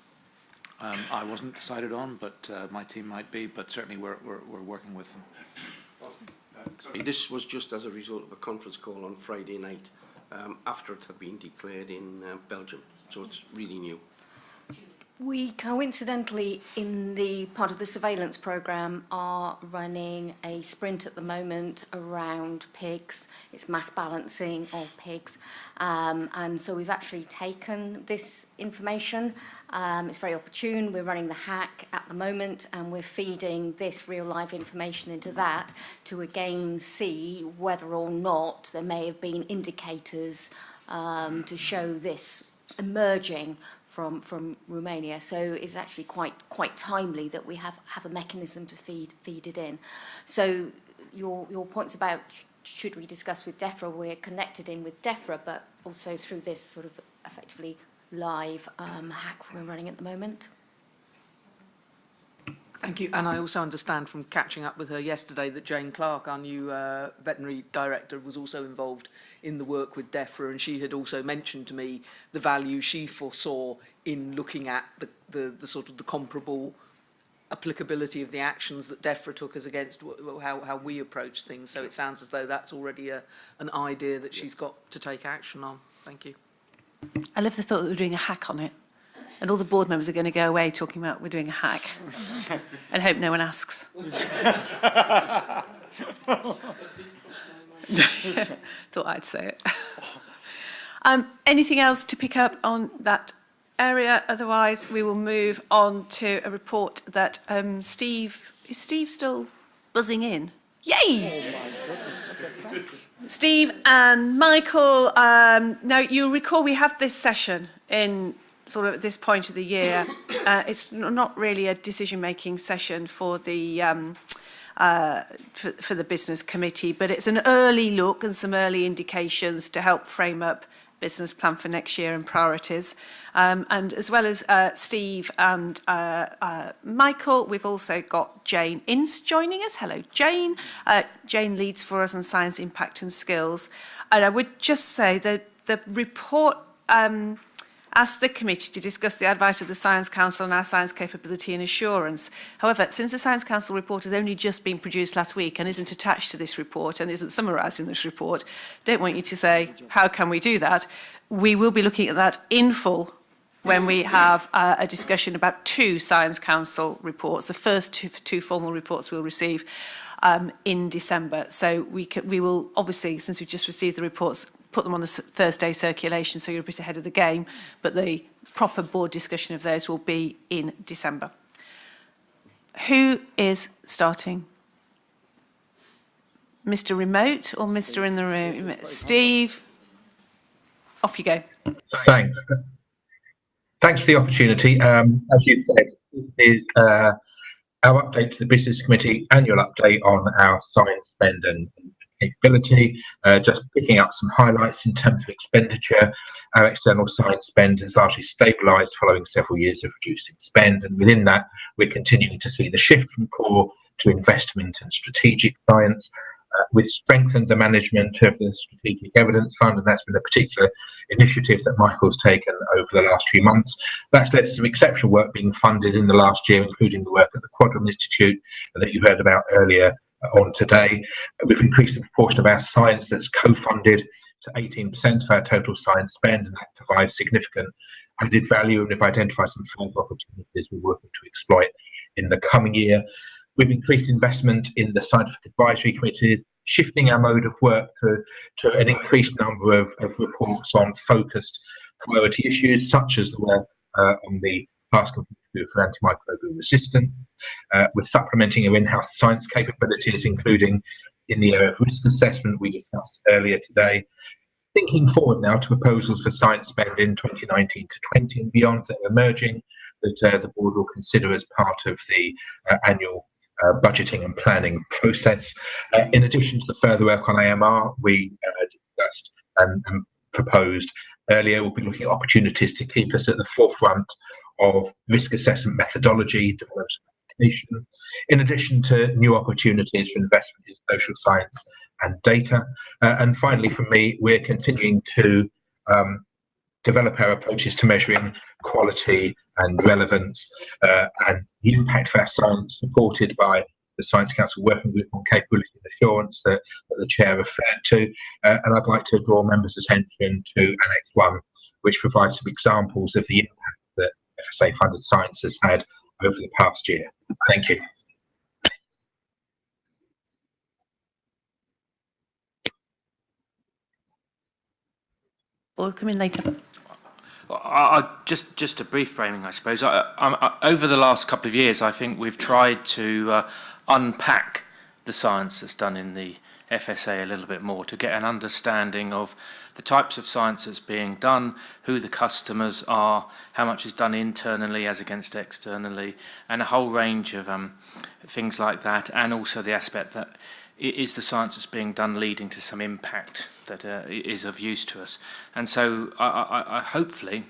I wasn't decided on, but my team might be, but certainly we're working with them. This was just as a result of a conference call on Friday night after it had been declared in Belgium, so it's really new. We coincidentally, in the part of the surveillance programme, are running a sprint at the moment around pigs. It's mass balancing of pigs. And so we've actually taken this information. It's very opportune. We're running the hack at the moment, and we're feeding this real live information into that to again see whether or not there may have been indicators to show this emerging from Romania. So it's actually quite timely that we have a mechanism to feed it in. So your points about should we discuss with DEFRA, we're connected in with DEFRA, but also through this sort of effectively live hack we're running at the moment. Thank you. And I also understand from catching up with her yesterday that Jane Clark, our new veterinary director, was also involved in the work with DEFRA, and she had also mentioned to me the value she foresaw in looking at the sort of the comparable applicability of the actions that DEFRA took as against how we approach things. So it sounds as though that's already an idea that she's got to take action on. Thank you. I love the thought that we're doing a hack on it. And all the board members are going to go away talking about we're doing a hack. And hope no one asks. Thought I'd say it. Anything else to pick up on that area? Otherwise, we will move on to a report that Steve... Is Steve still buzzing in? Yay! Steve and Michael, now you'll recall we have this session in sort of at this point of the year. It's not really a decision-making session for the for the business committee, but it's an early look and some early indications to help frame up business plan for next year and priorities. And as well as Steve and Michael, we've also got Jane Ince joining us. Hello, Jane. Jane leads for us on science, impact and skills. And I would just say that the report asked the committee to discuss the advice of the Science Council on our science capability and assurance. However, since the Science Council report has only just been produced last week and isn't attached to this report and isn't summarised in this report, don't want you to say, how can we do that? We will be looking at that in full when we have a discussion about 2 Science Council reports, the first two formal reports we'll receive in December. So we will obviously, since we've just received the reports, put them on the Thursday circulation, so you're a bit ahead of the game, but the proper board discussion of those will be in December. Who is starting? Mr. Remote or Mr. in the room? Steve, off you go. Thanks. Thanks for the opportunity. As you said, it is our update to the Business Committee annual update on our science spend and capability. Just picking up some highlights in terms of expenditure. Our external science spend has largely stabilised following several years of reducing spend, and within that we're continuing to see the shift from core to investment and strategic science. We've strengthened the management of the Strategic Evidence Fund, and that's been a particular initiative that Michael's taken over the last few months. That's led to some exceptional work being funded in the last year, including the work at the Quadram Institute that you heard about earlier on today. We've increased the proportion of our science that's co-funded to 18% of our total science spend, and that provides significant added value, and we've identified some further opportunities we're working to exploit in the coming year. We've increased investment in the scientific advisory committees, shifting our mode of work to an increased number of reports on focused priority issues, such as the work on the past for antimicrobial resistance. We're supplementing our in-house science capabilities, including in the area of risk assessment we discussed earlier today. Thinking forward now to proposals for science spend in 2019 to 20 and beyond that are emerging, that the board will consider as part of the annual budgeting and planning process. In addition to the further work on AMR, we discussed and proposed earlier, we'll be looking at opportunities to keep us at the forefront of risk assessment methodology, development and application, in addition to new opportunities for investment in social science and data. And finally, for me, we're continuing to develop our approaches to measuring quality and relevance and the impact of our science, supported by the Science Council Working Group on Capability and Assurance that the Chair referred to. And I'd like to draw members' attention to Annex 1, which provides some examples of the impact that FSA-funded science has had over the past year. Thank you. Or come in later. Just a brief framing, I suppose. Over the last couple of years, I think we've tried to unpack the science that's done in the FSA a little bit more to get an understanding of the types of science that's being done, who the customers are, how much is done internally as against externally, and a whole range of things like that, and also the aspect that is the science that's being done leading to some impact that is of use to us. And so I hopefully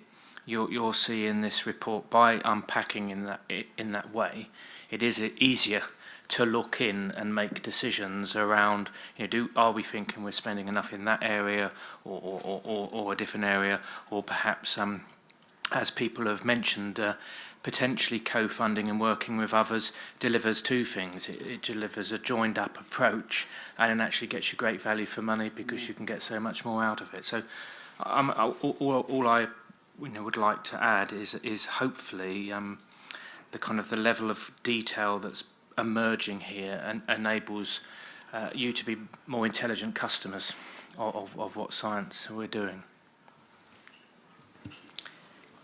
you'll see in this report, by unpacking in that way, it is easier to look in and make decisions around, are we thinking we're spending enough in that area or a different area, or perhaps, as people have mentioned, potentially co-funding and working with others delivers two things. It delivers a joined-up approach, and it actually gets you great value for money because you can get so much more out of it. So all I would like to add is hopefully the level of detail that's emerging here and enables you to be more intelligent customers of what science we're doing.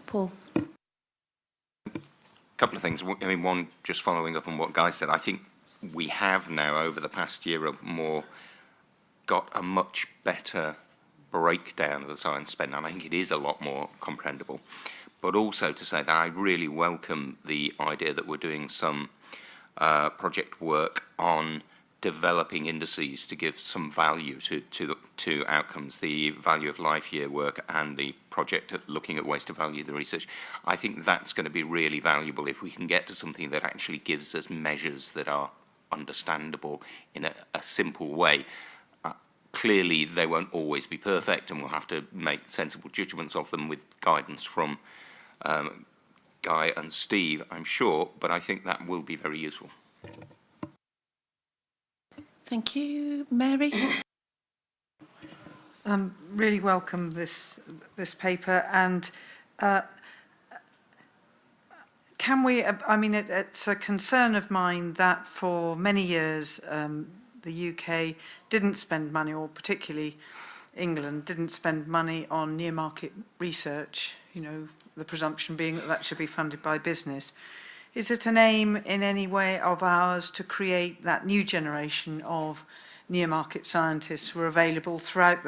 Paul. A couple of things. I mean, one, just following up on what Guy said, I think we have now, over the past year or more, got a much better breakdown of the science spend, and I think it is a lot more comprehensible. But also to say that I really welcome the idea that we're doing some project work on developing indices to give some value to outcomes, the value of life year work and the project of looking at ways to value the research. I think that's going to be really valuable if we can get to something that actually gives us measures that are understandable in a simple way. Clearly they won't always be perfect, and we'll have to make sensible judgments of them with guidance from Guy and Steve, I'm sure, but I think that will be very useful. Thank you. Mary? Really welcome this paper, and can we, it's a concern of mine that for many years the UK didn't spend money, or particularly England didn't spend money on near market research, the presumption being that should be funded by business. Is it an aim in any way of ours to create that new generation of near market scientists who are available throughout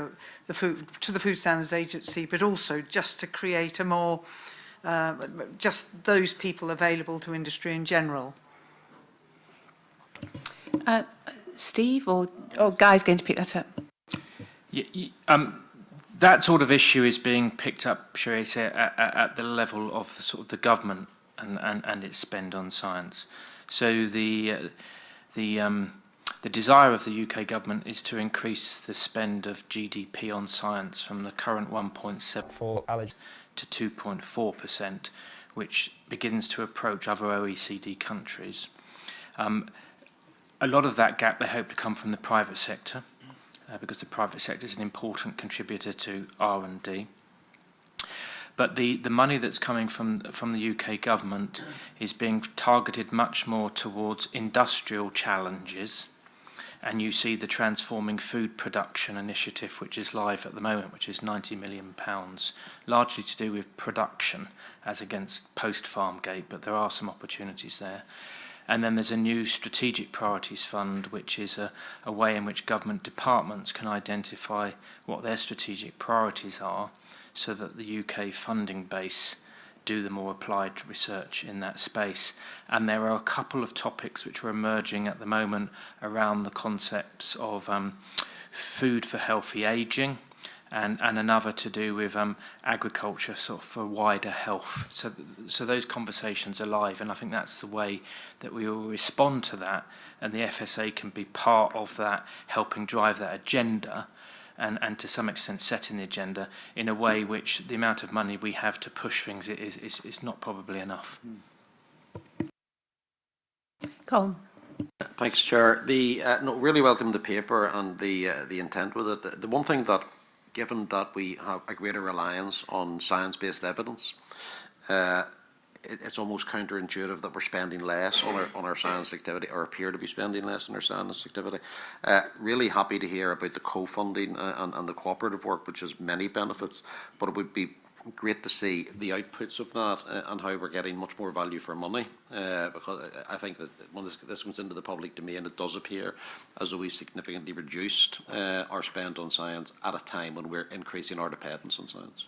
the Food Standards Agency, but also just to create a more, just those people available to industry in general? Steve or Guy's going to pick that up? That sort of issue is being picked up, shall I say, at the level of the government and its spend on science. So the desire of the UK government is to increase the spend of GDP on science from the current 1.74% to 2.4%, which begins to approach other OECD countries. A lot of that gap they hope to come from the private sector, because the private sector is an important contributor to R&D. But the money that's coming from the UK government is being targeted much more towards industrial challenges, and you see the Transforming Food Production initiative, which is live at the moment, which is £90 million, largely to do with production as against post-farm gate, but there are some opportunities there. And then there's a new Strategic Priorities Fund, which is a way in which government departments can identify what their strategic priorities are, so that the UK funding base do the more applied research in that space. And there are a couple of topics which are emerging at the moment around the concepts of food for healthy ageing, and another to do with agriculture for wider health. So those conversations are live, and I think that's the way that we will respond to that, and the FSA can be part of that, helping drive that agenda, and to some extent setting the agenda in a way which the amount of money we have to push things is not probably enough. Colin. Thanks, Chair. Really welcome the paper and the intent with it. The one thing that, given that we have a greater reliance on science-based evidence, it's almost counterintuitive that we're spending less on our science activity, or appear to be spending less on our science activity. Really happy to hear about the co-funding and the cooperative work, which has many benefits, but it would be great to see the outputs of that and how we're getting much more value for money, because I think that when this comes into the public domain, it does appear as though we've significantly reduced our spend on science at a time when we're increasing our dependence on science.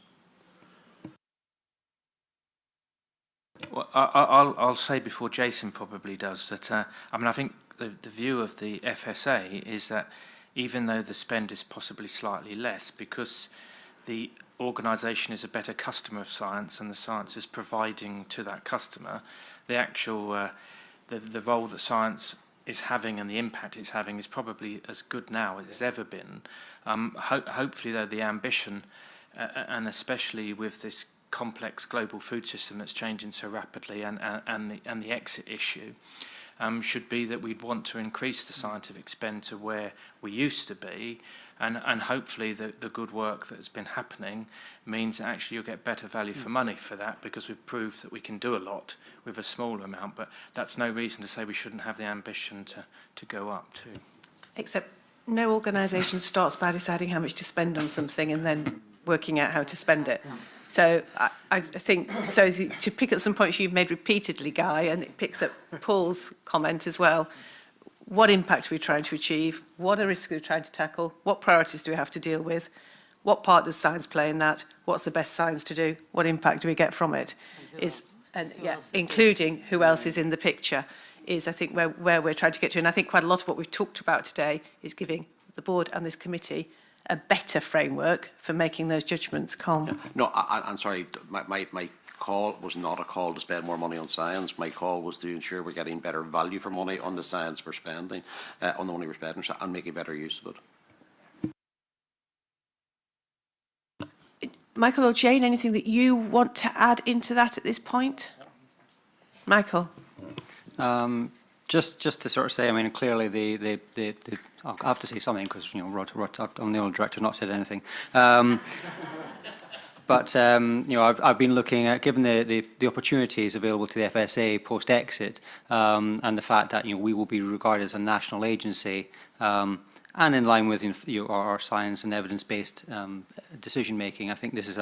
Well, I'll say before Jason probably does that, I think the view of the FSA is that even though the spend is possibly slightly less, because the organisation is a better customer of science and the science is providing to that customer, the actual the role that science is having and the impact it's having is probably as good now as it's ever been. Hopefully, though, the ambition, and especially with this complex global food system that's changing so rapidly, and the exit issue, should be that we'd want to increase the scientific spend to where we used to be, and hopefully the good work that's been happening means that actually you'll get better value for money for that, because we've proved that we can do a lot with a smaller amount. But that's no reason to say we shouldn't have the ambition to go up too. Except no organisation starts by deciding how much to spend on something and then working out how to spend it. So I think, so to pick up some points you've made repeatedly, Guy, and it picks up Paul's comment as well, what impact are we trying to achieve? What are risks we're trying to tackle? What priorities do we have to deal with? What part does science play in that? What's the best science to do? What impact do we get from it? Including who else is in the picture, is I think where we're trying to get to. And I think quite a lot of what we've talked about today is giving the board and this committee a better framework for making those judgments. Yeah. No, I'm sorry, my call was not a call to spend more money on science. My call was to ensure we're getting better value for money on the science we're spending, on the money we're spending, and making better use of it. Michael or Jane, anything that you want to add into that at this point? Michael? Just to sort of say, I mean, clearly I'll have to say something because, you know, I'm the only director who's not said anything. But you know, I've been looking at, given the opportunities available to the FSA post-exit, and the fact that, you know, we will be regarded as a national agency, and in line with, you know, our science and evidence-based decision making. I think this is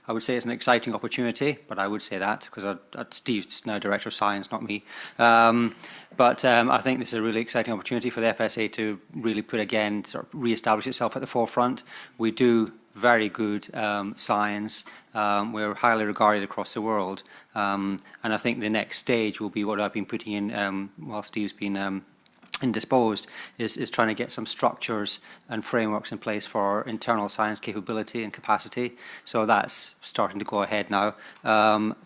I would say it's an exciting opportunity, but I would say that because Steve's now Director of Science, not me. But I think this is a really exciting opportunity for the FSA to really sort of re-establish itself at the forefront. We do very good science. We're highly regarded across the world. And I think the next stage will be what I've been putting in while Steve's been indisposed, is trying to get some structures and frameworks in place for our internal science capability and capacity. So that's starting to go ahead now,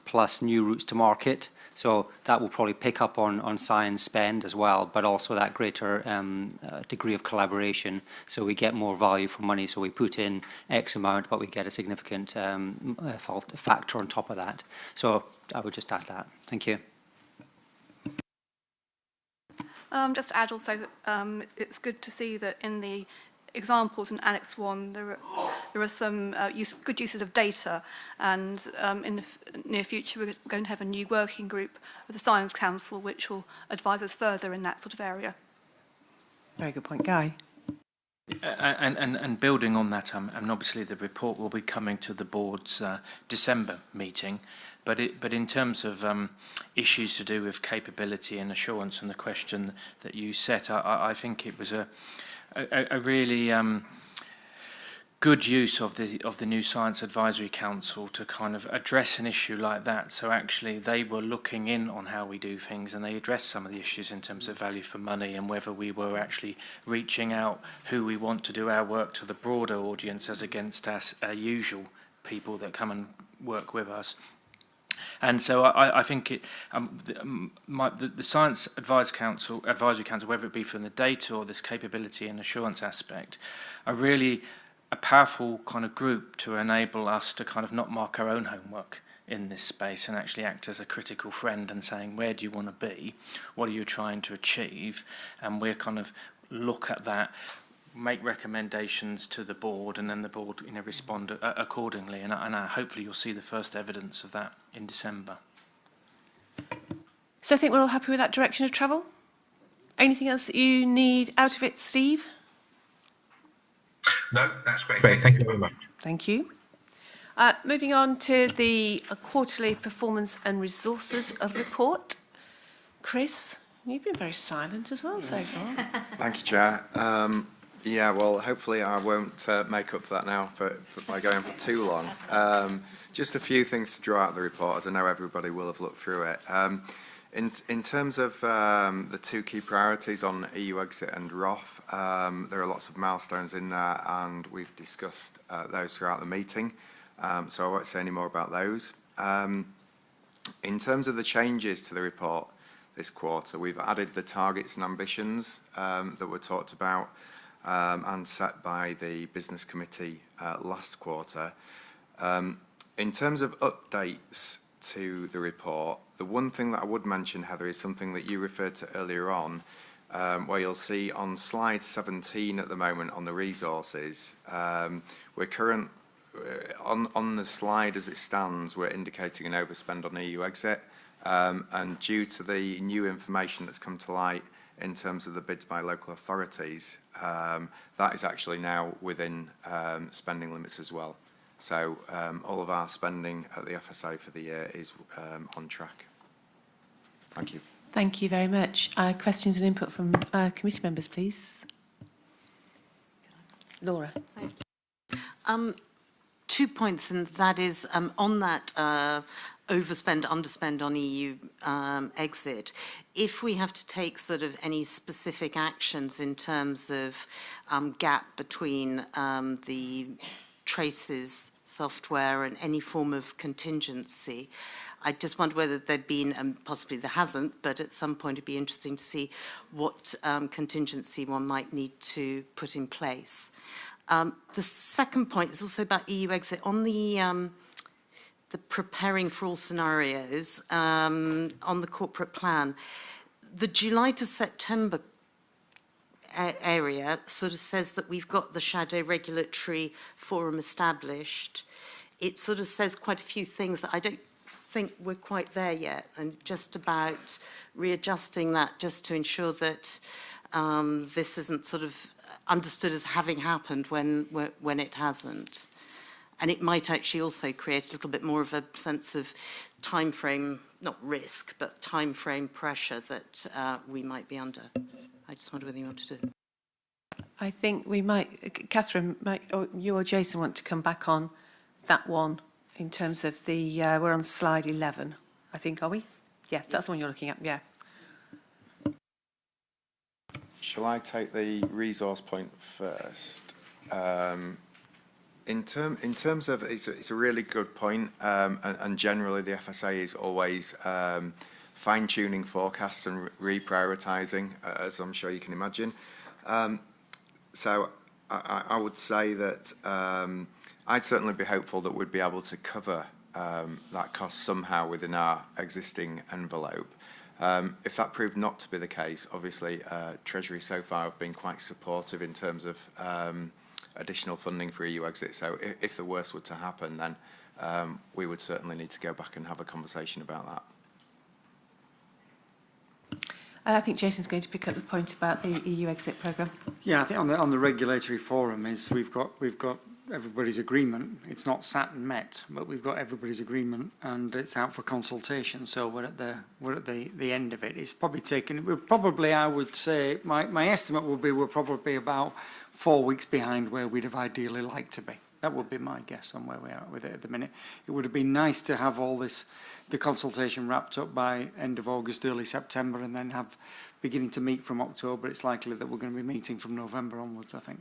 plus new routes to market. So that will probably pick up on science spend as well, but also that greater degree of collaboration, so we get more value for money. So we put in X amount, but we get a significant factor on top of that. So I would just add that. Thank you. Just to add also, it's good to see that in the examples in Annex 1 there are some good uses of data, and in the near future we're going to have a new working group of the Science Council which will advise us further in that sort of area. Very good point, Guy. And building on that, and obviously the report will be coming to the board's December meeting, but in terms of issues to do with capability and assurance, and the question that you set, I think it was a really good use of the new Science Advisory Council to kind of address an issue like that. So actually they were looking in on how we do things, and they addressed some of the issues in terms of value for money and whether we were actually reaching out who we want to do our work to the broader audience as against our usual people that come and work with us. And so I think the Science Advisory Council, whether it be from the data or this capability and assurance aspect, are really a powerful kind of group to enable us to kind of not mark our own homework in this space and actually act as a critical friend and saying, where do you want to be? What are you trying to achieve? And we're kind of look at that, make recommendations to the board, and then the board, you know, respond accordingly. And hopefully you'll see the first evidence of that in December. So I think we're all happy with that direction of travel. Anything else that you need out of it, Steve? No, that's great. Thank you very much. Thank you. Moving on to the quarterly performance and resources report. Chris, you've been very silent as well so far. Thank you, Chair. Yeah, well, hopefully I won't make up for that now by going for too long. Just a few things to draw out of the report, as I know everybody will have looked through it. In terms of the two key priorities on EU exit and ROF, there are lots of milestones in there, and we've discussed those throughout the meeting, so I won't say any more about those. In terms of the changes to the report, this quarter. We've added the targets and ambitions that were talked about and set by the business committee last quarter. In terms of updates to the report, the one thing that I would mention, Heather, is something that you referred to earlier on, where you'll see on slide 17 at the moment on the resources, we're on the slide as it stands, we're indicating an overspend on EU exit, and due to the new information that's come to light in terms of the bids by local authorities, that is actually now within spending limits as well. So all of our spending at the FSA for the year is on track. Thank you. Thank you very much. Questions and input from committee members, please. Laura. Thank you. 2 points, and that is on that overspend, underspend on EU exit. If we have to take sort of any specific actions in terms of gap between the traces software and any form of contingency, I just wonder whether there'd been, and possibly there hasn't, but at some point it'd be interesting to see what contingency one might need to put in place. The second point is also about EU exit. On the preparing for all scenarios, on the corporate plan, the July to September area sort of says that we've got the shadow regulatory forum established. It sort of says quite a few things that I don't think we're quite there yet, and just about readjusting that just to ensure that this isn't sort of understood as having happened when it hasn't. And it might actually also create a little bit more of a sense of time frame, not risk, but time frame pressure that we might be under. I just wonder whether you want to do. I think we might, Catherine, or you or Jason want to come back on that one in terms of the, we're on slide 11, I think, are we? Yeah, that's the one you're looking at, yeah. Shall I take the resource point first? In terms of, it's a really good point, and generally the FSA is always fine-tuning forecasts and reprioritising, as I'm sure you can imagine. So I would say that I'd certainly be hopeful that we'd be able to cover that cost somehow within our existing envelope. If that proved not to be the case, obviously Treasury so far have been quite supportive in terms of additional funding for EU exit. So if the worst were to happen, then we would certainly need to go back and have a conversation about that. I think Jason's going to pick up the point about the EU exit programme. Yeah, I think on the regulatory forum is we've got everybody's agreement. It's not sat and met, but we've got everybody's agreement, and it's out for consultation. So we're at the end of it. It's probably taken. We're probably, I would say, my estimate would be we're probably about 4 weeks behind where we'd have ideally liked to be. That would be my guess on where we are with it at the minute. It would have been nice to have all this, the consultation wrapped up by end of August, early September, and then have beginning to meet from October. It's likely that we're going to be meeting from November onwards, I think,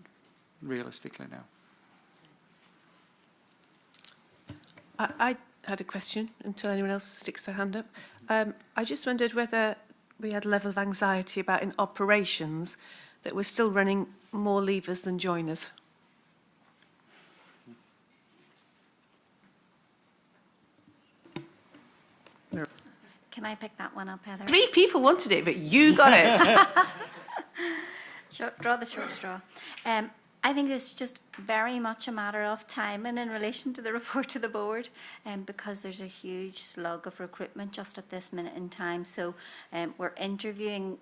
realistically now. I had a question until anyone else sticks their hand up. I just wondered whether we had a level of anxiety about in operations that we're still running more levers than joiners. Can I pick that one up, Heather? 3 people wanted it, but you got it. Draw the short straw. I think it's just very much a matter of timing in relation to the report to the board, because there's a huge slug of recruitment just at this minute in time. So we're interviewing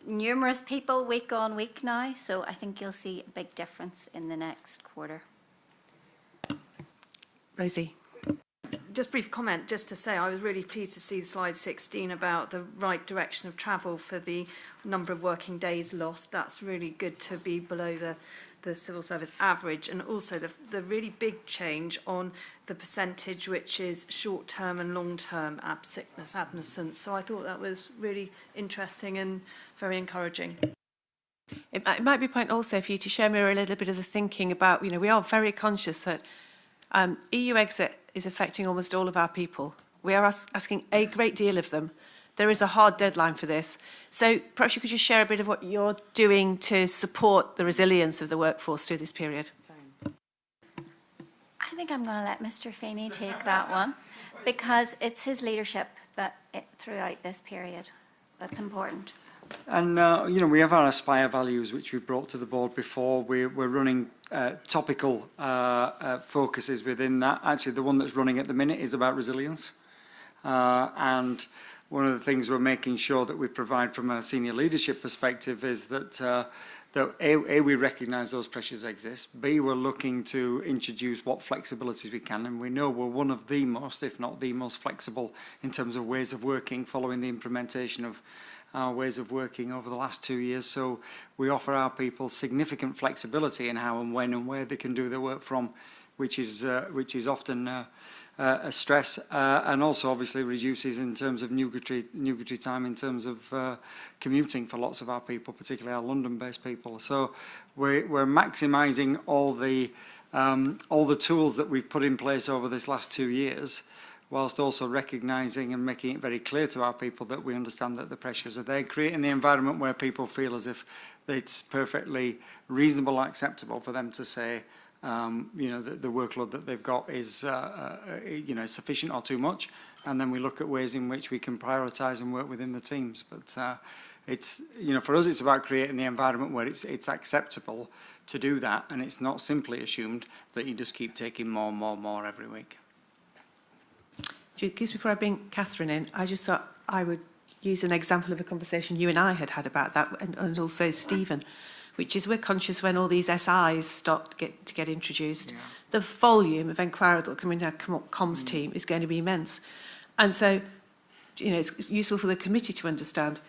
numerous people week on week now, so I think you'll see a big difference in the next quarter. Rosie. Just brief comment, just to say I was really pleased to see slide 16 about the right direction of travel for the number of working days lost. That's really good to be below the civil service average, and also the really big change on the percentage which is short-term and long-term sickness absence. So I thought that was really interesting and very encouraging. It might be a point also for you to share, Mira, a little bit of the thinking about, we are very conscious that EU exit is affecting almost all of our people. We are asking a great deal of them there is a hard deadline for this. So perhaps you could just share a bit of what you're doing to support the resilience of the workforce through this period. I think I'm going to let Mr. Feeney take that one, because it's his leadership throughout this period that's important. And, you know, we have our Aspire values, which we brought to the board before. We're running topical focuses within that. Actually, the one that's running at the minute is about resilience. And one of the things we're making sure that we provide from a senior leadership perspective is that, A, we recognise those pressures exist. B, we're looking to introduce what flexibilities we can. And we know we're one of the most, if not the most flexible in terms of ways of working following the implementation of our ways of working over the last 2 years. So we offer our people significant flexibility in how and when and where they can do their work from, which is often a stress, and also obviously reduces in terms of nugatory time in terms of commuting for lots of our people, particularly our London-based people. So we're maximising all the tools that we've put in place over this last 2 years, whilst also recognising and making it very clear to our people that we understand that the pressures are there, creating the environment where people feel as if it's perfectly reasonable and acceptable for them to say, you know, the workload that they've got is, you know, sufficient or too much, and then we look at ways in which we can prioritise and work within the teams. But it's, you know, for us, it's about creating the environment where it's acceptable to do that, and it's not simply assumed that you just keep taking more every week. Just before I bring Catherine in, I just thought I would use an example of a conversation you and I had about that, and also Stephen, which is we're conscious when all these SIs start to get introduced, the volume of inquiry that will come into our comms team is going to be immense. And so, you know, it's useful for the committee to understand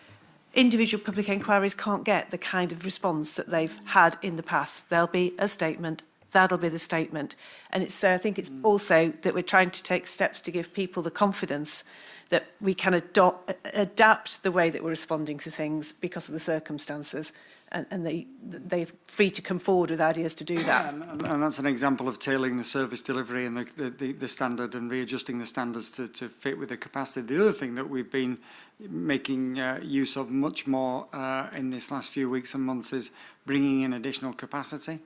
individual public inquiries can't get the kind of response that they've had in the past. There'll be a statement, that'll be the statement. And it's, I think it's also that we're trying to take steps to give people the confidence that we can adapt the way that we're responding to things because of the circumstances, and they're free to come forward with ideas to do that. And that's an example of tailoring the service delivery and the standard and readjusting the standards to fit with the capacity. The other thing that we've been making use of much more in this last few weeks and months is bringing in additional capacity.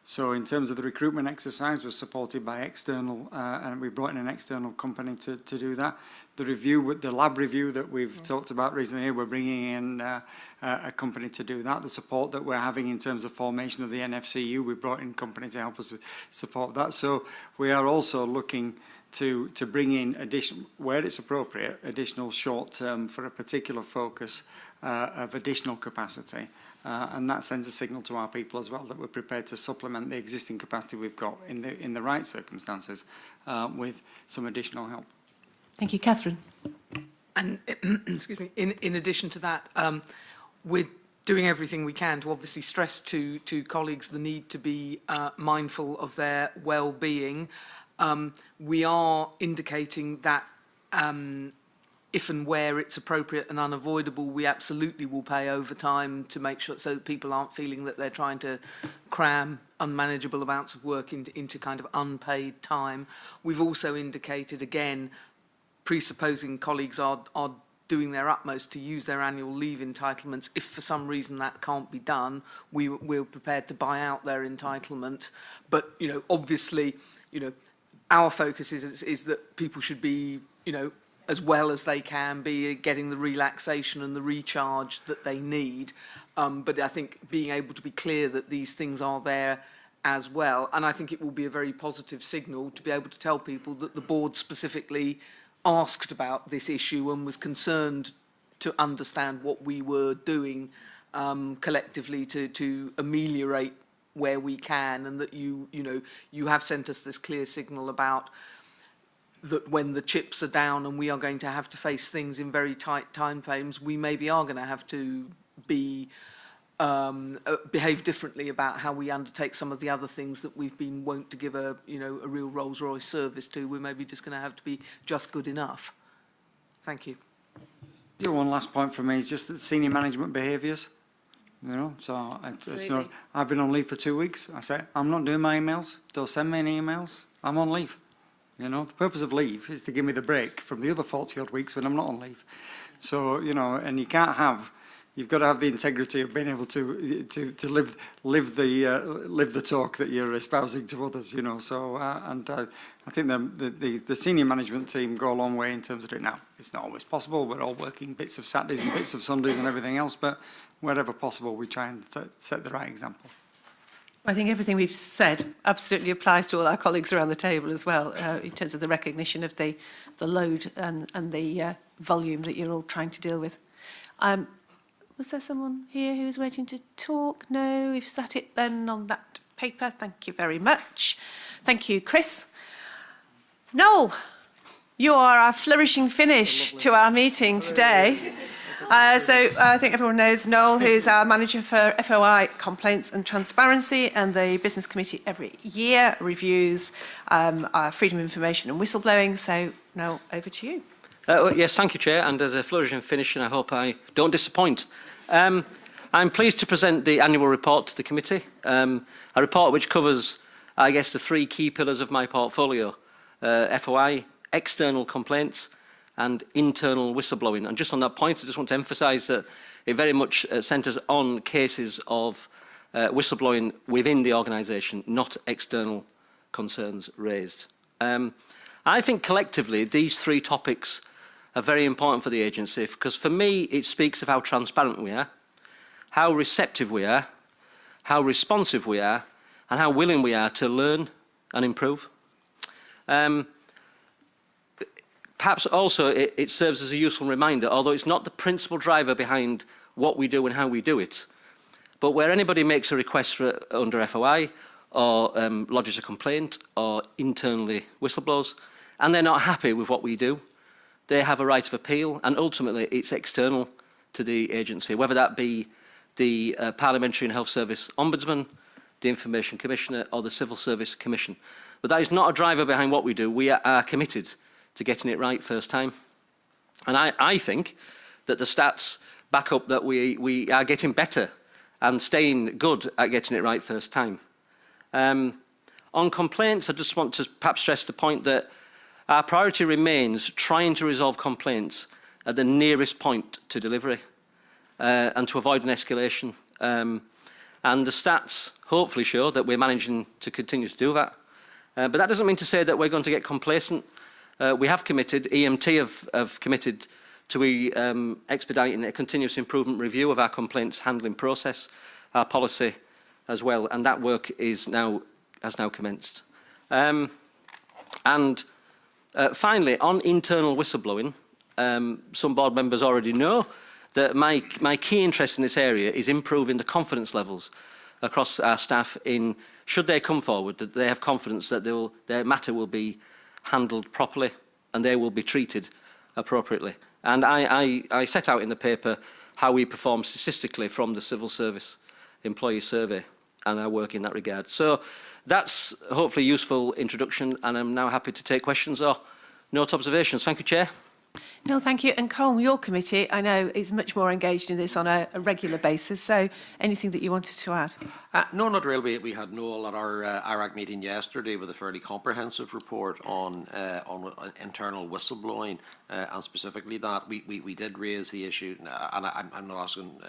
So in terms of the recruitment exercise, we're supported by external, and we brought in an external company to do that. The review, the lab review that we've talked about recently, we're bringing in a company to do that. The support that we're having in terms of formation of the NFCU, we brought in a company to help us support that. So we are also looking to bring in additional, where it's appropriate, additional short-term for a particular focus of additional capacity. And that sends a signal to our people as well that we're prepared to supplement the existing capacity we've got in the right circumstances with some additional help. Thank you, Catherine. And excuse me. In addition to that, we're doing everything we can to obviously stress to colleagues the need to be mindful of their well-being. We are indicating that if and where it's appropriate and unavoidable, we absolutely will pay overtime to make sure so that people aren't feeling that they're trying to cram unmanageable amounts of work into kind of unpaid time. We've also indicated, again, presupposing colleagues are doing their utmost to use their annual leave entitlements. If for some reason that can't be done, we're prepared to buy out their entitlement. But, you know, obviously, you know, our focus is that people should be, you know, as well as they can be getting the relaxation and the recharge that they need. But I think being able to be clear that these things are there as well. And I think it will be a very positive signal to be able to tell people that the board specifically asked about this issue and was concerned to understand what we were doing collectively to ameliorate where we can, and that you know, you have sent us this clear signal about that when the chips are down and we are going to have to face things in very tight time frames, we maybe are going to have to be behave differently about how we undertake some of the other things that we've been wont to give a real Rolls-Royce service to. We're maybe just going to have to be just good enough. Thank you. Yeah, one last point from me is just that senior management behaviours. You know, so I've been on leave for 2 weeks. I say I'm not doing my emails. Don't send me any emails. I'm on leave. You know, the purpose of leave is to give me the break from the other 40-odd weeks when I'm not on leave. So, you know, and you can't have, you've got to have the integrity of being able to live the talk that you're espousing to others. You know, so I think the senior management team go a long way in terms of it. Now, it's not always possible. We're all working bits of Saturdays and bits of Sundays and everything else, but wherever possible, we try and set the right example. I think everything we've said absolutely applies to all our colleagues around the table as well, in terms of the recognition of the load and the volume that you're all trying to deal with. Was there someone here who was waiting to talk? No, we've sat it then on that paper. Thank you very much. Thank you, Chris. Noel, you are our flourishing finish to our meeting today. So I think everyone knows Noel, who's our manager for FOI complaints and transparency, and the business committee every year reviews our freedom of information and whistleblowing. So Noel, over to you. Yes, thank you, Chair. And as a flourishing finish, and I hope I don't disappoint. I'm pleased to present the annual report to the committee, a report which covers, I guess, the three key pillars of my portfolio: FOI, external complaints, and internal whistleblowing. And just on that point, I just want to emphasise that it very much centres on cases of whistleblowing within the organisation, not external concerns raised. I think collectively these three topics are very important for the agency, because for me it speaks of how transparent we are, how receptive we are, how responsive we are, and how willing we are to learn and improve. Perhaps also it serves as a useful reminder, although it's not the principal driver behind what we do and how we do it, but where anybody makes a request for under FOI or lodges a complaint or internally whistleblowers, and they're not happy with what we do, they have a right of appeal, and ultimately it's external to the agency, whether that be the Parliamentary and Health Service Ombudsman, the Information Commissioner or the Civil Service Commission. But that is not a driver behind what we do. We are committed to getting it right first time. And I think that the stats back up that we are getting better and staying good at getting it right first time. On complaints, I just want to perhaps stress the point that our priority remains trying to resolve complaints at the nearest point to delivery and to avoid an escalation. And the stats hopefully show that we're managing to continue to do that. But that doesn't mean to say that we're going to get complacent. We have committed, EMT have committed to expediting a continuous improvement review of our complaints handling process, our policy as well, and that work has now commenced. Finally, on internal whistleblowing, some board members already know that my key interest in this area is improving the confidence levels across our staff in, should they come forward, that they have confidence that their matter will be handled properly and they will be treated appropriately. And I set out in the paper how we perform statistically from the Civil Service Employee Survey and our work in that regard. So that's hopefully a useful introduction, and I'm now happy to take questions or note observations. Thank you, Chair. No, thank you. And Colm, your committee, I know, is much more engaged in this on a regular basis. So anything that you wanted to add? No, not really. We had Noel at our IRAC meeting yesterday with a fairly comprehensive report on internal whistleblowing, and specifically that we did raise the issue, and I'm not asking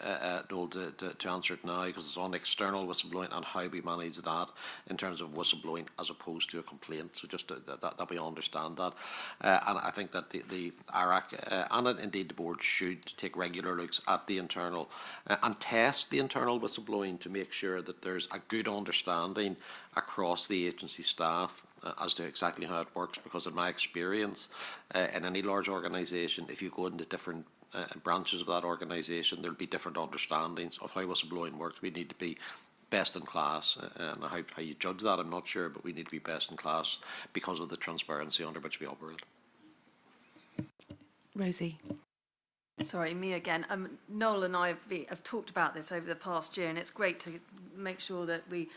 Noel to answer it now because it's on external whistleblowing and how we manage that in terms of whistleblowing as opposed to a complaint. So just that we understand that, and I think that the IRAC and indeed the board should take regular looks at the internal and test the internal whistleblowing to make sure that there's a good understanding across the agency staff as to exactly how it works, because in my experience in any large organisation, if you go into different branches of that organisation, there'll be different understandings of how whistleblowing works. We need to be best in class, and how you judge that I'm not sure, but we need to be best in class because of the transparency under which we operate. Rosie. Sorry, me again. Noel and I have talked about this over the past year, and it's great to make sure that we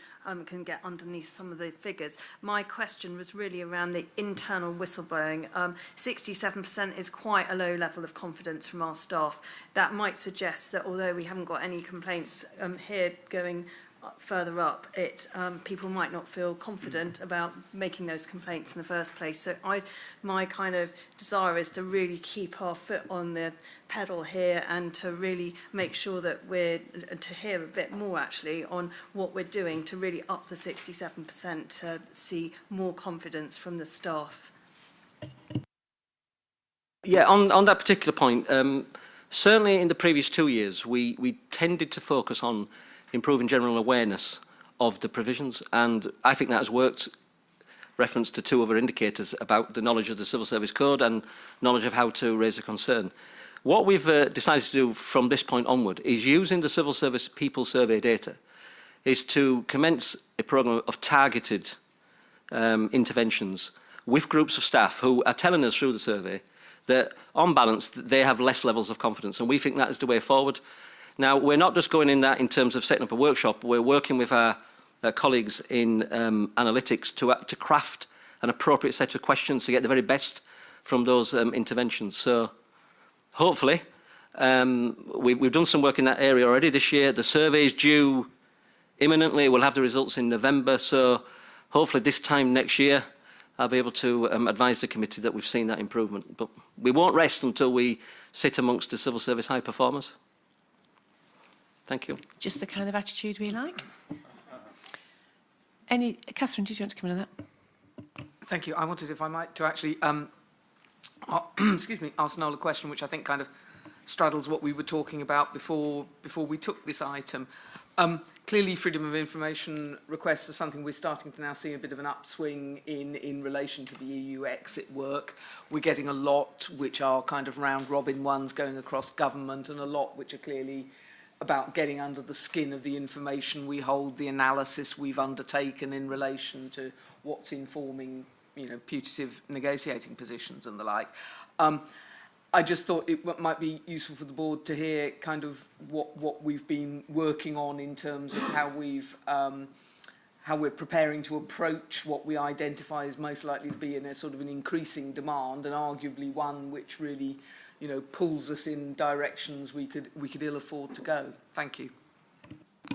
can get underneath some of the figures. My question was really around the internal whistleblowing. 67% is quite a low level of confidence from our staff. That might suggest that although we haven't got any complaints here going further up, people might not feel confident about making those complaints in the first place. So my kind of desire is to really keep our foot on the pedal here and to really make sure that to hear a bit more actually on what we're doing to really up the 67% to see more confidence from the staff. Yeah, on that particular point, certainly in the previous 2 years, we tended to focus on improving general awareness of the provisions, and I think that has worked. Reference to 2 other indicators about the knowledge of the Civil Service Code and knowledge of how to raise a concern. What we've decided to do from this point onward is using the Civil Service People Survey data is to commence a programme of targeted interventions with groups of staff who are telling us through the survey that on balance they have less levels of confidence, and we think that is the way forward. Now, we're not just going in that in terms of setting up a workshop, we're working with our colleagues in analytics to craft an appropriate set of questions to get the very best from those interventions. So hopefully, we've done some work in that area already this year. The survey is due imminently. We'll have the results in November. So hopefully this time next year, I'll be able to advise the committee that we've seen that improvement. But we won't rest until we sit amongst the civil service high performers. Thank you. Just the kind of attitude we like. Catherine, did you want to come in on that? Thank you. I wanted, if I might, to actually excuse me, ask Noel a question which I think kind of straddles what we were talking about before we took this item. Clearly, freedom of information requests are something we're starting to now see a bit of an upswing in relation to the EU exit work. We're getting a lot which are kind of round-robin ones going across government, and a lot which are clearly about getting under the skin of the information we hold, the analysis we've undertaken in relation to what's informing, putative negotiating positions and the like. I just thought it might be useful for the board to hear kind of what we've been working on in terms of how we're preparing to approach what we identify as most likely to be in a sort of an increasing demand, and arguably one which really pulls us in directions we could ill afford to go. Thank you.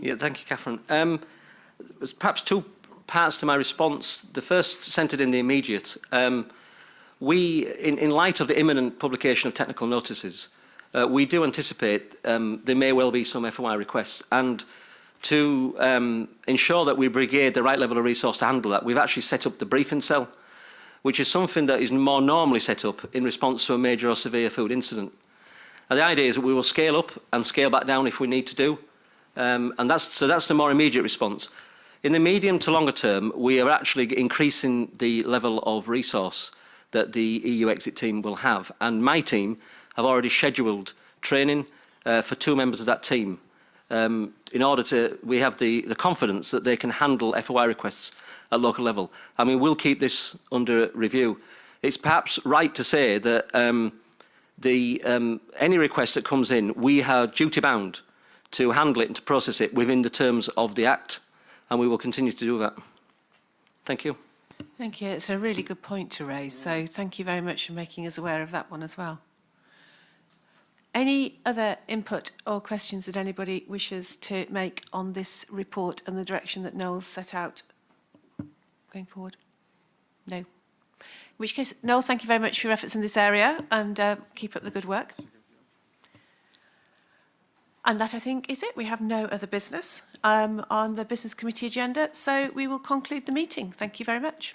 Yeah, thank you, Catherine. There's perhaps 2 parts to my response. The first centred in the immediate. We, in light of the imminent publication of technical notices, we do anticipate there may well be some FOI requests, and to ensure that we brigade the right level of resource to handle that, we've actually set up the briefing cell, which is something that is more normally set up in response to a major or severe food incident. And the idea is that we will scale up and scale back down if we need to do. And that's the more immediate response. In the medium to longer term, we are actually increasing the level of resource that the EU exit team will have. And my team have already scheduled training for 2 members of that team in order we have the confidence that they can handle FOI requests at local level. I mean, we'll keep this under review. It's perhaps right to say that any request that comes in, we are duty-bound to handle it and to process it within the terms of the Act, and we will continue to do that. Thank you. Thank you. It's a really good point to raise, so thank you very much for making us aware of that one as well. Any other input or questions that anybody wishes to make on this report and the direction that Noel's set out going forward? No. In which case, Noel, thank you very much for your efforts in this area, and keep up the good work. And that, I think, is it. We have no other business on the Business Committee agenda, so we will conclude the meeting. Thank you very much.